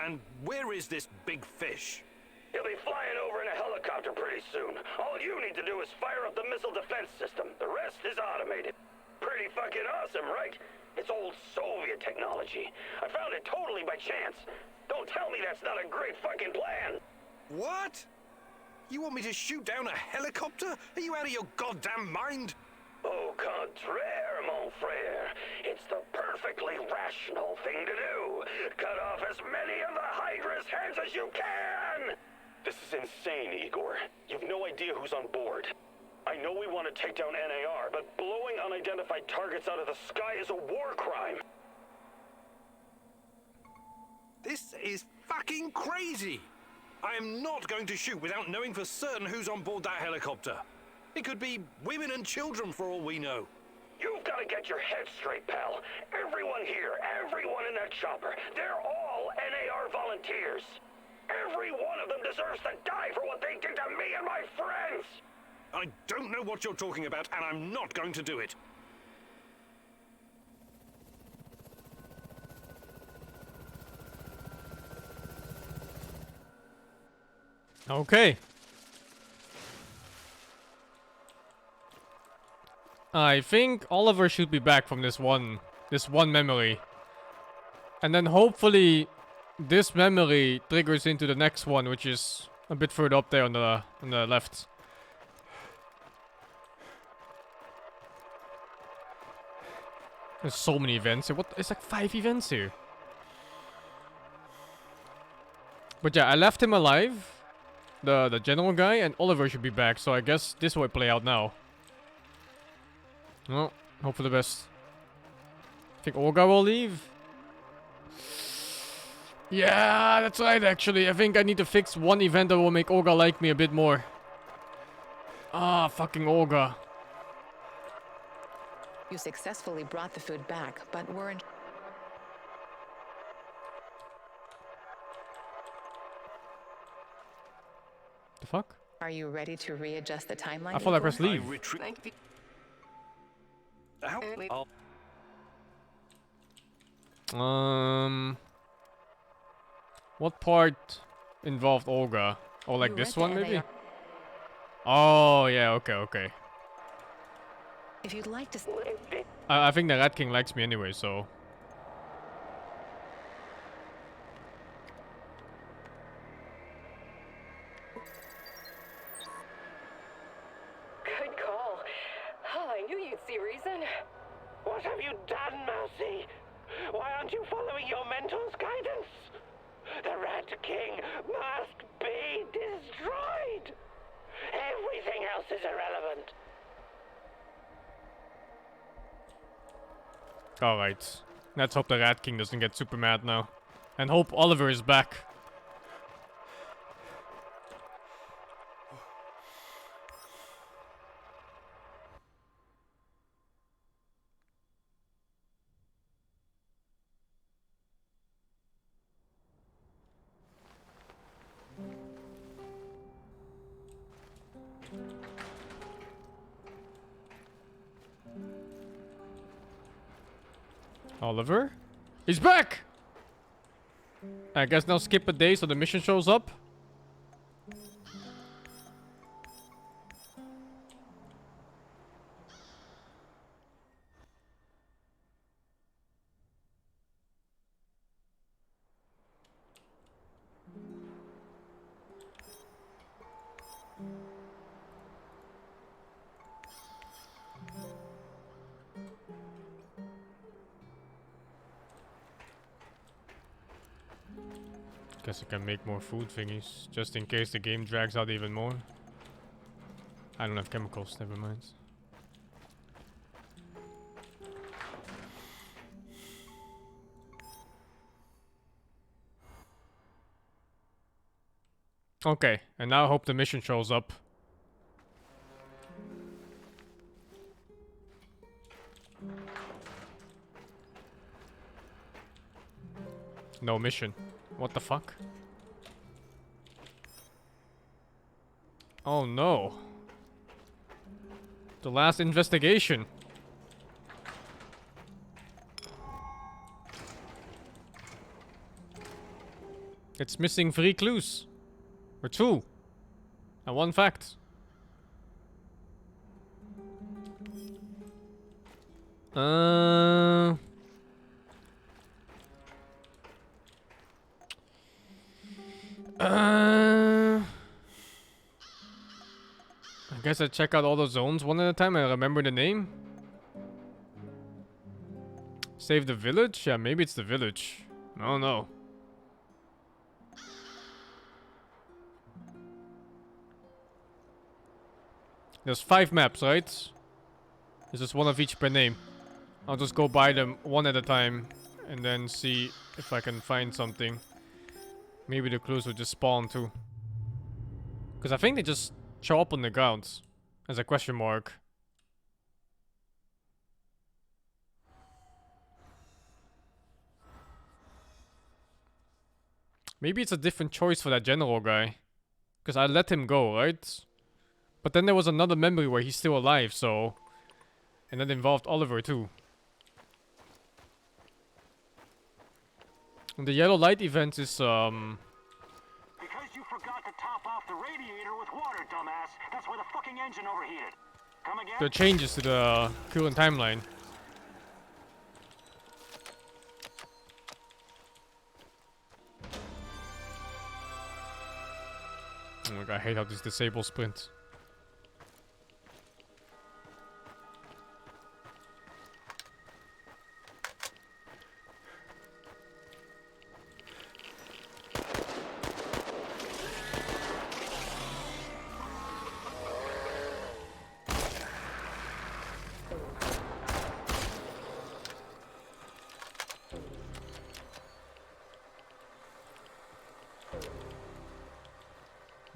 And where is this big fish? He'll be flying over in a helicopter pretty soon. All you need to do is fire up the missile defense system. The rest is automated. Pretty fucking awesome, right? It's old Soviet technology. I found it totally by chance. Don't tell me that's not a great fucking plan. What? You want me to shoot down a helicopter? Are you out of your goddamn mind? Au contraire, mon frère. It's the perfectly rational thing to do. Cut off as many of the Hydra's heads as you can! This is insane, Igor. You've no idea who's on board. I know we want to take down NAR, but blowing unidentified targets out of the sky is a war crime. This is fucking crazy! I am not going to shoot without knowing for certain who's on board that helicopter. It could be women and children for all we know. You've got to get your head straight, pal. Everyone here, everyone in that chopper, they're all NAR volunteers. Every one of them deserves to die for what they did to me and my friends. I don't know what you're talking about, and I'm not going to do it. Okay. I think Oliver should be back from this one memory. And then hopefully this memory triggers into the next one, which is a bit further up there on the left. There's so many events here. What? It's like 5 events here. But yeah, I left him alive. The general guy, and Oliver should be back. So I guess this will play out now. Well, hope for the best. Think Olga will leave? Yeah, that's right actually. I think I need to fix one event that will make Olga like me a bit more. Ah, fucking Olga. You successfully brought the food back, but weren't... The fuck? Are you ready to readjust the timeline? I thought I pressed leave. What part involved Olga? Oh, like this one maybe? Oh, yeah, okay. If you'd like to... I think the Rat King likes me anyway, so... Good call. Oh, I knew you'd see reason. What have you done, Mousy? Why aren't you following your mentor's guidance? The Rat King must be destroyed. Everything else is irrelevant. Alright. Let's hope the Rat King doesn't get super mad now. And hope Oliver is back. Oliver? He's back! I guess now skip a day so the mission shows up. Guess I can make more food thingies, just in case the game drags out even more. I don't have chemicals, never mind. Okay, and now I hope the mission shows up. No mission. What the fuck? Oh no. The last investigation. It's missing 3 clues. Or 2. And 1 fact. I guess I check out all the zones one at a time and I remember the name. Save the village? Yeah, maybe it's the village. I don't know. There's 5 maps, right? There's just one of each per name. I'll just go by them one at a time and then see if I can find something. Maybe the clues will just spawn too. Because I think they just show up on the ground as a question mark. Maybe it's a different choice for that general guy. Because I let him go, right? But then there was another memory where he's still alive, so... And that involved Oliver too. And the yellow light event is, Because you forgot to top off the radiator with water, dumbass. That's why the fucking engine overheated. Come again? the changes to the current timeline. Oh my god, I hate how this disables sprint.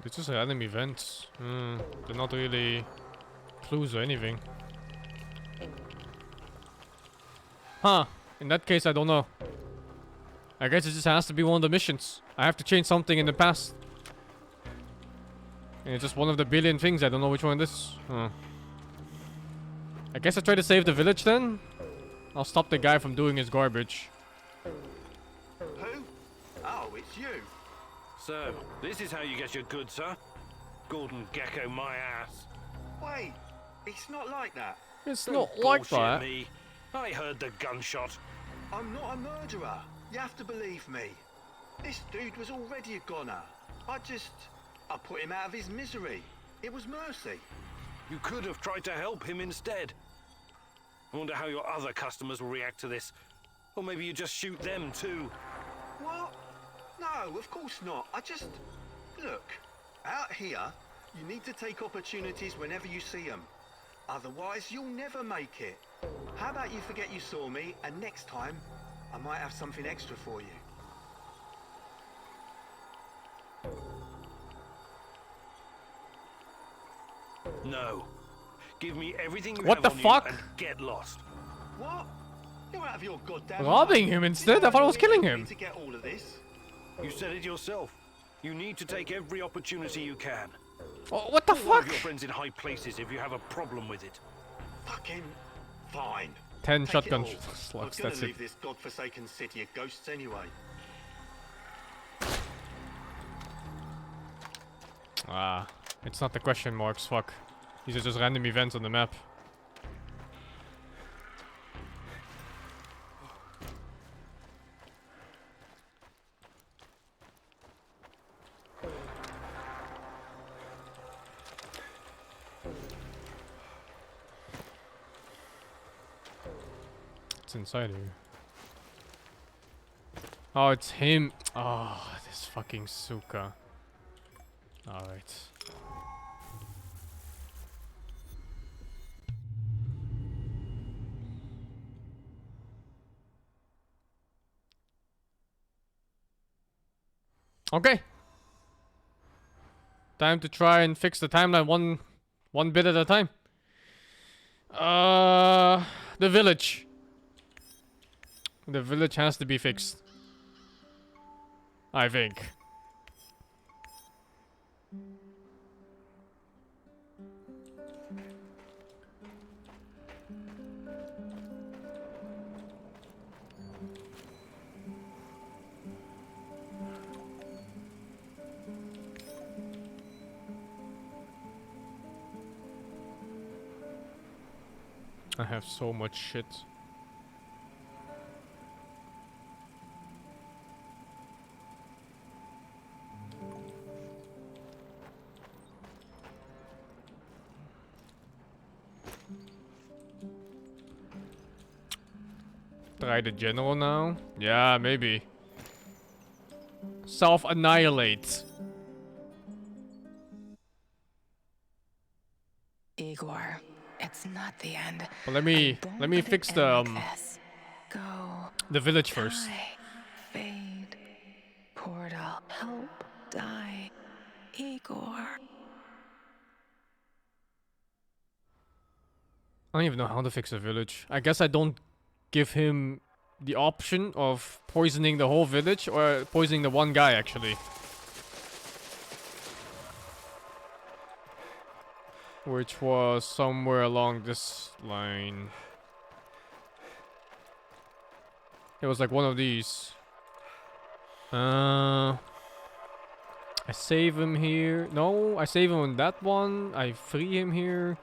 It's just random events. They're not really clues or anything. Huh. In that case, I don't know. I guess it just has to be one of the missions. I have to change something in the past. And it's just one of the billion things. I don't know which one it is. Huh. I guess I try to save the village then. I'll stop the guy from doing his garbage. Who? Oh, it's you. So, this is how you get your goods, huh? Gordon Gecko my ass. Wait, it's not like that. It's Don't not like bullshit that. Me. I heard the gunshot. I'm not a murderer. You have to believe me. This dude was already a goner. I put him out of his misery. It was mercy. You could have tried to help him instead. I wonder how your other customers will react to this. Or maybe you just shoot them too. What? No, of course not. Look, out here, you need to take opportunities whenever you see them. Otherwise, you'll never make it. How about you forget you saw me, and next time, I might have something extra for you. No. Give me everything you What have the on fuck? you and get lost. What? You're out of your goddamn Robbing him instead? I thought I was killing him. to get all of this. You said it yourself. You need to take every opportunity you can. Oh, what the Call one of fuck? your friends in high places if you have a problem with it. Fucking fine. 10 Take shotgun it all. slots, I'm gonna that's it. leave this godforsaken city of ghosts anyway. Ah, it's not the question marks, fuck. These are just random events on the map. It's inside here. Oh, it's him. Oh, this fucking Suka. Alright. Okay. Time to try and fix the timeline one bit at a time. The village. The village has to be fixed. I think. I have so much shit. Try the general now? Yeah, maybe. Self-annihilate. Igor, it's not the end. But let me fix the Go. the village first. Die. Fade. Portal. Help. Die. Igor. I don't even know how to fix a village. I guess I don't give him the option of poisoning the whole village or poisoning the one guy actually. Which was somewhere along this line. It was like one of these. I save him here. No, I save him on that one. I free him here.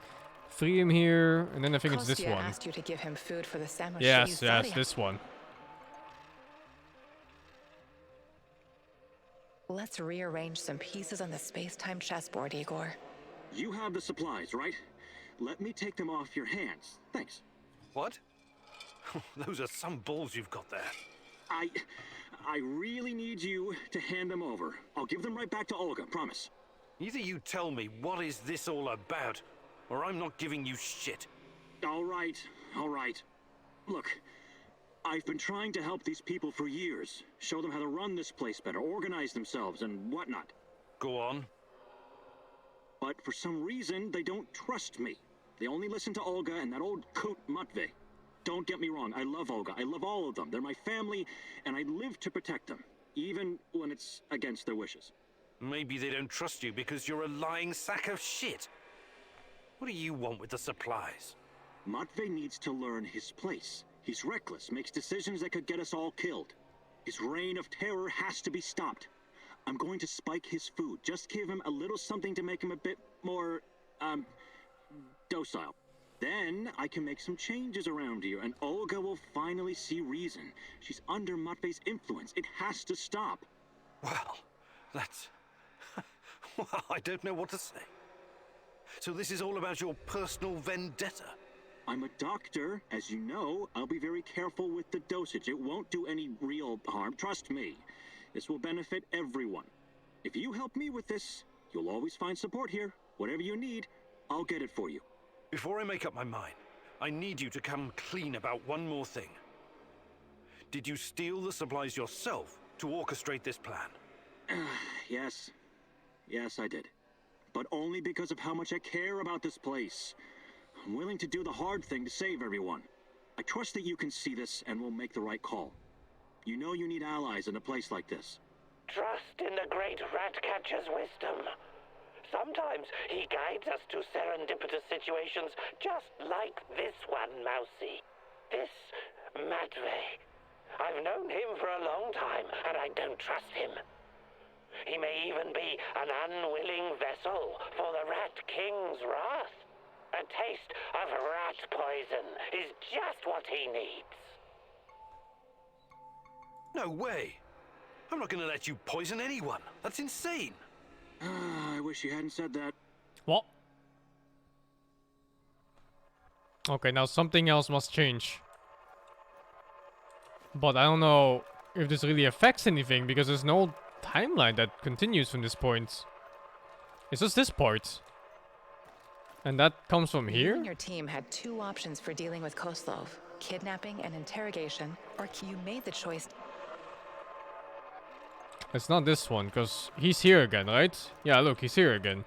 Free him here. And then I think it's this Kostya one. asked you to give him food for the summer. Yes, this one. Let's rearrange some pieces on the space-time chessboard, Igor. You have the supplies, right? Let me take them off your hands. Thanks. What? Those are some balls you've got there. I really need you to hand them over. I'll give them right back to Olga, promise. Either you tell me what is this all about, or I'm not giving you shit. All right, all right. Look, I've been trying to help these people for years. Show them how to run this place better, organize themselves, and whatnot. Go on. But for some reason, they don't trust me. They only listen to Olga and that old coot Matvey. Don't get me wrong, I love Olga. I love all of them. They're my family, and I live to protect them, even when it's against their wishes. Maybe they don't trust you because you're a lying sack of shit. What do you want with the supplies? Matvey needs to learn his place. He's reckless, makes decisions that could get us all killed. His reign of terror has to be stopped. I'm going to spike his food. Just give him a little something to make him a bit more, docile. Then I can make some changes around here, and Olga will finally see reason. She's under Matvey's influence. It has to stop. Well, that's... well, I don't know what to say. So this is all about your personal vendetta? I'm a doctor, as you know. I'll be very careful with the dosage. It won't do any real harm, trust me. This will benefit everyone. If you help me with this, you'll always find support here. Whatever you need, I'll get it for you. Before I make up my mind, I need you to come clean about one more thing. Did you steal the supplies yourself to orchestrate this plan? Yes. Yes, I did. But only because of how much I care about this place. I'm willing to do the hard thing to save everyone. I trust that you can see this and will make the right call. You know you need allies in a place like this. Trust in the great Ratcatcher's wisdom. Sometimes he guides us to serendipitous situations just like this one, Mousy. This Matvey. I've known him for a long time, and I don't trust him. He may even be an unwilling vessel for the Rat King's wrath. A taste of rat poison is just what he needs. No way! I'm not gonna let you poison anyone. That's insane. I wish you hadn't said that. What? Okay, now something else must change. But I don't know if this really affects anything, because there's no timeline that continues from this point. It's just this part. And that comes from You here? and your team had two options for dealing with Koslov. Kidnapping and interrogation, or you made the choice. It's not this one, because he's here again, right? Yeah, look, he's here again.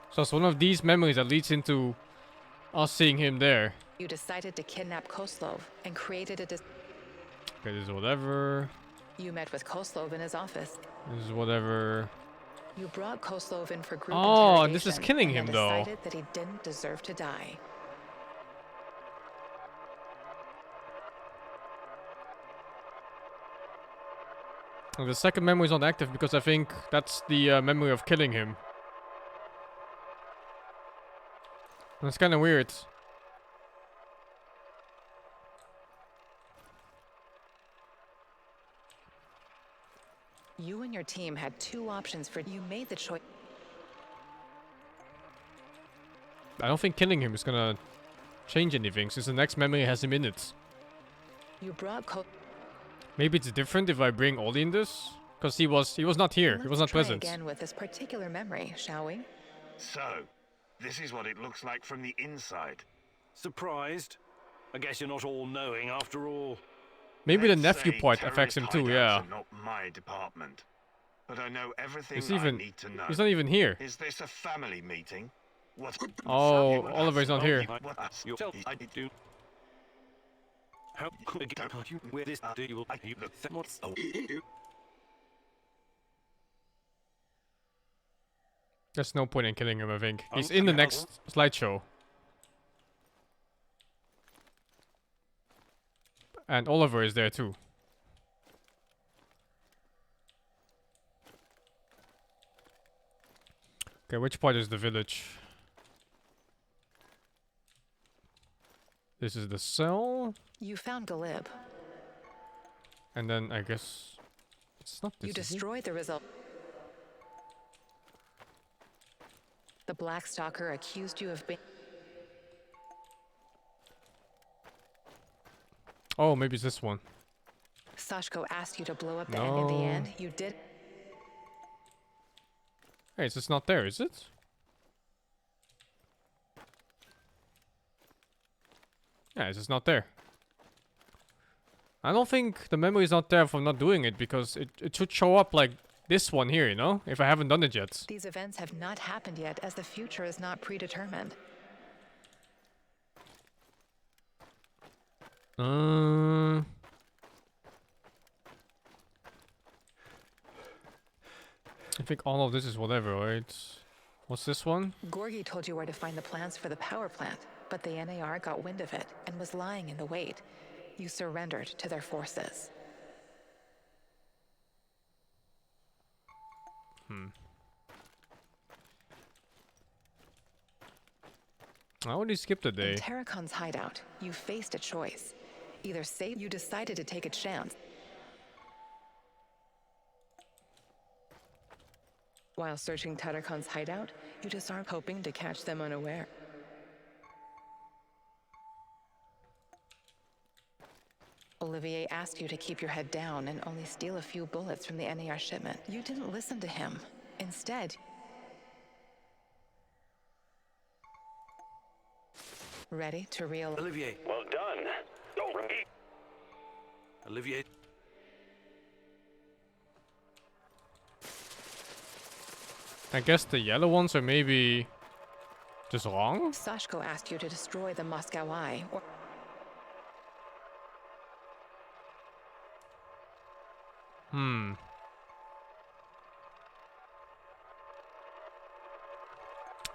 So it's one of these memories that leads into us seeing him there. You decided to kidnap Koslov and created a Okay, this is whatever. You met with Koslov in his office. This is whatever. You brought Koslov in for group Oh, and this is interrogation killing and him, then though. decided that he didn't deserve to die. And the second memory is not active because I think that's the memory of killing him. That's kind of weird. You and your team had two options for you made the choice. I don't think killing him is gonna change anything since the next memory has him in it. You brought Maybe it's different if I bring Oli in this, because he was not here. He was not try present. again with this particular memory, shall we? So, this is what it looks like from the inside. Surprised? I guess you're not all-knowing after all. Maybe the Let's nephew say part affects him too. terrorist Yeah. hideouts are not my department, but I know everything He's I need to know. He's not even here. Is this a family meeting? What? Oh, Oliver's not here. How could you wear this deal? There's no point in killing him, I think. He's in the next slideshow. And Oliver is there too. Okay, which part is the village? This is the cell. You found Galib. And then I guess it's not this. You is it? destroyed the result. The Black Stalker accused you of being... Oh, maybe it's this one. Sashko asked you to blow up the No. end. In the end, you did... Hey, it's just not there, is it? Yeah, it's just not there. I don't think the memory is not there for not doing it, because it should show up like this one here, you know? If I haven't done it yet. These events have not happened yet, as the future is not predetermined. I think all of this is whatever, right? What's this one? Gorgi told you where to find the plans for the power plant, but the NAR got wind of it and was lying in the wait. You surrendered to their forces. I already skipped a day. In Terracon's hideout, you faced a choice. Either say you decided to take a chance. While searching Terracon's hideout, you disarmed, hoping to catch them unaware. Olivier asked you to keep your head down and only steal a few bullets from the NAR shipment. You didn't listen to him. Instead, ready to real... Olivier. Well done. Olivier. I guess the yellow ones are maybe just wrong? Sashko asked you to destroy the Moscow Eye, or...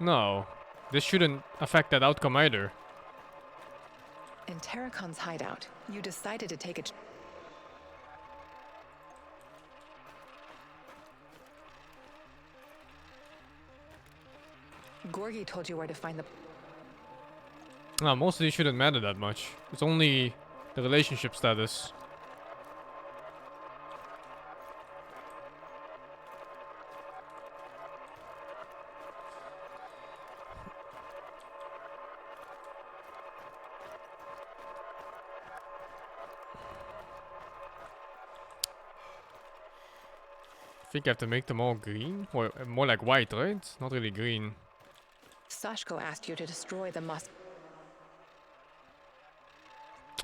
No. This shouldn't affect that outcome either. In Terracon's hideout, you decided to take a... Gorgi told you where to find the... No, most of these shouldn't matter that much. It's only the relationship status. I think I have to make them all green? Or more like white, right? Not really green. Sashko asked you to destroy the Moscow...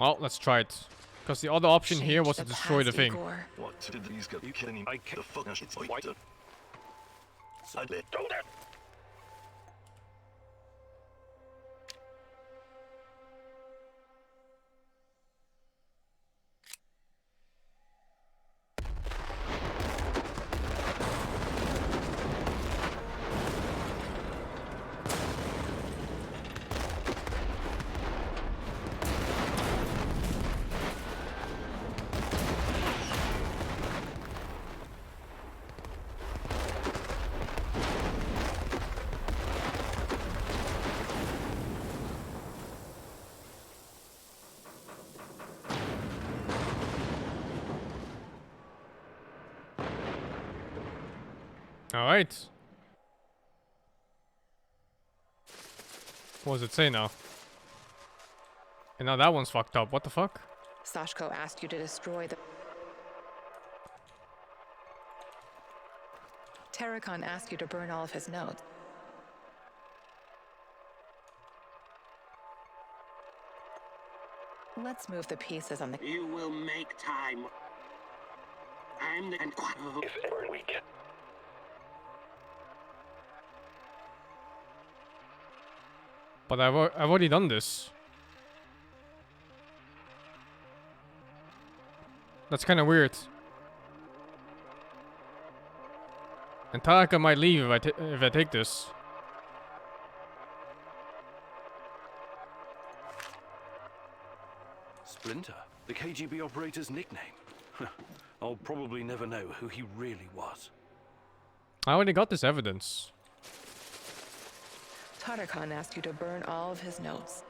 Oh, let's try it. Because the other option here was to Change the destroy the past, thing. Igor. What did these guys? You kidding me? I can't. The fuck it's white. Side it. Don't it! Alright. What does it say now? And now that one's fucked up. What the fuck? Sashko asked you to destroy the... Terracon asked you to burn all of his notes. Let's move the pieces on the... You will make time. I'm the... If ever we can. But I've already done this. That's kind of weird. And Taraka might leave if I take this. Splinter, the KGB operator's nickname. I'll probably never know who he really was. I already got this evidence. Tarrakan asked you to burn all of his notes.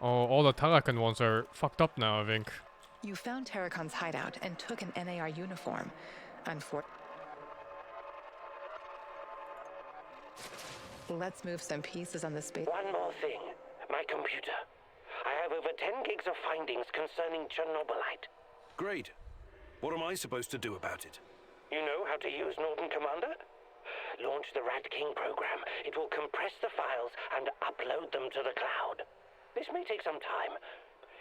Oh, all the Tarakan ones are fucked up now, I think. You found Terracon's hideout and took an NAR uniform. Let's move some pieces on the space. One more thing. My computer. I have over 10 gigs of findings concerning Chernobylite. Great. What am I supposed to do about it? You know how to use Norton Commander? Launch the Rat King program. It will compress the files and upload them to the cloud. This may take some time.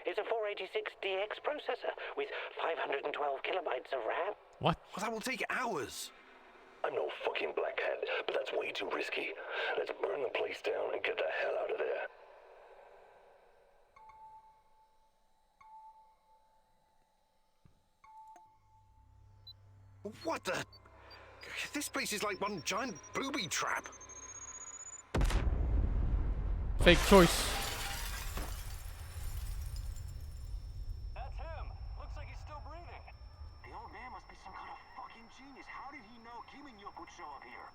It's a 486DX processor with 512 kilobytes of RAM. What? Well, that will take hours. I'm no fucking Black Hand, but that's way too risky. Let's burn the place down and get the hell out of there. What the? This place is like one giant booby trap. Fake choice. That's him. Looks like he's still breathing. The old man must be some kind of fucking genius. How did he know Kiminyuk would show up here?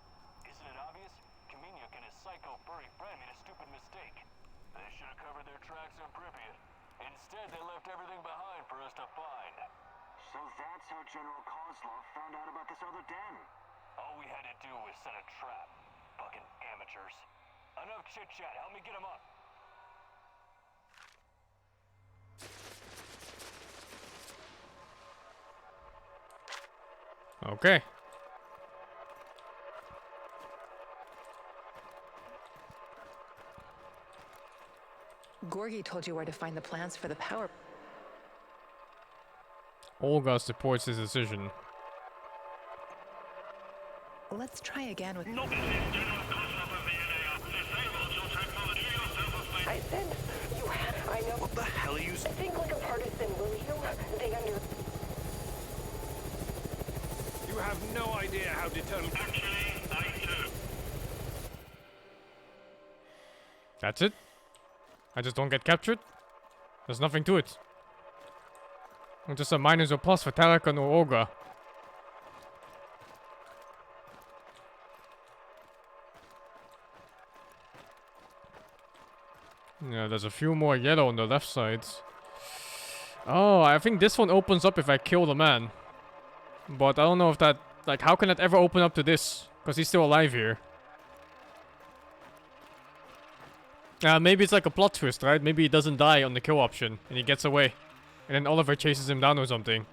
Isn't it obvious? Kiminyuk and his psycho furry friend made a stupid mistake. They should have covered their tracks in Pripyat. Instead, they left everything behind for us to find. So that's how General Kozlov found out about this other den. All we had to do was set a trap. Fucking amateurs. Enough chit-chat. Help me get him up. Okay. Gorgi told you where to find the plans for the power. Olga supports his decision. Let's try again with. I sense you have. I know. What the hell are you? Think like a partisan, will you? They under. You have no idea how determined. Actually, I do. That's it? I just don't get captured? There's nothing to it. I'm just a minus or plus for Tarakan or Olga. Yeah, there's a few more yellow on the left side. Oh, I think this one opens up if I kill the man. But I don't know if that... Like, how can that ever open up to this? Because he's still alive here. Maybe it's like a plot twist, right? Maybe he doesn't die on the kill option and he gets away. And then Oliver chases him down or something.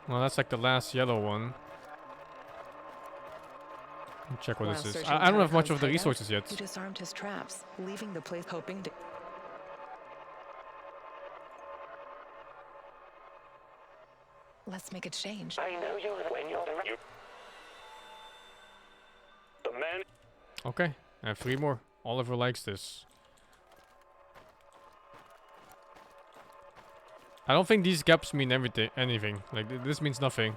Well, that's like the last yellow one. Let me check what this is. I don't have much of the resources yet. You disarmed his traps, leaving the place hoping to... Let's make a change. I know you when you're the... The man... Okay, I have 3 more. Oliver likes this. I don't think these gaps mean anything. Like, this means nothing.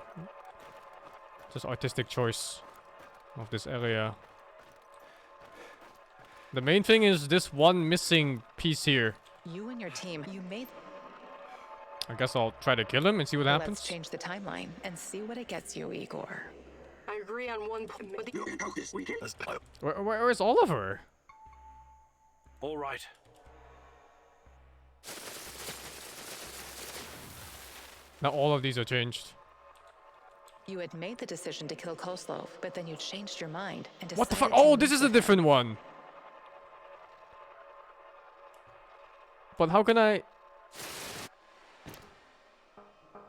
Just artistic choice of this area. The main thing is this one missing piece here. You and your team, you made... I guess I'll try to kill him and see what happens. Let's change the timeline and see what it gets you, Igor. I agree on one point, but the... Where is Oliver? All right. Now all of these are changed. You had made the decision to kill Koslov, but then you changed your mind and decided... What the fuck? Oh, this is a different one. But how can I...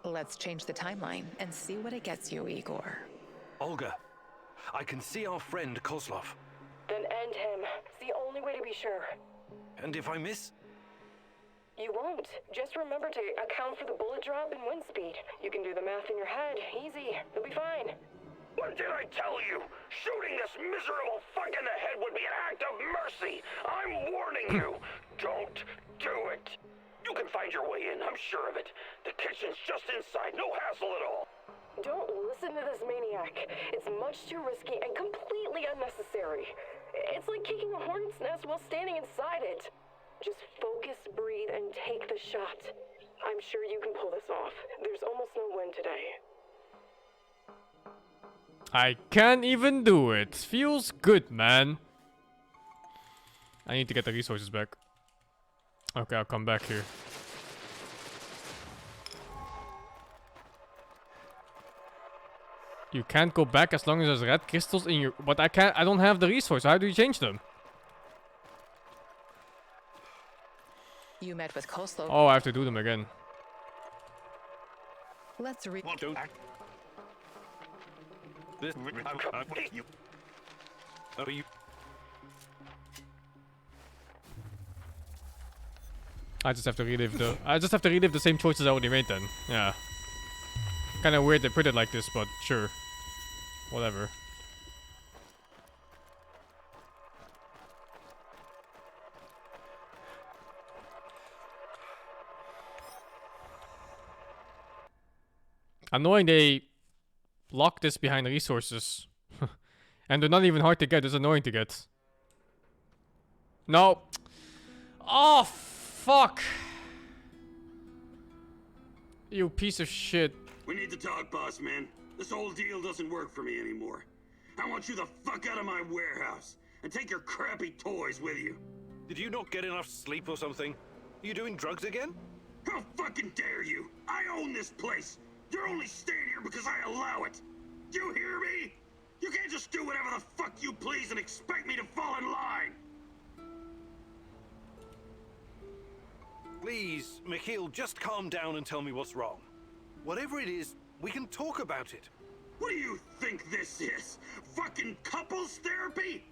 Let's change the timeline and see what it gets you, Igor. Olga, I can see our friend Kozlov. Then end him. It's the only way to be sure. And if I miss? You won't. Just remember to account for the bullet drop and wind speed. You can do the math in your head. Easy. You'll be fine. What did I tell you? Shooting this miserable fuck in the head would be an act of mercy. I'm warning you. Don't do it. You can find your way in, I'm sure of it. The kitchen's just inside, no hassle at all. Don't listen to this maniac. It's much too risky and completely unnecessary. It's like kicking a hornet's nest while standing inside it. Just focus, breathe, and take the shot. I'm sure you can pull this off. There's almost no wind today. I can't even do it. Feels good, man. I need to get the resources back. Okay, I'll come back here. You can't go back as long as there's red crystals in your... But I can't... I don't have the resource. How do you change them? You met with Coastal. Oh, I have to do them again. Let's read. This. I just have to relive the... I just have to relive the same choices I already made then. Yeah. Kinda weird they put it like this, but sure. Whatever. Annoying they lock this behind resources. And they're not even hard to get, it's annoying to get. No. Oh, fuck. You piece of shit. We need to talk, boss man. This whole deal doesn't work for me anymore. I want you the fuck out of my warehouse and take your crappy toys with you. Did you not get enough sleep or something? Are you doing drugs again? How fucking dare you? I own this place. You're only staying here because I allow it. You hear me? You can't just do whatever the fuck you please and expect me to fall in line. Please, Mikhail, just calm down and tell me what's wrong. Whatever it is, we can talk about it. What do you think this is? Fucking couples therapy?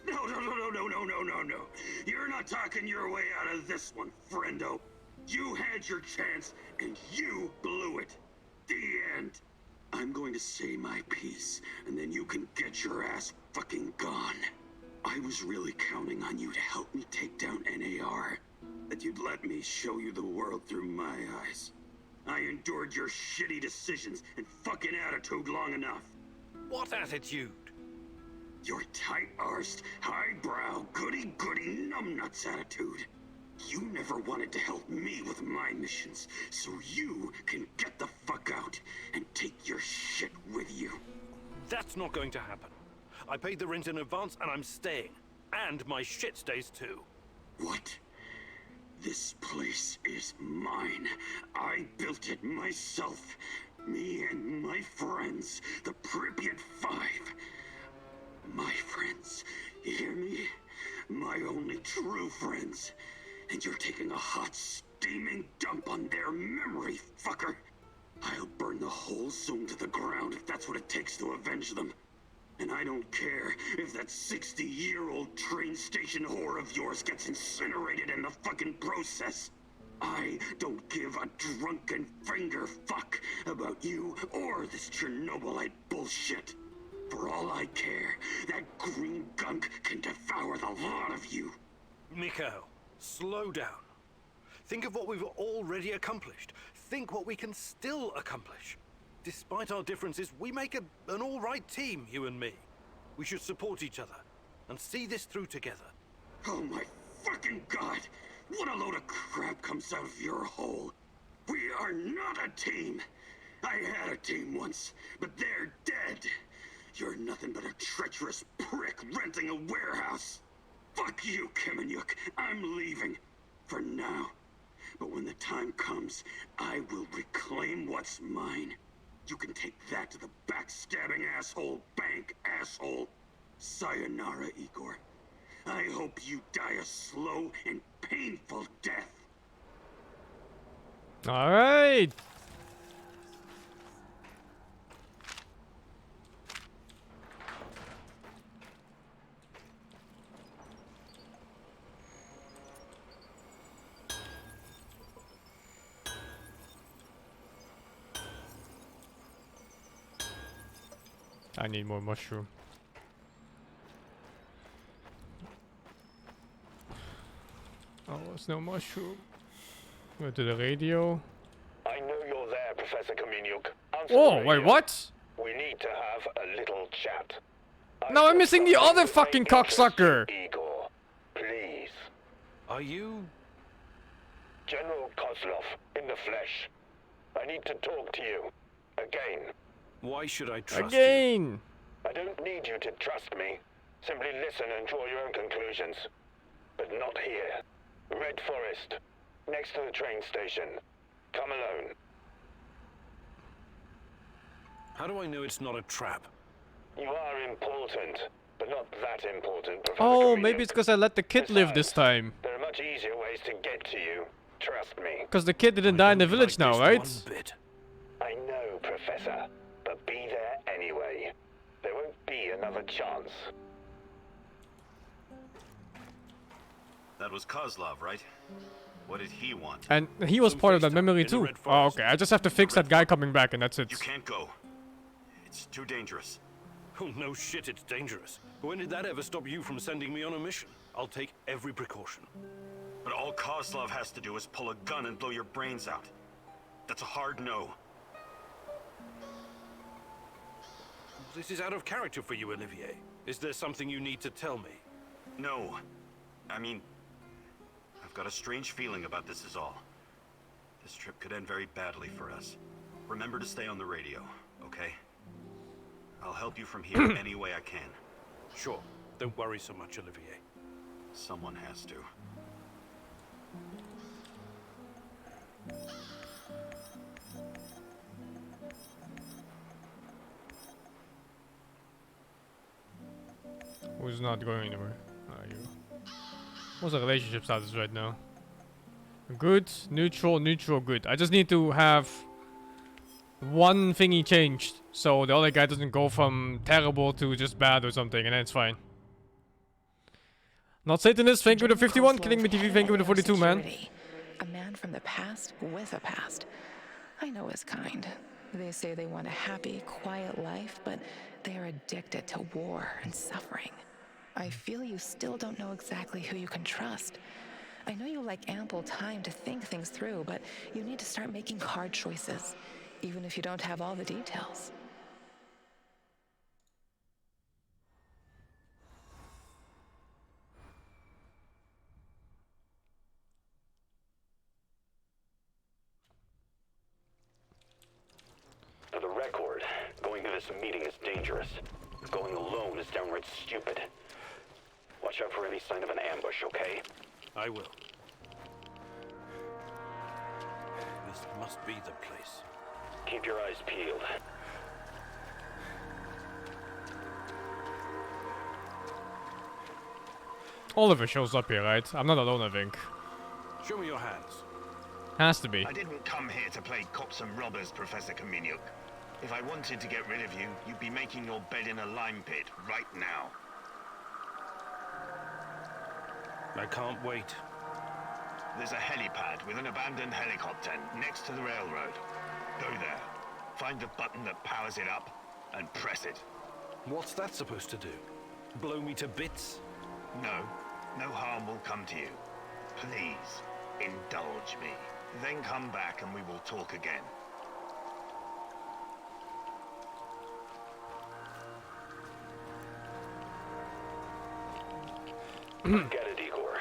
No. You're not talking your way out of this one, friendo. You had your chance and you blew it. The end. I'm going to say my piece, and then you can get your ass fucking gone. I was really counting on you to help me take down NAR. That you'd let me show you the world through my eyes. I endured your shitty decisions and fucking attitude long enough. What attitude? Your tight-arsed, highbrow, goody-goody numbnuts attitude. You never wanted to help me with my missions, so you can get the fuck out and take your shit with you. That's not going to happen. I paid the rent in advance and I'm staying. And my shit stays too. What? This place is mine. I built it myself. Me and my friends, the Pripyat Five. My friends, you hear me? My only true friends. And you're taking a hot, steaming dump on their memory, fucker. I'll burn the whole zone to the ground if that's what it takes to avenge them. And I don't care if that 60-year-old train station whore of yours gets incinerated in the fucking process. I don't give a drunken finger fuck about you or this Chernobylite bullshit. For all I care, that green gunk can devour the lot of you. Mikhail, slow down. Think of what we've already accomplished. Think what we can still accomplish. Despite our differences, we make an all-right team, you and me. We should support each other and see this through together. Oh my fucking god! What a load of crap comes out of your hole. We are not a team. I had a team once, but they're dead. You're nothing but a treacherous prick renting a warehouse. Fuck you, Kamenyuk. I'm leaving. For now. But when the time comes, I will reclaim what's mine. You can take that to the backstabbing asshole bank, asshole. Sayonara, Igor. I hope you die a slow and painful death. Alright. I need more mushroom. Oh, there's no mushroom. Go to the radio. I know you're there, Professor Kamenyuk. Oh, wait, what? We need to have a little chat. No, I'm missing the other fucking cocksucker! Igor, please. Are you... General Kozlov, in the flesh. I need to talk to you. Again. Why should I trust you? I don't need you to trust me. Simply listen and draw your own conclusions. But not here. Red Forest. Next to the train station. Come alone. How do I know it's not a trap? You are important, but not that important, Professor Oh, Comedian. maybe it's because I let the kid live this time. There are much easier ways to get to you. Trust me. Because the kid didn't die in the village now, right? I know, Professor, but be there anyway. There won't be another chance. That was Kozlov, right? What did he want? And he was part of that memory too. Oh, okay. I just have to fix that guy coming back and that's it. You can't go. It's too dangerous. Oh, no shit, it's dangerous. When did that ever stop you from sending me on a mission? I'll take every precaution. But all Kozlov has to do is pull a gun and blow your brains out. That's a hard no. This is out of character for you, Olivier. Is there something you need to tell me? No. I mean, I've got a strange feeling about this is all. This trip could end very badly for us. Remember to stay on the radio, okay? I'll help you from here any way I can. Sure. Don't worry so much, Olivier. Someone has to. Who's not going anywhere? You. What's the relationship status right now? Good, neutral, neutral, good. I just need to have one thingy changed so the other guy doesn't go from terrible to just bad or something, and then it's fine. Not Satanist, thank you for the 51. Killing me TV, thank you for the 42, man. A man from the past with a past. I know his kind. They say they want a happy, quiet life, but they are addicted to war and suffering. I feel you still don't know exactly who you can trust. I know you like ample time to think things through, but you need to start making hard choices, even if you don't have all the details. For the record, going to this meeting is dangerous. Going alone is downright stupid. Watch out for any sign of an ambush, okay? I will. This must be the place. Keep your eyes peeled. Oliver shows up here, right? I'm not alone, I think. Show me your hands. Has to be. I didn't come here to play cops and robbers, Professor Kaminyuk. If I wanted to get rid of you, you'd be making your bed in a lime pit right now. I can't wait. There's a helipad with an abandoned helicopter next to the railroad. Go there, find the button that powers it up, and press it. What's that supposed to do? Blow me to bits? No harm will come to you. Please, indulge me. Then come back and we will talk again. Get it, Igor.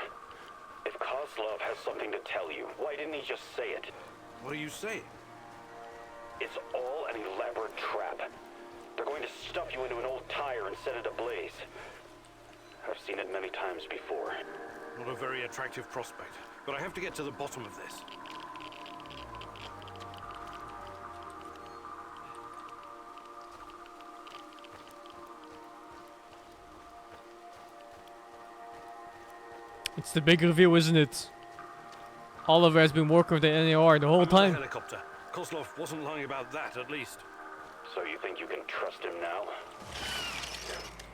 If Kozlov has something to tell you, why didn't he just say it? What are you saying? It's all an elaborate trap. They're going to stuff you into an old tire and set it ablaze. I've seen it many times before. Not a very attractive prospect, but I have to get to the bottom of this. It's the big reveal, isn't it? Oliver has been working with the NAR the whole time. Helicopter. Kozlov wasn't lying about that, at least. So you think you can trust him now?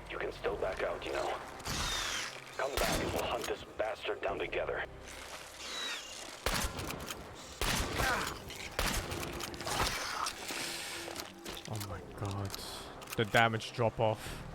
You can still back out, you know. Come back and we'll hunt this bastard down together. Oh my god. The damage drop off.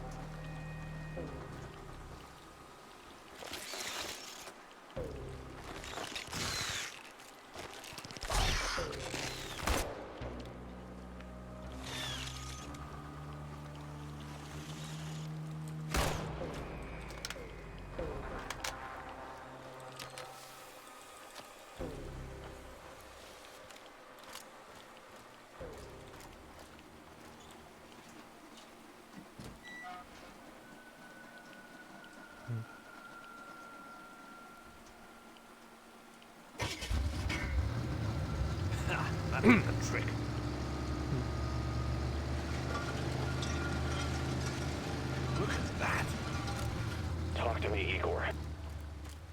That's a trick.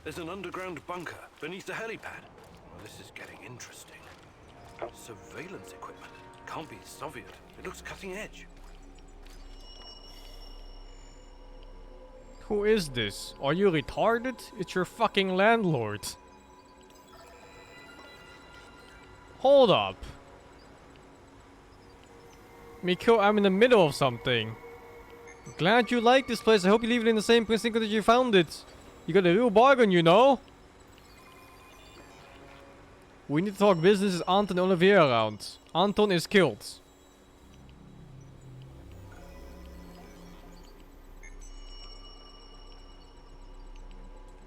There's an underground bunker beneath the helipad. Well, this is getting interesting. Surveillance equipment. Can't be Soviet. It looks cutting edge. Who is this? Are you retarded? It's your fucking landlord. Hold up. Miko, I'm in the middle of something. Glad you like this place. I hope you leave it in the same place that you found it. You got a real bargain, you know? We need to talk business. Is Anton and Olivier around? Anton is killed.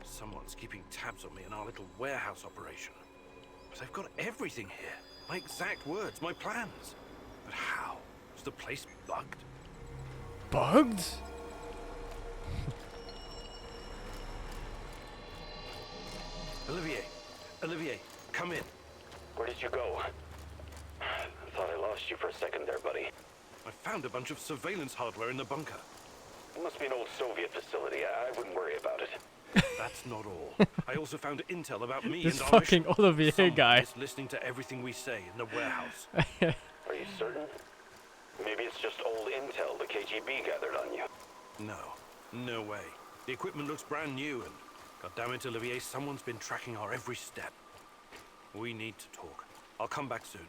Someone's keeping tabs on me in our little warehouse operation. But they've got everything here. My exact words, my plans. But how? Was the place bugged? Bugged? Olivier, come in. Where did you go? I thought I lost you for a second there, buddy. I found a bunch of surveillance hardware in the bunker. It must be an old Soviet facility. I wouldn't worry about it. That's not all. I also found intel about me This and our fucking mission. Olivier Someone guy. is listening to everything we say in the warehouse. Are you certain? Maybe it's just old intel the KGB gathered on you. No way. The equipment looks brand new and, goddammit, Olivier, someone's been tracking our every step. We need to talk. I'll come back soon.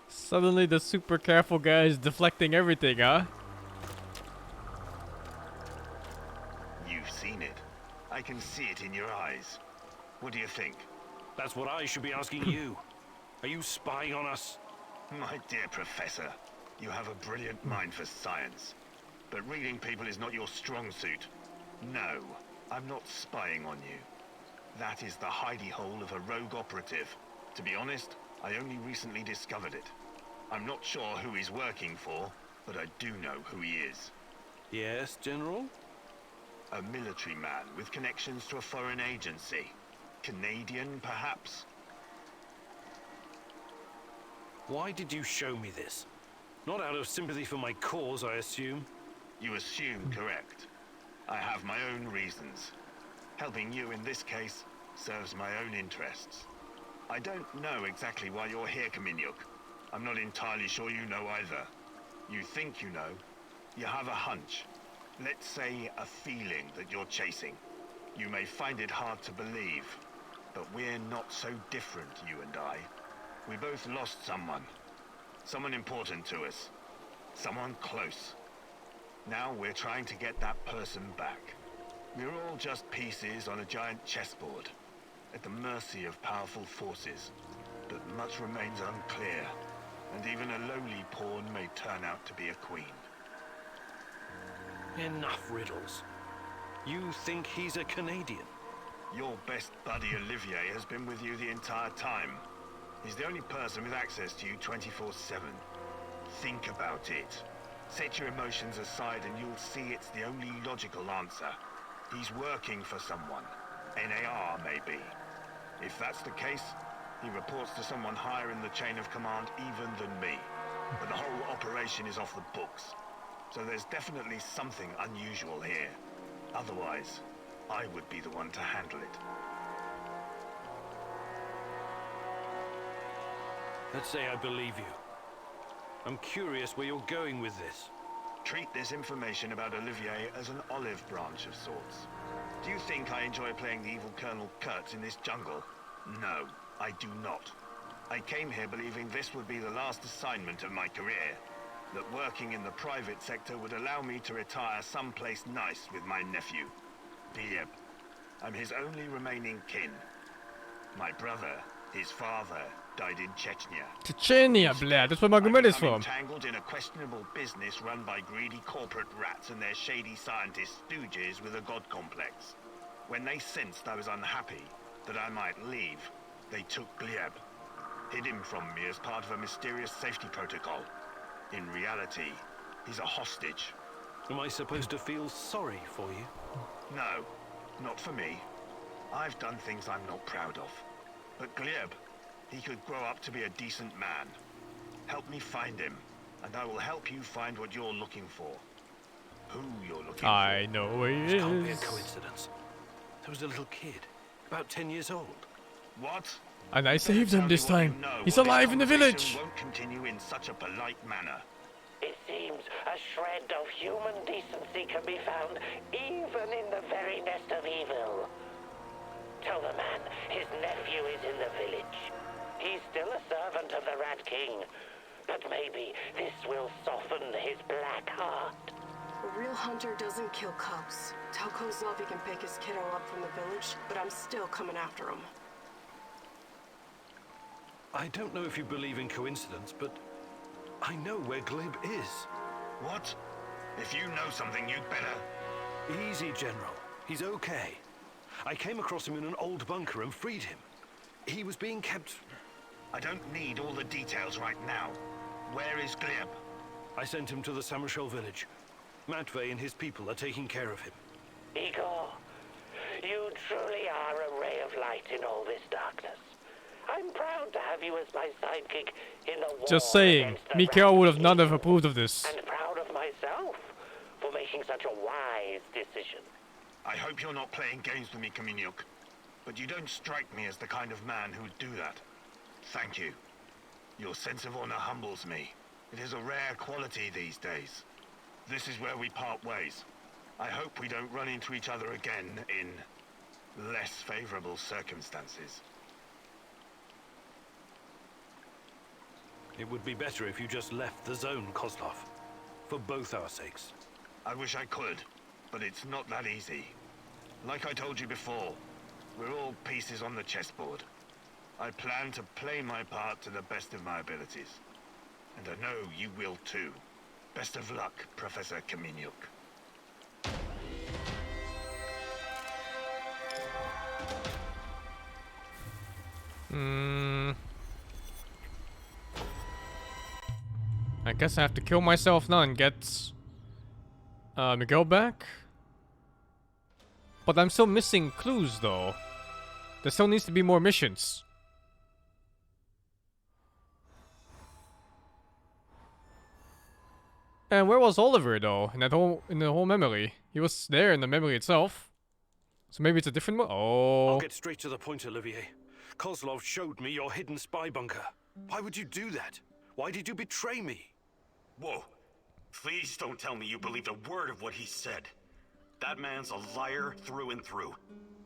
Suddenly the super careful guy is deflecting everything, huh? You've seen it. I can see it in your eyes. What do you think? That's what I should be asking you. Are you spying on us? My dear Professor, you have a brilliant mind for science. But reading people is not your strong suit. No, I'm not spying on you. That is the hidey hole of a rogue operative. To be honest, I only recently discovered it. I'm not sure who he's working for, but I do know who he is. Yes, General? A military man with connections to a foreign agency. Canadian, perhaps? Why did you show me this? Not out of sympathy for my cause, I assume. You assume correct. I have my own reasons. Helping you in this case serves my own interests. I don't know exactly why you're here, Kaminyuk. I'm not entirely sure you know either. You think you know. You have a hunch. Let's say a feeling that you're chasing. You may find it hard to believe, but we're not so different, you and I. We both lost someone. Someone important to us. Someone close. Now we're trying to get that person back. We're all just pieces on a giant chessboard, at the mercy of powerful forces. But much remains unclear, and even a lowly pawn may turn out to be a queen. Enough riddles. You think he's a Canadian? Your best buddy Olivier has been with you the entire time. He's the only person with access to you 24/7. Think about it. Set your emotions aside and you'll see it's the only logical answer. He's working for someone. NAR, maybe. If that's the case, he reports to someone higher in the chain of command even than me. But the whole operation is off the books. So there's definitely something unusual here. Otherwise, I would be the one to handle it. Let's say I believe you. I'm curious where you're going with this. Treat this information about Olivier as an olive branch of sorts. Do you think I enjoy playing the evil Colonel Kurtz in this jungle? No, I do not. I came here believing this would be the last assignment of my career. That working in the private sector would allow me to retire someplace nice with my nephew. Gleb. I'm his only remaining kin. My brother, his father, died in Chechnya. Chechnya, bleh, that's where my argument is from. Entangled in a questionable business run by greedy corporate rats and their shady scientist stooges with a god complex. When they sensed I was unhappy, that I might leave, they took Gleb. Hid him from me as part of a mysterious safety protocol. In reality, he's a hostage. Am I supposed to feel sorry for you? No, not for me. I've done things I'm not proud of. But Gleb, he could grow up to be a decent man. Help me find him, and I will help you find what you're looking for. Who you're looking for. I know who he This can't be a is. coincidence. There was a little kid, about 10 years old. What? And I saved him this Tell me what time. you know, He's or this alive in the conversation village. Won't continue in such a polite manner. It seems a shred of human decency can be found even in the very nest of evil. Tell the man his nephew is in the village. He's still a servant of the Rat King, but maybe this will soften his black heart. A real hunter doesn't kill cubs. Tell Kozlov he can pick his kiddo up from the village, but I'm still coming after him. I don't know if you believe in coincidence, but I know where Glib is. What? If you know something, you'd better... Easy, General. He's okay. I came across him in an old bunker and freed him. He was being kept... I don't need all the details right now. Where is Glib? I sent him to the Samarshell village. Matvey and his people are taking care of him. Igor, you truly are a ray of light in all this darkness. I'm proud to have you as my sidekick in the war. Just saying, Mikhail would have not have approved of this. And proud of myself for making such a wise decision. I hope you're not playing games with me, Kaminyuk. But you don't strike me as the kind of man who'd do that. Thank you. Your sense of honor humbles me. It is a rare quality these days. This is where we part ways. I hope we don't run into each other again in less favorable circumstances. It would be better if you just left the zone, Kozlov. For both our sakes. I wish I could, but it's not that easy. Like I told you before, we're all pieces on the chessboard. I plan to play my part to the best of my abilities. And I know you will too. Best of luck, Professor Kaminyuk. I guess I have to kill myself now and get Miguel back. But I'm still missing clues though. There still needs to be more missions. And where was Oliver though? In the whole memory. He was there in the memory itself. So maybe it's a different one. Oh. I'll get straight to the point, Olivier. Kozlov showed me your hidden spy bunker. Why would you do that? Why did you betray me? Whoa. Please don't tell me you believed a word of what he said. That man's a liar through and through.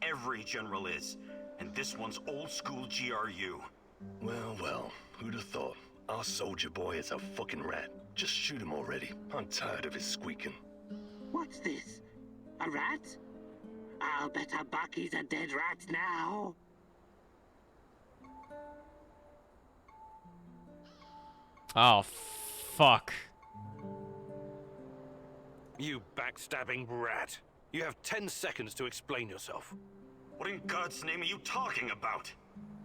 Every general is. And this one's old school GRU. Well, who'd have thought? Our soldier boy is a fucking rat. Just shoot him already. I'm tired of his squeaking. What's this? A rat? I'll bet a buck he's a dead rat now. Oh, fuck. You backstabbing rat. You have 10 seconds to explain yourself. What in God's name are you talking about?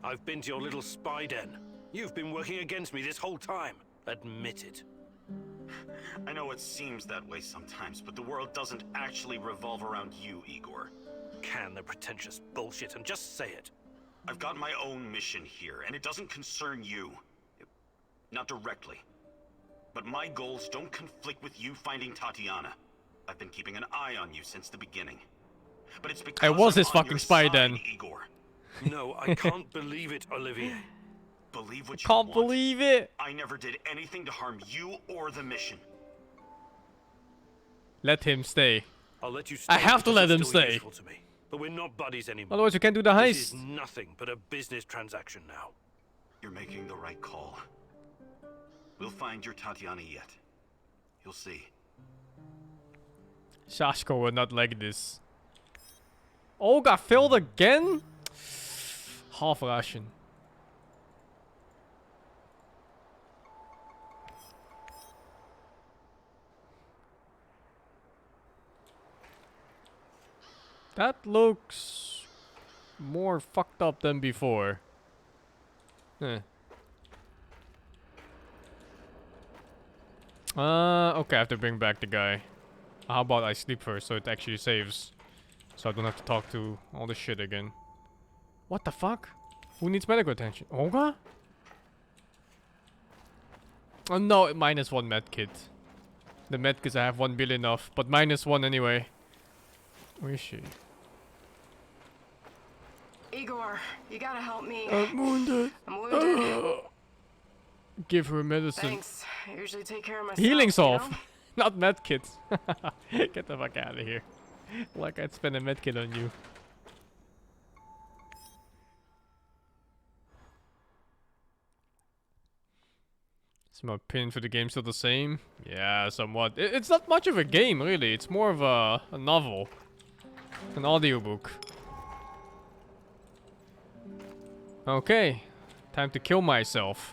I've been to your little spy den. You've been working against me this whole time. Admit it. I know it seems that way sometimes, but the world doesn't actually revolve around you, Igor. Can the pretentious bullshit and just say it. I've got my own mission here, and it doesn't concern you. Not directly. But my goals don't conflict with you finding Tatiana. I've been keeping an eye on you since the beginning. But it's because I was I'm his on fucking your spy side, then. Igor. No, I can't believe it, Olivier. Believe what you Can't want. believe it. I never did anything to harm you or the mission. Let him stay. I'll let you stay. I have to because let you're him still stay. useful to me, but we're not buddies anymore. Otherwise, you can't do the heist. This is nothing but a business transaction now. You're making the right call. We'll find your Tatiana yet. You'll see. Shashko would not like this. Oh, got filled again? Half ration. That looks more fucked up than before. Okay, I have to bring back the guy. How about I sleep first so it actually saves? So I don't have to talk to all this shit again. What the fuck? Who needs medical attention? Olga? Oh no, -1 medkit. The medkits I have won't be enough, but -1 anyway. Where is she? Igor, you gotta help me. I'm wounded. I'm wounded. Give her medicine. Thanks. I usually take care of myself. Healing's you off. know? Not medkits. Get the fuck out of here. Like I'd spend a medkit on you. Is my pin for the game still the same? Yeah, somewhat. It's not much of a game, really. It's more of a novel. An audiobook. Okay. Time to kill myself.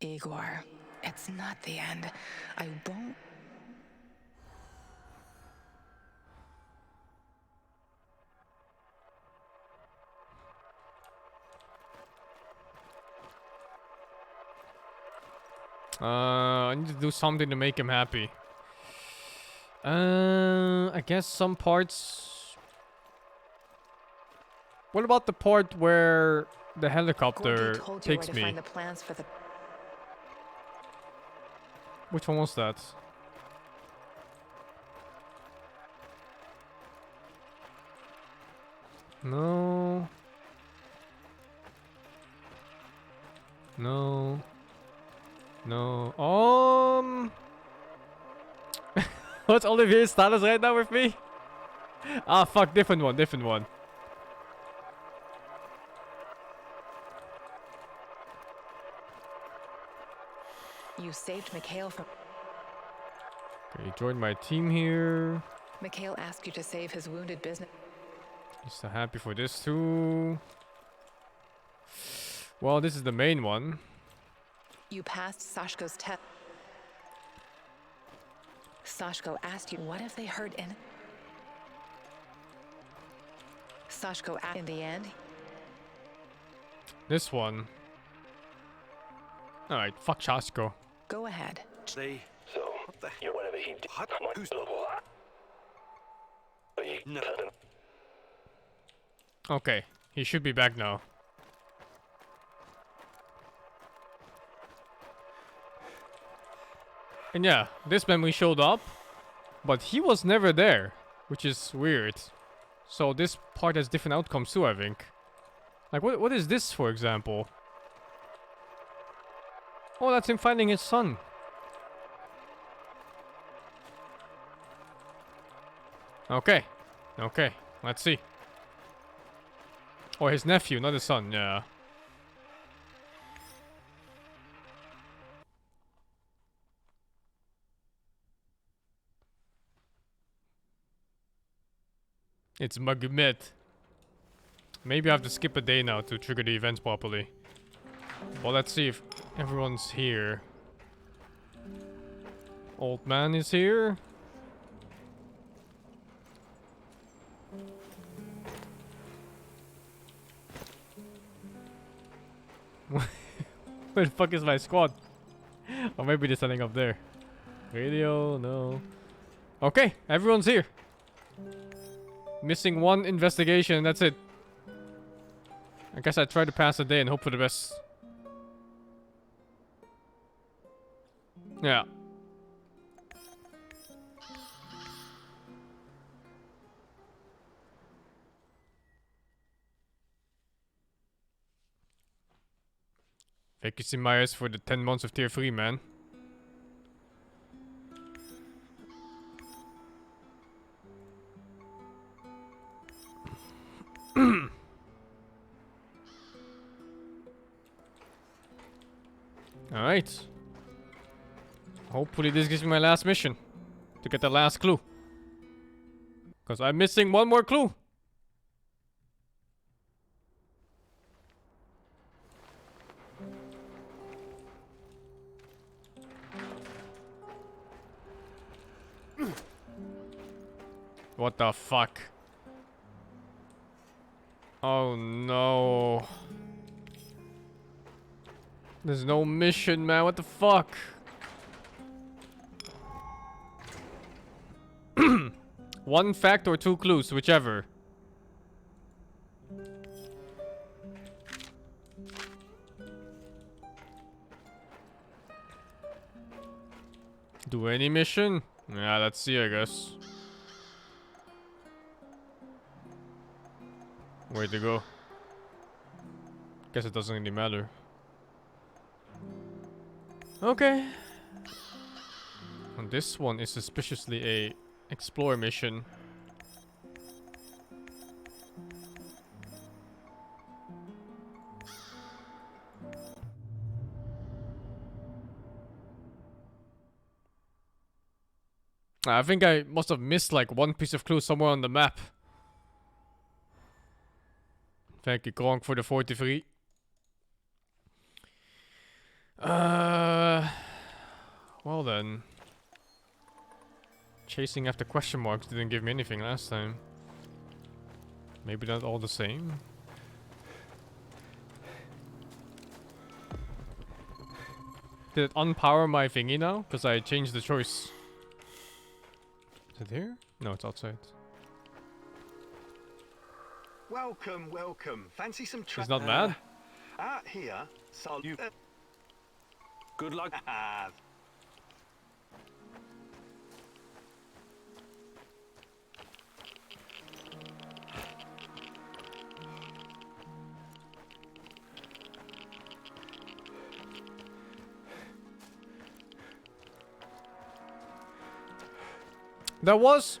Igor, it's not the end. I won't. I need to do something to make him happy. I guess some parts. What about the part where the helicopter Gordy told you where takes to me? find the plans for the. Which one was that? No. No. No. What's Olivier's status right now with me? Ah, fuck. Different one. Different one. You saved Mikhail from. Okay, join my team here. Mikhail asked you to save his wounded business. He's so happy for this too. Well, this is the main one. You passed Sashko's test. Sashko asked you, what if they heard in. Sashko asked in the end. This one. Alright, fuck Shasko. Go ahead. They. So, you're whatever he did. Who's no. Okay, he should be back now. And yeah, this memory showed up, but he was never there, which is weird. So this part has different outcomes too, I think. Like, what is this, for example? Oh, that's him finding his son. Okay. Okay, let's see. Or his nephew, not his son, yeah. It's Magomed. Maybe I have to skip a day now to trigger the events properly. Well, let's see if everyone's here. Old man is here. Where the fuck is my squad? Or maybe they're standing up there. Radio, no. Okay, everyone's here. Missing one investigation, that's it. I guess I try to pass the day and hope for the best. Yeah. Thank you, Simayas, for the 10 months of tier 3, man. Alright. Hopefully this gives me my last mission. To get the last clue. Because I'm missing one more clue. What the fuck? Oh no. There's no mission, man. What the fuck? One fact or two clues, whichever. Do any mission? Yeah, let's see, I guess. Where'd they go? Guess it doesn't really matter. Okay. And this one is suspiciously a explore mission. I think I must have missed like one piece of clue somewhere on the map. Thank you, Gronk, for the 43. Well then. Chasing after question marks didn't give me anything last time. Maybe not all the same. Did it unpower my thingy now? Because I changed the choice. Is it here? No, it's outside. Welcome, welcome. Fancy some He's not mad? Out here, so you. Good luck. That was...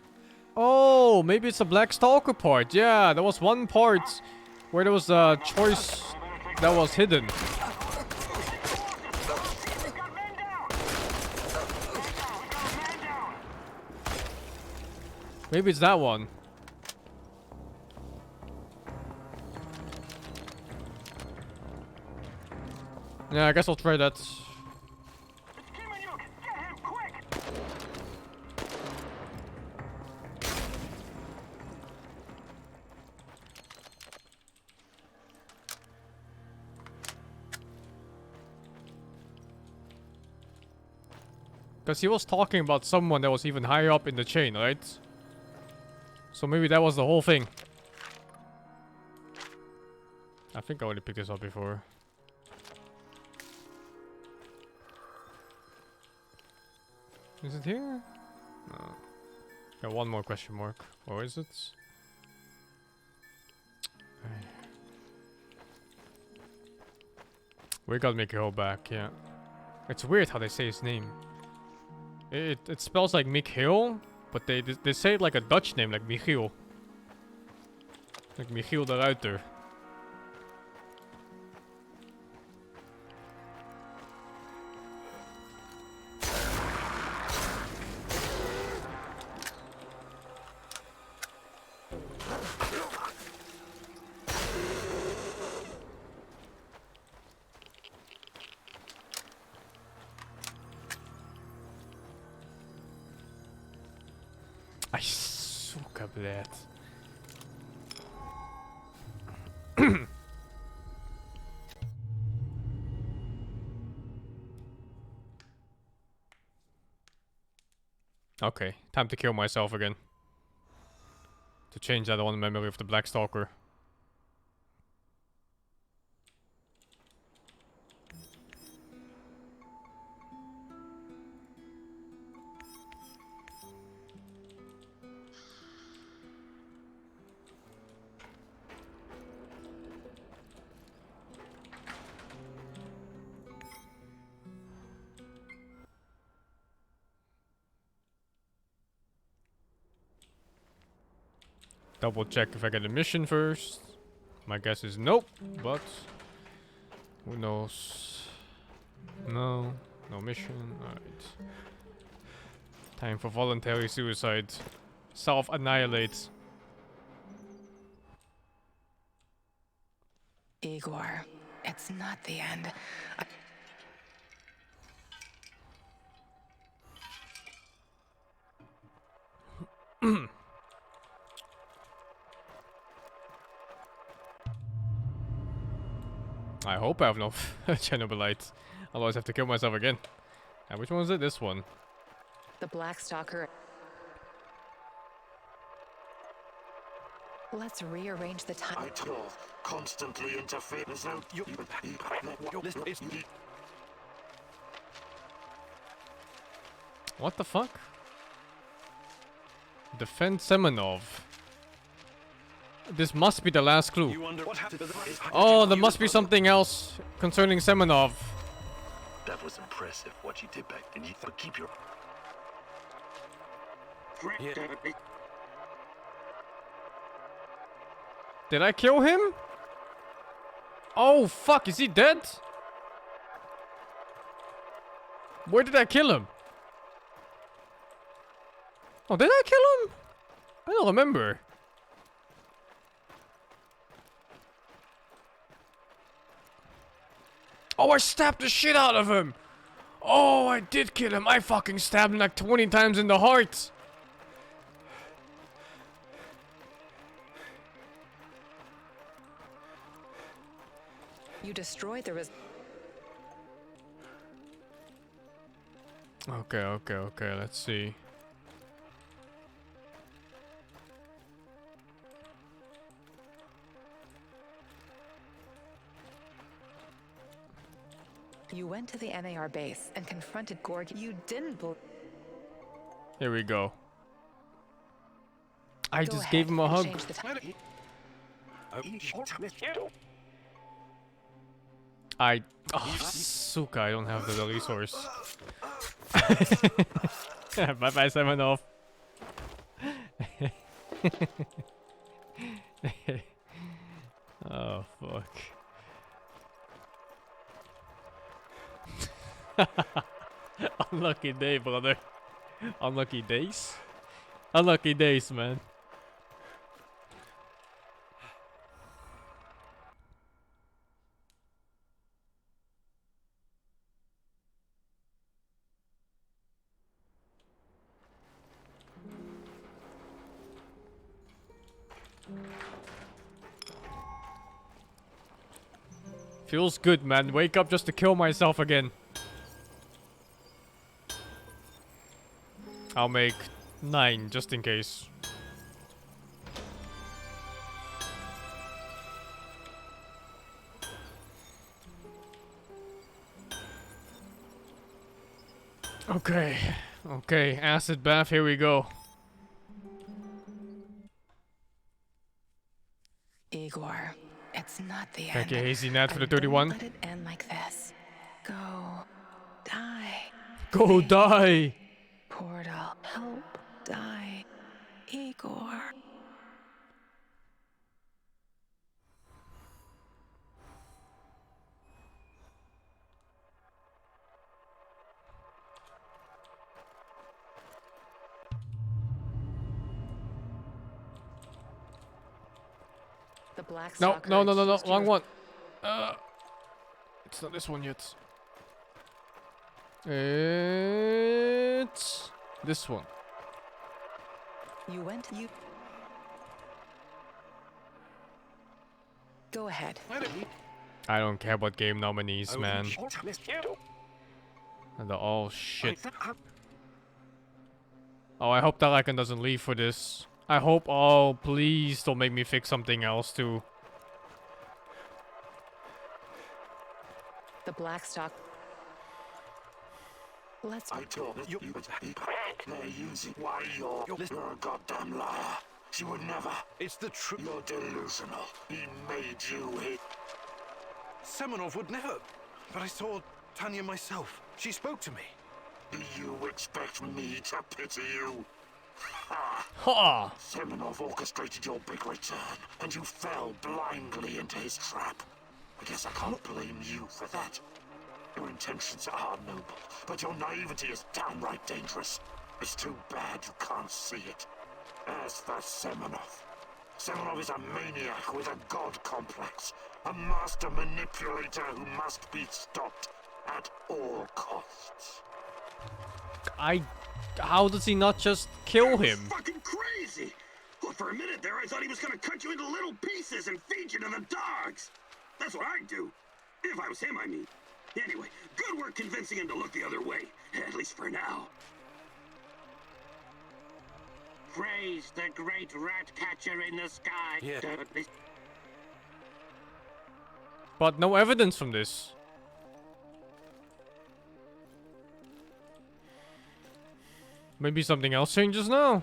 Oh, maybe it's a Black Stalker part. Yeah, there was one part where there was a choice that was hidden. Maybe it's that one. Yeah, I guess I'll try that. Because he was talking about someone that was even higher up in the chain, right? So maybe that was the whole thing. I think I already picked this up before. Is it here? No. Got one more question mark. Or is it? We got Mikhail back, yeah. It's weird how they say his name. It spells like Mikhail, but they say it like a Dutch name, like Michiel. Like Michiel de Ruiter. Ai, suka, blядь. Okay, time to kill myself again. To change that one memory of the Black Stalker. Double check if I get a mission first. My guess is nope, but who knows? No, no mission. Alright. Time for voluntary suicide. Self-annihilate. Igor, it's not the end. I hope I have no Chernobylite. Otherwise I have to kill myself again. And which one was it? This one. The Black Stalker. Let's rearrange the time. I told constantly interfere. There's no What the fuck? Defend Semenov. This must be the last clue. You wonder what happened to the... Oh, there must be something else concerning Semenov. That was impressive, what you did back then. But keep your... Did I kill him? Oh, fuck. Is he dead? Where did I kill him? Oh, did I kill him? I don't remember. Oh, I stabbed the shit out of him. Oh, I did kill him. I fucking stabbed him like 20 times in the heart. You destroyed the Okay, let's see. You went to the NAR base and confronted Gorg. You didn't believe. Here we go. I just gave him a hug. Suka, I don't have the resource. Bye bye, Semenov. Oh, fuck. Unlucky day, brother. Unlucky days? Unlucky days, man. Feels good, man. Wake up just to kill myself again. I'll make 9 just in case. Okay, acid bath, here we go. Igor, it's not the end. Thank you, Hazy Nat, for the 31. Let it end like this. Go. Die. Go die! Portal. Help. Die. Igor. The black No, stalker no, accused you wrong of- one. It's not this one yet. It's this one. You went. You. Go ahead. I don't care about game nominees, man. And they're all shit. Oh, I hope that icon doesn't leave for this. I hope. Oh, please don't make me fix something else too. The black stock. Let's. I told you they're using why you're a goddamn liar. She would never. It's the truth. You're delusional. He made you hit. Semenov would never. But I saw Tanya myself. She spoke to me. Do you expect me to pity you? Ha! Ha! Semenov orchestrated your big return, and you fell blindly into his trap. I guess I can't blame you for that. Your intentions are noble, but your naivety is downright dangerous. It's too bad you can't see it. As for Semenov, Semenov is a maniac with a god complex, a master manipulator who must be stopped at all costs. How does he not just kill him? Fucking crazy! Well, for a minute there, I thought he was gonna cut you into little pieces and feed you to the dogs. That's what I'd do. If I was him, I mean. Anyway, good work convincing him to look the other way. At least for now. Praise the great rat catcher in the sky. Yeah. But no evidence from this. Maybe something else changes now.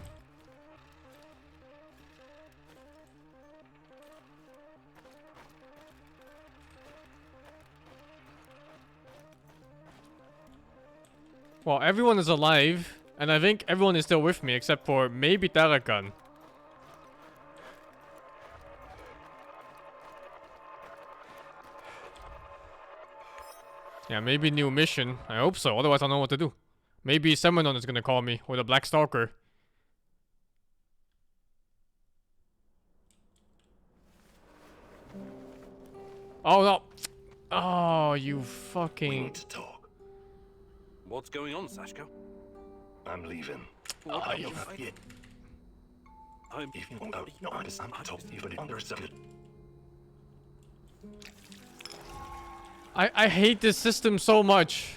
Well, everyone is alive, and I think everyone is still with me except for maybe Tarakan. Yeah, maybe new mission. I hope so, otherwise I don't know what to do. Maybe Seminon is gonna call me with a Black Stalker. Oh no! Oh, you fucking... We need to talk. What's going on, Sashko? I'm leaving. What I'm If you want to understand, talk to you, but understood. I hate this system so much.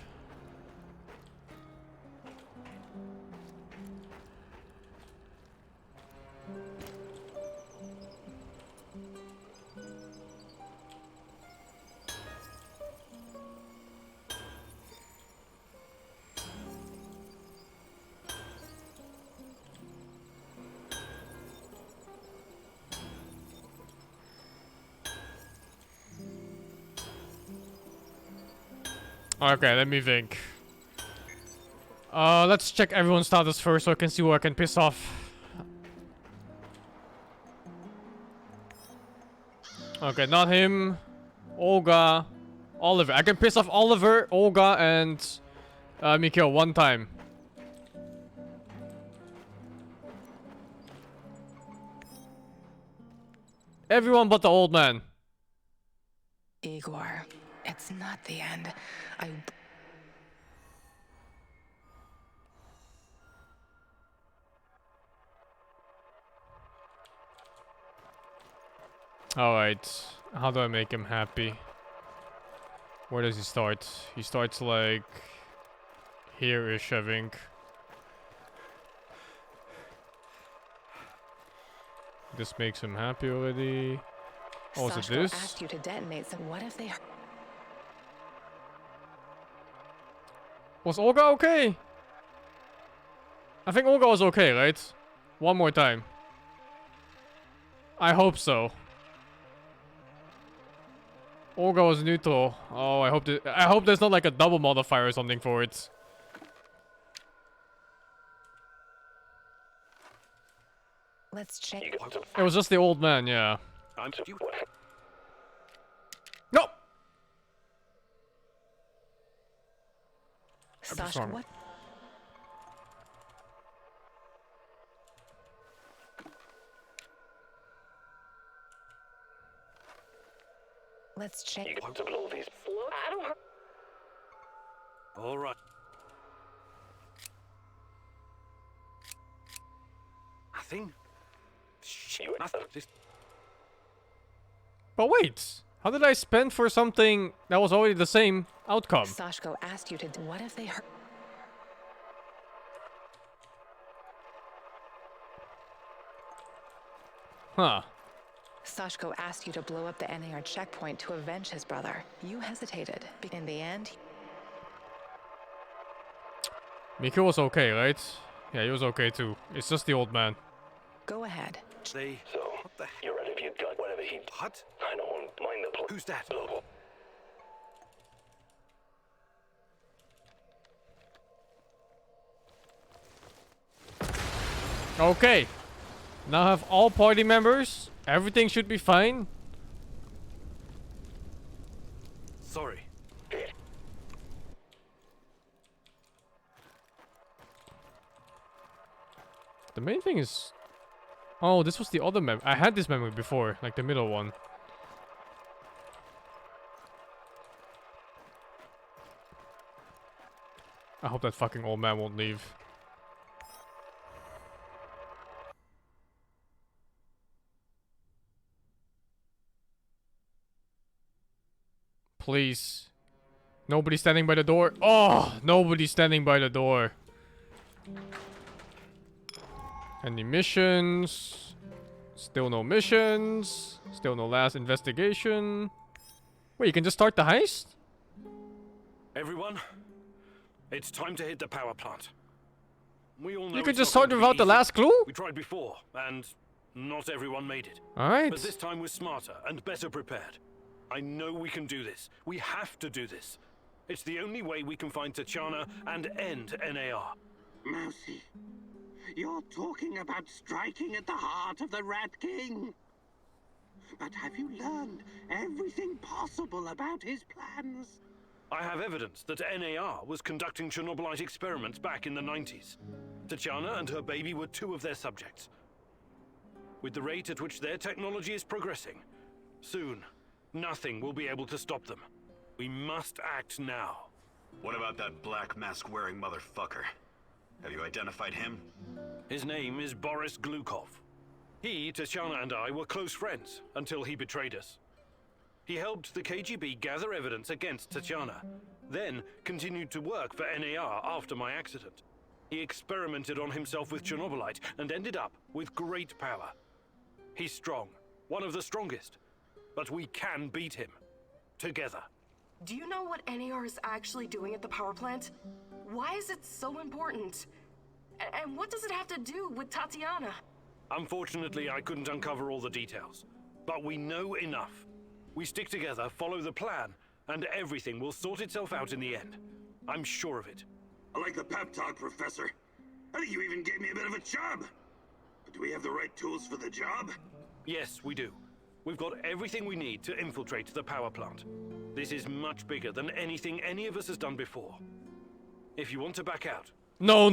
Okay, let me think. Let's check everyone's status first so I can see who I can piss off. Okay, not him. Olga. Oliver. I can piss off Oliver, Olga, and Mikhail one time. Everyone but the old man. Igor, it's not the end. Alright. How do I make him happy? Where does he start? He starts like... here-ish, I think. This makes him happy already. Oh, is it this? Asked you to detonate, so what if they... Was Olga okay? I think Olga was okay, right? One more time. I hope so. Olga was neutral. Oh, I hope there's not like a double modifier or something for it. Let's check. It was just the old man, yeah. No. Sasha, what? Let's check. You got to blow these. I don't hurt. All right. Nothing. Nothing. But wait, how did I spend for something that was already the same outcome? Sashko asked you to. What if they hurt? Huh. Sashko asked you to blow up the NAR checkpoint to avenge his brother. You hesitated. In the end, Mika was okay, right? Yeah, he was okay too. It's just the old man. go ahead. So, you're right if you got whatever he... What? I don't mind the... Who's that? Okay. Now have all party members. Everything should be fine. Sorry. The main thing is... Oh, this was the other mem. I had this memory before, like the middle one. I hope that fucking old man won't leave. Please. Nobody standing by the door. Oh, nobody standing by the door. Any missions? Still no missions. Still no last investigation. Wait, you can just start the heist? Everyone, it's time to hit the power plant. We all know You could it's just not start going to be without the easy. last clue? We tried before, and not everyone made it. Alright. But this time we're smarter and better prepared. I know we can do this. We have to do this. It's the only way we can find Tachana and end NAR. Mousy, you're talking about striking at the heart of the Rat King. But have you learned everything possible about his plans? I have evidence that NAR was conducting Chernobylite experiments back in the 90s. Tachana and her baby were 2 of their subjects. With the rate at which their technology is progressing, soon, nothing will be able to stop them. We must act now. What about that black mask-wearing motherfucker? Have you identified him? His name is Boris Glukov. He, Tachana, and I were close friends until he betrayed us. He helped the KGB gather evidence against Tachana, then continued to work for NAR after my accident. He experimented on himself with Chernobylite and ended up with great power. He's strong, one of the strongest, but we can beat him. Together. Do you know what NAR is actually doing at the power plant? Why is it so important? And what does it have to do with Tatiana? Unfortunately, I couldn't uncover all the details, but we know enough. We stick together, follow the plan, and everything will sort itself out in the end. I'm sure of it. I like the pep talk, Professor. I think you even gave me a bit of a job. But do we have the right tools for the job? Yes, we do. We've got everything we need to infiltrate the power plant. This is much bigger than anything any of us has done before. If you want to back out... No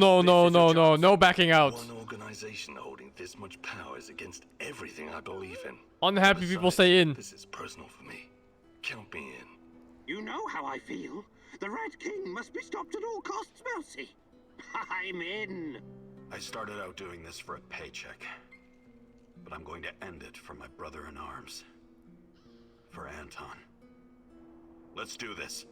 backing out. One organization holding this much power is against everything I believe in. Unhappy people stay in. This is personal for me. Count me in. You know how I feel. The Rat King must be stopped at all costs, Mousy. I'm in. I started out doing this for a paycheck. But I'm going to end it for my brother in arms. For Anton. Let's do this.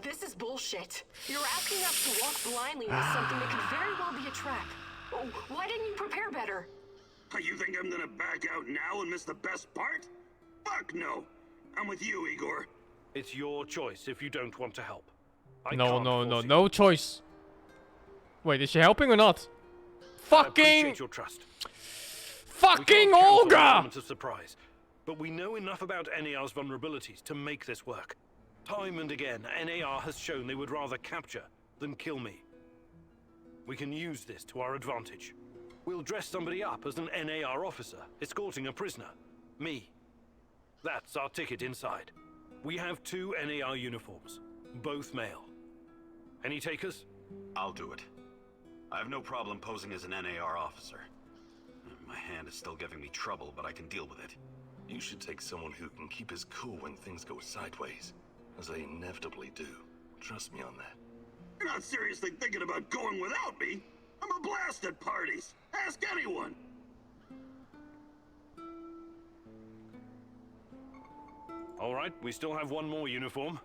This is bullshit. You're asking us to walk blindly into something that could very well be a trap. Why didn't you prepare better? You think I'm gonna back out now and miss the best part? Fuck no. I'm with you, Igor. It's your choice if you don't want to help. No choice. Wait, is she helping or not? I appreciate your trust. Fucking Olga! Of surprise, but we know enough about NAR's vulnerabilities to make this work. Time and again, NAR has shown they would rather capture than kill me. We can use this to our advantage. We'll dress somebody up as an NAR officer, escorting a prisoner. Me. That's our ticket inside. We have 2 NAR uniforms, both male. Any takers? I'll do it. I have no problem posing as an NAR officer. My hand is still giving me trouble, but I can deal with it. You should take someone who can keep his cool when things go sideways, as they inevitably do. Trust me on that. You're not seriously thinking about going without me? I'm a blast at parties. Ask anyone. All right, we still have 1 more uniform.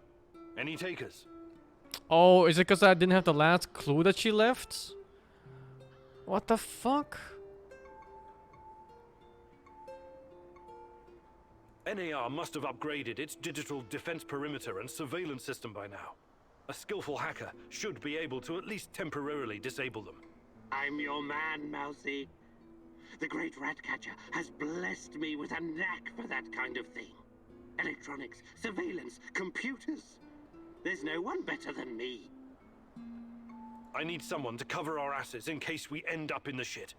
Any takers? Oh, is it because I didn't have the last clue that she left? What the fuck? NAR must have upgraded its digital defense perimeter and surveillance system by now. A skillful hacker should be able to at least temporarily disable them. I'm your man, Mousy. The great Ratcatcher has blessed me with a knack for that kind of thing. Electronics, surveillance, computers. There's no one better than me. I need someone to cover our asses in case we end up in the shit.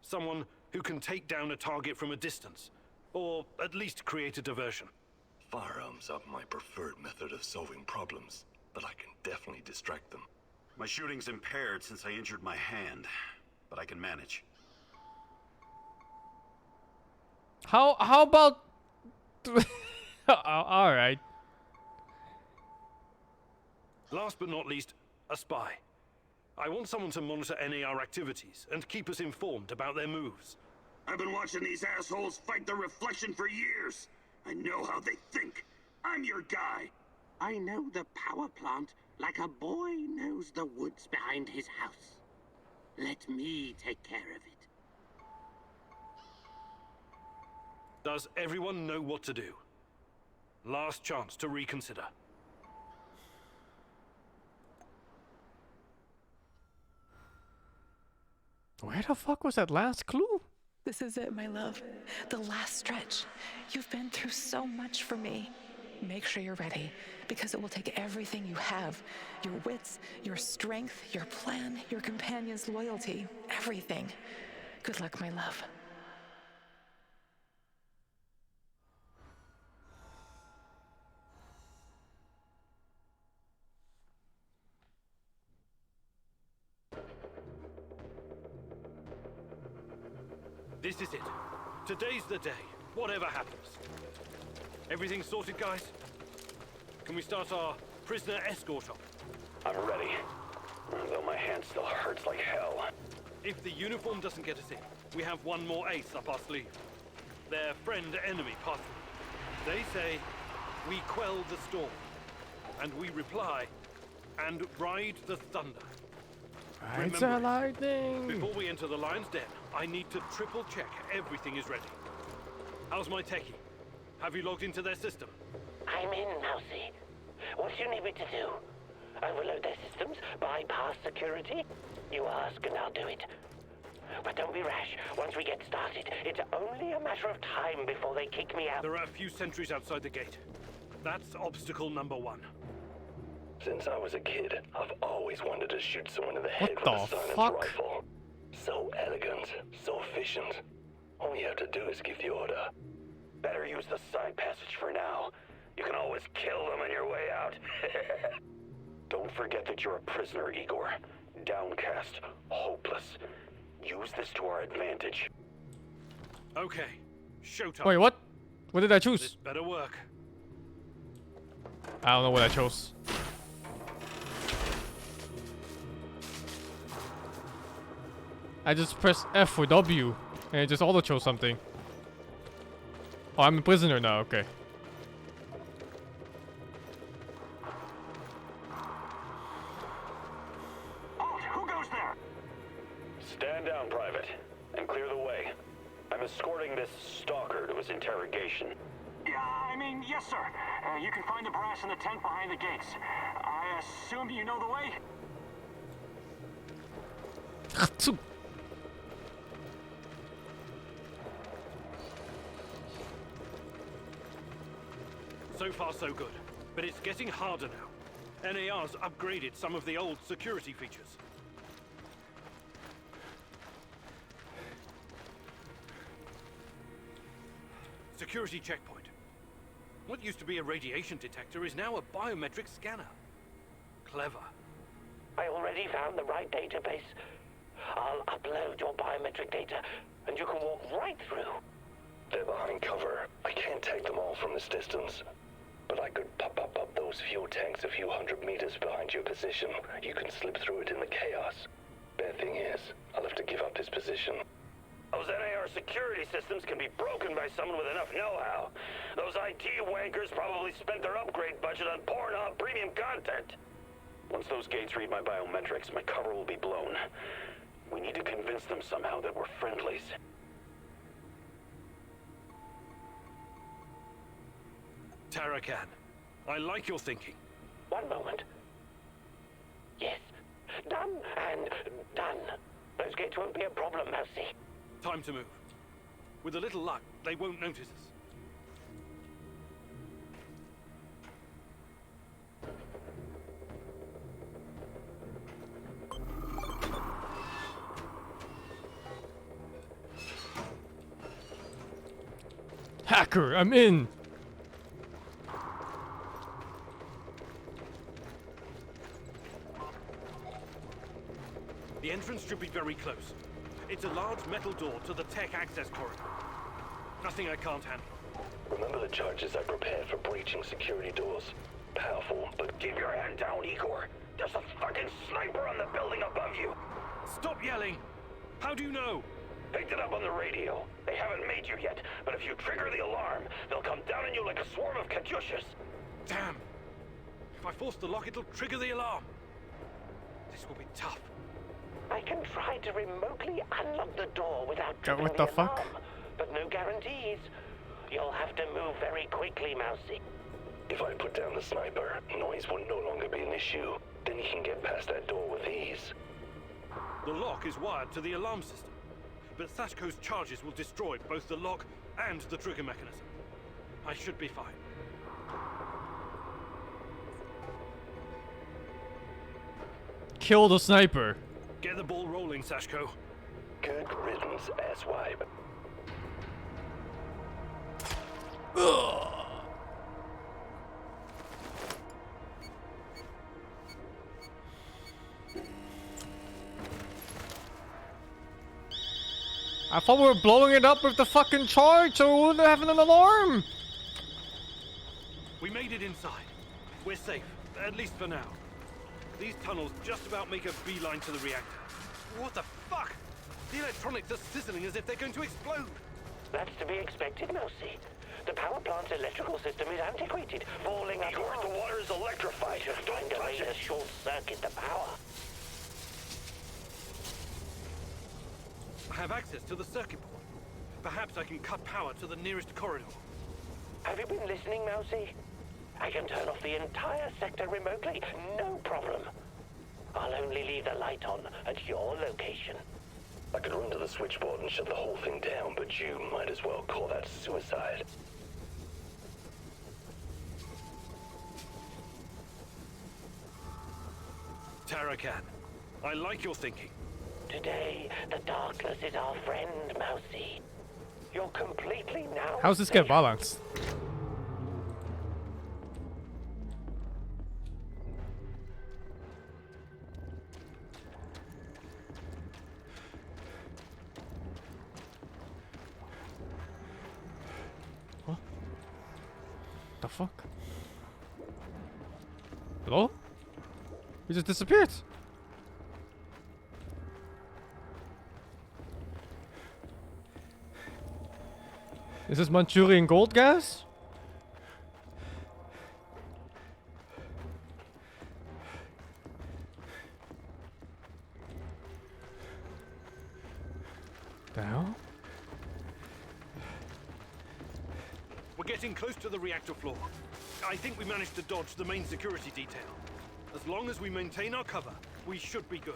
Someone who can take down a target from a distance, or at least create a diversion. Firearms are my preferred method of solving problems, but I can definitely distract them. My shooting's impaired since I injured my hand, but I can manage. How about... Alright. Last but not least, a spy. I want someone to monitor NAR activities and keep us informed about their moves. I've been watching these assholes fight the reflection for years. I know how they think. I'm your guy. I know the power plant like a boy knows the woods behind his house. Let me take care of it. Does everyone know what to do? Last chance to reconsider. Where the fuck was that last clue? This is it, my love. The last stretch. You've been through so much for me. Make sure you're ready, because it will take everything you have. Your wits, your strength, your plan, your companion's loyalty, everything. Good luck, my love. This is it. Today's the day, whatever happens. Everything sorted, guys? Can we start our prisoner escort op? I'm ready. Though my hand still hurts like hell. If the uniform doesn't get us in, we have one more ace up our sleeve. Their friend-enemy puzzle. They say, we quell the storm. And we reply, and ride the thunder. It's a lightning! Before we enter the lion's den, I need to triple check everything is ready. How's my techie? Have you logged into their system? I'm in, Mousy. What do you need me to do? Overload their systems? Bypass security? You ask and I'll do it. But don't be rash. Once we get started, it's only a matter of time before they kick me out. There are a few sentries outside the gate. That's obstacle number 1. Since I was a kid, I've always wanted to shoot someone in the head with What a the silenced fuck? rifle. So elegant, so efficient. All you have to do is give the order. Better use the side passage for now. You can always kill them on your way out. Don't forget that you're a prisoner, Igor. Downcast, hopeless. Use this to our advantage. Okay, showtime. Wait, what? What did I choose? This better work. I don't know what I chose. I just pressed F for W, and it just auto-chose something. Oh, I'm a prisoner now, okay. Halt! Who goes there? Stand down, Private, and clear the way. I'm escorting this stalker to his interrogation. Yeah, I mean, yes, sir. You can find the brass in the tent behind the gates. I assume you know the way? So far, so good. But it's getting harder now. NAR's upgraded some of the old security features. Security checkpoint. What used to be a radiation detector is now a biometric scanner. Clever. I already found the right database. I'll upload your biometric data, and you can walk right through. They're behind cover. I can't take them all from this distance. But I could pop up those fuel tanks a few hundred meters behind your position. You can slip through it in the chaos. Bad thing is, I'll have to give up this position. Those NAR security systems can be broken by someone with enough know-how. Those IT wankers probably spent their upgrade budget on Pornhub premium content. Once those gates read my biometrics, my cover will be blown. We need to convince them somehow that we're friendlies. Tarakan, I like your thinking. One moment. Yes. Done and done. Those gates won't be a problem, Mousy. Time to move. With a little luck, they won't notice us. Hacker, I'm in! The entrance should be very close. It's a large metal door to the tech access corridor. Nothing I can't handle. Remember the charges I prepared for breaching security doors? Powerful, but Keep your hand down, Igor. There's a fucking sniper on the building above you. Stop yelling! How do you know? Picked it up on the radio. They haven't made you yet, but if you trigger the alarm, they'll come down on you like a swarm of Katyushas. Damn! If I force the lock, it'll trigger the alarm. This will be tough. I can try to remotely unlock the door without tripping What the fuck? alarm, but no guarantees. You'll have to move very quickly, Mousy. if I put down the sniper, noise will no longer be an issue. Then he can get past that door with ease. The lock is wired to the alarm system, but Sashko's charges will destroy both the lock and the trigger mechanism. I should be fine. kill the sniper. Get the ball rolling, Sashko. Good riddance, asswipe. I thought we were blowing it up with the fucking charge, so we wouldn't have an alarm. We made it inside. We're safe, at least for now. These tunnels just about make a beeline to the reactor. What the fuck? The electronics are sizzling as if they're going to explode. That's to be expected, Mousy. The power plant's electrical system is antiquated, falling apart. The water is electrified. Don't touch it. Short circuit the power. I have access to the circuit board. Perhaps I can cut power to the nearest corridor. Have you been listening, Mousy? I can turn off the entire sector remotely, no problem. I'll only leave the light on at your location. I could run to the switchboard and shut the whole thing down, but you might as well call that suicide. Tarakan, I like your thinking. Today, the darkness is our friend, Mousy. You're completely now. How's this get balanced? What? The fuck? Hello? He just disappeared. Is this Manchurian gold gas? The hell? We're getting close to the reactor floor. I think we managed to dodge the main security detail. As long as we maintain our cover, we should be good.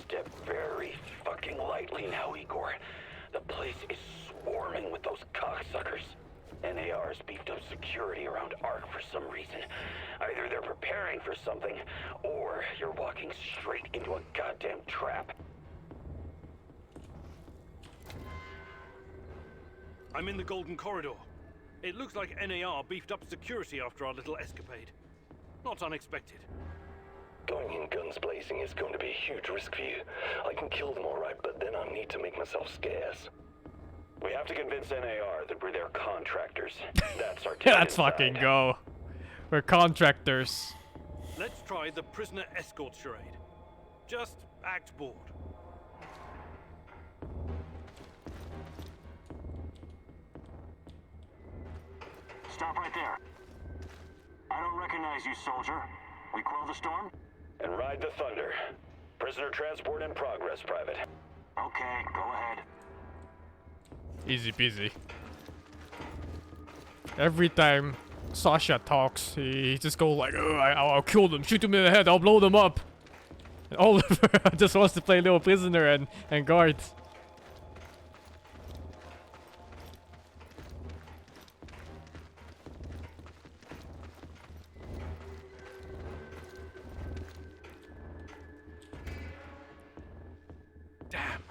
Step very fucking lightly now, Igor. The place is swarming with those cocksuckers. NAR's beefed up security around ARC for some reason. Either they're preparing for something, or you're walking straight into a goddamn trap. I'm in the Golden Corridor. It looks like NAR beefed up security after our little escapade. Not unexpected. Going in guns blazing is going to be a huge risk for you. I can kill them all right, but then I need to make myself scarce. We have to convince NAR that we're their contractors. That's our Yeah, let's fucking go. We're contractors. Let's try the prisoner escort charade. Just act bored. Stop right there. I don't recognize you, soldier. We quell the storm? And ride the thunder. Prisoner transport in progress, Private. Okay, go ahead. Easy peasy. Every time Sasha talks, he just goes like, "Oh, I'll kill them, shoot them in the head, I'll blow them up." And Oliver just wants to play little prisoner and guard. Damn.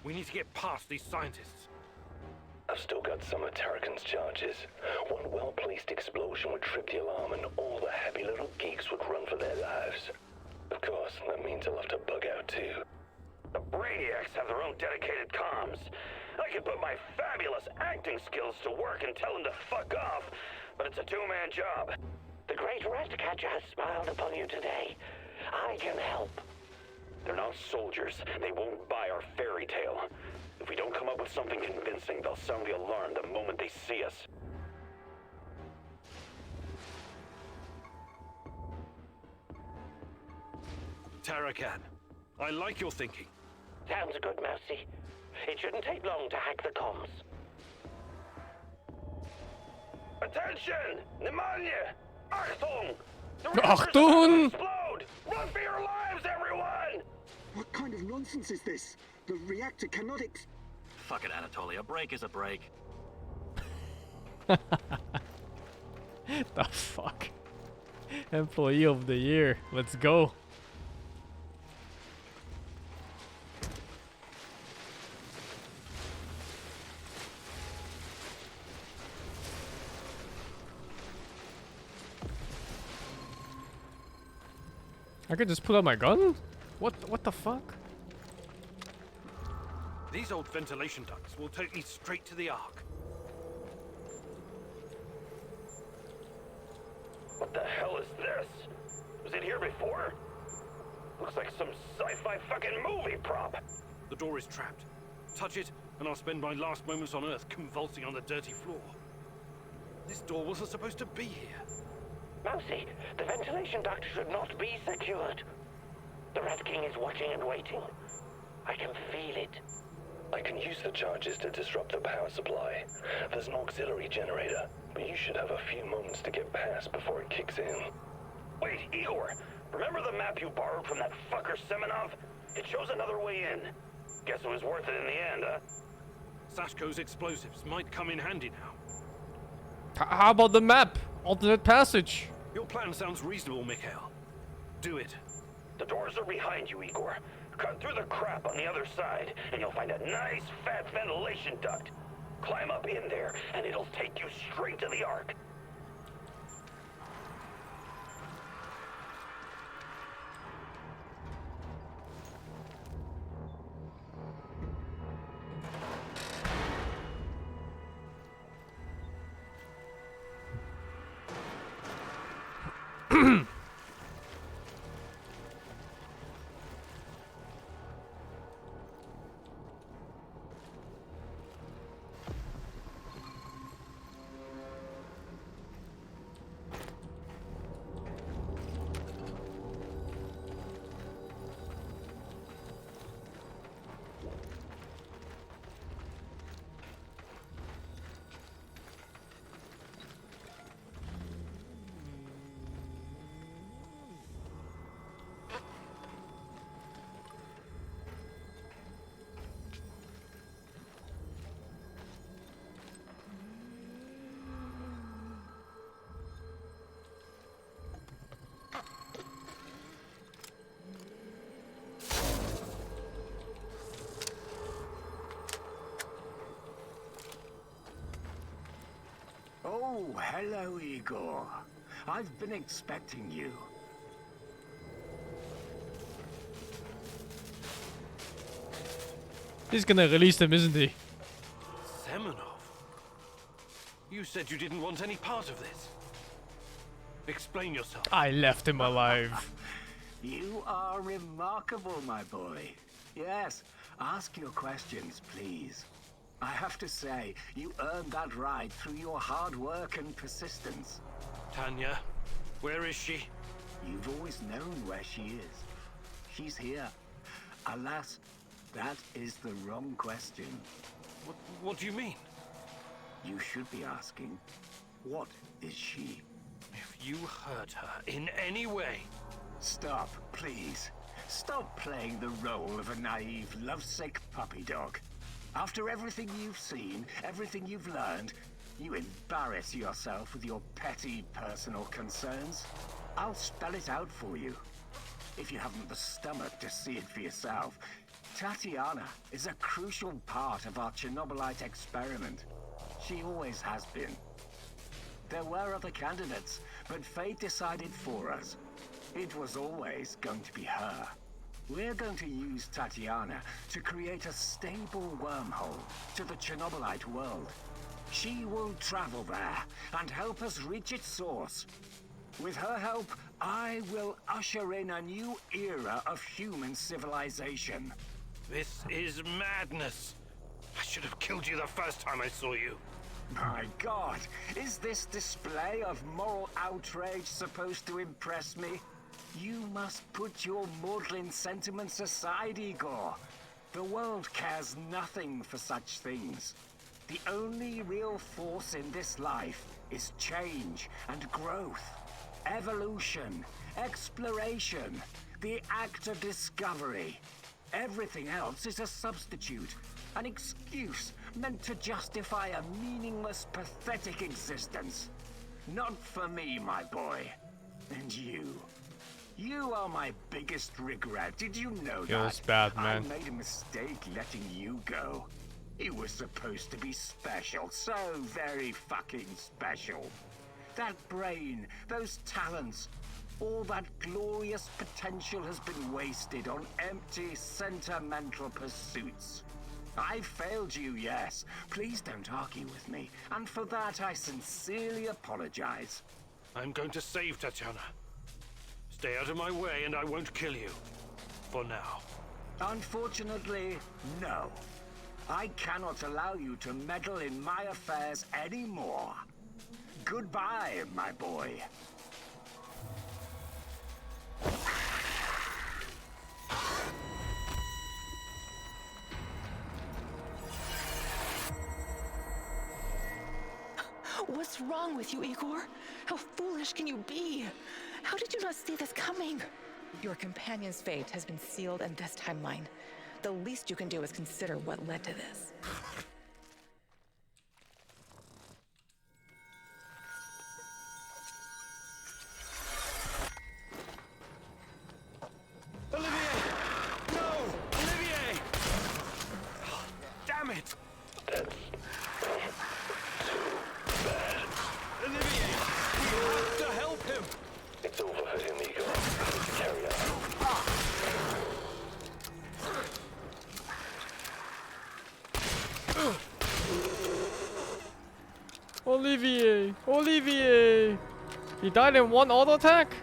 We need to get past these scientists. I've still got some of Tarakan's charges. One well-placed explosion would trip the alarm and all the happy little geeks would run for their lives. Of course, that means I'll have to bug out too. The Brainiacs have their own dedicated comms. I could put my fabulous acting skills to work and tell them to fuck off, but it's a two-man job. The great Ratcatcher has smiled upon you today. I can help. They're not soldiers. They won't buy our fairy tale. If we don't come up with something convincing, they'll sound the alarm the moment they see us. Tarakan, I like your thinking. Sounds good, Mousy. It shouldn't take long to hack the comms. Attention! Pneumonia! Achtung! The Achtung! Explode! Run for your lives, everyone! What kind of nonsense is this? The reactor cannot Fuck it, Anatoly. A break is a break. The fuck? Employee of the year. Let's go. I could just pull out my gun? What the fuck? These old ventilation ducts will take me straight to the Ark. What the hell is this? Was it here before? Looks like some sci-fi fucking movie prop. The door is trapped. Touch it, and I'll spend my last moments on Earth convulsing on the dirty floor. This door wasn't supposed to be here. Mousy, the ventilation duct should not be secured. The Rat King is watching and waiting. I can feel it. I can use the charges to disrupt the power supply. There's an auxiliary generator, but you should have a few moments to get past before it kicks in. Wait, Igor, remember the map you borrowed from that fucker Semenov? It shows another way in. Guess it was worth it in the end, huh? Sashko's explosives might come in handy now. How about the map? Alternate passage. Your plan sounds reasonable, Mikhail. Do it. The doors are behind you, Igor. Cut through the crap on the other side, and you'll find a nice, fat ventilation duct. Climb up in there, and it'll take you straight to the Ark. Oh, hello, Igor. I've been expecting you. He's gonna release them, isn't he? Semenov? You said you didn't want any part of this. Explain yourself. I left him alive. You are remarkable, my boy. Yes, ask your questions, please. I have to say, you earned that right through your hard work and persistence. Tanya, where is she? You've always known where she is. She's here. Alas, that is the wrong question. What do you mean? You should be asking, what is she? If you hurt her in any way... Stop, please. Stop playing the role of a naive, lovesick puppy dog. After everything you've seen, everything you've learned, you embarrass yourself with your petty personal concerns. I'll spell it out for you. If you haven't the stomach to see it for yourself, Tatiana is a crucial part of our Chernobylite experiment. She always has been. There were other candidates, but fate decided for us. It was always going to be her. We're going to use Tatiana to create a stable wormhole to the Chernobylite world. She will travel there and help us reach its source. With her help, I will usher in a new era of human civilization. This is madness. I should have killed you the first time I saw you. My God, is this display of moral outrage supposed to impress me? You must put your maudlin sentiments aside, Igor. The world cares nothing for such things. The only real force in this life is change and growth, evolution, exploration, the act of discovery. Everything else is a substitute, an excuse meant to justify a meaningless, pathetic existence. Not for me, my boy. And you. You are my biggest regret. Did you know that? Feels bad, man. I made a mistake letting you go. You were supposed to be special, so very fucking special. That brain, those talents, All that glorious potential has been wasted on empty, sentimental pursuits. I failed you, yes. Please don't argue with me, and for that I sincerely apologize. I'm going to save Tatiana. Stay out of my way and I won't kill you. For now. Unfortunately, no. I cannot allow you to meddle in my affairs anymore. Goodbye, my boy. What's wrong with you, Igor? How foolish can you be? How did you not see this coming? Your companion's fate has been sealed in this timeline. The least you can do is consider what led to this. Olivier! No! Olivier! Damn it! Olivier! We have to help him! It's over for him, Igor. Carry on. Olivier! Olivier! He died in one auto attack?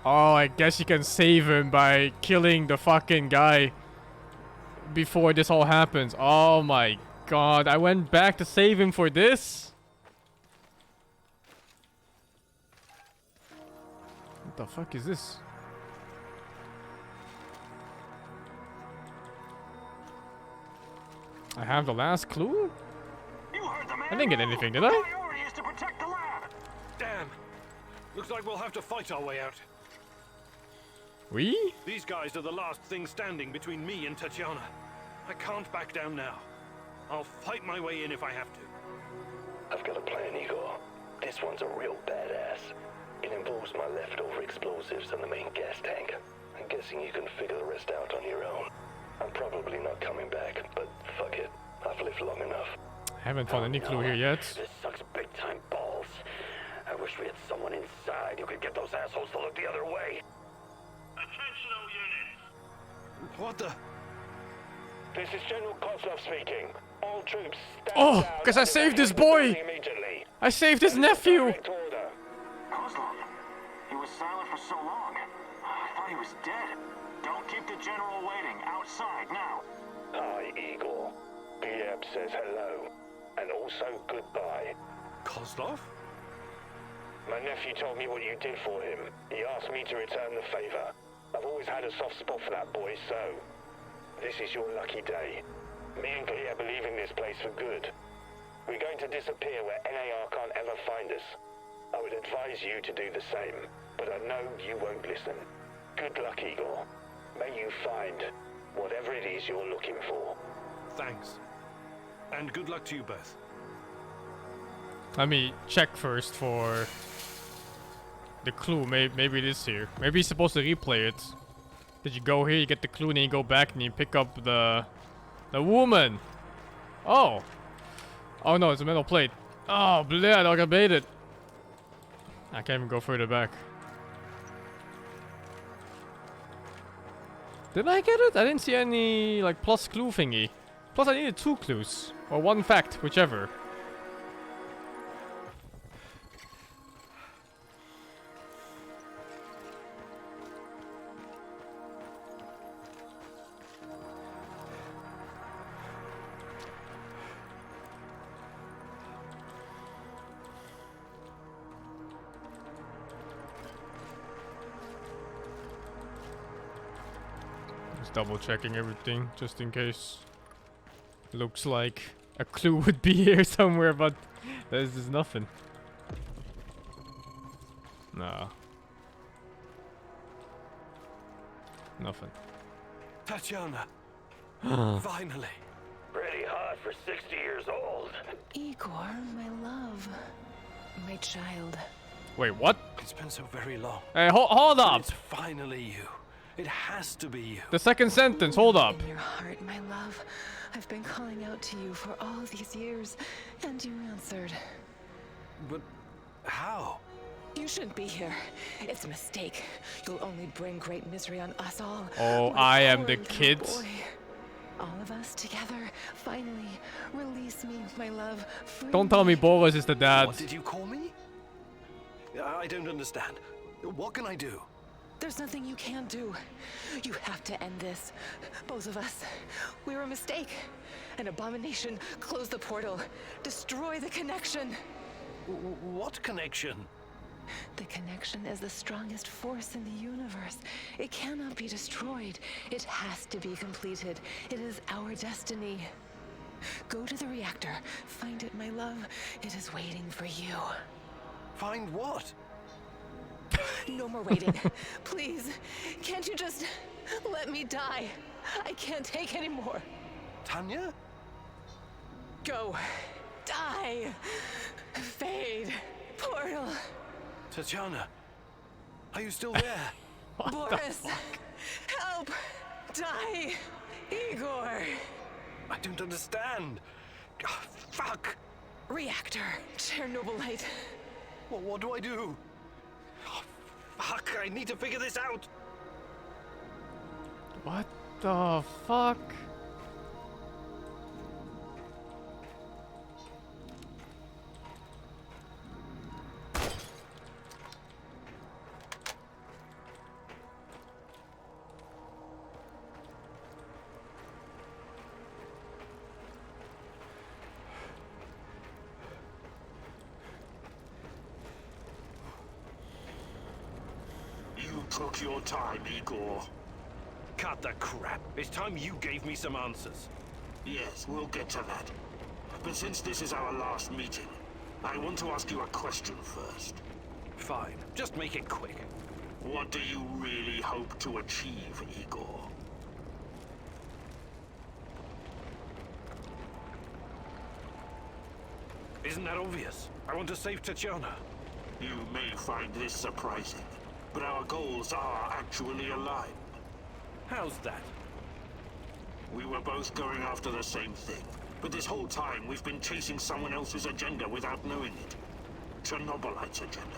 Oh, I guess you can save him by killing the fucking guy before this all happens. Oh my god, I went back to save him for this? What the fuck is this? I have the last clue? I didn't get anything, did I? Damn! Looks like we'll have to fight our way out. We? These guys are the last thing standing between me and Tatiana. I can't back down now. I'll fight my way in if I have to. I've got a plan, Igor. This one's a real badass. It involves my leftover explosives and the main gas tank. I'm guessing you can figure the rest out on your own. I'm probably not coming back, but fuck it. I've lived long enough. I haven't found any clue here yet. This sucks big time balls. I wish we had someone inside who could get those assholes to look the other way. Attention all units. What the? This is General Kozlov speaking. All troops stand Oh, down because I and saved this evacuate the boy! building immediately. I saved his nephew! Order. Kozlov, he was silent for so long. I thought he was dead. Don't keep the general waiting. Outside now. Hi, Igor. Gleb says hello. And also goodbye. Kozlov? My nephew told me what you did for him. He asked me to return the favor. I've always had a soft spot for that boy, so this is your lucky day. Me and Gleb are leaving this place for good. We're going to disappear where NAR can't ever find us. I would advise you to do the same, but I know you won't listen. Good luck, Igor. May you find whatever it is you're looking for. Thanks. And good luck to you both. Let me check first for the clue. Maybe it is here. Maybe he's supposed to replay it. Did you go here, you get the clue, and then you go back and you pick up the woman. Oh. Oh no, it's a metal plate. Oh, bleh, I got baited. I can't even go further back. Did I get it? I didn't see any, like, plus clue thingy. Plus I needed 2 clues. Or 1 fact, whichever. Double checking everything just in case. Looks like a clue would be here somewhere, but there's just nothing. No. Nothing. Tatiana. Finally. Pretty hot for 60 years old. Igor, my love. My child. Wait, what? It's been so very long. Hey, hold up! It's finally you. It has to be you. The second sentence, hold up. In your heart, my love. I've been calling out to you for all these years, and you answered. But how? You shouldn't be here. It's a mistake. You'll only bring great misery on us all. Oh, My I am poor the little kids. boy. All of us together, finally. Release me, my love. Free Don't tell me Boris is the dad. What did you call me? I don't understand. What can I do? There's nothing you can't do. You have to end this. Both of us. We're a mistake. An abomination. Close the portal. Destroy the connection. What connection? The connection is the strongest force in the universe. It cannot be destroyed. It has to be completed. It is our destiny. Go to the reactor. Find it, my love. It is waiting for you. Find what? No more waiting. Please, can't you just let me die? I can't take any more. Tanya? Go. Die. Fade. Portal. Tatiana, are you still there? Boris, help. Die. Igor. I don't understand. Oh, fuck. Reactor. Chernobylite. Well, what do I do? Oh, fuck, I need to figure this out. What the fuck? You took your time, Igor. Cut the crap. It's time you gave me some answers. Yes, we'll get to that. But since this is our last meeting, I want to ask you a question first. Fine. Just make it quick. What do you really hope to achieve, Igor? Isn't that obvious? I want to save Tatiana. You may find this surprising, but our goals are actually aligned. How's that? We were both going after the same thing, but this whole time we've been chasing someone else's agenda without knowing it. Chernobylite's agenda.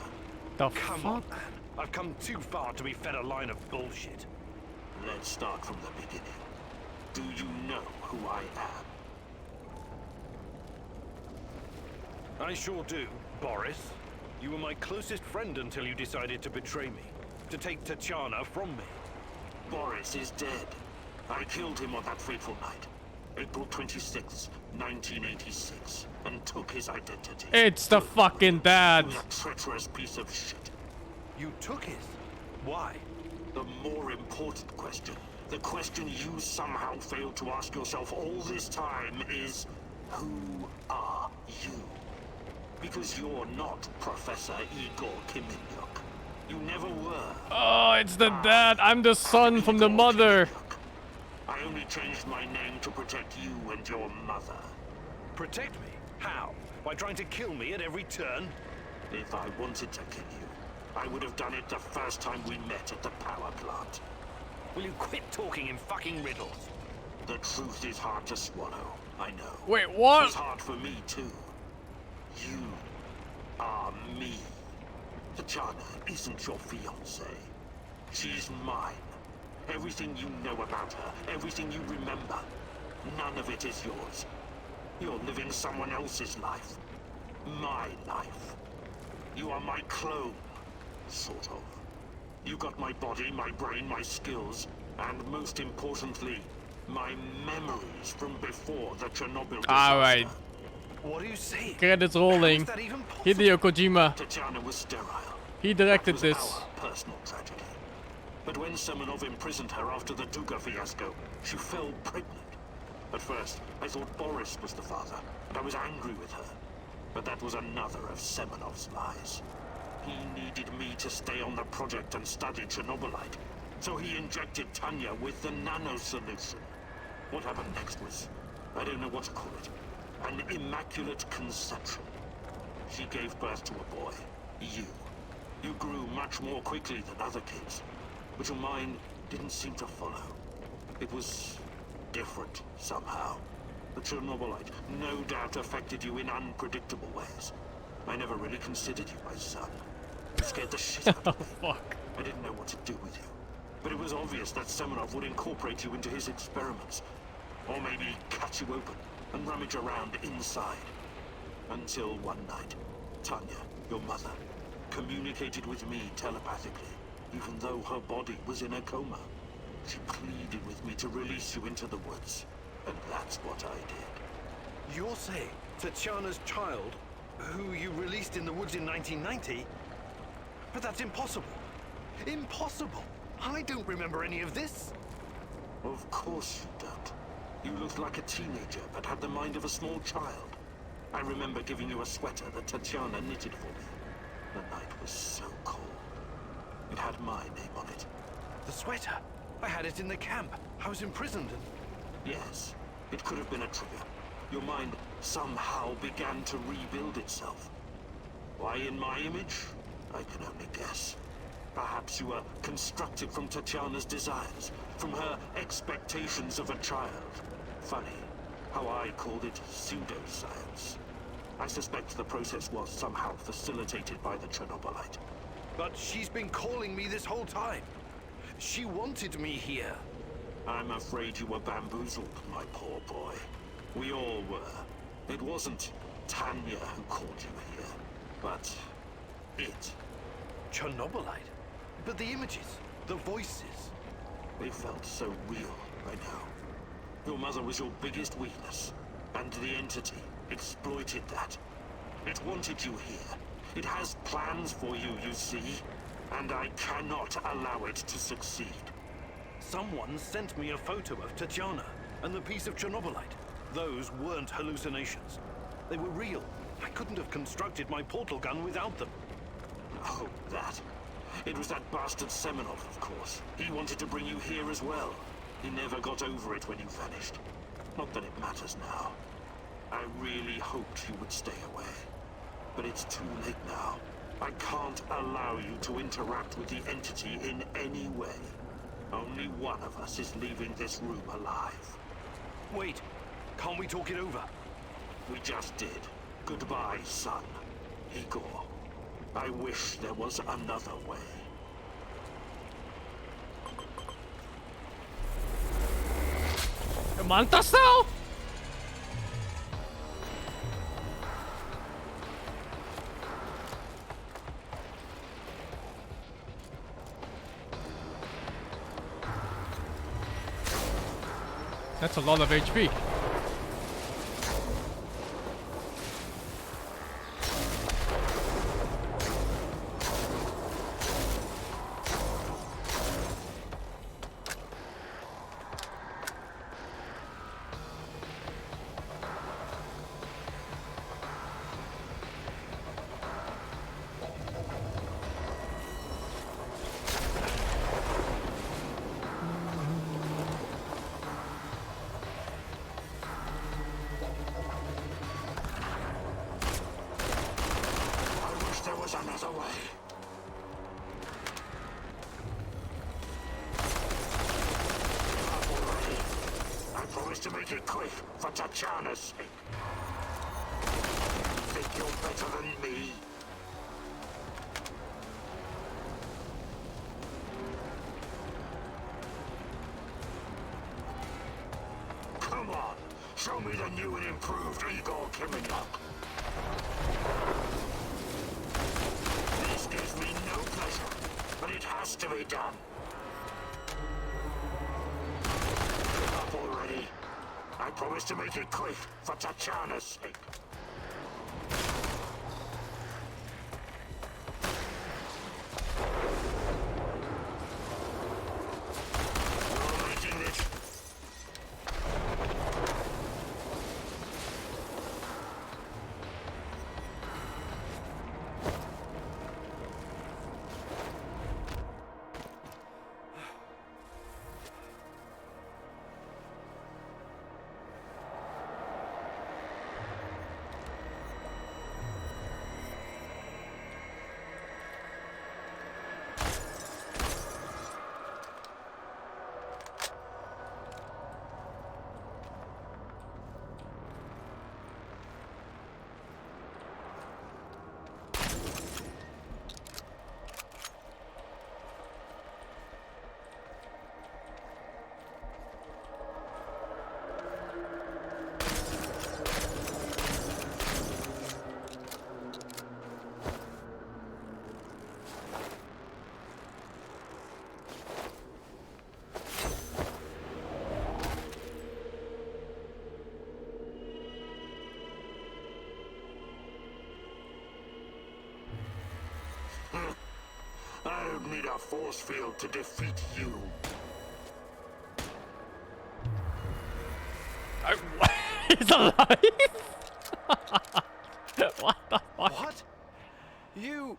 Come on, man. I've come too far to be fed a line of bullshit. Let's start from the beginning. Do you know who I am? I sure do, Boris. You were my closest friend until you decided to betray me. To take Tatiana from me. Boris is dead. I killed him on that fateful night. April 26th, 1986. And took his identity. It's the fucking dad. You treacherous piece of shit. You took his? Why? The more important question, the question you somehow failed to ask yourself all this time is, who are you? Because you're not Professor Igor Kiminyuk. You never were. Oh, it's the dad. I'm the son from the mother. I only changed my name to protect you and your mother. Protect me? How? By trying to kill me at every turn? If I wanted to kill you, I would have done it the first time we met at the power plant. Will you quit talking in fucking riddles? The truth is hard to swallow, I know. Wait, what? It's hard for me too. You are me. Tatiana isn't your fiancée. She's mine. Everything you know about her, everything you remember, none of it is yours. You're living someone else's life. My life. You are my clone, sort of. You got my body, my brain, my skills, and most importantly, my memories from before the Chernobyl disaster. Alright. What are you saying? Credits rolling. Hideo Kojima. Tatiana was sterile. He directed That was this. our personal tragedy. But when Semenov imprisoned her after the Duga fiasco, she fell pregnant. At first, I thought Boris was the father, and I was angry with her. But that was another of Semenov's lies. He needed me to stay on the project and study Chernobylite, so he injected Tanya with the nano solution. What happened next was, I don't know what to call it, an immaculate conception. She gave birth to a boy, you. You grew much more quickly than other kids, but your mind didn't seem to follow. It was different somehow. The Chernobylite no doubt affected you in unpredictable ways. I never really considered you my son. You scared the shit out of me. Fuck. I didn't know what to do with you. But it was obvious that Semenov would incorporate you into his experiments. Or maybe cut you open and rummage around inside. Until one night, Tanya, your mother, communicated with me telepathically, even though her body was in a coma. She pleaded with me to release you into the woods, and that's what I did. You're saying Tatiana's child, who you released in the woods in 1990? But that's impossible. Impossible! I don't remember any of this. Of course you don't. You looked like a teenager, but had the mind of a small child. I remember giving you a sweater that Tatiana knitted for me. The night was so cold. It had my name on it. The sweater? I had it in the camp. I was imprisoned and... Yes, it could have been a trigger. Your mind somehow began to rebuild itself. Why in my image? I can only guess. Perhaps you were constructed from Tatiana's desires, from her expectations of a child. Funny how I called it pseudoscience. I suspect the process was somehow facilitated by the Chernobylite. But she's been calling me this whole time. She wanted me here. I'm afraid you were bamboozled, my poor boy. We all were. It wasn't Tanya who called you here, but it. Chernobylite? But the images, the voices. They felt so real, I know. Your mother was your biggest weakness, and the entity exploited that. It wanted you here. It has plans for you, you see, and I cannot allow it to succeed. Someone sent me a photo of Tatiana and the piece of Chernobylite. Those weren't hallucinations. They were real. I couldn't have constructed my portal gun without them. Oh, that. It was that bastard Semenov, of course. He wanted to bring you here as well. He never got over it when you vanished. Not that it matters now. I really hoped you would stay away. But it's too late now. I can't allow you to interact with the entity in any way. Only one of us is leaving this room alive. Wait, can't we talk it over? We just did. Goodbye, son. Igor. I wish there was another way. Mantas now? That's a lot of HP. Another way. Already. I promise to make it quick for Tatiana's sake. Think you're better than me? Come on, show me the new and improved Igor Kiminuk. This gives me no pleasure, but it has to be done. Give up already. I promise to make it quick for Tatiana's sake. You're making it. need a force field to defeat you. He's alive? What the fuck? What? You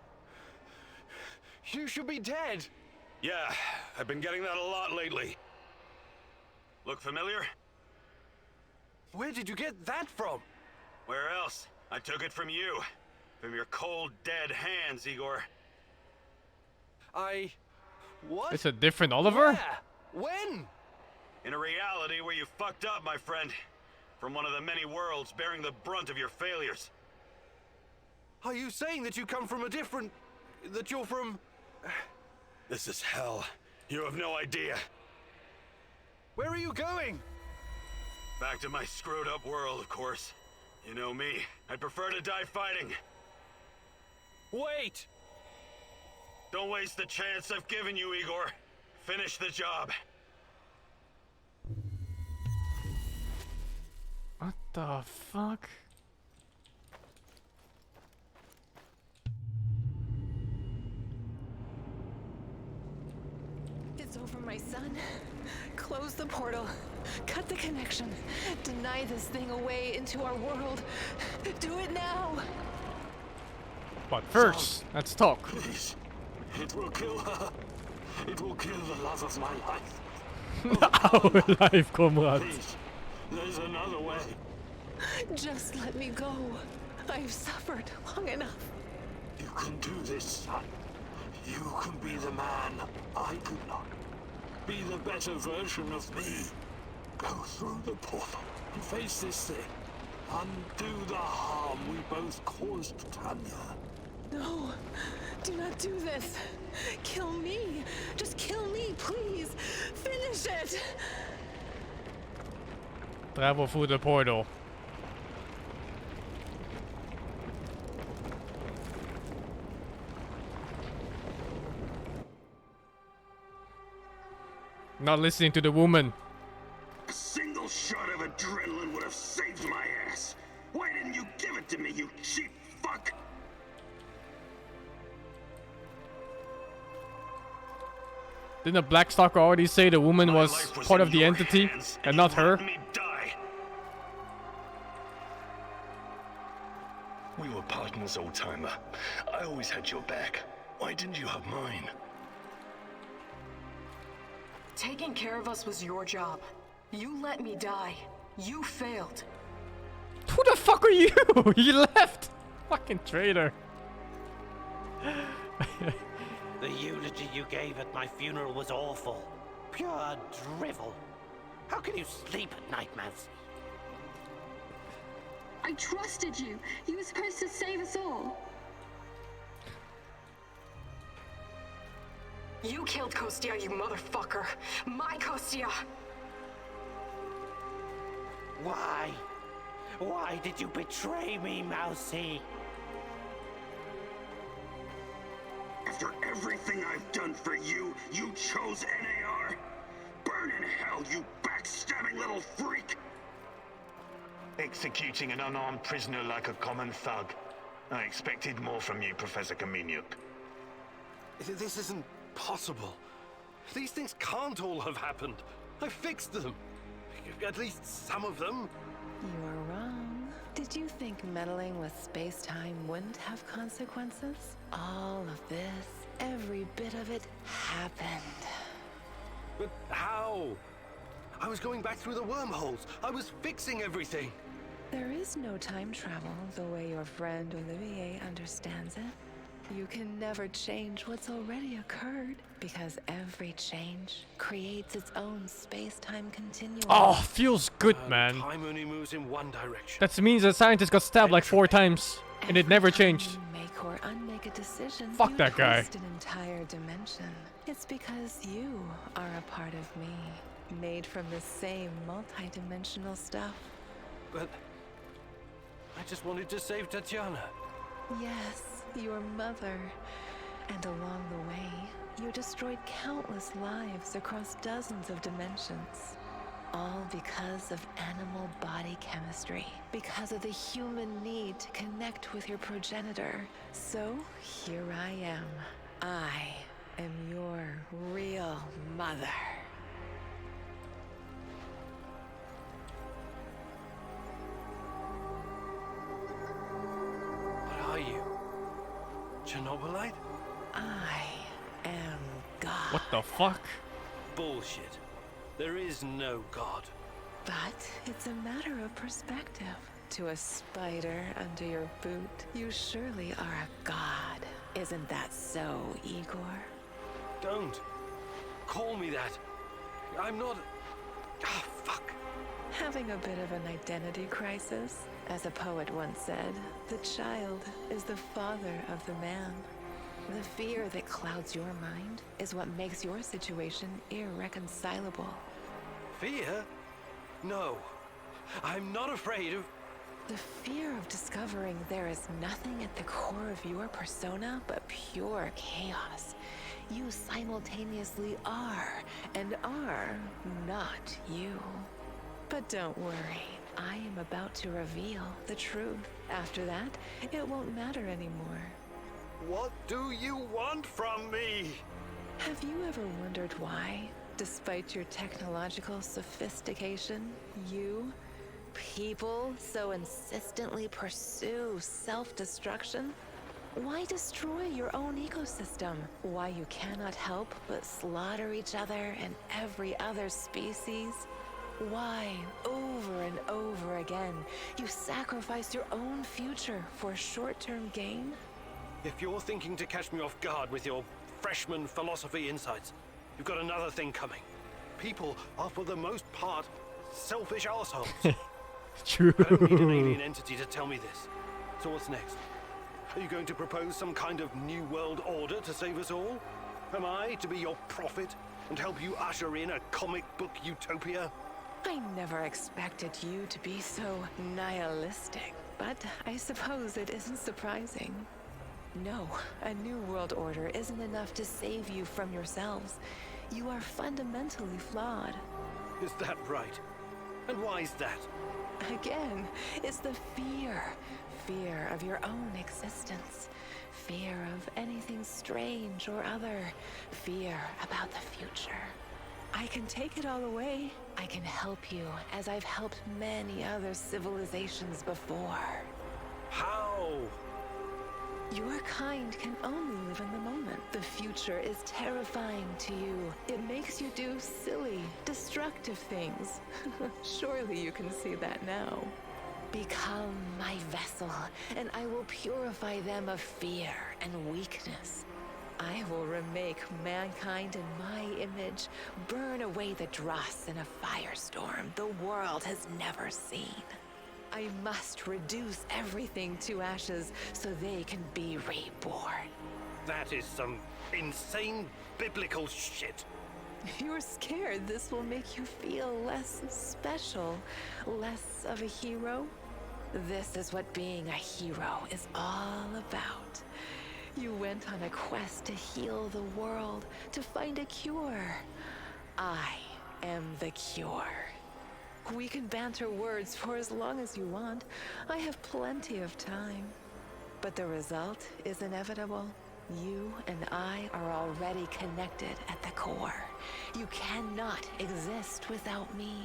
should be dead. Yeah, I've been getting that a lot lately. Look familiar? Where did you get that from? Where else? I took it from you. From your cold, dead hands, Igor. What? It's a different Oliver? Yeah. When? In a reality where you fucked up, my friend. From one of the many worlds bearing the brunt of your failures. Are you saying that you come from a different... that you're from... This is hell. You have no idea. Where are you going? Back to my screwed up world, of course. You know me. I'd prefer to die fighting. Wait! Don't waste the chance I've given you, Igor. Finish the job. What the fuck? It's over, my son. Close the portal. Cut the connection. Deny this thing away into our world. Do it now. But first, let's talk. Please. It will kill her. It will kill the love of my life. Our life, comrade. Please. There's another way. Just let me go. I've suffered long enough. You can do this, son. You can be the man I could not. Be the better version of me. Go through the portal and face this thing. Undo the harm we both caused Tanya. No, do not do this. Kill me. Just kill me, please. Finish it. Travel through the portal. Not listening to the woman. A single shot of adrenaline would have saved my ass. Why didn't you give it to me, you cheap fuck? Didn't the Blackstalker already say the woman was part of the entity and not her? We were partners, old-timer. I always had your back. Why didn't you have mine? Taking care of us was your job. You let me die. You failed. Who the fuck are you? He left. Fucking traitor. The eulogy you gave at my funeral was awful. Pure drivel. How can you sleep at night, Mousy? I trusted you. You were supposed to save us all. You killed Kostia, you motherfucker. My Kostia. Why? Why did you betray me, Mousy? After everything I've done for you, you chose NAR? Burn in hell, you backstabbing little freak! Executing an unarmed prisoner like a common thug. I expected more from you, Professor Kaminyuk. This isn't possible. These things can't all have happened. I fixed them. At least some of them. You're wrong. Did you think meddling with space-time wouldn't have consequences? All of this, every bit of it, happened. But how? I was going back through the wormholes. I was fixing everything. There is no time travel the way your friend Olivier understands it. You can never change what's already occurred, because every change creates its own space-time continuum. Oh, feels good, man. Time only moves in one direction. That means the scientist got stabbed like 4 times, and it never changed. Make or unmake a decision. Fuck that guy. Twist an entire dimension. It's because you are a part of me, made from the same multi-dimensional stuff. But I just wanted to save Tatiana. Yes, your mother. And along the way, you destroyed countless lives across dozens of dimensions. All because of animal body chemistry. Because of the human need to connect with your progenitor. So, here I am. I am your real mother. What are you? Chernobylite? I am God. What the fuck? Bullshit. There is no God. But it's a matter of perspective. To a spider under your boot, you surely are a god. Isn't that so, Igor? Don't. Call me that. I'm not... Ah, fuck. Having a bit of an identity crisis? As a poet once said, the child is the father of the man. The fear that clouds your mind is what makes your situation irreconcilable. Fear? No. I'm not afraid of... The fear of discovering there is nothing at the core of your persona but pure chaos. You simultaneously are and are not you. But don't worry, I am about to reveal the truth. After that, it won't matter anymore. What do you want from me? Have you ever wondered why, despite your technological sophistication, people so insistently pursue self-destruction? Why destroy your own ecosystem? Why you cannot help but slaughter each other and every other species? Why, over and over again, you sacrifice your own future for short-term gain? If you're thinking to catch me off guard with your freshman philosophy insights, you've got another thing coming. People are, for the most part, selfish assholes. True. I don't need an alien entity to tell me this. So what's next? Are you going to propose some kind of new world order to save us all? Am I to be your prophet and help you usher in a comic book utopia? I never expected you to be so nihilistic, but I suppose it isn't surprising. No, a new world order isn't enough to save you from yourselves. You are fundamentally flawed. Is that right? And why is that? Again, it's the fear. Fear of your own existence. Fear of anything strange or other. Fear about the future. I can take it all away. I can help you, as I've helped many other civilizations before. How? Your kind can only live in the moment. The future is terrifying to you. It makes you do silly, destructive things. Surely you can see that now. Become my vessel, and I will purify them of fear and weakness. I will remake mankind in my image, burn away the dross in a firestorm the world has never seen. I must reduce everything to ashes so they can be reborn. That is some insane biblical shit. You're scared this will make you feel less special, less of a hero? This is what being a hero is all about. You went on a quest to heal the world, to find a cure. I am the cure. We can banter words for as long as you want. I have plenty of time. But the result is inevitable. You and I are already connected at the core. You cannot exist without me.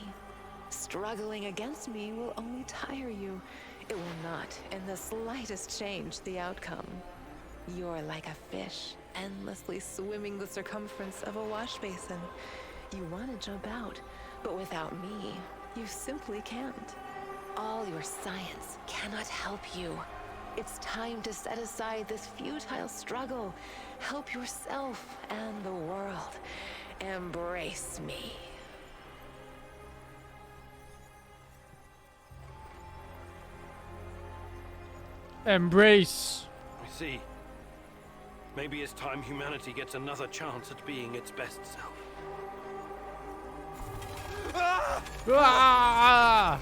Struggling against me will only tire you. It will not in the slightest change the outcome. You're like a fish, endlessly swimming the circumference of a wash basin. You want to jump out, but without me, you simply can't. All your science cannot help you. It's time to set aside this futile struggle. Help yourself and the world. Embrace me. Embrace. I see. Maybe it's time humanity gets another chance at being its best self. Ah!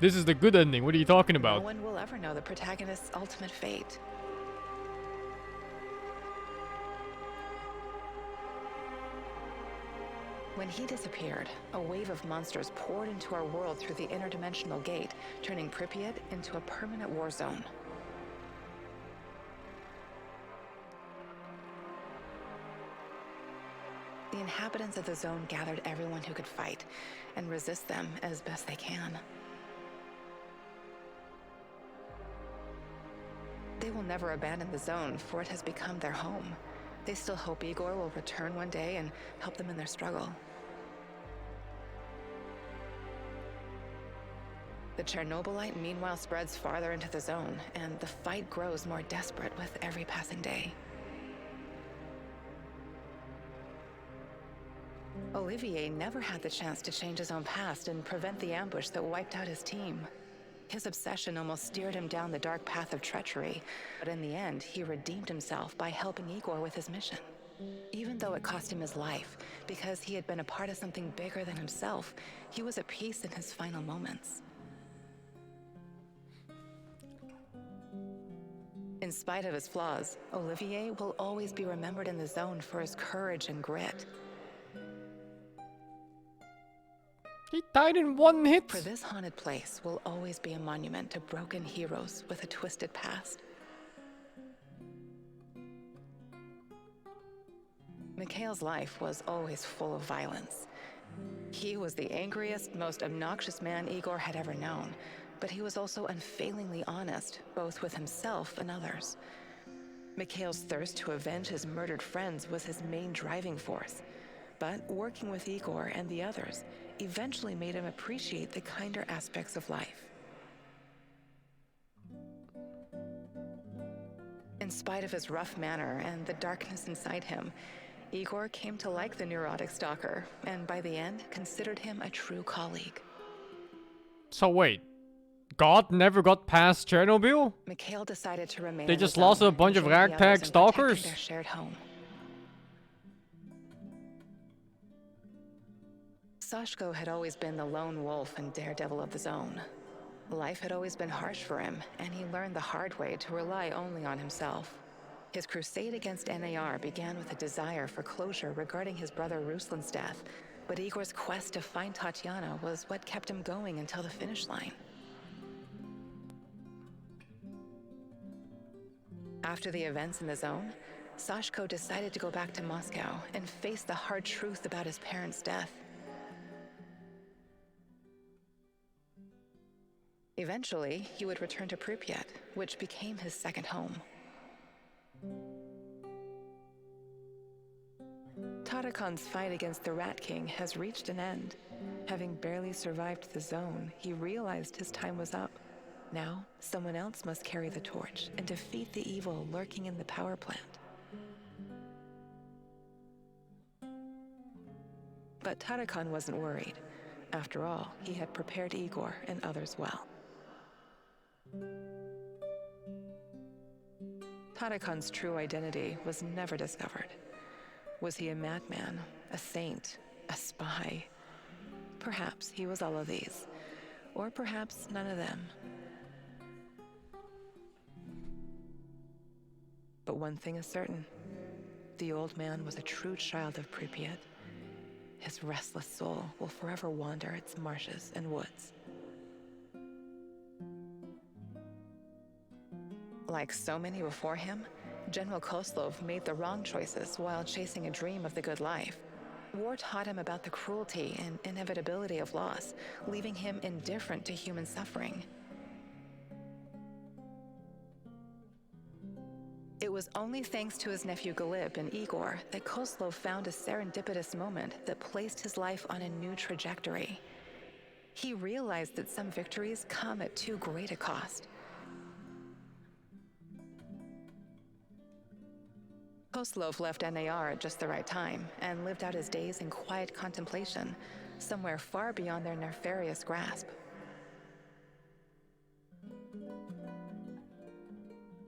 This is the good ending. What are you talking about? No one will ever know the protagonist's ultimate fate. When he disappeared, a wave of monsters poured into our world through the interdimensional gate, turning Pripyat into a permanent war zone. The inhabitants of the zone gathered everyone who could fight and resist them as best they can. They will never abandon the zone, for it has become their home. They still hope Igor will return one day and help them in their struggle. The Chernobylite meanwhile spreads farther into the zone, and the fight grows more desperate with every passing day. Olivier never had the chance to change his own past and prevent the ambush that wiped out his team. His obsession almost steered him down the dark path of treachery, but in the end, he redeemed himself by helping Igor with his mission. Even though it cost him his life, because he had been a part of something bigger than himself, he was at peace in his final moments. In spite of his flaws, Olivier will always be remembered in the zone for his courage and grit. He died in one hit. For this haunted place will always be a monument to broken heroes with a twisted past. Mikhail's life was always full of violence. He was the angriest, most obnoxious man Igor had ever known, but he was also unfailingly honest, both with himself and others. Mikhail's thirst to avenge his murdered friends was his main driving force. But working with Igor and the others eventually made him appreciate the kinder aspects of life. In spite of his rough manner and the darkness inside him, Igor came to like the neurotic stalker, and by the end, considered him a true colleague. So wait, God never got past Chernobyl? Mikhail decided to remain. They just lost a bunch of ragtag stalkers? Their shared home. Sashko had always been the lone wolf and daredevil of the zone. Life had always been harsh for him, and he learned the hard way to rely only on himself. His crusade against NAR began with a desire for closure regarding his brother Ruslan's death, but Igor's quest to find Tatiana was what kept him going until the finish line. After the events in the zone, Sashko decided to go back to Moscow and face the hard truth about his parents' death. Eventually, he would return to Pripyat, which became his second home. Tarakan's fight against the Rat King has reached an end. Having barely survived the zone, he realized his time was up. Now, someone else must carry the torch and defeat the evil lurking in the power plant. But Tarakan wasn't worried. After all, he had prepared Igor and others well. Tarakan's true identity was never discovered. Was he a madman, a saint, a spy? Perhaps he was all of these, or perhaps none of them. But one thing is certain, the old man was a true child of Pripyat. His restless soul will forever wander its marshes and woods. Like so many before him, General Koslov made the wrong choices while chasing a dream of the good life. War taught him about the cruelty and inevitability of loss, leaving him indifferent to human suffering. It was only thanks to his nephew Galib and Igor that Koslov found a serendipitous moment that placed his life on a new trajectory. He realized that some victories come at too great a cost. Koslov left NAR at just the right time and lived out his days in quiet contemplation, somewhere far beyond their nefarious grasp.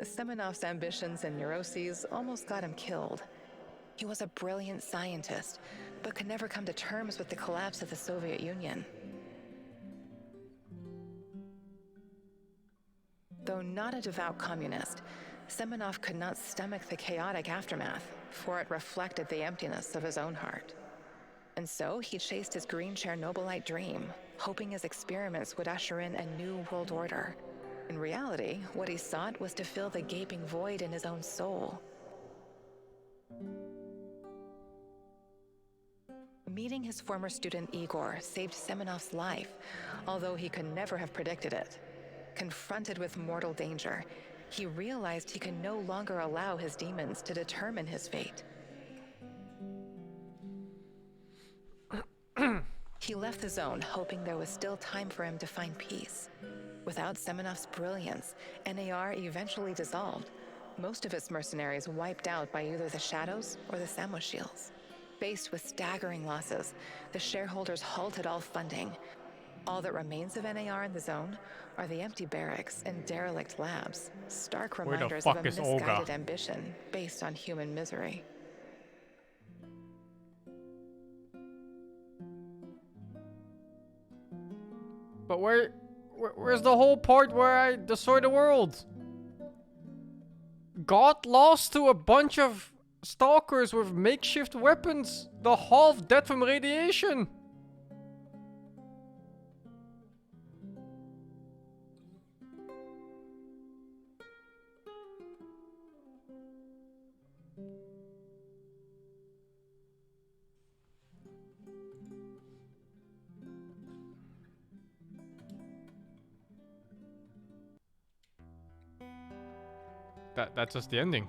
Semenov's ambitions and neuroses almost got him killed. He was a brilliant scientist, but could never come to terms with the collapse of the Soviet Union. Though not a devout communist, Semenov could not stomach the chaotic aftermath, for it reflected the emptiness of his own heart. And so he chased his green Chernobylite dream, hoping his experiments would usher in a new world order. In reality, what he sought was to fill the gaping void in his own soul. Meeting his former student Igor saved Semenov's life, although he could never have predicted it. Confronted with mortal danger, he realized he could no longer allow his demons to determine his fate. He left the zone, hoping there was still time for him to find peace. Without Semenov's brilliance, NAR eventually dissolved, most of its mercenaries wiped out by either the Shadows or the Samoshils. Faced with staggering losses, the shareholders halted all funding. All that remains of NAR in the zone are the empty barracks and derelict labs, stark Where the reminders fuck of a is misguided Olga? ambition based on human misery. But where's the whole part where I destroy the world? Got lost to a bunch of stalkers with makeshift weapons. The half dead from radiation. That's just the ending.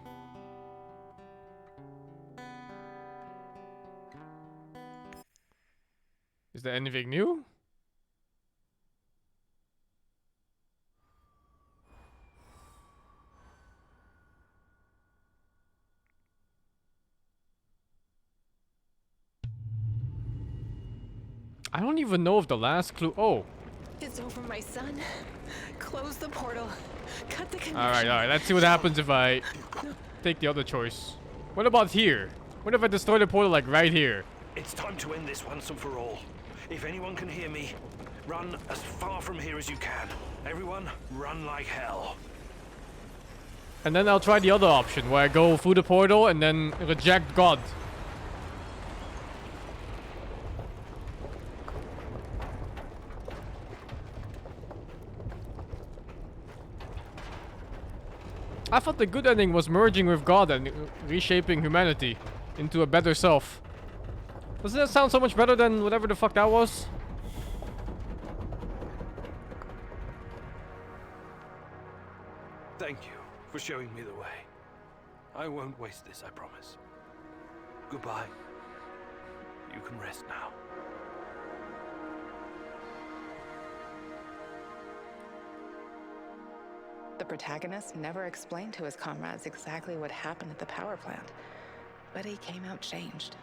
Is there anything new? I don't even know if the last clue. Oh. It's over, my son. Close the portal. Cut the connection. Alright. Let's see what happens if I take the other choice. What about here? What if I destroy the portal like right here? It's time to end this once and for all. If anyone can hear me, run as far from here as you can. Everyone, run like hell. And then I'll try the other option where I go through the portal and then reject God. I thought the good ending was merging with God and reshaping humanity into a better self. Doesn't that sound so much better than whatever the fuck that was? Thank you for showing me the way. I won't waste this, I promise. Goodbye. You can rest now. The protagonist never explained to his comrades exactly what happened at the power plant, but he came out changed.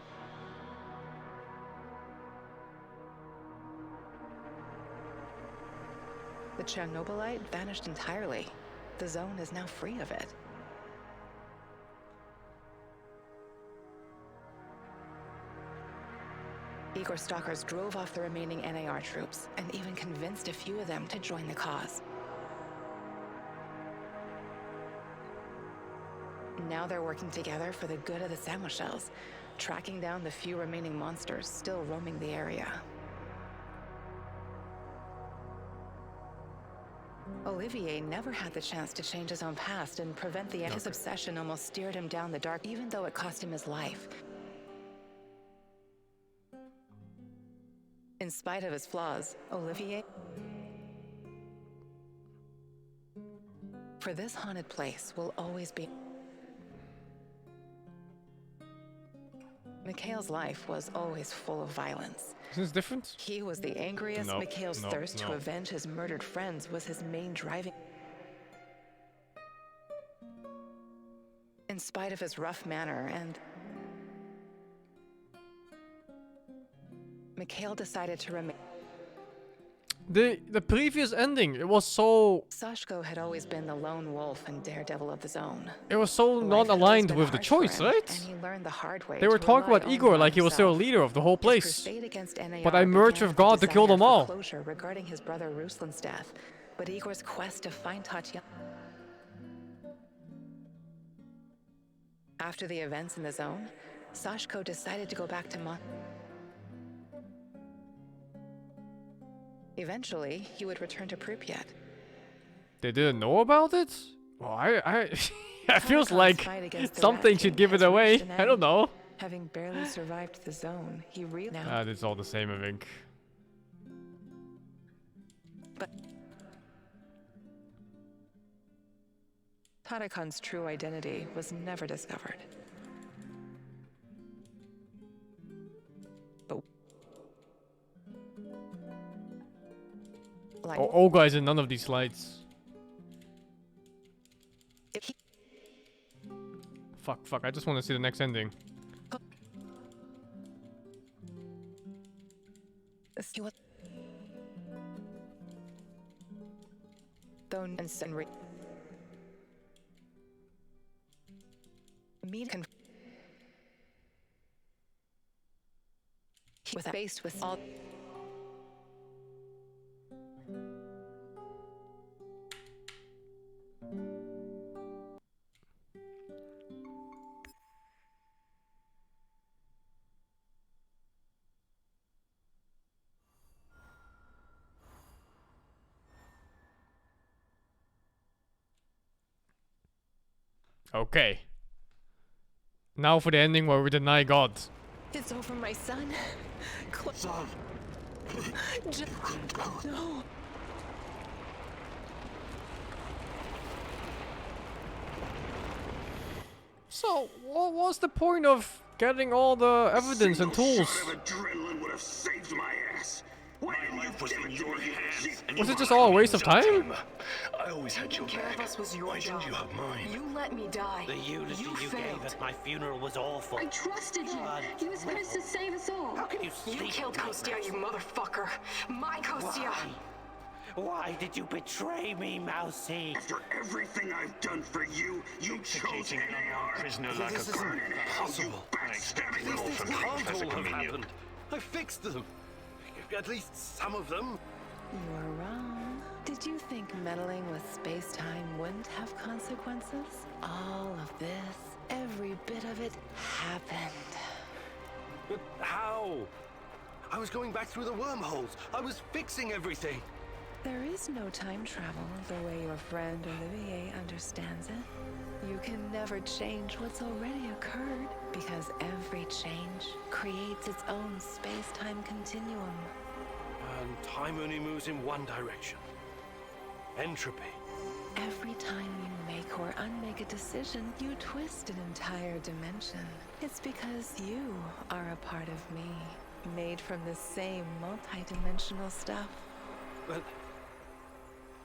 The Chernobylite vanished entirely. The zone is now free of it. Igor stalkers drove off the remaining NAR troops and even convinced a few of them to join the cause. Now they're working together for the good of the Samoshels, tracking down the few remaining monsters still roaming the area. Olivier never had the chance to change his own past and prevent the end. His obsession almost steered him down the dark, even though it cost him his life. In spite of his flaws, Olivier... For this haunted place will always be... Mikhail's life was always full of violence. Isn't this different? He was the angriest. Nope, Mikhail's nope, thirst to nope. avenge his murdered friends was his main driving... In spite of his rough manner and... Mikhail decided to remain... The previous ending, it was so... Sashko had always been the lone wolf and daredevil of the zone. It was so not aligned with the choice, right? And he learned the hard way They were to talking rely about only Igor on like he was still a himself. leader of the whole His place. crusade against NAR But I merged began with God to kill desire them all. for closure regarding his brother Ruslan's death, but Igor's quest to find Tatiana... After the events in the zone, Sashko decided to go back to Eventually, he would return to Pripyat. They didn't know about it? Well, it feels Tarakon's like fight against the something Rat should King give it has away. reached an I don't end. know. Having barely survived the zone, he now. It's all the same, I think. But Tarakon's true identity was never discovered. But like Olga is in none of these slides. Fuck, I just want to see the next ending. Though and was faced with all. Okay. Now for the ending where we deny God. It's over, my son. Son. No. So, what was the point of getting all the evidence and tools? Shot of adrenaline would have saved my ass. Why didn't you give it to me? Was it just all a waste of time? I always had your Care back. of us was your Why job. didn't you have mine? You let me die. The eulogy you failed. gave at my funeral was awful. I trusted him. He was supposed to save us all. How can you You sleep killed at night, Kostia, Mouse? you motherfucker. My Kostia. Why did you betray me, Mousy? After everything I've done for you, you chose NAR. Prisoner like a Burn in hell, you backstabbing little These things thing. can't Professor all have Comenius. happened. I fixed them. At least some of them. You're wrong. Did you think meddling with space-time wouldn't have consequences? All of this, every bit of it, happened. But how? I was going back through the wormholes. I was fixing everything. There is no time travel the way your friend Olivier understands it. You can never change what's already occurred, because every change creates its own space-time continuum. And time only moves in one direction. Entropy. Every time you make or unmake a decision, you twist an entire dimension. It's because you are a part of me, made from the same multi-dimensional stuff. But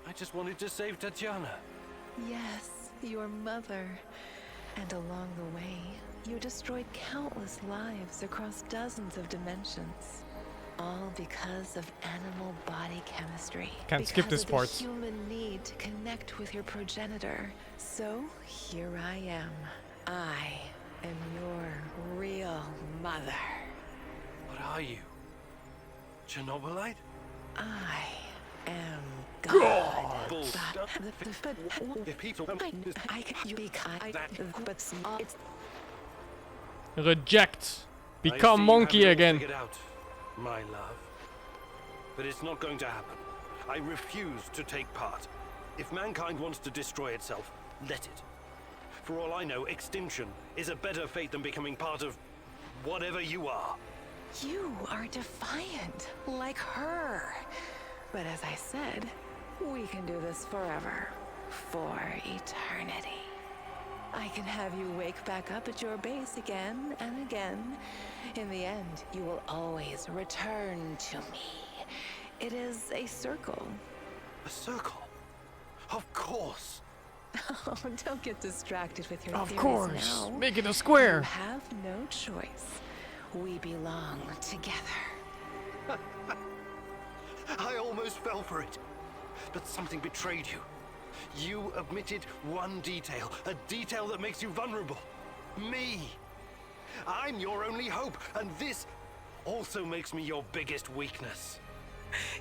I just wanted to save Tatiana. Yes, your mother. And along the way, you destroyed countless lives across dozens of dimensions. All because of animal body chemistry. Can't skip this part. Because of the human need to connect with your progenitor. So, here I am. I am your real mother. What are you? Chernobylite? I am God. If people Reject. I Become see monkey you have it all again. figured out, my love. But it's not going to happen. I refuse to take part. If mankind wants to destroy itself, let it. For all I know, extinction is a better fate than becoming part of whatever you are. You are defiant, like her. But as I said, we can do this forever. For eternity. I can have you wake back up at your base again and again. In the end, you will always return to me. It is a circle. A circle? Of course. Oh, don't get distracted with your Of theories course. now. Make it a square. You have no choice. We belong together. I almost fell for it. But something betrayed you. You omitted one detail, a detail that makes you vulnerable. Me. I'm your only hope, and this also makes me your biggest weakness.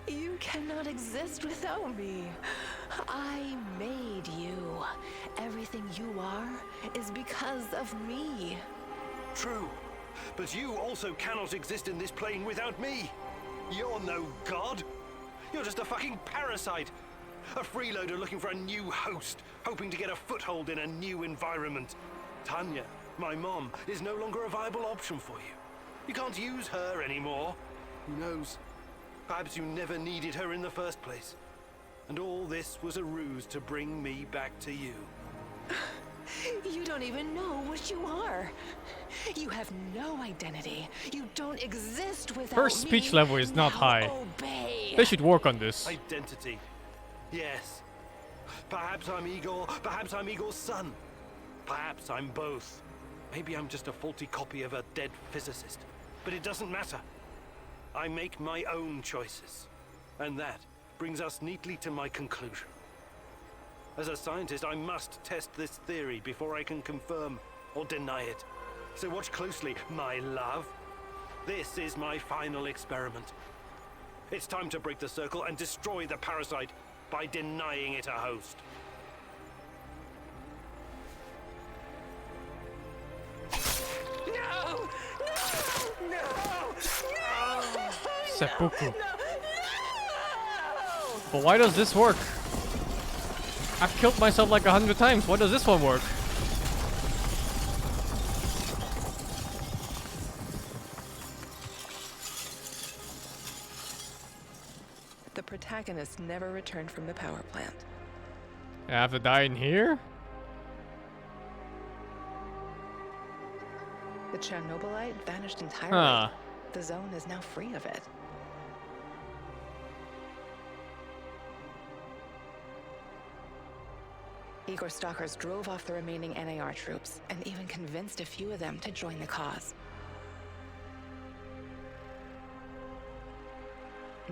You cannot exist without me. I made you. Everything you are is because of me. True, but you also cannot exist in this plane without me. You're no god. You're just a fucking parasite. A freeloader looking for a new host, hoping to get a foothold in a new environment. Tanya, my mom, is no longer a viable option for you. You can't use her anymore. Who knows? Perhaps you never needed her in the first place. And all this was a ruse to bring me back to you. You don't even know what you are. You have no identity. You don't exist without Her speech level is not high. Obey. They should work on this. Identity. Yes. Perhaps I'm Igor. Perhaps I'm Igor's son. Perhaps I'm both. Maybe I'm just a faulty copy of a dead physicist. But it doesn't matter. I make my own choices. And that brings us neatly to my conclusion. As a scientist, I must test this theory before I can confirm or deny it. So watch closely, my love. This is my final experiment. It's time to break the circle and destroy the parasite by denying it a host. No! No! No! No! Seppuku. But why does this work? I've killed myself like 100 times. Why does this one work? The protagonist never returned from the power plant. I have to die in here? The Chernobylite vanished entirely. Huh. The zone is now free of it. Igor stalkers drove off the remaining NAR troops and even convinced a few of them to join the cause.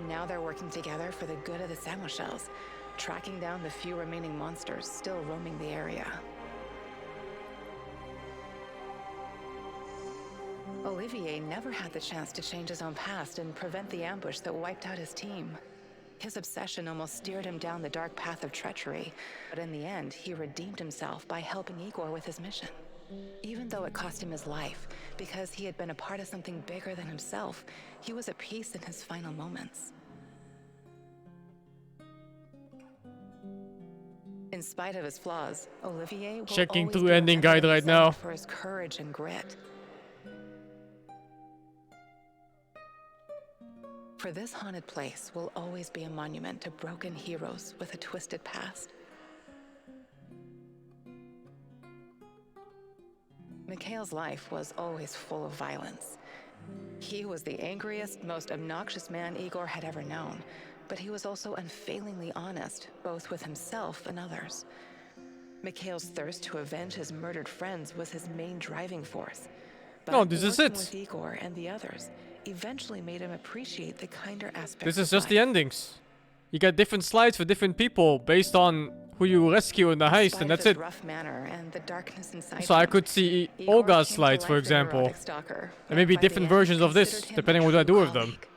Now they're working together for the good of the Samoshels, tracking down the few remaining monsters still roaming the area. Olivier never had the chance to change his own past and prevent the ambush that wiped out his team. His obsession almost steered him down the dark path of treachery, but in the end, he redeemed himself by helping Igor with his mission. Even though it cost him his life, because he had been a part of something bigger than himself, he was at peace in his final moments. In spite of his flaws, Olivier will Checking always through be ending remembered guide in right his now. life for his courage and grit. For this haunted place will always be a monument to broken heroes with a twisted past. Mikhail's life was always full of violence. He was the angriest, most obnoxious man Igor had ever known, but he was also unfailingly honest, both with himself and others. Mikhail's thirst to avenge his murdered friends was his main driving force. But No, this is working it. with Igor and the others eventually made him appreciate the kinder aspects This is of just the life. endings. You get different slides for different people based on who you rescue in the heist, Despite and that's his it. rough manner and the darkness inside So I him, could see Igor Olga's came to slides, for life the example. neurotic stalker, And maybe by the different end versions of this, considered him a depending on what I do true with them. colleague.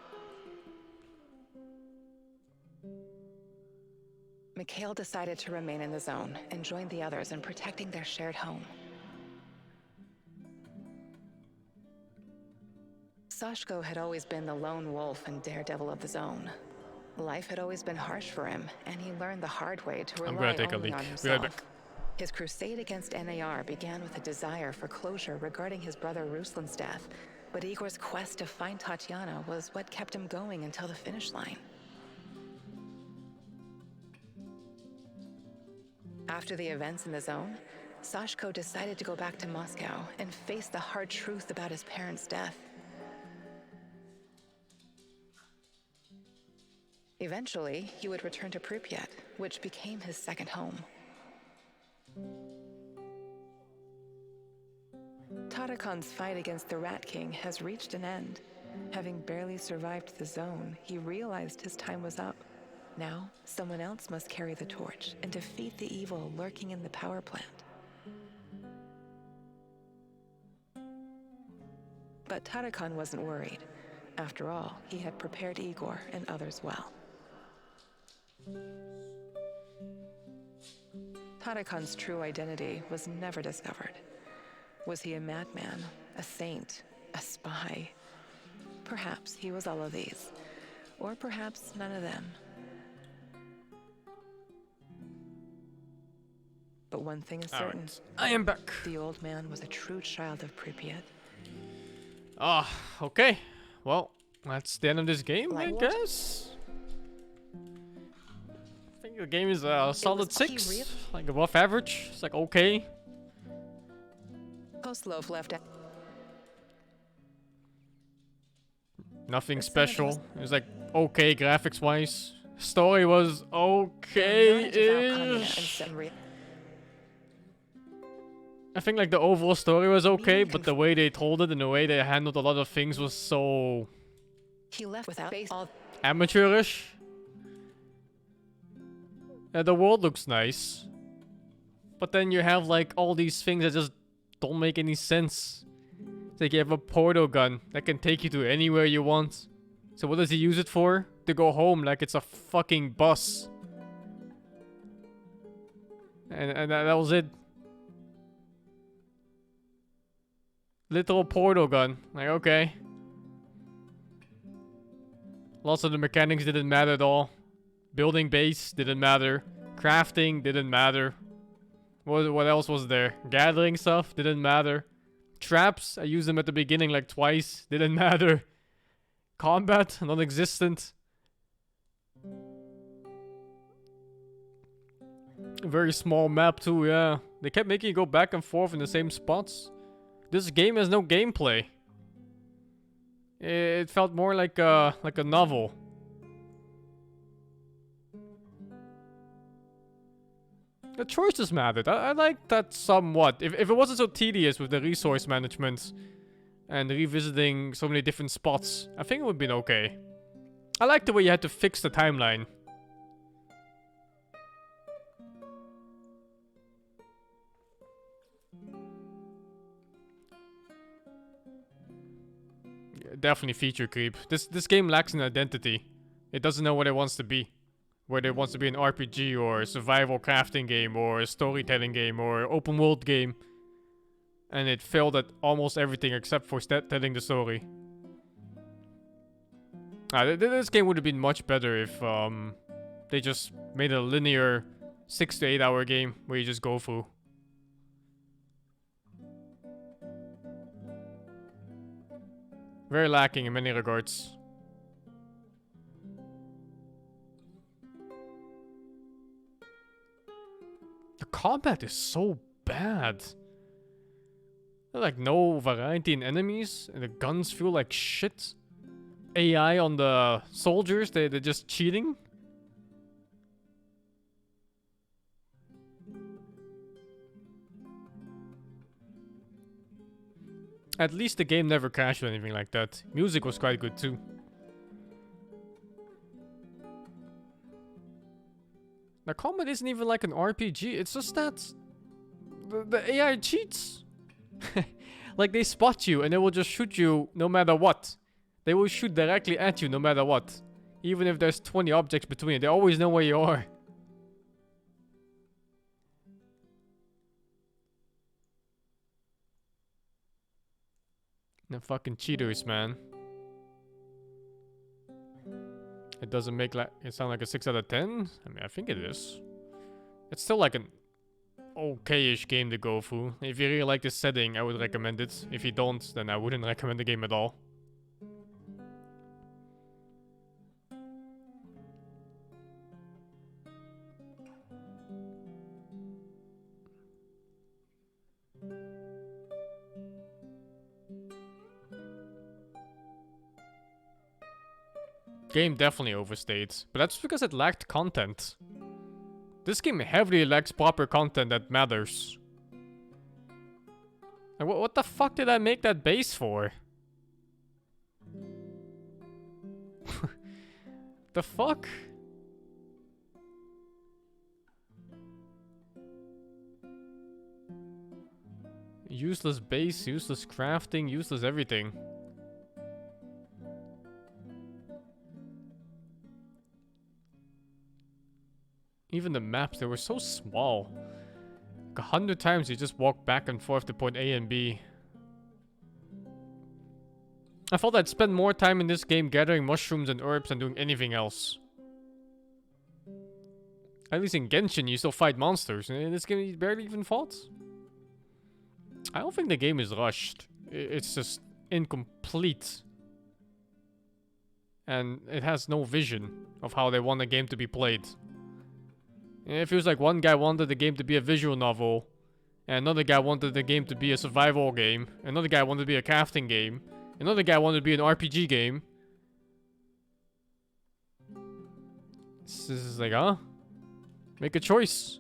Mikhail decided to remain in the zone and join the others in protecting their shared home. Sashko had always been the lone wolf and daredevil of the zone. Life had always been harsh for him, and he learned the hard way to I'm rely gonna take a only leak. on Be right himself. back. His crusade against NAR began with a desire for closure regarding his brother Ruslan's death, but Igor's quest to find Tatiana was what kept him going until the finish line. After the events in the zone, Sashko decided to go back to Moscow and face the hard truth about his parents' death. Eventually, he would return to Pripyat, which became his second home. Tarakan's fight against the Rat King has reached an end. Having barely survived the zone, he realized his time was up. Now, someone else must carry the torch and defeat the evil lurking in the power plant. But Tarakan wasn't worried. After all, he had prepared Igor and others well. Tarakan's true identity was never discovered. Was he a madman, a saint, a spy? Perhaps he was all of these, or perhaps none of them. But one thing is All certain. right. I am back. The old man was a true child of Pripyat. Ah, okay. Well, that's the end of this game, Like I what? guess. I think the game is a solid 6. Like above average. It's like okay. Postloaf left out. Nothing special. It was like okay graphics wise. Story was okay-ish. I think like the overall story was okay, but the way they told it and the way they handled a lot of things was so He left without all. amateurish. The world looks nice, but then you have like all these things that just don't make any sense. It's like you have a portal gun that can take you to anywhere you want. So what does he use it for? To go home like it's a fucking bus. And that was it. Literal portal gun. Like, okay. Lots of the mechanics didn't matter at all. Building base didn't matter. Crafting didn't matter. What else was there? Gathering stuff didn't matter. Traps, I used them at the beginning like twice. Didn't matter. Combat, non-existent. A very small map too, yeah. They kept making you go back and forth in the same spots. This game has no gameplay. It felt more like a novel. The choices mattered. I like that somewhat. If it wasn't so tedious with the resource management and revisiting so many different spots, I think it would have been okay. I like the way you had to fix the timeline. Definitely feature creep. This game lacks an identity. It doesn't know what it wants to be. Whether it wants to be an RPG or a survival crafting game or a storytelling game or open world game. And it failed at almost everything except for telling the story. This game would have been much better if they just made a linear 6 to 8 hour game where you just go through. Very lacking in many regards. The combat is so bad. There's like no variety in enemies, and the guns feel like shit. AI on the soldiers, they're just cheating. At least the game never crashed or anything like that. Music was quite good too. The combat isn't even like an RPG, it's just that the AI cheats. Like they spot you and they will just shoot you no matter what. They will shoot directly at you no matter what. Even if there's 20 objects between, they always know where you are. The fucking cheaters, man. It doesn't make like it sound like a 6 out of 10. I mean, I think it is. It's still like an okay-ish game to go through. If you really like this setting, I would recommend it. If you don't, then I wouldn't recommend the game at all. Game definitely overstayed, but that's because it lacked content. This game heavily lacks proper content that matters. And what the fuck did I make that base for? The fuck? Useless base, useless crafting, useless everything. Even the maps, they were so small. Like 100 times you just walk back and forth to point A and B. I thought I'd spend more time in this game gathering mushrooms and herbs than doing anything else. At least in Genshin, you still fight monsters. In this game, you barely even fought. I don't think the game is rushed. It's just incomplete. And it has no vision of how they want the game to be played. It feels like one guy wanted the game to be a visual novel, and another guy wanted the game to be a survival game, another guy wanted to be a crafting game, another guy wanted to be an RPG game. This is like, huh? Make a choice.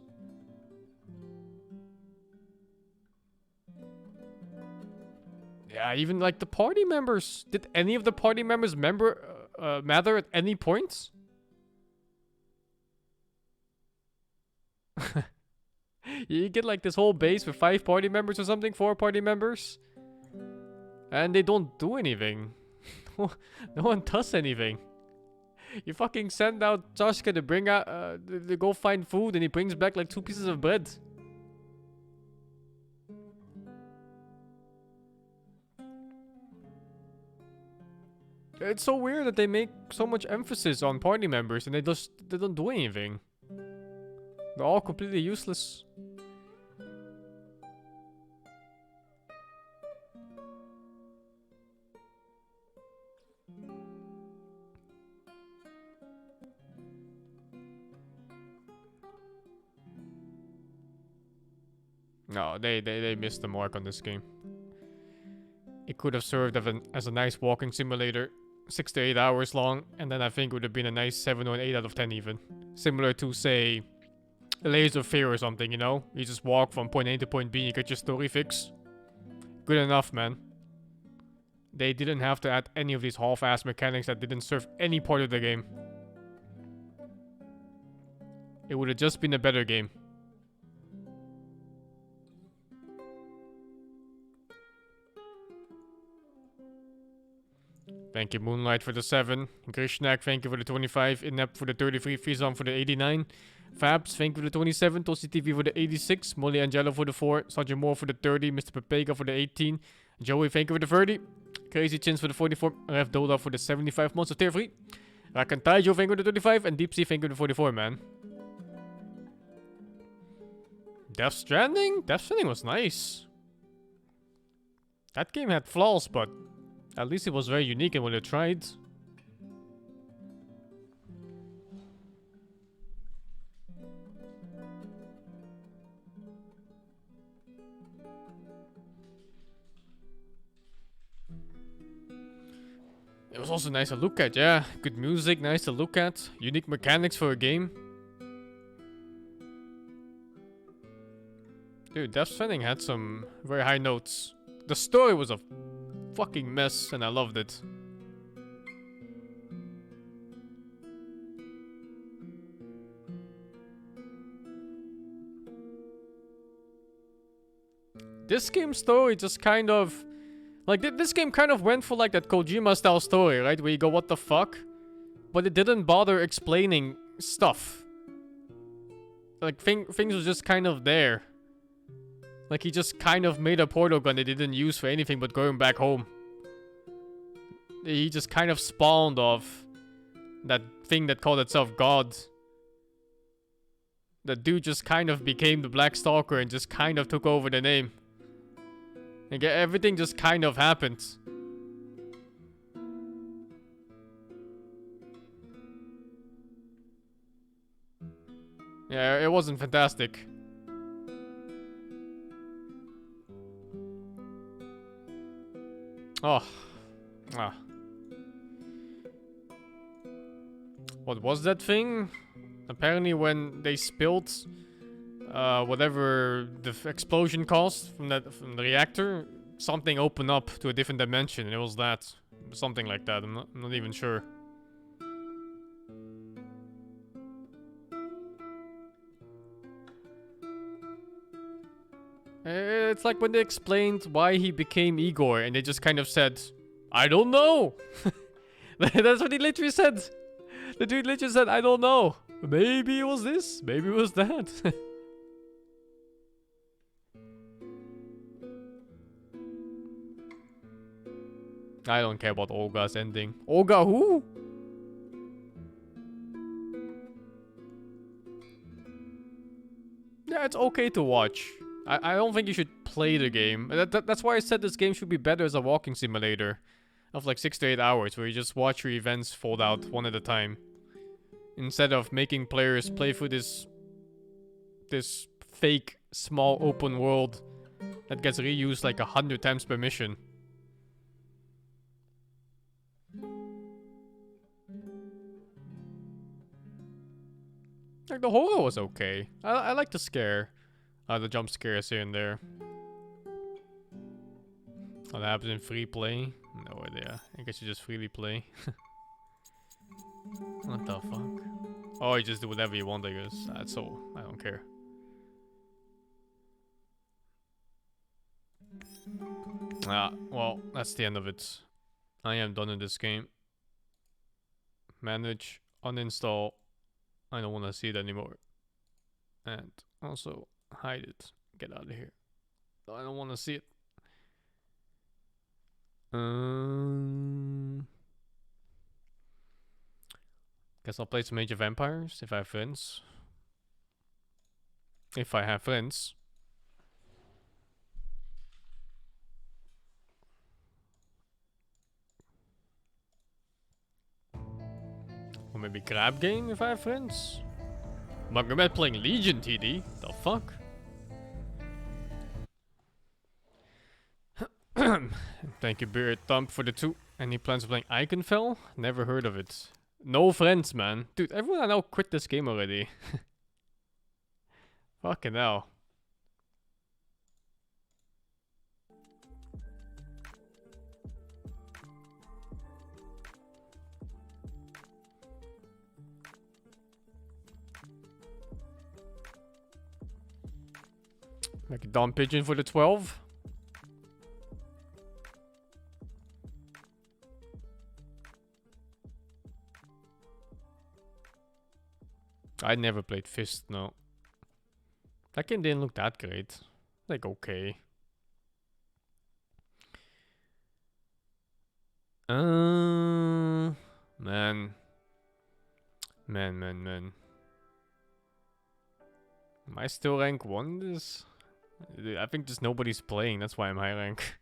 Yeah, even like the party members. Did any of the party members matter at any point? You get like this whole base with 5 party members or something, 4 party members, and they don't do anything. No one does anything. You fucking send out Joshka to bring out, to go find food, and he brings back like 2 pieces of bread. It's so weird that they make so much emphasis on party members and they don't do anything. They're all completely useless. No, they missed the mark on this game. It could have served as a nice walking simulator, 6 to 8 hours long, and then I think it would have been a nice 7 or an 8 out of 10 even. Similar to, say, Layers of Fear or something, you know? You just walk from point A to point B and you get your story fix. Good enough, man. They didn't have to add any of these half-ass mechanics that didn't serve any part of the game. It would have just been a better game. Thank you, Moonlight, for the 7. Grishnak, thank you for the 25. Inept for the 33. Fizon for the 89. Fabs, thank you for the 27. Tosi TV for the 86. Molly Angelo for the 4. Sergeant Moore for the 30. Mr. Pepega for the 18. Joey, thank you for the 30. Crazy Chins for the 44. Ref Dola for the 75 months of tier 3. Rakantaijo, thank you for the 35. And Deep Sea, thank you for the 44, man. Death Stranding? Death Stranding was nice. That game had flaws, but at least it was very unique in what it tried. It was also nice to look at, yeah. Good music, nice to look at. Unique mechanics for a game. Dude, Death Stranding had some very high notes. The story was a fucking mess, and I loved it. This game's story just kind of... Like, this game kind of went for like that Kojima-style story, right? Where you go, what the fuck? But it didn't bother explaining stuff. Like, things was just kind of there. Like, he just kind of made a portal gun that he didn't use for anything but going back home. He just kind of spawned off that thing that called itself God. That dude just kind of became the Black Stalker and just kind of took over the name. Like, everything just kind of happened. Yeah, it wasn't fantastic. Oh. Ah. What was that thing? Apparently when they spilled whatever the explosion caused from the reactor, something opened up to a different dimension, and it was that. Something like that, I'm not even sure. It's like when they explained why he became Igor, and they just kind of said, I don't know! That's what he literally said! The dude literally said, I don't know! Maybe it was this, maybe it was that. I don't care about Olga's ending. Olga who? it's okay to watch. I don't think you should play the game. That's why I said this game should be better as a walking simulator. Of like 6 to 8 hours, where you just watch your events fold out one at a time. Instead of making players play through this fake, small open world that gets reused like 100 times per mission. Like, the horror was okay. I like the scare. The jump scares here and there. Oh, that happens in free play? No idea. I guess you just freely play. What the fuck? Oh, you just do whatever you want, I guess. That's all. I don't care. Ah, well, that's the end of it. I am done in this game. Manage, uninstall. I don't want to see it anymore. And also, hide it. Get out of here. I don't want to see it. Guess I'll play some Age of Empires if I have friends. If I have friends. Or maybe Grab Game if I have friends. Magomed playing Legion TD? The fuck? Thank you, Beard Thump, for the 2. Any plans of playing Iconfell? Never heard of it. No friends, man. Dude, everyone I know quit this game already. Fucking hell. Like a Dawn Pigeon for the 12. I never played Fist, no. That game didn't look that great. Like, okay. Man. Man. Am I still rank 1 this? I think just nobody's playing, that's why I'm high rank.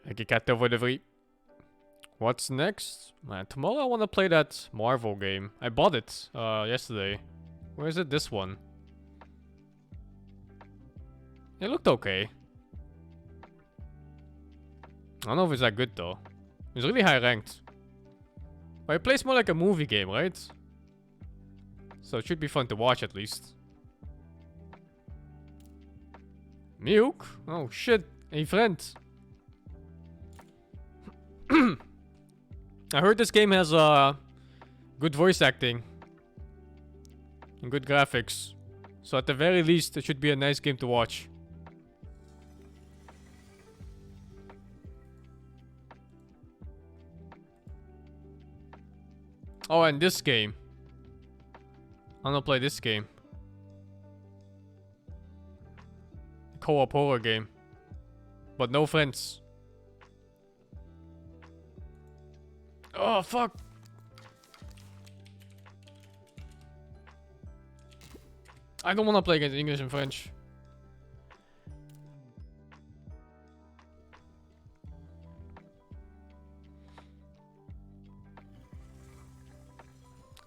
Like a cat over the free. What's next? Man, tomorrow I want to play that Marvel game. I bought it yesterday. Where is it? This one. It looked okay. I don't know if it's that good though. It's really high ranked. But it plays more like a movie game, right? So it should be fun to watch at least. Milk? Oh shit. Hey friend. I heard this game has good voice acting. And good graphics. So at the very least, it should be a nice game to watch. Oh, and this game. I'm gonna play this game. Co-op horror game. But no friends. Oh, fuck. I don't want to play against English and French.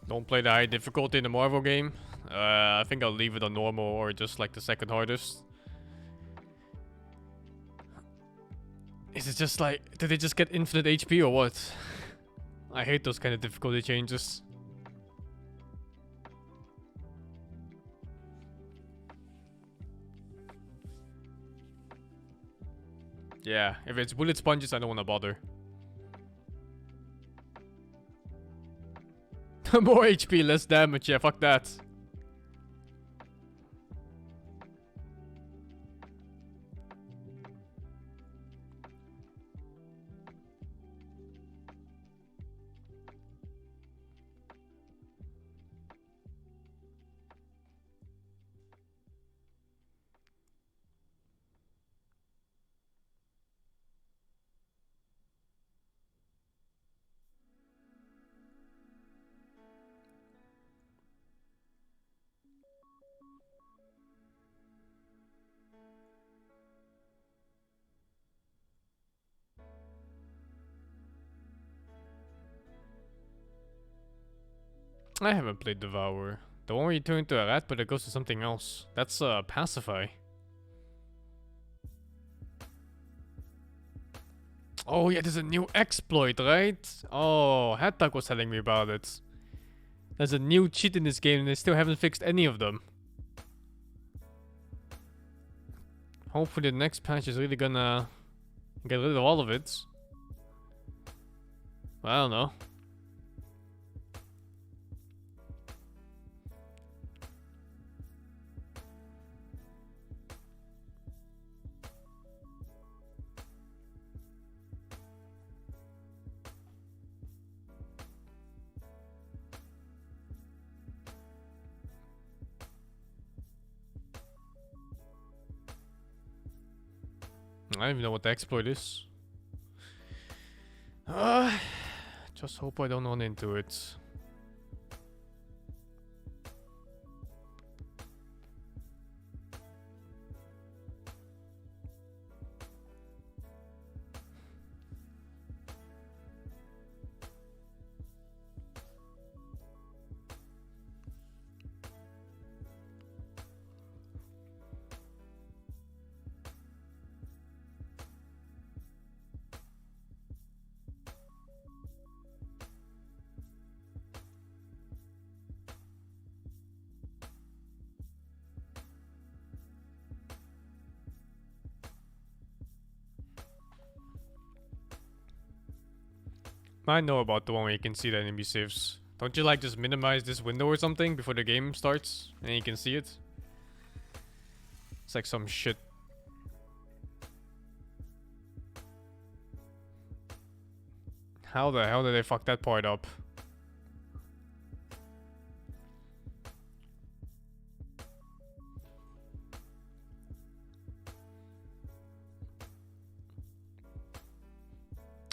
Don't play the high difficulty in the Marvel game. I think I'll leave it on normal or just like the second hardest. Is it just like, did they just get infinite HP or what? I hate those kind of difficulty changes. Yeah, if it's bullet sponges, I don't want to bother. More HP, less damage. Yeah, fuck that. I haven't played Devour. The one where you turn into a rat, but it goes to something else. That's Pacify. Oh yeah, there's a new exploit, right? Oh, Hattak was telling me about it. There's a new cheat in this game and they still haven't fixed any of them. Hopefully the next patch is really gonna get rid of all of it. I don't know. I don't even know what the exploit is. Just hope I don't run into it. I know about the one where you can see the enemy saves. Don't you like just minimize this window or something before the game starts and you can see it? It's like some shit. How the hell did they fuck that part up?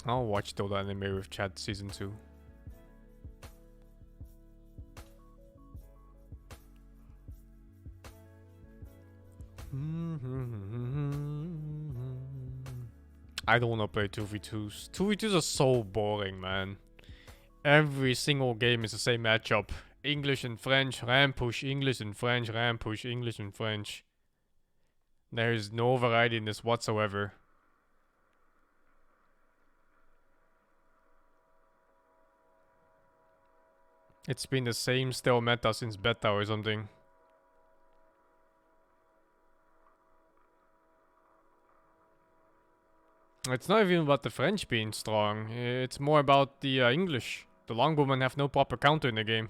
I'll watch the anime with chat season 2. I don't want to play 2v2s. 2v2s are so boring, man. Every single game is the same matchup. English and French, ram push, English and French, ram push, English and French. There is no variety in this whatsoever. It's been the same stale meta since beta or something. It's not even about the French being strong. It's more about the English. The longbowmen have no proper counter in the game.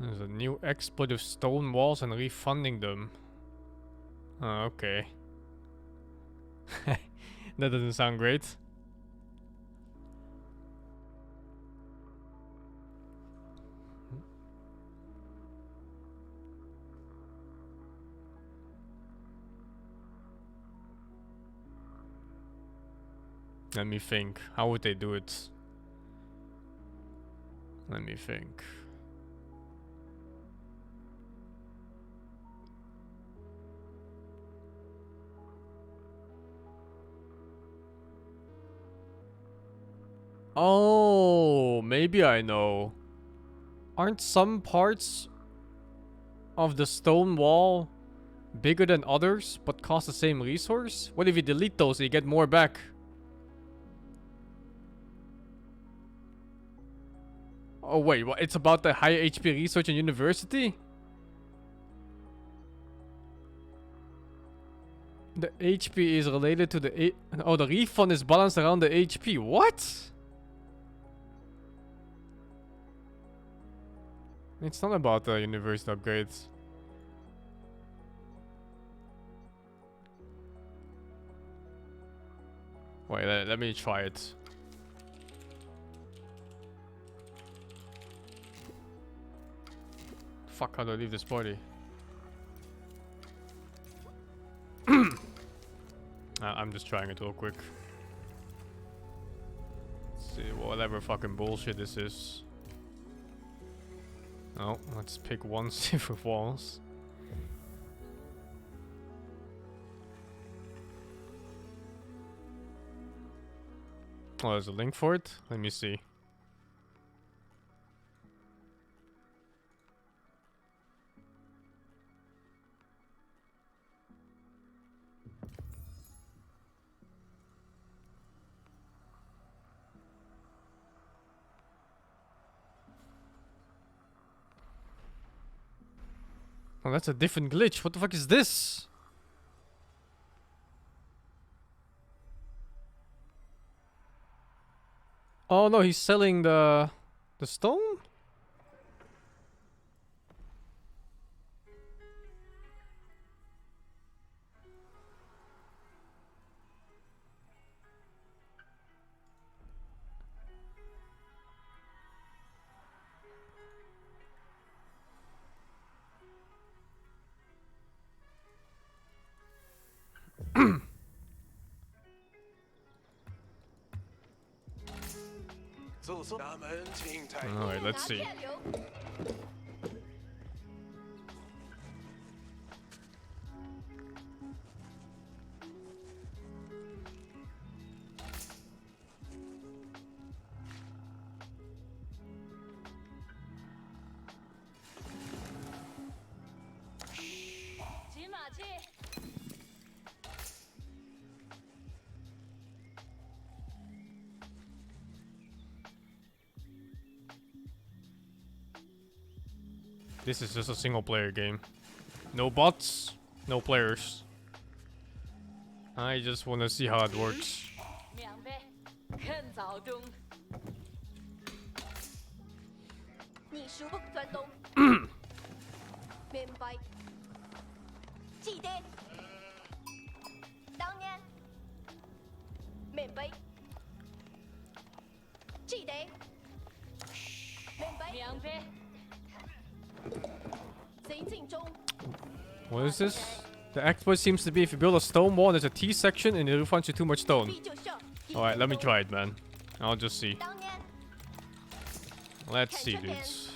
There's a new exploit of stone walls and refunding them. Oh, okay. That doesn't sound great. Let me think. How would they do it? Let me think. Oh, maybe I know. Aren't some parts of the stone wall bigger than others, but cost the same resource? What if you delete those and you get more back? Oh wait, what? It's about the higher HP research in university? The HP is related to the oh, the refund is balanced around the HP. What? It's not about the university upgrades. Wait, let me try it. Fuck, how do I leave this party? just trying it real quick. Let's see, whatever fucking bullshit this is. Oh, let's pick one silver walls. Oh, there's a link for it? Let me see. Oh, that's a different glitch. What the fuck is this? Oh no, he's selling the stone? Alright, let's see. This is just a single player game. No bots, no players. I just want to see how it works. What is this? The exploit seems to be if you build a stone wall, there's a T section and it refunds you too much stone. Alright, let me try it, man. I'll just see. Let's see, dudes.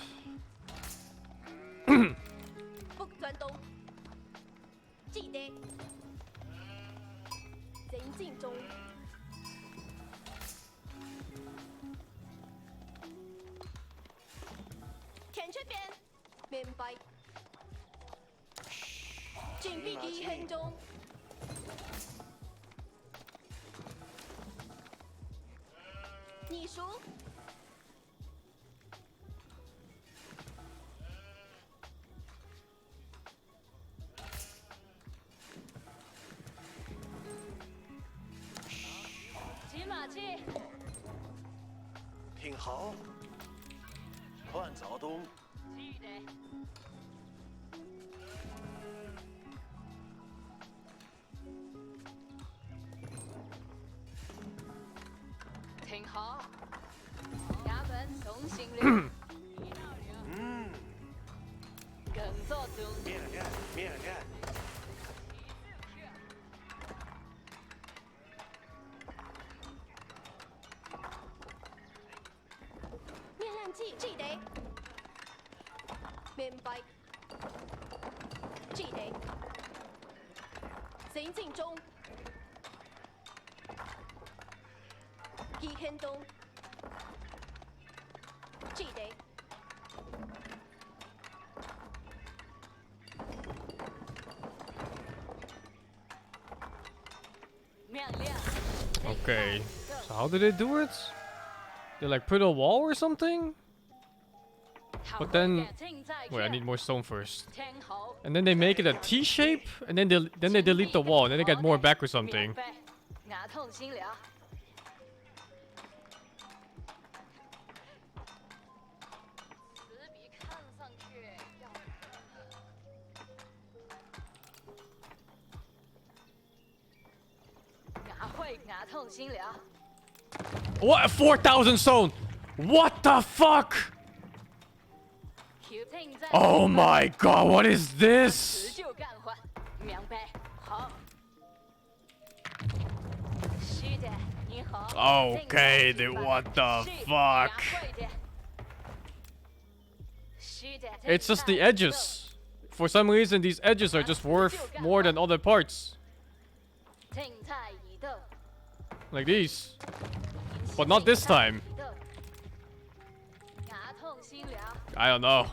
Okay, so how did they do it? They like put a wall or something? But then, wait, I need more stone first. And then they make it a T shape, and then they delete the wall, and then they get more back or something. What? 4,000 stone? What the fuck? Oh my god, what is Okay, dude, what the fuck? It's just the edges. For some reason, these edges are just worth more than other parts. Like these. But not this time. I don't know.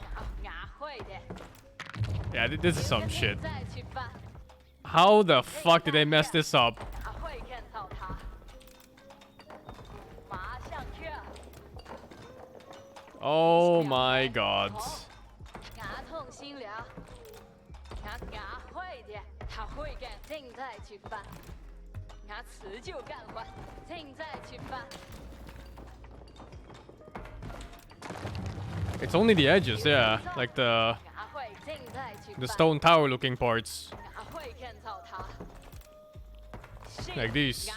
Yeah, this is some shit. How the fuck did they mess this up? Oh my god. It's only the edges, yeah. Like the stone tower looking parts. Like these.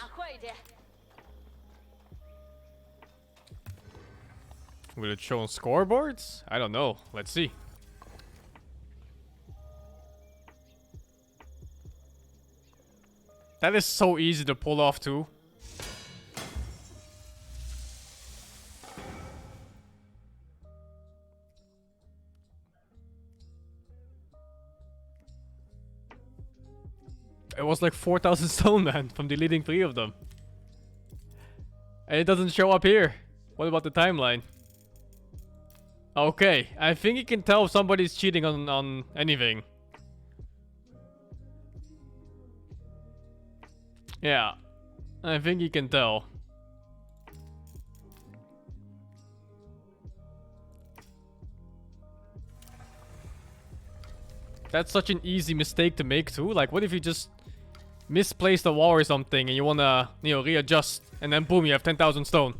Will it show on scoreboards? I don't know. Let's see. That is so easy to pull off too. It was like 4,000 stone, man, from deleting 3 of them. And it doesn't show up here. What about the timeline? Okay, I think you can tell if somebody's cheating on anything. Yeah, I think you can tell. That's such an easy mistake to make too. Like, what if you just misplace the wall or something and you wanna, you know, readjust, and then boom, you have 10,000 stone.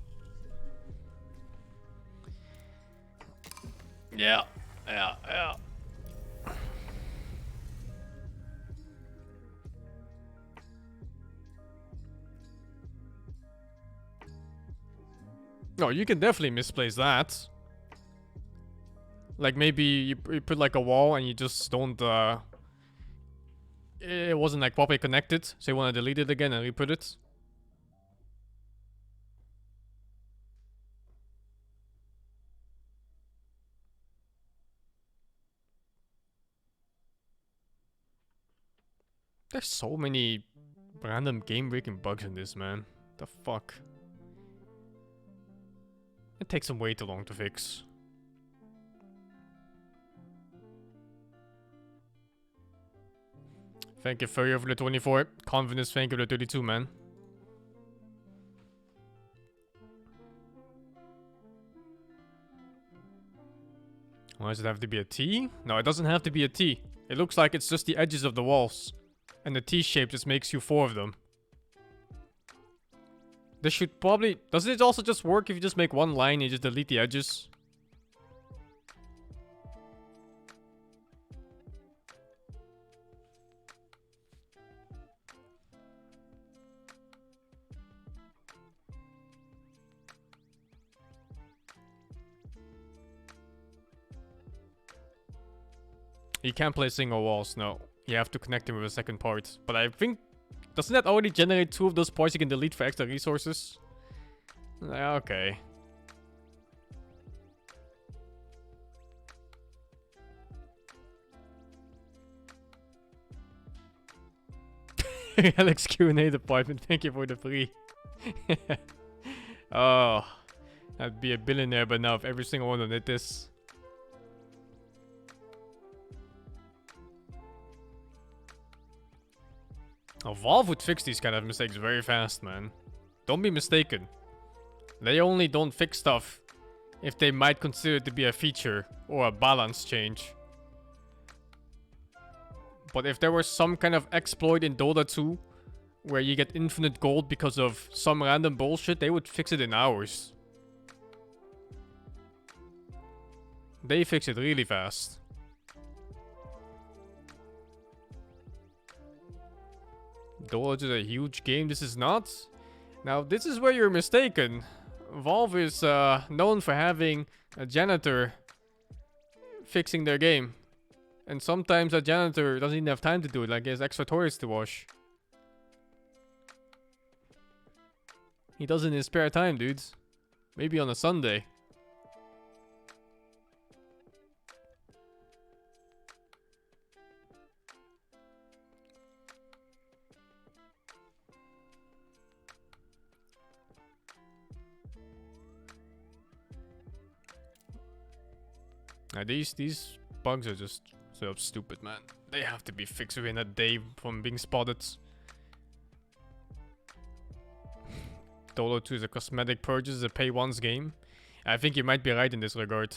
Yeah. No, you can definitely misplace that. Like maybe you put like a wall and you just don't it wasn't like properly connected, so you want to delete it again and re-put it. There's so many random game-breaking bugs in this, man. The fuck? It takes them way too long to fix. Thank you, Furrier, for the 24. Confidence, thank you for the 32, man. Why does it have to be a T? No, it doesn't have to be a T. It looks like it's just the edges of the walls. And the T shape just makes you 4 of them. This should probably... Does it also just work if you just make one line and you just delete the edges? You can't play single walls, no. You have to connect them with a second part. But I think... Doesn't that already generate 2 of those parts you can delete for extra resources? Okay. Alex Q&A department, thank you for the free. Oh. I'd be a billionaire by now if every single one did this. Oh, Valve would fix these kind of mistakes very fast, man. Don't be mistaken. They only don't fix stuff if they might consider it to be a feature or a balance change. But if there was some kind of exploit in Dota 2 where you get infinite gold because of some random bullshit, they would fix it in hours. They fix it really fast. Dota is a huge game, this is not. Now, this is where you're mistaken. Valve is known for having a janitor fixing their game. And sometimes a janitor doesn't even have time to do it, like he has extra toilets to wash. He does it in his spare time, dudes. Maybe on a Sunday. Now these bugs are just so stupid, man. They have to be fixed within a day from being spotted. Dolo 2 is a cosmetic purchase, a pay once game. I think you might be right in this regard.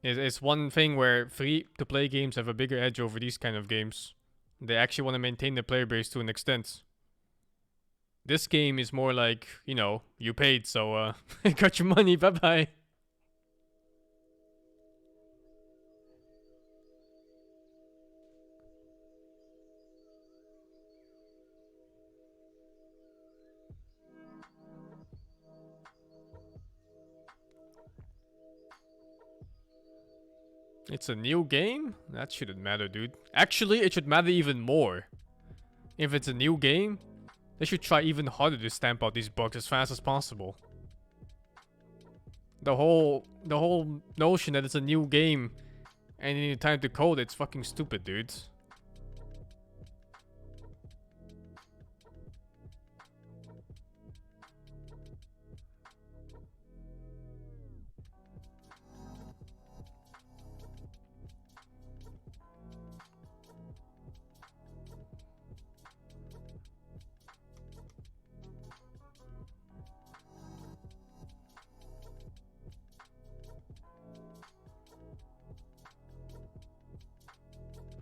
It's one thing where free-to-play games have a bigger edge over these kind of games. They actually want to maintain the player base to an extent. This game is more like, you know, you paid, so got your money, bye-bye. It's a new game? That shouldn't matter, dude. Actually, it should matter even more. If it's a new game, they should try even harder to stamp out these bugs as fast as possible. The whole notion that it's a new game and you need time to code, it's fucking stupid, dude.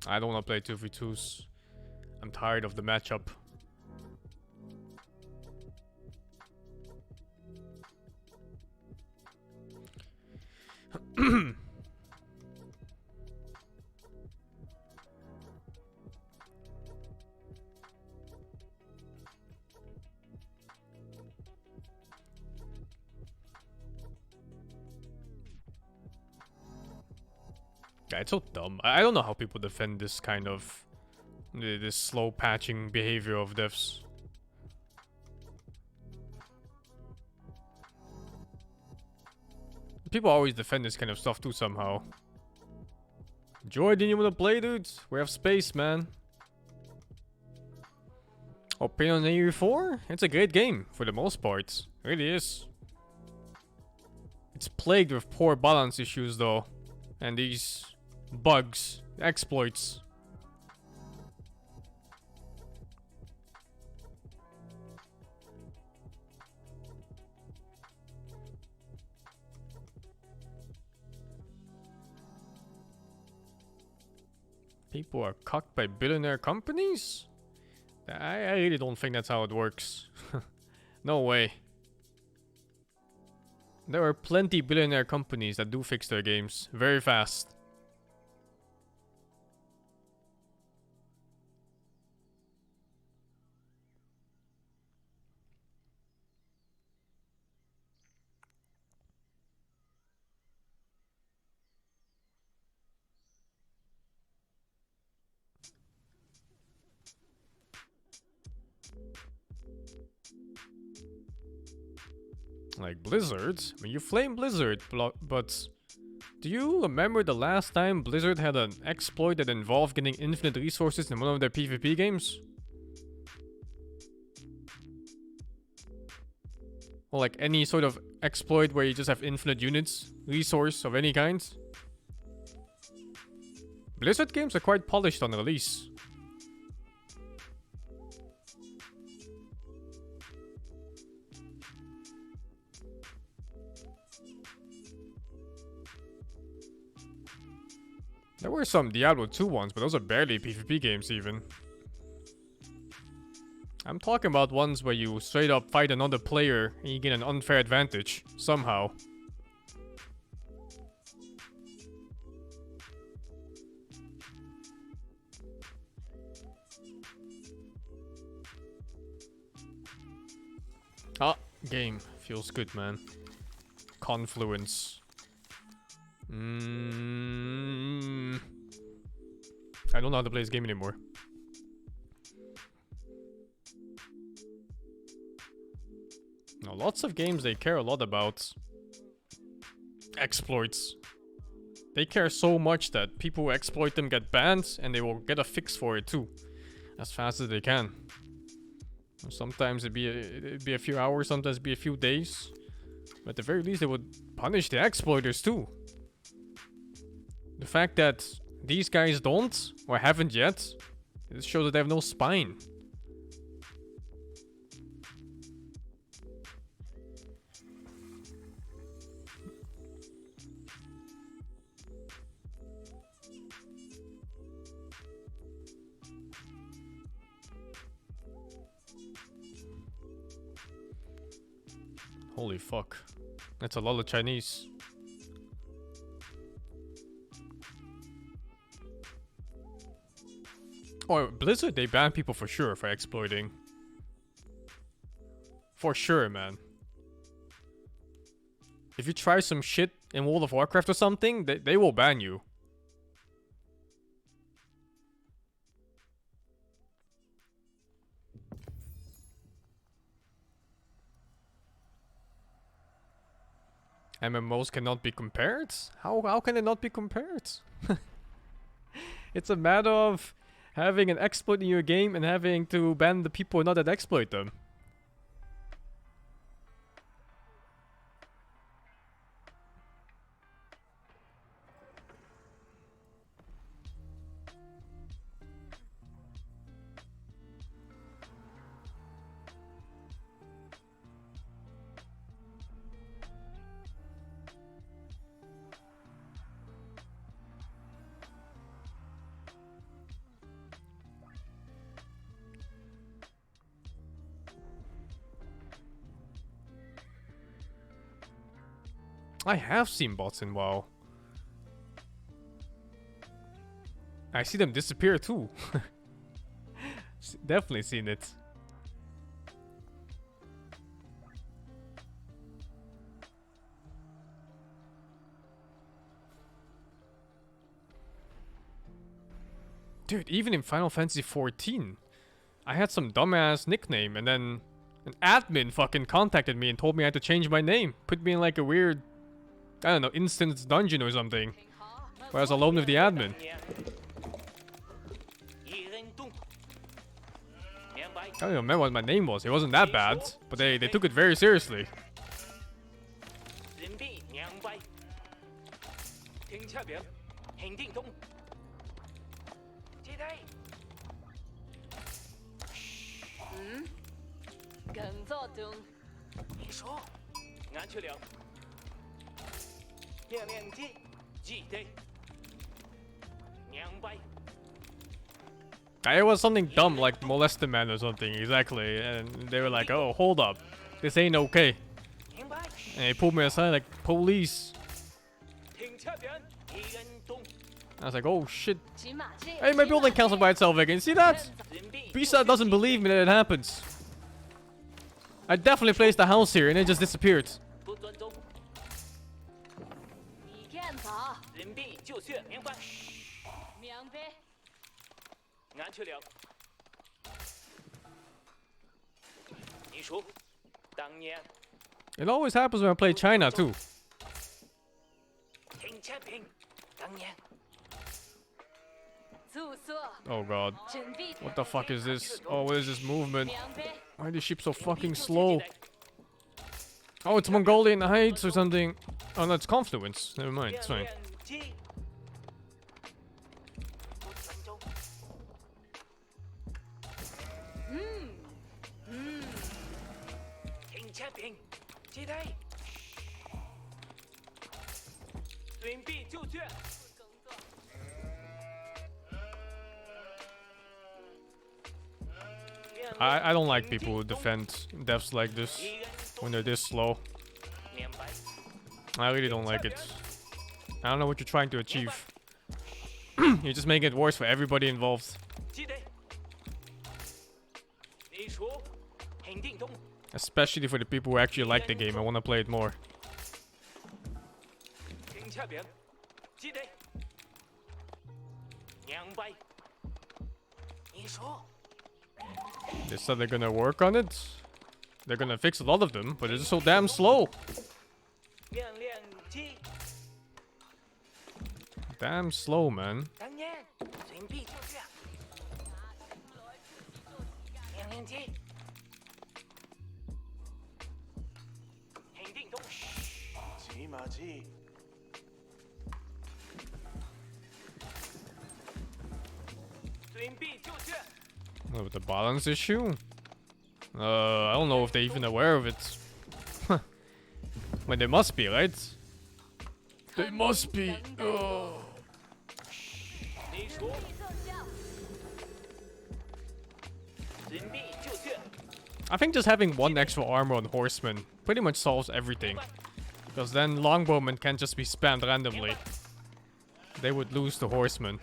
I don't want to play 2v2s. I'm tired of the matchup. Yeah, it's so dumb. I don't know how people defend this kind of this slow patching behavior of devs. People always defend this kind of stuff too somehow. Joy, didn't you want to play, dudes? We have space, man. Oh, Pioneer 4? It's a great game for the most part. It really is. It's plagued with poor balance issues though. And these bugs, exploits. People are cucked by billionaire companies? I really don't think that's how it works. No way. There are plenty billionaire companies that do fix their games very fast. Like Blizzard? I mean, you flame Blizzard, but do you remember the last time Blizzard had an exploit that involved getting infinite resources in one of their PvP games? Or like any sort of exploit where you just have infinite units, resource of any kind? Blizzard games are quite polished on release. There were some Diablo 2 ones, but those are barely PvP games even. I'm talking about ones where you straight up fight another player and you get an unfair advantage, somehow. Ah, game. Feels good, man. Confluence. I don't know how to play this game anymore. Now, lots of games they care a lot about exploits. They care so much that people who exploit them get banned, and they will get a fix for it too, as fast as they can. Sometimes it'd be a few hours, sometimes it'd be a few days. But at the very least, they would punish the exploiters too. The fact that these guys don't, or haven't yet, it shows that they have no spine. Holy fuck. That's a lot of Chinese. Oh, Blizzard, they ban people for sure for exploiting. For sure, man. If you try some shit in World of Warcraft or something, they will ban you. MMOs cannot be compared? How can they not be compared? It's a matter of having an exploit in your game and having to ban the people not that exploit them. I have seen bots in WoW. I see them disappear too. Definitely seen it. Dude, even in Final Fantasy XIV, I had some dumbass nickname and then an admin fucking contacted me and told me I had to change my name. Put me in like a weird, I don't know, instance dungeon or something. Where I was alone with the admin. I don't even remember what my name was. It wasn't that bad, but they took it very seriously. It was something dumb like molest a man or something, exactly, and they were like, oh, hold up, this ain't okay. And they pulled me aside like, police. I was like, oh shit. Hey, my building cancelled by itself again, see that? B-side doesn't believe me that it happens. I definitely placed the house here and it just disappeared. It always happens when I play China too. Oh god. What the fuck is this? Oh, what is this movement? Why are these ships so fucking slow? Oh, it's Mongolian Heights or something. Oh, no, it's Confluence. Never mind, it's fine. I don't like people who defend devs like this when they're this slow. I really don't like it. I don't know what you're trying to achieve. You're just making it worse for everybody involved. Especially for the people who actually like the game and want to play it more. They said they're gonna work on it. they're gonna fix a lot of them, but it's just so damn slow. Damn slow, man. With the balance issue? I don't know if they're even aware of it. I mean, they must be, right? They must be. Oh. I think just having one extra armor on horsemen pretty much solves everything. Because then longbowmen can't just be spammed randomly. They would lose to horsemen.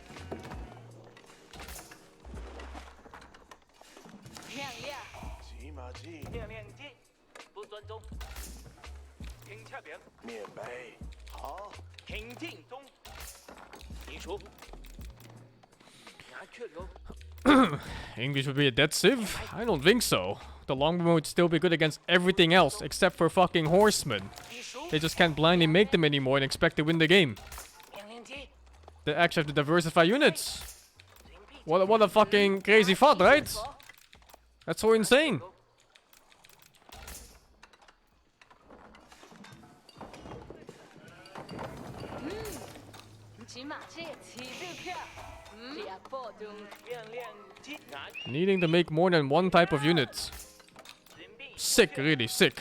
English would be a dead civ? I don't think so. The longbow would still be good against everything else except for fucking horsemen. They just can't blindly make them anymore and expect to win the game. They actually have to diversify units. What a fucking crazy thought, right? That's so insane. Needing to make more than one type of unit. Sick, really sick.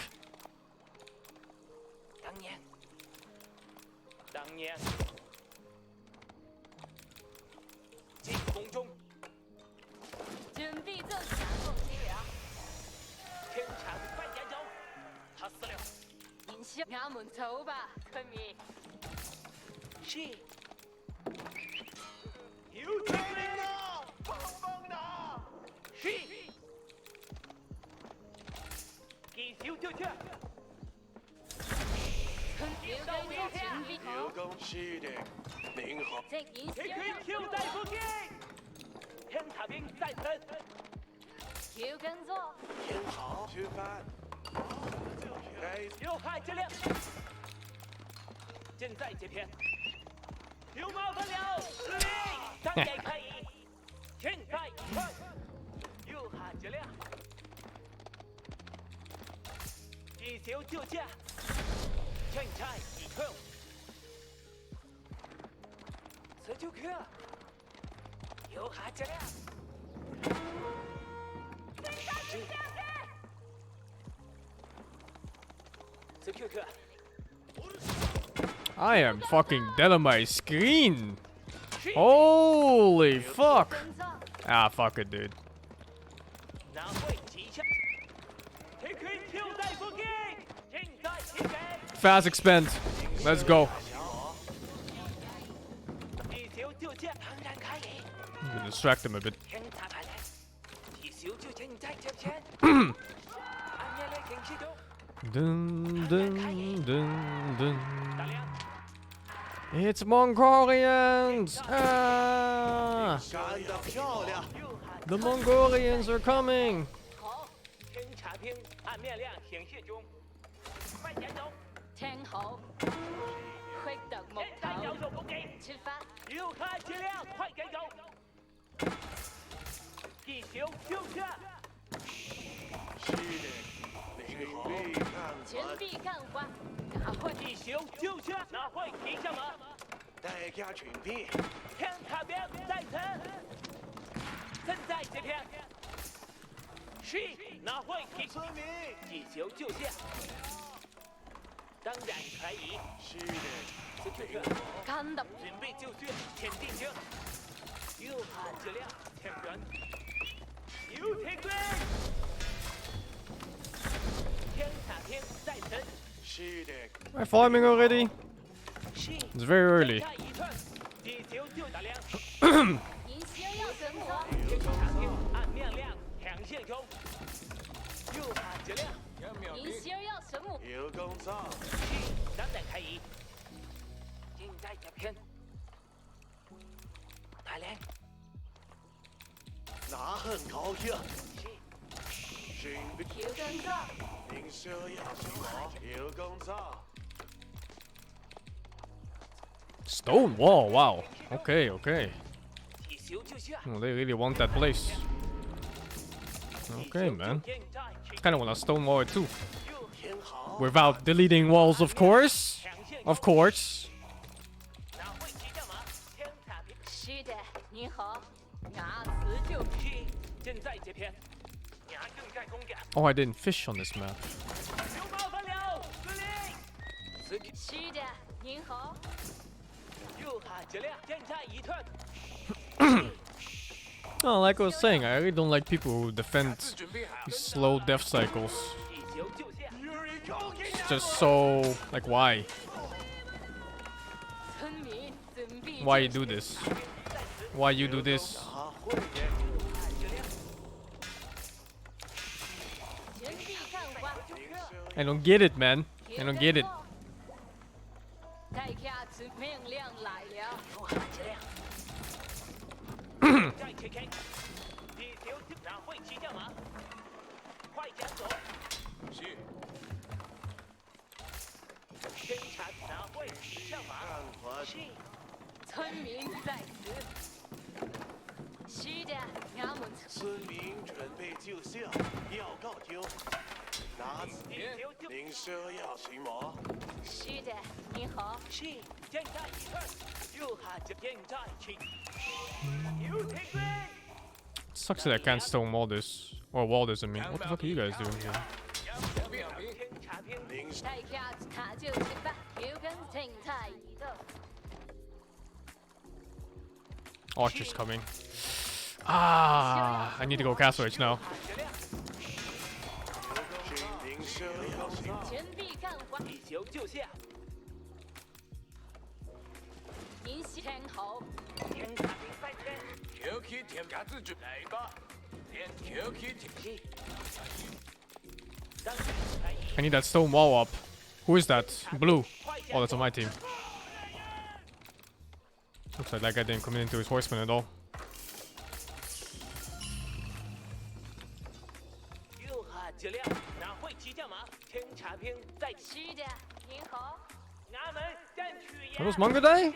I am fucking dead on my screen. Holy fuck. Ah, fuck it, dude. Fast expend. Let's go. I'm gonna distract him a bit. Dun, dun, dun, dun. It's Mongolians! Ah! The Mongolians are coming! Am I farming already? It's very early. Stone wall, wow. Okay, okay. Oh, they really want that place. Okay, man. Kinda wanna stone wall it too. Without deleting walls, of course. Of course. Oh, I didn't fish on this map. Oh, like I was saying, I really don't like people who defend these slow death cycles. It's just so... like, why? Why you do this? Why you do this? I don't get it, man. I don't get it. Sucks that I can't stone wall this. Or wall this, I mean. What the fuck are you guys doing here? Archer's coming. Ah, I need to go castle edge now. I need that stone wall up. Who is that? Blue. Oh, that's on my team. Looks like that guy didn't commit into his horseman at all. Are those manga die?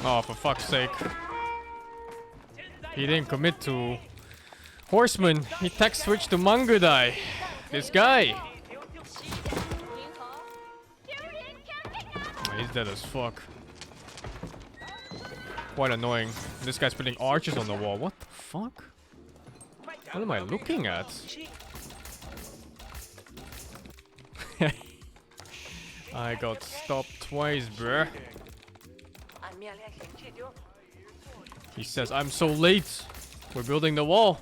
Oh, for fuck's sake. He didn't commit to horseman. He tech switched to Mangudai. This guy. Oh, he's dead as fuck. Quite annoying. This guy's putting archers on the wall. What the fuck? What am I looking at? I got stopped twice, bruh. He says, I'm so late. We're building the wall.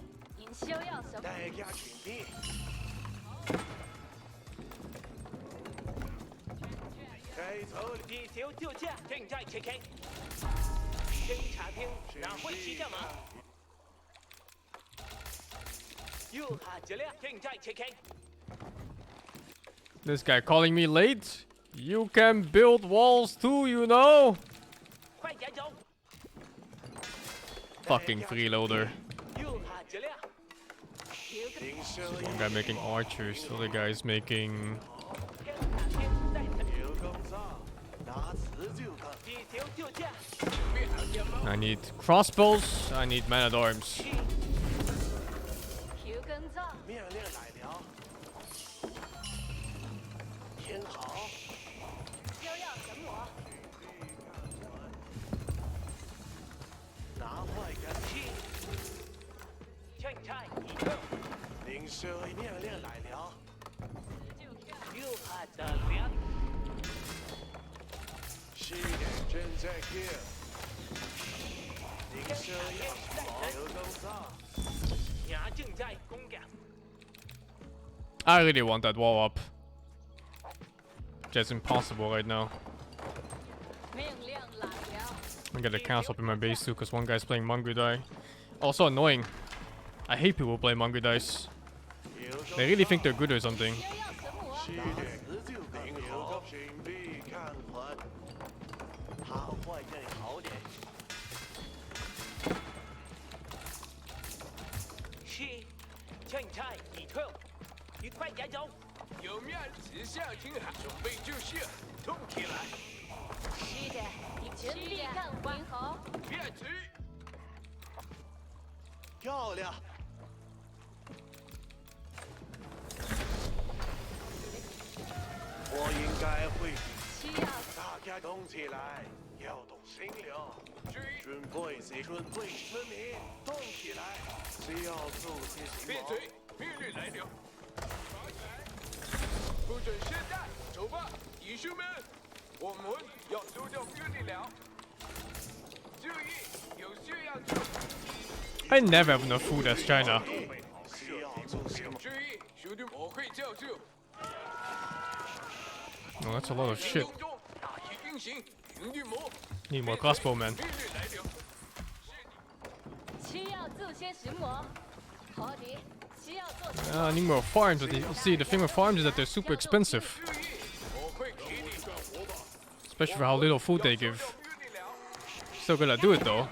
This guy calling me late? You can build walls too, you know? Fucking freeloader. So one guy making archers, the other guy's making... I need crossbows, I need man-at-arms. I really want that wall up. Just impossible right now. I got a council up in my base too, because one guy's playing Mongudai. Also annoying. I hate people who play Mongudais. They really think they're good or something. I never have enough food as China. Oh, that's a lot of shit. Need more crossbowmen. I need more farms, but you see, the thing with farms is that they're super expensive. Especially for how little food they give. Still gonna do it though.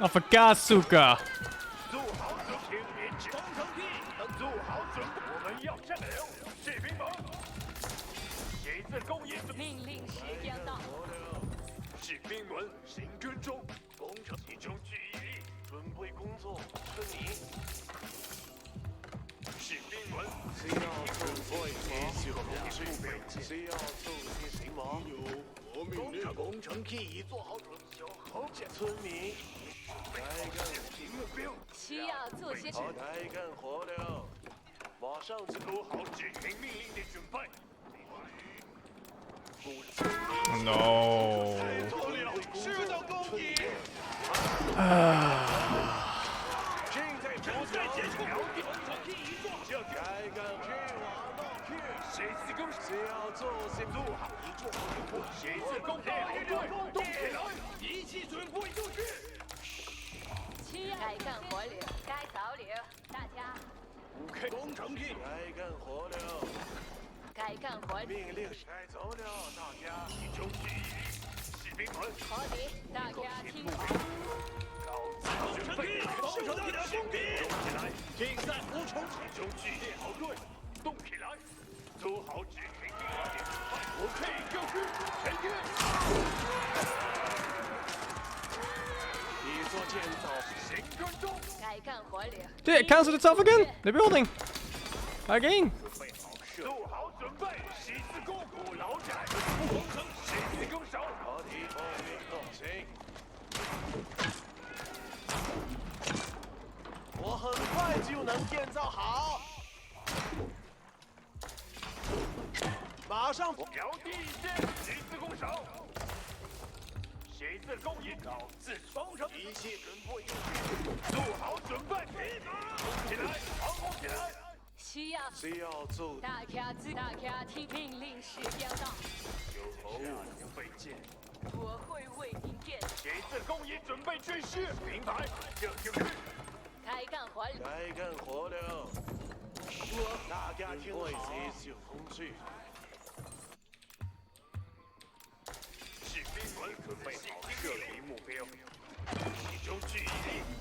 I forgot Suka. No. Did it cancel itself again? The building. Again. 需要做。大家听命令时标到。有口无备件。我会为您建。旗帜工役准备军事，明白。这就是开干活了。开干活了。大家听好。有工具。士兵们准备好射击目标，集中注意力，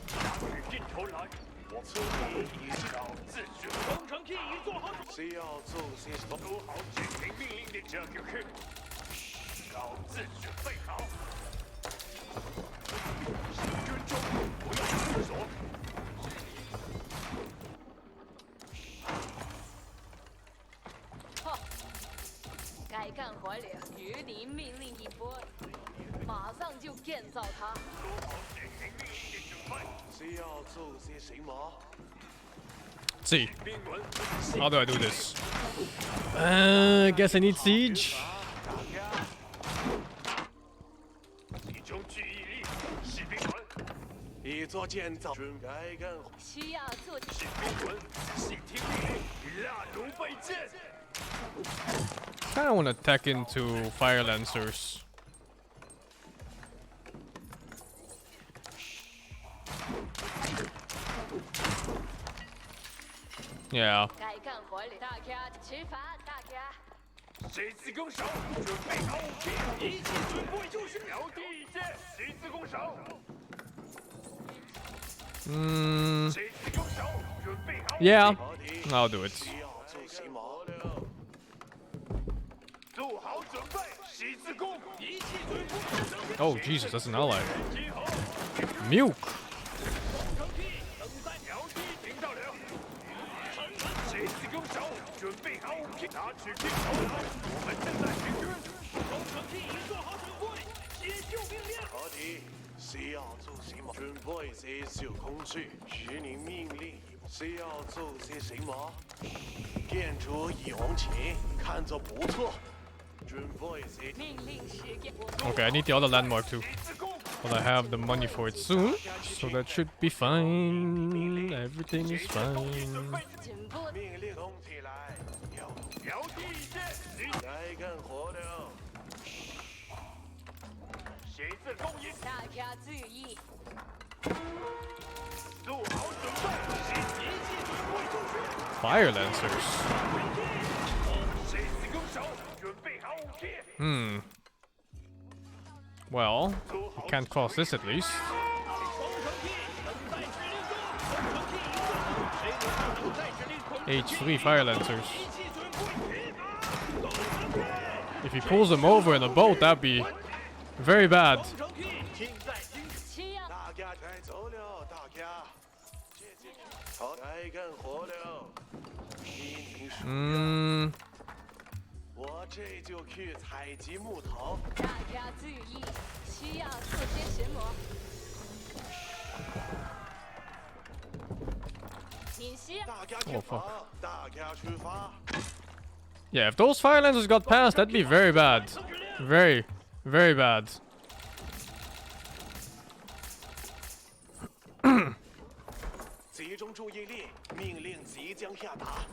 打起劲头来。我村民已搞自主，工程器已做好。需要做些什么？做好执行命令的这就是搞自准备好。行军中不要思索。好，该干活了，与您命令一波，马上就建造它。做好执行命令的准备。需要做些什么？ See, how do I do this? I guess I need siege. 集中注意力，士兵们，已做建造，准该干活。需要做。士兵们，仔细听命令，蜡烛备箭。 Kinda wanna tech into fire lancers. Yeah. 该干活了，大家吃饭，大家。十字弓手，准备好武器，一切准备就绪。瞄第一箭，十字弓手。十字弓手，准备好。Yeah, I'll do it. 做好准备，十字弓，一切准备。 Oh Jesus, that's an ally. Milk. 准备好武器，拿起镜头来，我们正在行军。工程器已做好准备，接救命令。好的，需要做什么？准备接受工具，执行命令。需要做些什么？建筑已完成，看着不错。准备接。命令时间。Okay, I need the other landmark too. But I have the money for it soon, so that should be fine. Everything is fine. 命令动起来，瞄第一箭，该干活了。谁自供应？大家注意。做好准备，一切准备就绪。 Fire lancers. 谁自攻手，准备好武器。Well, we can't cross this at least. H3 fire lancers. If he pulls them over in a boat, that'd be very bad. Hmm. 我这就去采集木头。大家注意，需要做些什么？你需要。 Oh fuck. 大家出发。 Yeah, if those fire lancers got past, that'd be very bad. Very, very bad. 集中注意力，命令即将下达。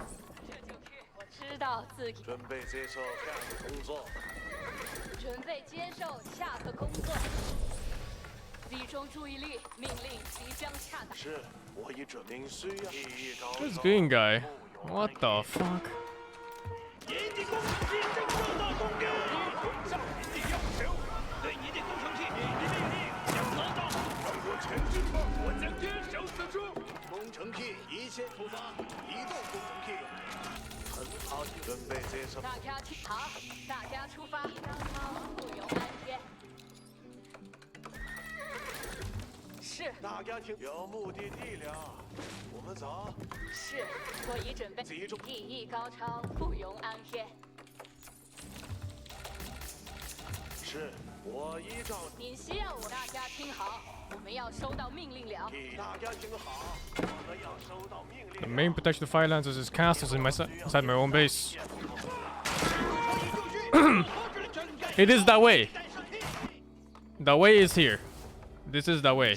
我知道自己。准备接受下个工作。准备接受下个工作。集中注意力，命令即将下达。是，我已准备需要。 This green guy. What the fuck? 引进工程器正受到攻击。上引进要求，对引进工程器引进命令，将拿到。让我前进吧，我将坚守此处。工程器一切出发，移动工程器。 很好，准备接受。大家听好，大家出发，不由安天。是。大家听，有目的地了，我们走。是，我已准备。集中。意义高超，不容安天。是，我依照。您需要我，大家听好，我们要收到命令了。大家听好，我们要收到命令。 The main protection of fire lancers is castles inside my own base. It is that way. The way is here. This is the way.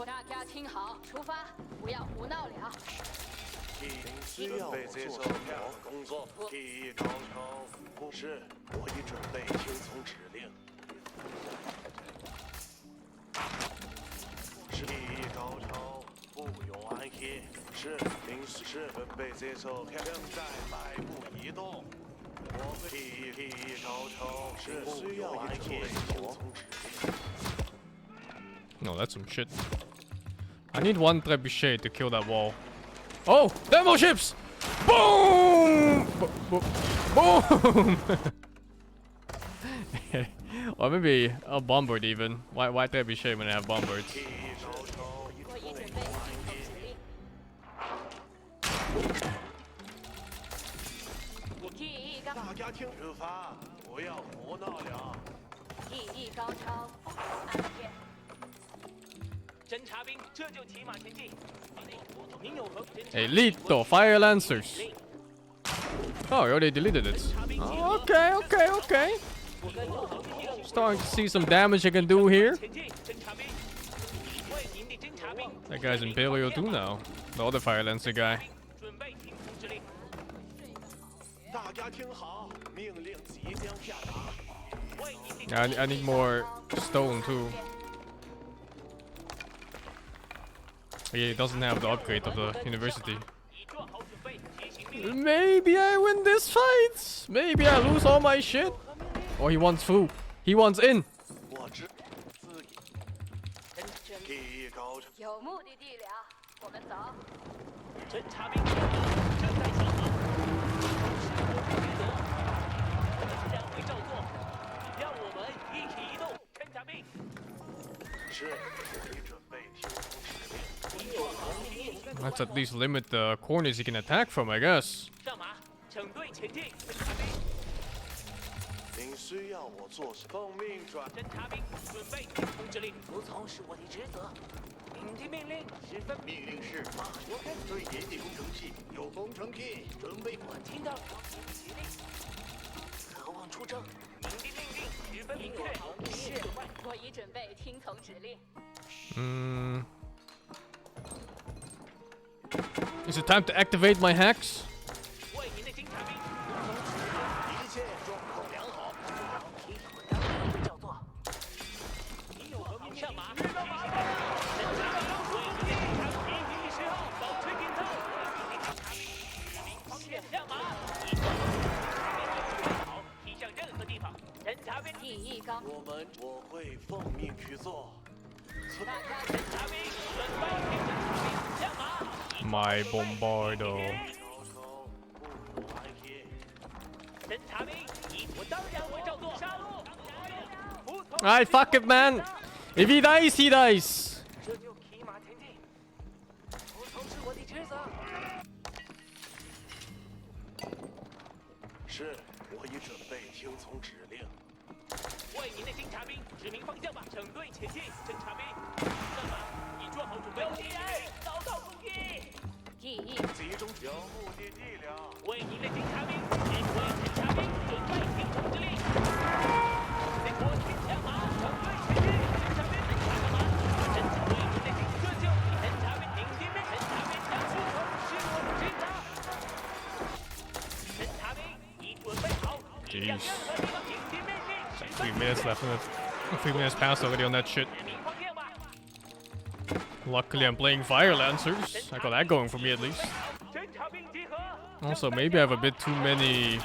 大家听好，出发，不要胡闹了。需要我做什么工作？提议高超，不是，我已准备听从指令。是提议高超，不用安歇。是，临时是准备接受，正在摆步移动。我会提议高超，是需要安歇，听从指令。 No, that's some shit. I need one trebuchet to kill that wall. Oh, demo ships! Boom! Boom! Or maybe a bombard even. Why trebuchet when I have bombards? Elite Fire Lancers. Oh, I already deleted it. Oh, okay. Starting to see some damage I can do here. That guy's Imperial too now. The other Fire Lancer guy. I need more stone too. Yeah, he doesn't have the upgrade of the university. Maybe I win this fight. Maybe I lose all my shit. Oh, he wants food. He wants in. 有目的地了，我们走。侦察兵正在行动，将会照做，让我们一起移动。侦察兵。是，我已准备听从指令。 Let's at least limit the corners he can attack from, I guess. 上马，整队前进。您需要我做什么？奉命转。侦察兵准备听从指令，服从是我的职责。聆听命令，十分。命令是马卓开对野地工程器有工程器准备。我听到了，指令。渴望出征。您的命令十分明确。是，我已准备听从指令。Is it time to activate my hacks? My bombardo. Alright, fuck it, man. If he dies, he dies. Jeez. 3 minutes left in it. 3 minutes passed already on that shit. Luckily I'm playing Fire Lancers. I got that going for me at least. Also, maybe I have a bit too many...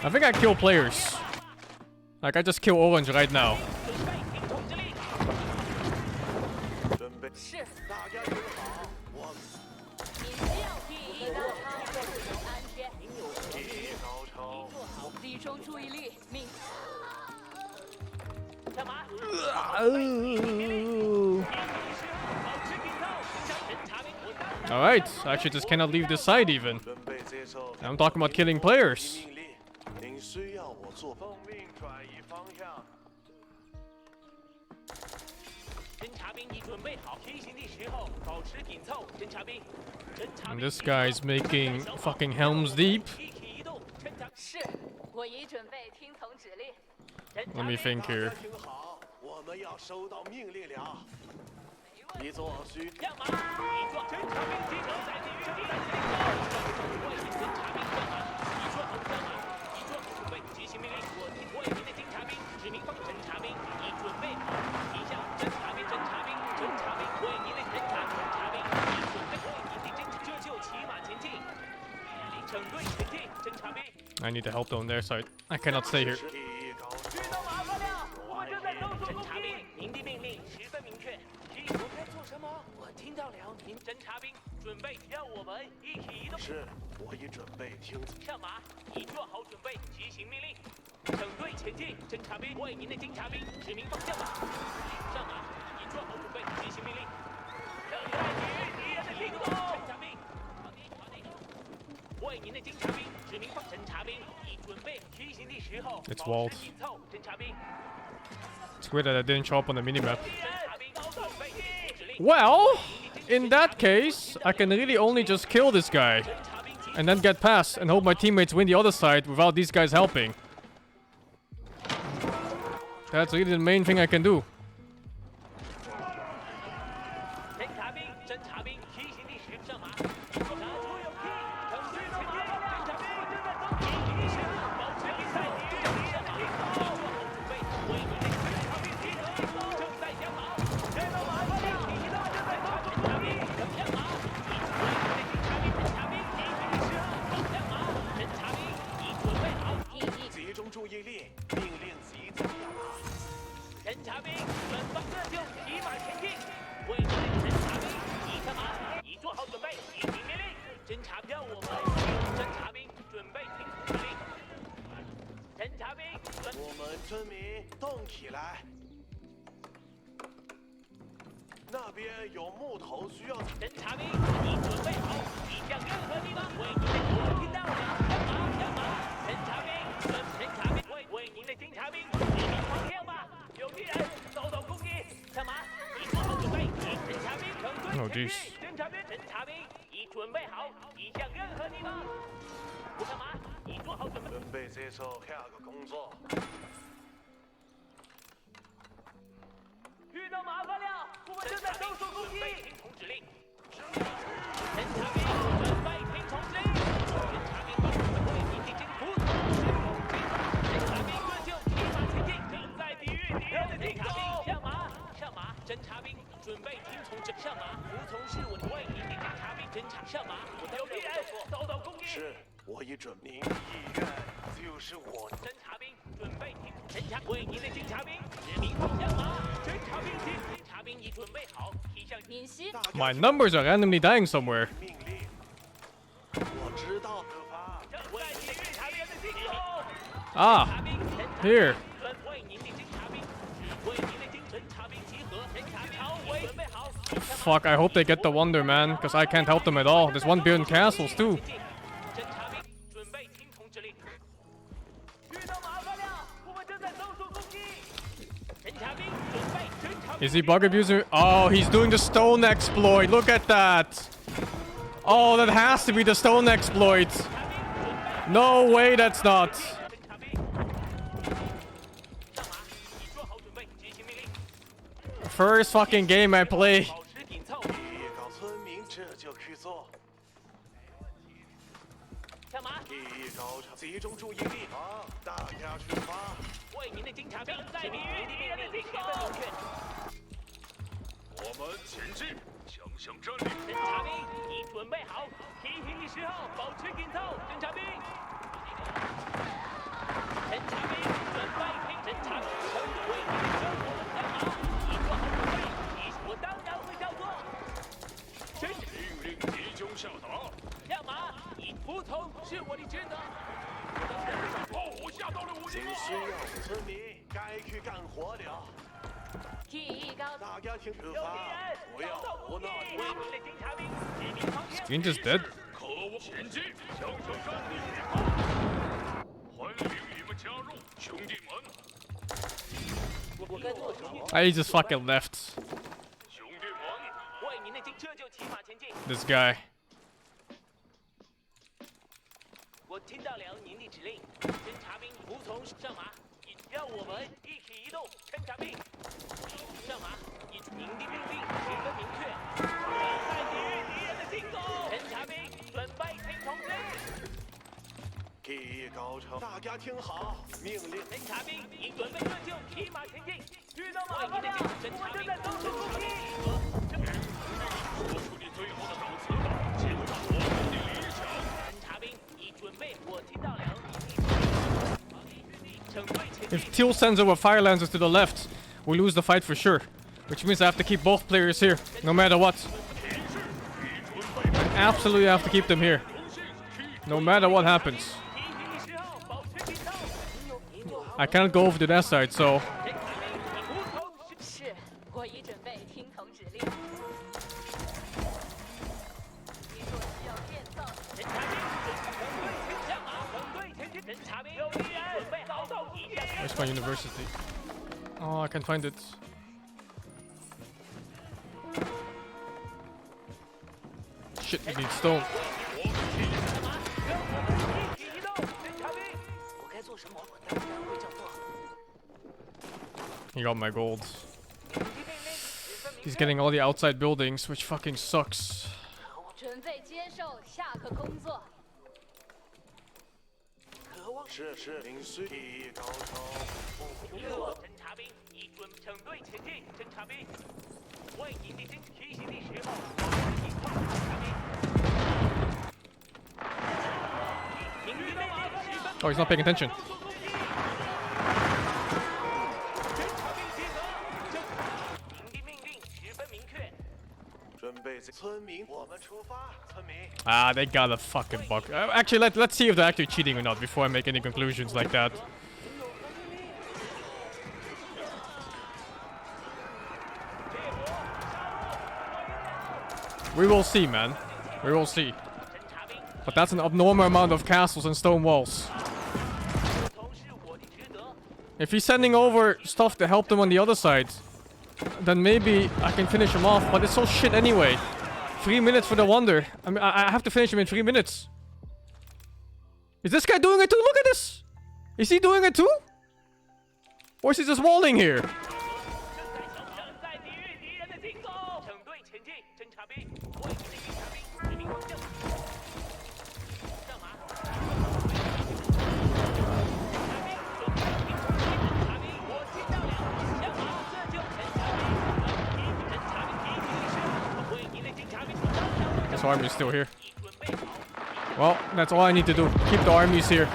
I think I kill players. Like, I just kill Orange right now. Alright, I actually just cannot leave this side even. I'm talking about killing players. And this guy's making fucking Helm's Deep. Let me think here. 我们要收到命令了。你所需。亮马，一撞侦察兵集合在地狱地带行动。我已经侦察兵亮马，一撞红亮马，一撞准备执行命令。我已经的侦察兵指明方侦察兵已准备好。一向侦察兵侦察兵侦察兵，为您的侦察兵已准备好。为您的侦察这就骑马前进。整队前进，侦察兵。I need the help on their side. I cannot stay here. 遇到麻烦了，我们正在搜索攻击。您的命令十分明确。我该做什么？我听到了，您侦察兵准备让我们一起移动。是，我已准备听从。上马，已做好准备，执行命令。整队前进，侦察兵为您的侦察兵指明方向吧。上马，已做好准备，执行命令。正在敌人的行动，侦察兵。为您的侦察兵指明方，侦察兵已准备执行的时候。It's walled. 紧凑，侦察兵。 It's weird that I didn't show up on the minimap. Well, in that case, I can really only just kill this guy. And then get past and hope my teammates win the other side without these guys helping. That's really the main thing I can do. Oh jeez. 准备接受下个工作。遇到麻烦了，我们正在搜索攻击。听从指令。侦察兵准备听从指令。侦察兵为您的征服。侦察兵各就骑马前进，正在抵御敌人的进攻。上马，上马。侦察兵准备听从指上马，服从是我的为您的侦察兵。侦察上马，有敌人遭到攻击。是。 我已准您的意愿就是我的。侦察兵准备听从侦察，为您的侦察兵指明方向马。侦察兵进，侦察兵已准备好，提向明晰。My numbers are randomly dying somewhere. 命令。我知道，可发。为您的侦察兵的进攻。Ah, here. 为您的侦察兵，为您的侦察兵集合。侦察兵准备好。Fuck, I hope they get the wonder, man, because I can't help them at all. There's one building castles too. Is he bug abusing? Oh, he's doing the stone exploit. Look at that. Oh, that has to be the stone exploit. No way, that's not. First fucking game I play. Screen just dead. I just fucking left. this guy. 我听到了您的指令，侦察兵服从上马，让我们一起移动。侦察兵上马，您的命令十分明确，在抵御敌人的进攻。侦察兵准备听通知。技艺高超，大家听好，命令。侦察兵已准备各就骑马前进，遇到马了，我正在搜索攻击。说出你最后的悼词吧，践踏我们的理想。侦察兵已准备，我听到了。 If Teal sends over fire lancers to the left, we lose the fight for sure. Which means I have to keep both players here, no matter what. I absolutely have to keep them here. No matter what happens. I cannot go over to that side, so... Where's my university? Oh, I can't find it. Shit, we need stone. He got my gold. He's getting all the outside buildings, which fucking sucks. 准备接受下课工作。 是，领虽技艺高超。侦察兵已准整队前进。侦察兵，为您的提醒的时候，侦察兵。Oh, he's not paying attention. 您的命令十分明确。准备村民，我们出发，村民。 Ah, they got a fucking bug. Actually, let's see if they're actually cheating or not before I make any conclusions like that. We will see, man. We will see. But that's an abnormal amount of castles and stone walls. If he's sending over stuff to help them on the other side, then maybe I can finish him off. But it's so shit anyway. 3 minutes for the wonder. I mean, I have to finish him in 3 minutes. Is this guy doing it too? Look at this! Is he doing it too? Or is he just walling here? This army's still here. Well, that's all I need to do. Keep the armies here.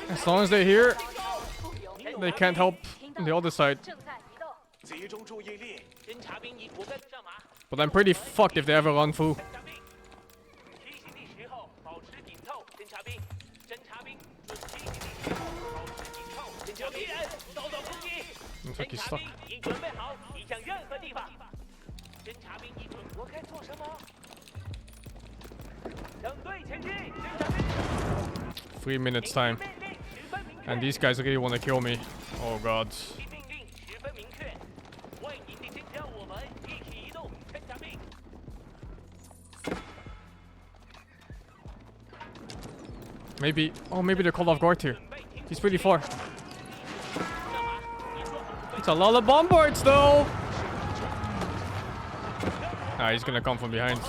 As long as they're here, they can't help the other side. But I'm pretty fucked if they ever run through. Looks like he's stuck. 3 minutes time. And these guys really want to kill me. Oh god. Maybe, oh maybe they're called off guard here. He's pretty far. It's a lot of bombards though! Ah, he's gonna come from behind.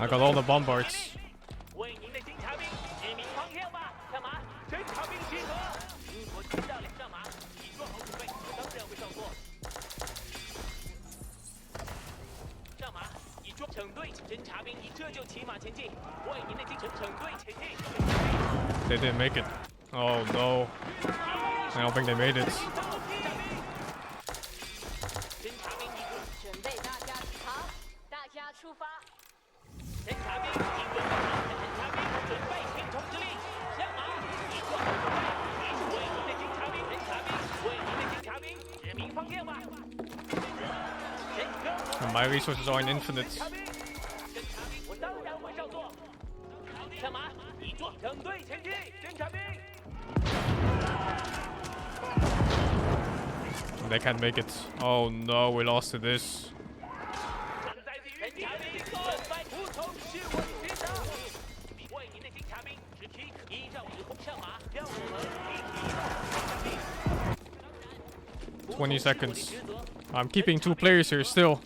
I got all the bombards. They didn't make it. Oh no. I don't think they made it. And my resources are infinite. They can't make it. Oh no, we lost to this. "20 seconds. I'm keeping 2 players here still.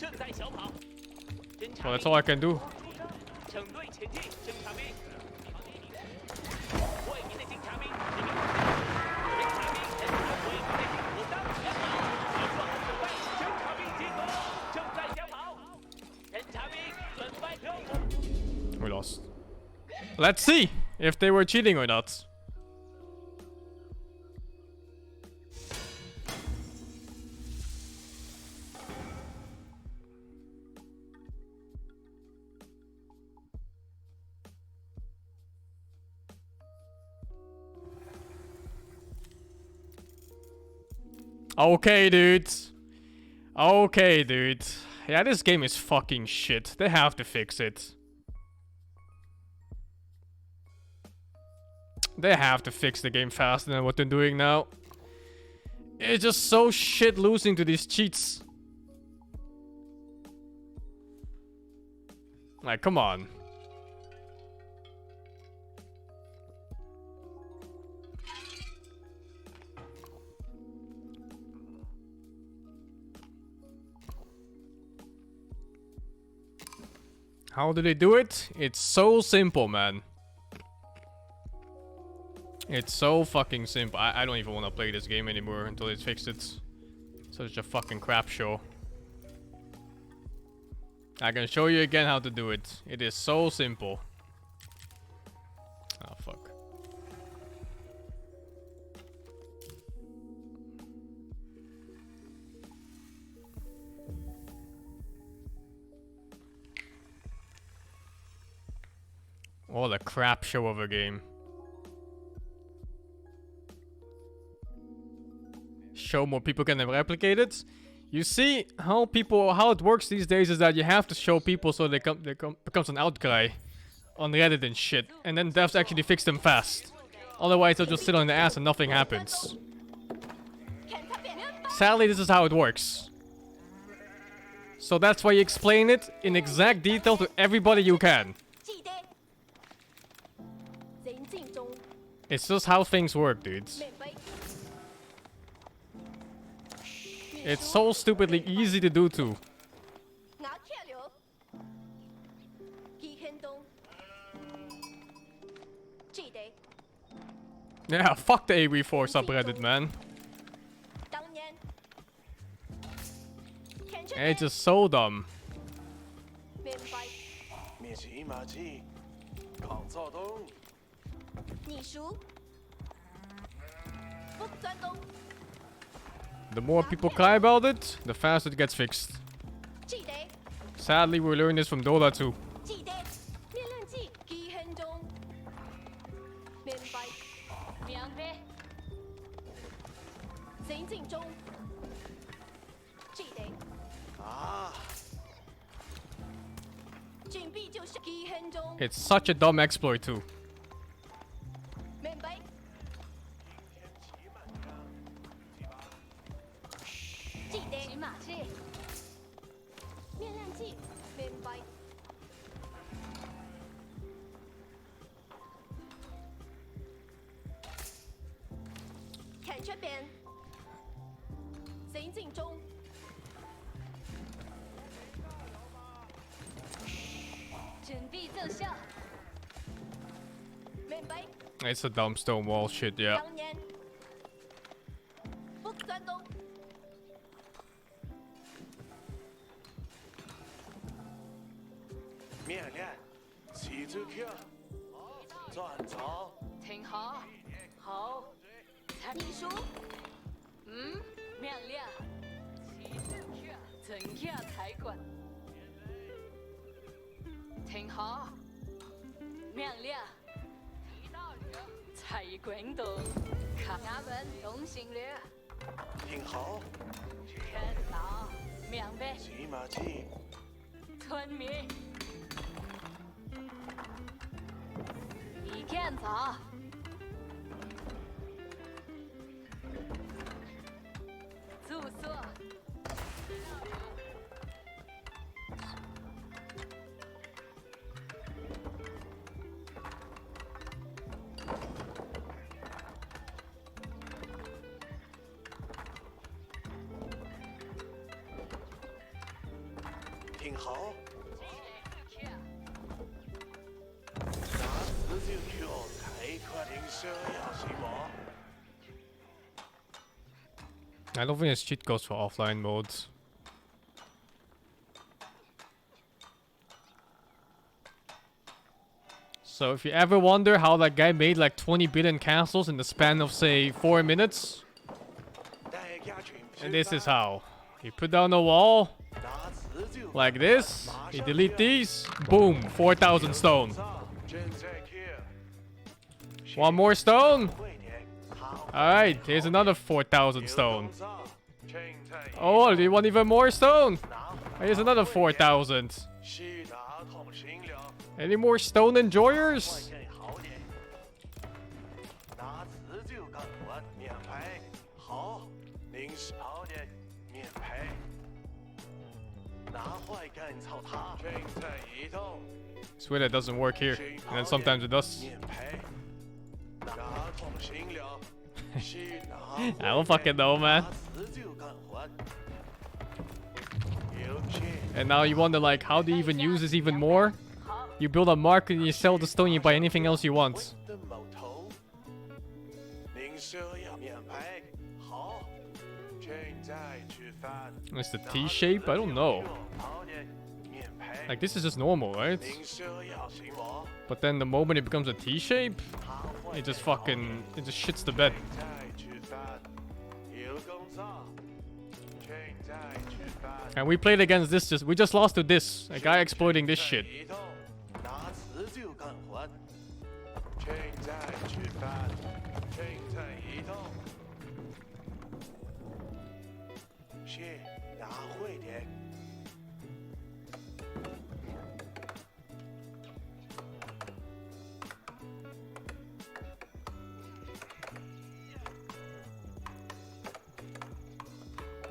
Well, that's all I can do. We lost. Let's see if they were cheating or not. Okay, dude. Okay, dude. Yeah, this game is fucking shit. They have to fix it. They have to fix the game faster than what they're doing now. It's just so shit losing to these cheats. Like, come on. How do they do it? It's so simple, man. It's so fucking simple. I don't even want to play this game anymore until it's fixed it. Such a fucking crap show. I can show you again how to do it. It is so simple. Oh, fuck. What a crap show of a game. Show more people can replicate it. You see how it works these days is that you have to show people so they becomes an outcry on Reddit and shit, and then devs actually fix them fast. Otherwise they'll just sit on their ass and nothing happens. Sadly, this is how it works. So that's why you explain it in exact detail to everybody you can. It's just how things work, dudes. It's so stupidly easy to do too. Yeah, fuck the AV4 subreddit, man. It's just so dumb. The more people cry about it, the faster it gets fixed. Sadly, we learned this from Dota 2. It's such a dumb exploit too. It's a dumb stone wall shit, yeah. 转场。听好，好，你说，命令，起正确，正确财管。听好，命令，提道理，财管都，看俺们动心率。听好，看到，明白。骑马骑。村民，一见早。住宿。听好。拿自就去哦，太快停车呀，行吗？ I don't think this cheat goes for offline modes. So if you ever wonder how that guy made like 20 billion castles in the span of say 4 minutes, and this is how. You put down a wall, like this, you delete these, boom, 4,000 stone. One more stone. Alright, here's another 4,000 stone. Oh, do you want even more stone? Here's another 4,000. Any more stone enjoyers? Swear that doesn't work here, and then sometimes it does. I don't fucking know, man. And now you wonder, like, how do you even use this even more? You build a market and you sell the stone, you buy anything else you want. It's the T shape? I don't know. Like, this is just normal, right? But then the moment it becomes a T shape, it just fucking, it just shits the bed. And we played against this, we just lost to this, a guy exploiting this shit.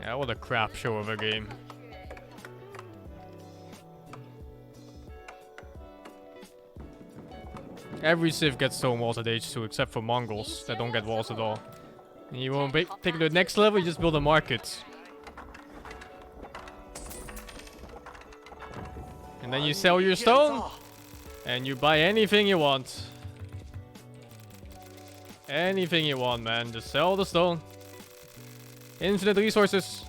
Yeah, what a crap show of a game. Every civ gets stone walls at H2 except for Mongols that don't get walls at all. And you want to take it to the next level, you just build a market. And then you sell your stone and you buy anything you want. Anything you want, man. Just sell the stone. Infinite resources.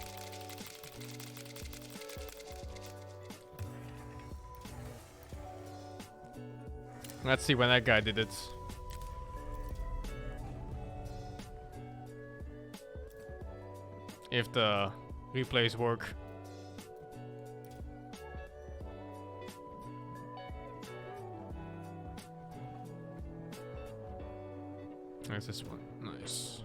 Let's see when that guy did it. If the replays work. There's this one. Nice.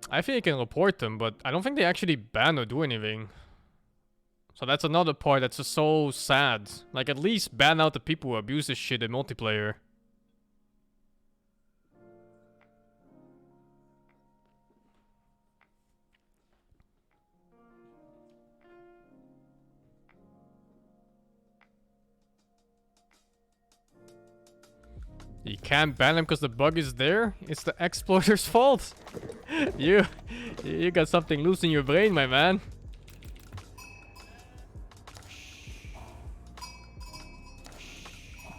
I think you can report them, but I don't think they actually ban or do anything. So that's another part that's just so sad. Like, at least ban out the people who abuse this shit in multiplayer. You can't ban them because the bug is there? It's the exploiter's fault. You got something loose in your brain, my man.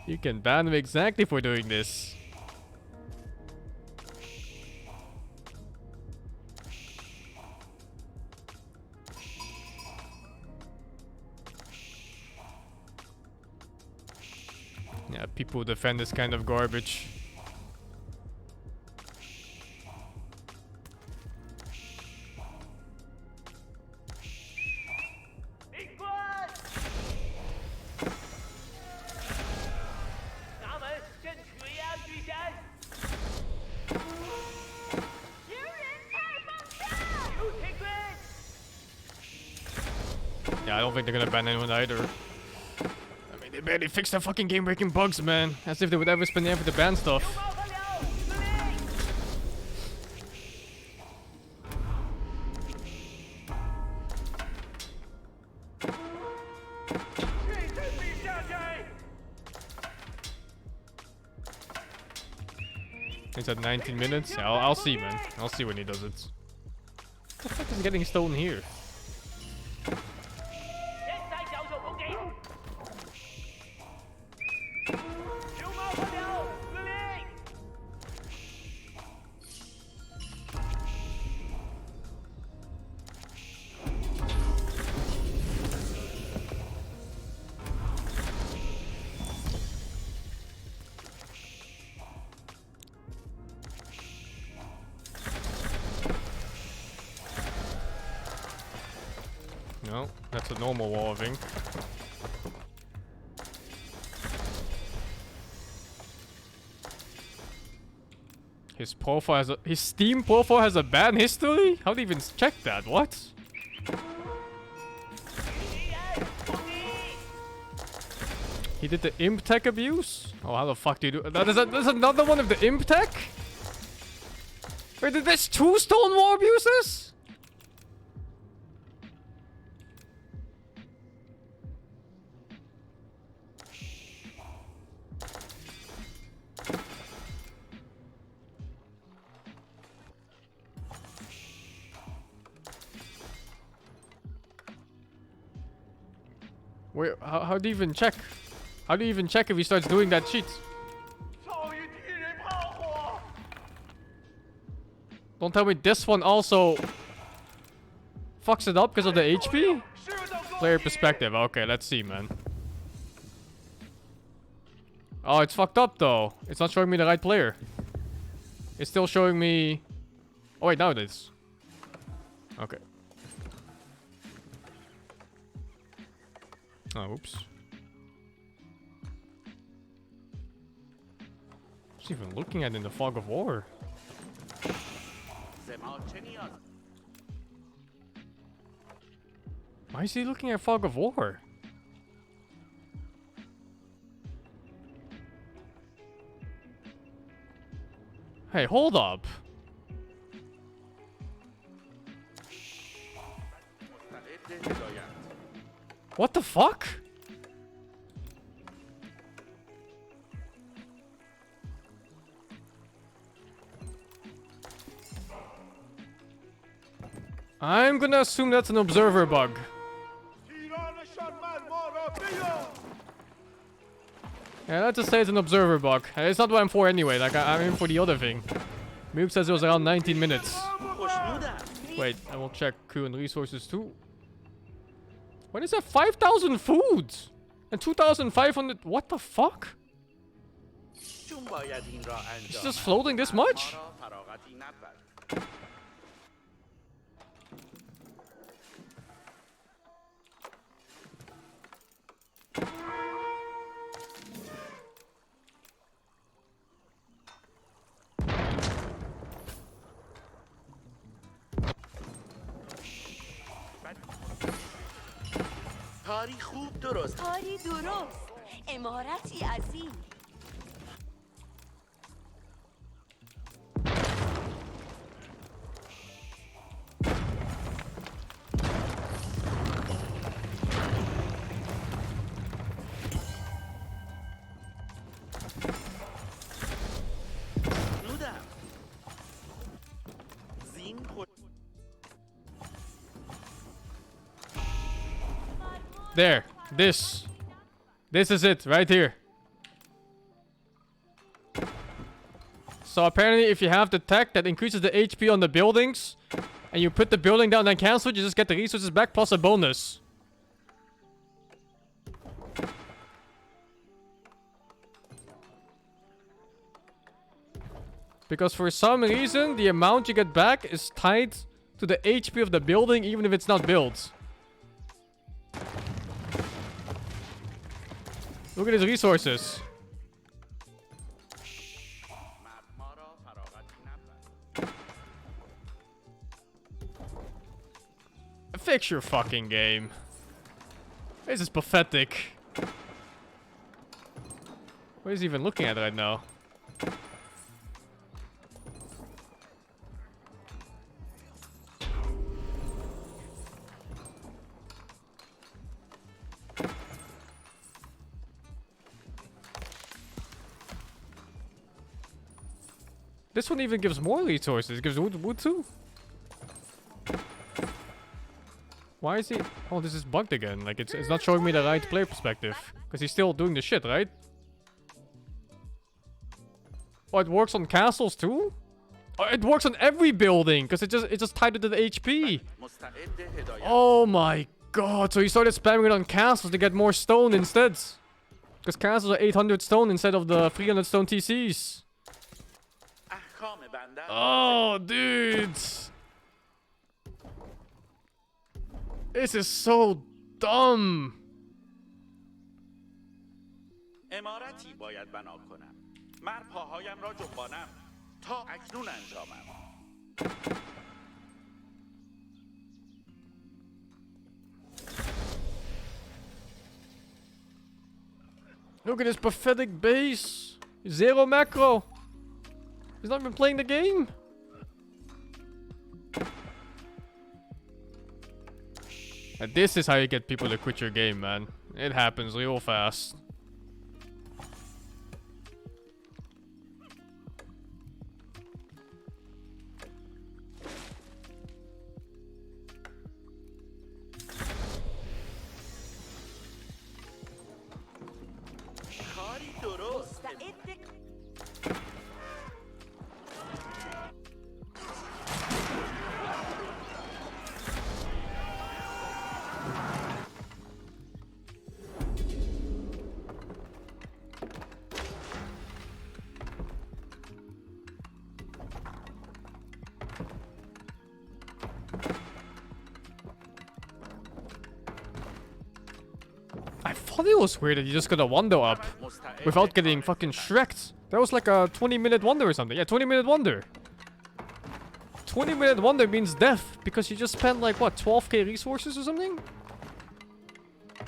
You can ban them exactly for doing this. people who defend this kind of garbage. Yeah, I don't think they're gonna ban anyone either. I mean, they barely fixed their fucking game-breaking bugs, man. As if they would ever spend the effort to ban stuff. It's at 19 minutes. Yeah, I'll see, man. I'll see when he does it. What the fuck is getting stolen here? No, that's a normal wall of ink. His profile has his Steam profile has a ban history? How do you even check that? What? He did the imp tech abuse? Oh, how the fuck do you do that? There's another one of the imp tech? Wait, there's 2 stone wall abuses? Wait, how do you even check? How do you even check if he starts doing that cheat? Don't tell me this one also fucks it up because of the HP? Player perspective. Okay, let's see, man. Oh, it's fucked up though. It's not showing me the right player. It's still showing me... Oh wait, now it is. Okay. Oh, oops. What's he even looking at in the fog of war? Why is he looking at fog of war? Hey, hold up. What the fuck? I'm gonna assume that's an observer bug. Yeah, let's just say it's an observer bug. It's not what I'm for anyway, like I'm in for the other thing. Moob says it was around 19 minutes. Wait, I will check crew and resources too. When is that 5,000 food? And 2,500... What the fuck? It's just floating this much? کاری خوب درست کاری درست امارتی عظیم There. This is it, right here. So apparently if you have the tech that increases the HP on the buildings, and you put the building down and cancel it, you just get the resources back plus a bonus. Because for some reason, the amount you get back is tied to the HP of the building, even if it's not built. Look at his resources. Fix your fucking game. This is pathetic. What is he even looking at right now? This one even gives more resources. It gives wood too. Why is he... Oh, this is bugged again. Like, it's not showing me the right player perspective. Because he's still doing the shit, right? Oh, it works on castles too? Oh, it works on every building. Because it just tied it to the HP. Oh my god. So he started spamming it on castles to get more stone instead. Because castles are 800 stone instead of the 300 stone TCs. Oh, dude. This is so dumb. امارتی باید بنا کنم. من پاهایم را جنبانم تا اکنون انجامم. Look at this pathetic base. Zero macro. He's not even playing the game. And this is how you get people to quit your game, man. It happens real fast. I thought it was weird that you just got a wonder up without getting fucking shreked. That was like a 20-minute wonder or something. Yeah, 20-minute wonder. 20-minute wonder means death because you just spent like what, 12k resources or something?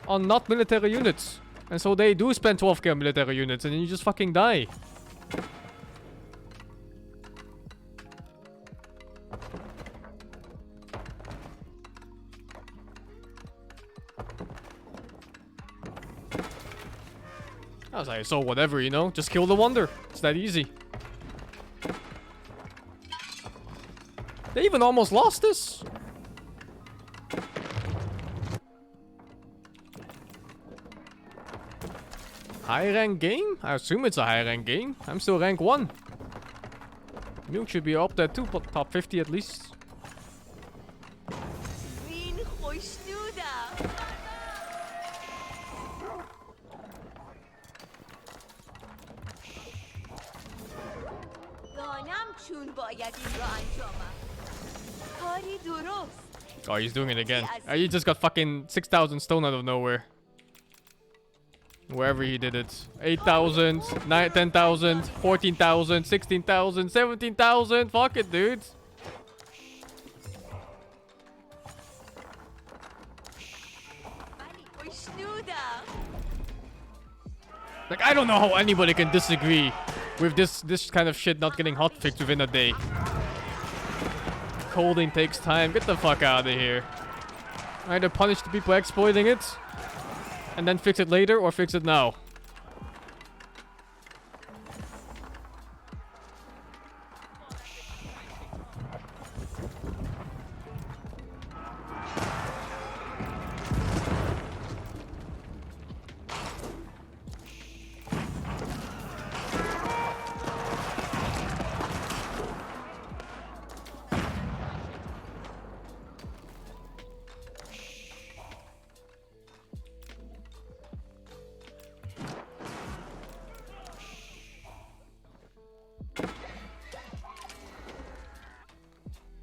On not military units. And so they do spend 12k on military units and then you just fucking die. I was like, so whatever, you know? Just kill the wonder. It's that easy. They even almost lost this. High rank game? I assume it's a high rank game. I'm still rank 1. Nuke should be up there too, but top 50 at least. Oh, he's doing it again. He just got fucking 6,000 stone out of nowhere. Wherever he did it. 8,000, 10,000, 14,000, 16,000, 17,000. Fuck it, dude. Like, I don't know how anybody can disagree with this kind of shit not getting hotfixed within a day. Coding takes time. Get the fuck out of here. Either punish the people exploiting it and then fix it later, or fix it now.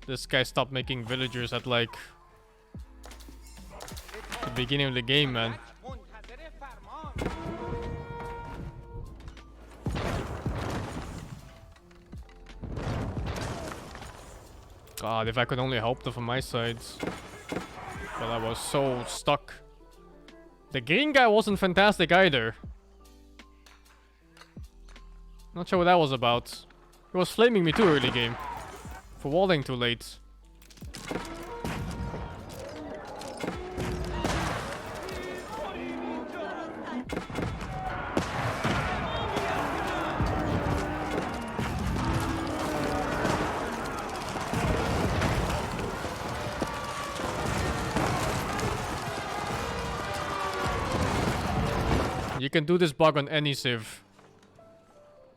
this guy stopped making villagers at like the beginning of the game, man. God, if I could only help them from my side. But I was so stuck. The green guy wasn't fantastic either. Not sure what that was about. He was flaming me too early game. For walling too late. You can do this bug on any civ.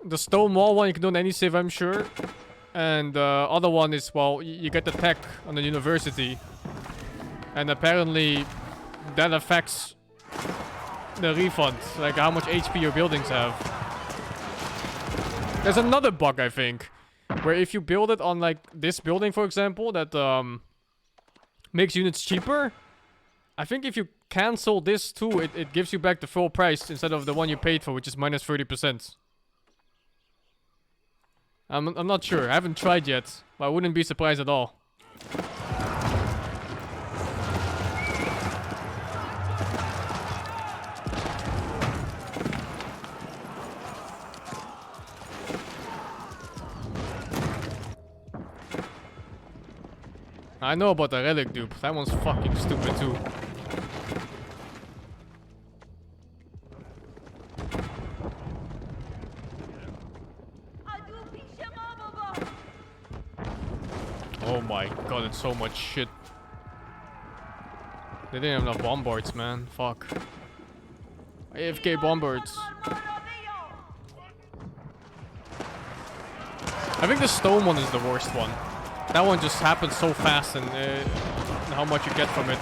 The stone wall one you can do on any civ, I'm sure. And the other one is, well, you get the tech on the university. And apparently that affects the refund. Like how much HP your buildings have. There's another bug, I think. Where if you build it on like this building, for example, that makes units cheaper. I think if you cancel this too, it gives you back the full price instead of the one you paid for, which is minus 30%. I'm not sure. I haven't tried yet, but I wouldn't be surprised at all. I know about the relic dupe. That one's fucking stupid too. Oh my god, it's so much shit. They didn't have enough bombards, man. Fuck. AFK bombards. I think the stone one is the worst one. That one just happens so fast and how much you get from it.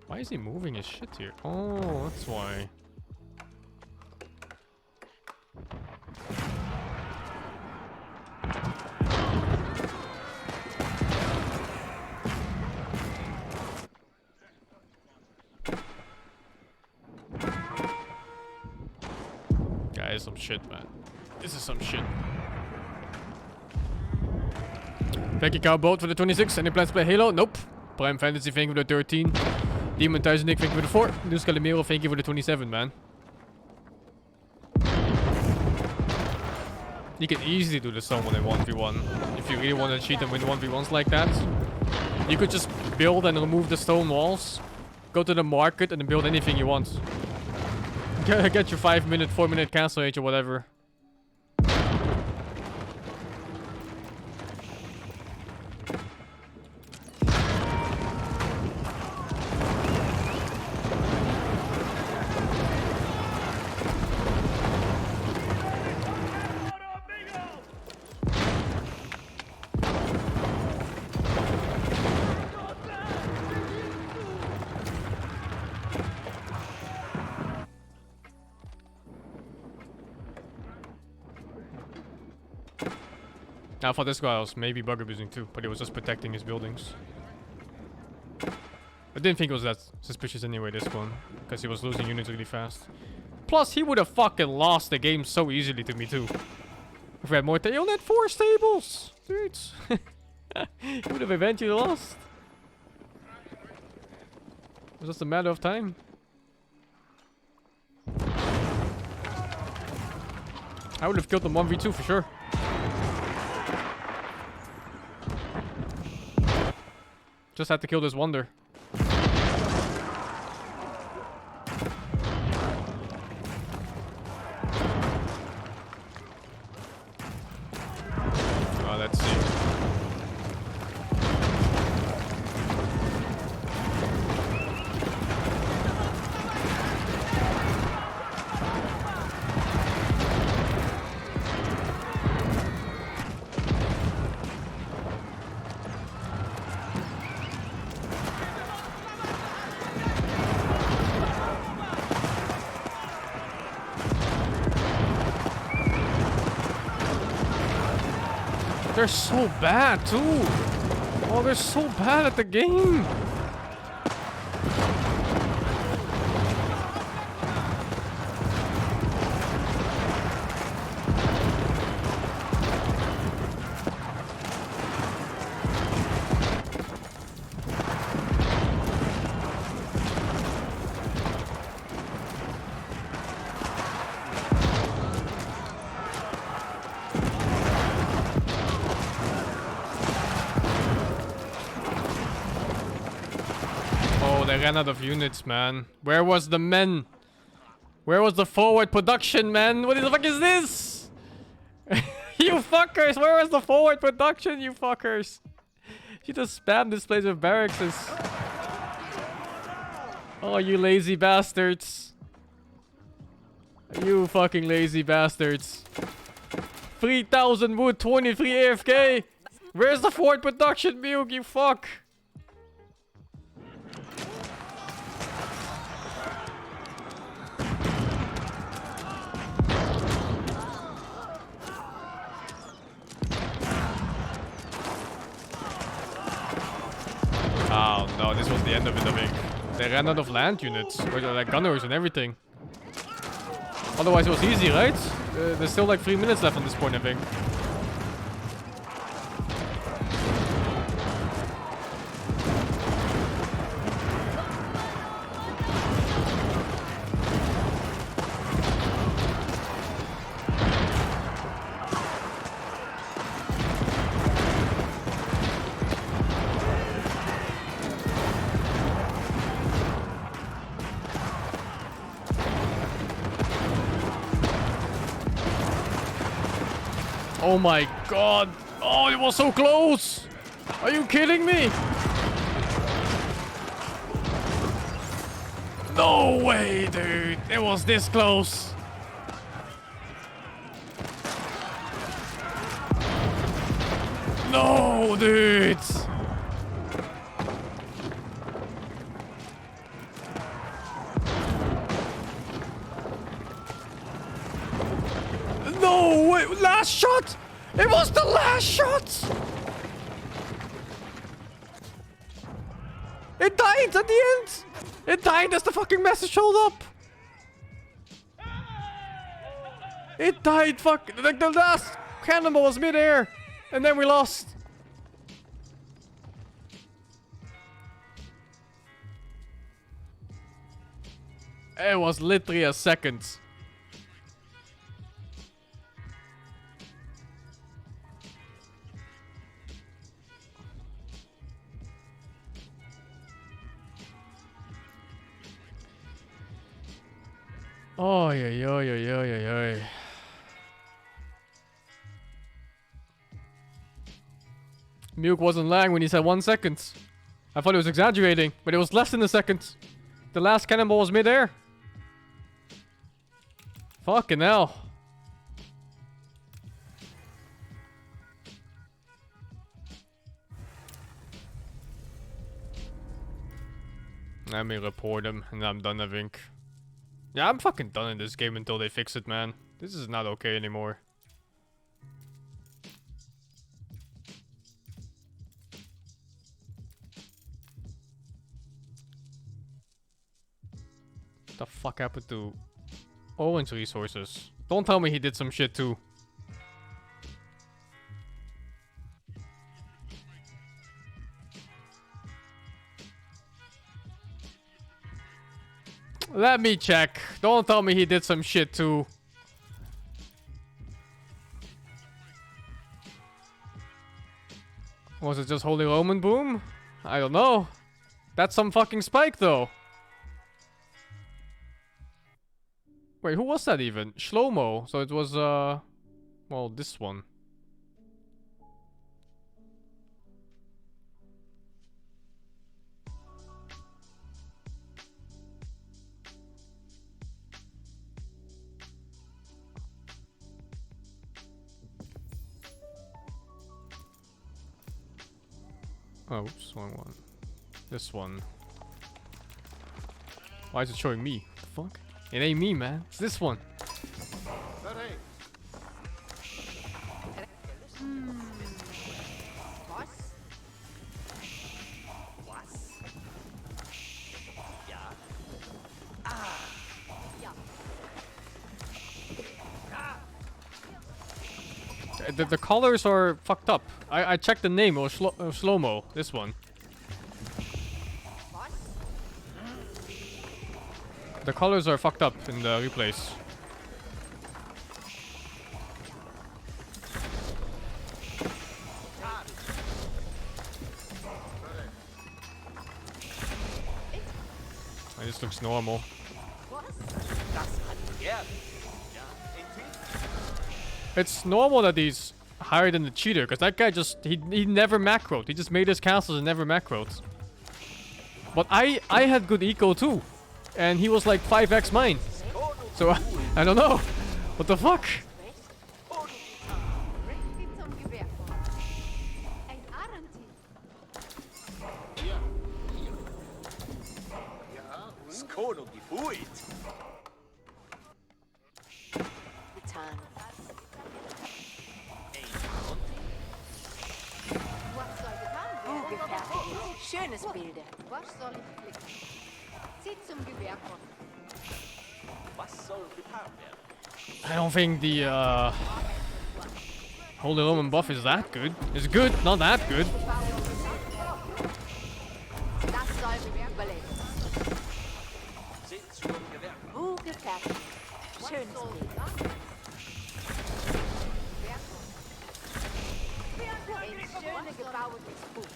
Why is he moving his shit here? Oh, that's why. Guys, some shit, man. This is some shit. Thank you, Cowboat, for the 26. Any plans to play Halo? Nope. Prime Fantasy, thank you for the 13. Demon Tyson Nick, thank you for the 4. News Calimero, thank you for the 27, man. You can easily do the stone one in 1v1. If you really want to cheat and win 1v1s like that. You could just build and remove the stone walls. Go to the market and then build anything you want. Get your 5-minute, 4-minute castle age or whatever. I thought this guy was maybe bug abusing too, but he was just protecting his buildings. I didn't think it was that suspicious anyway, this one, because he was losing units really fast. Plus, he would have fucking lost the game so easily to me too. If we had more, he only had 4 stables, dudes. He would have eventually lost. It was just a matter of time. I would have killed them 1v2 for sure. Just had to kill this wonder. Let's see. They're so bad too. Oh, they're so bad at the game. They ran out of units, man. Where was the men? Where was the forward production, man? What the fuck is this? You fuckers! Where was the forward production, you fuckers? You just spam this place with barracks. Oh, you lazy bastards. You fucking lazy bastards. 3,000 wood, 23 AFK. Where's the forward production, Muke? You fuck. Oh no, this was the end of it, I think. They ran out of land units, or like gunners and everything. Otherwise it was easy, right? There's still like 3 minutes left on this point, I think. Oh my god. Oh, it was so close. Are you kidding me? No way, dude. It was this close. No, dude. No way. Last shot. It was the last shot. It died at the end. It died as the fucking message showed up. It died. Fuck. Like the last cannonball was midair, and then we lost. It was literally a second. Oh, yeah, yeah, yeah, yeah, yeah, yeah. Muke wasn't lying when he said 1 second. I thought he was exaggerating, but it was less than a second. The last cannonball was midair. Fucking hell. Let me report him, and I'm done, I think. Yeah, I'm fucking done in this game until they fix it, man. This is not okay anymore. What the fuck happened to Owen's resources? Don't tell me he did some shit too. Let me check. Don't tell me he did some shit too. Was it just Holy Roman Boom? I don't know. That's some fucking spike though. Wait, who was that even? Shlomo. So it was, well, this one. Oh, oops, wrong one. This one. Why is it showing me? The fuck? It ain't me, man. It's this one. the colors are fucked up. I checked the name. It was slow-mo. This one. The colors are fucked up in the replays. This looks normal. It's normal that he's higher than the cheater, because that guy just he never macroed. He just made his castles and never macroed. But I had good eco too, and he was like 5x mine. So I don't know. What the fuck? Schönes Bilde. Was soll ich klicken? Zieh zum Gewehr kommen. Was soll getan werden? I don't think the Holy Roman buff is that good. It's good, not that good. Das soll mich überleben. Buge fertig. Schönes Bild. Ein schönes gebautes Buch.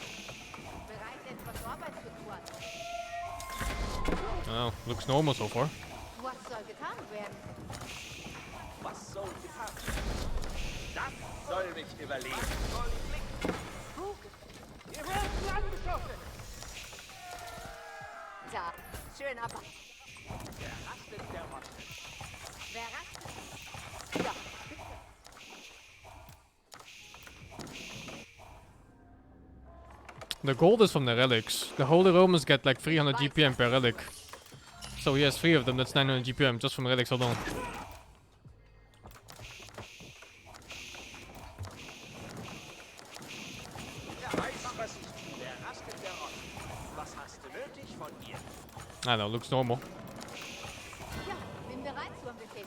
Oh, looks normal so far. Was soll getan werden? Was soll getan werden? Das soll mich überleben. Wir werden angeschossen. Da, schön aber. Wer rastet, der rostet. Wer rastet? Ja, bitte. The gold is from the relics. The Holy Romans get like 300 GPM per relic. So he has 3 of them, that's 900 GPM just from relics alone. I don't know, looks normal. Ja, bin bereit zu Befehl.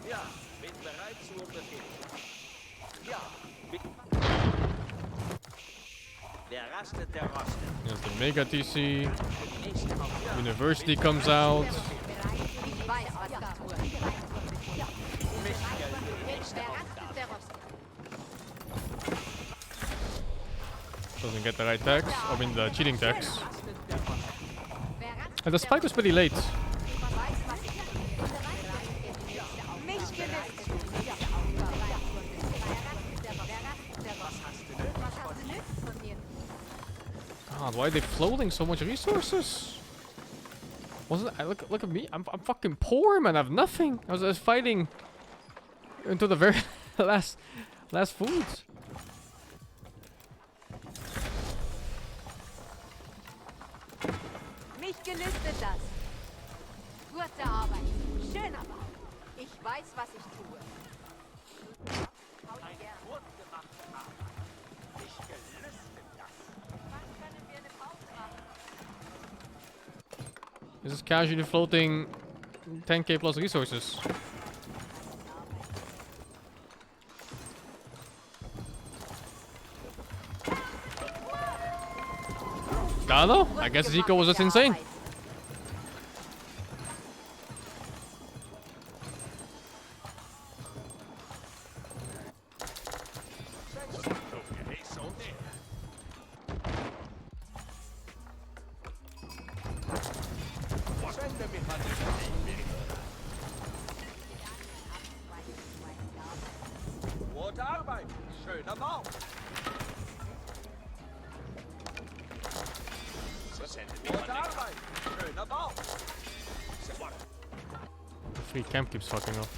Ja, bin bereit zu Befehl. Ja, bin... Wer rastet, der rostet. There's the Mega TC. University comes out. Doesn't get the right tax. I mean the cheating tax. And the spike was pretty late. God, why are they floating so much resources? Wasn't I look at me? I'm fucking poor, man. I have nothing. I was fighting until the very last food. Mich gelüstet das. Gute Arbeit. Schön aber. Ich weiß, was ich tue. Ein gut gemachte Arbeit. Mich gelüstet das. Wann können wir eine Pause machen? This is casually floating 10k plus resources. I don't know. I guess Zico was just insane. Gute Arbeit. Schöner Bau. Gute Arbeit. Schöner Bau. The free camp keeps fucking off.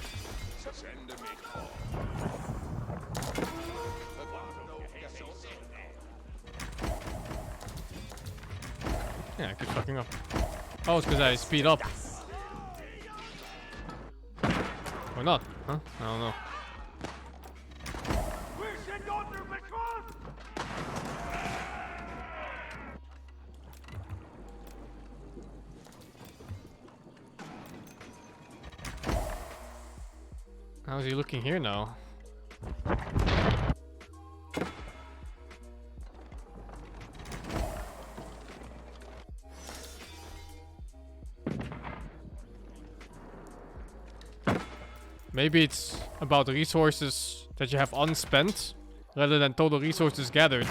Yeah, it keeps fucking up. Oh, it's because I speed up. Or not, huh? I don't know. How's he looking here now? Maybe it's about resources that you have unspent rather than total resources gathered.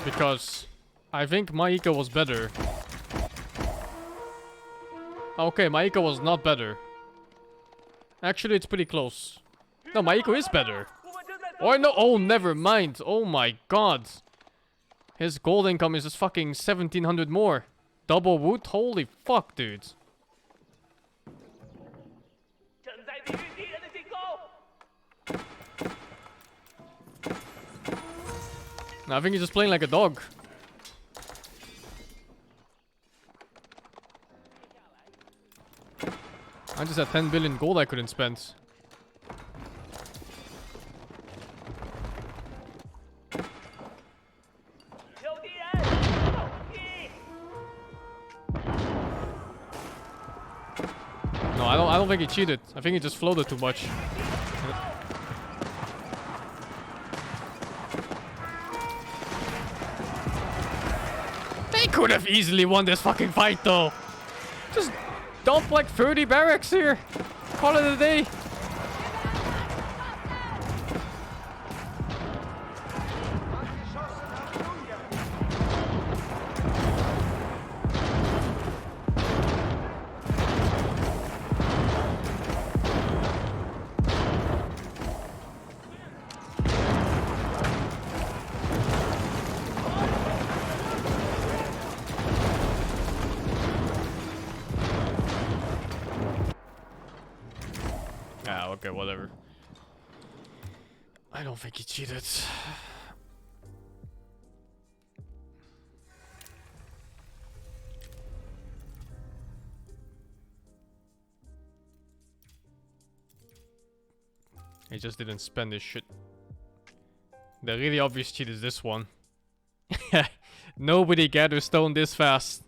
Because I think my eco was better. Okay, my eco was not better. Actually, it's pretty close. No, my eco is better. Or no, oh, never mind. Oh my god. His gold income is just fucking 1700 more. Double wood? Holy fuck, dude. No, I think he's just playing like a dog. I just had 10 billion gold I couldn't spend. No, I don't think he cheated. I think he just floated too much. They could have easily won this fucking fight though. Just dump like 30 barracks here. Call it a day. Okay, whatever. I don't think he cheated. He just didn't spend his shit. The really obvious cheat is this one. Nobody gathers stone this fast.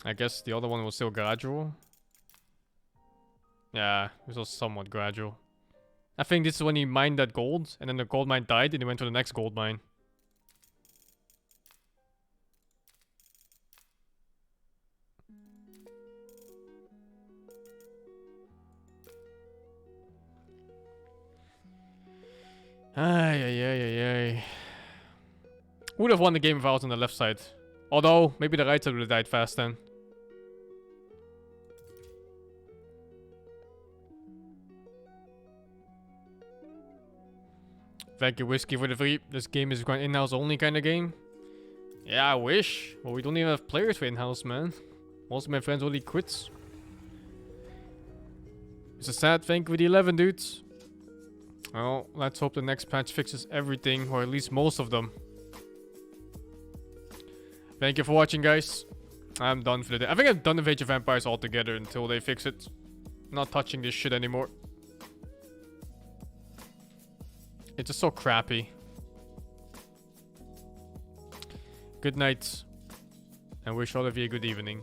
I guess the other one was still gradual. Yeah, it was somewhat gradual. I think this is when he mined that gold, and then the gold mine died, and he went to the next gold mine. Ay, ay, ay, ay, ay. Would have won the game if I was on the left side. Although, maybe the right side would have died fast then. Thank you, Whiskey, for the free. This game is going in-house only kind of game. Yeah, I wish. But we don't even have players for in-house, man. Most of my friends already quits. It's a sad thing with the 11 dudes. Well, let's hope the next patch fixes everything, or at least most of them. Thank you for watching, guys. I'm done for the day. I think I'm done with Age of Empires altogether until they fix it. Not touching this shit anymore. It's just so crappy. Good night. And wish all of you a good evening.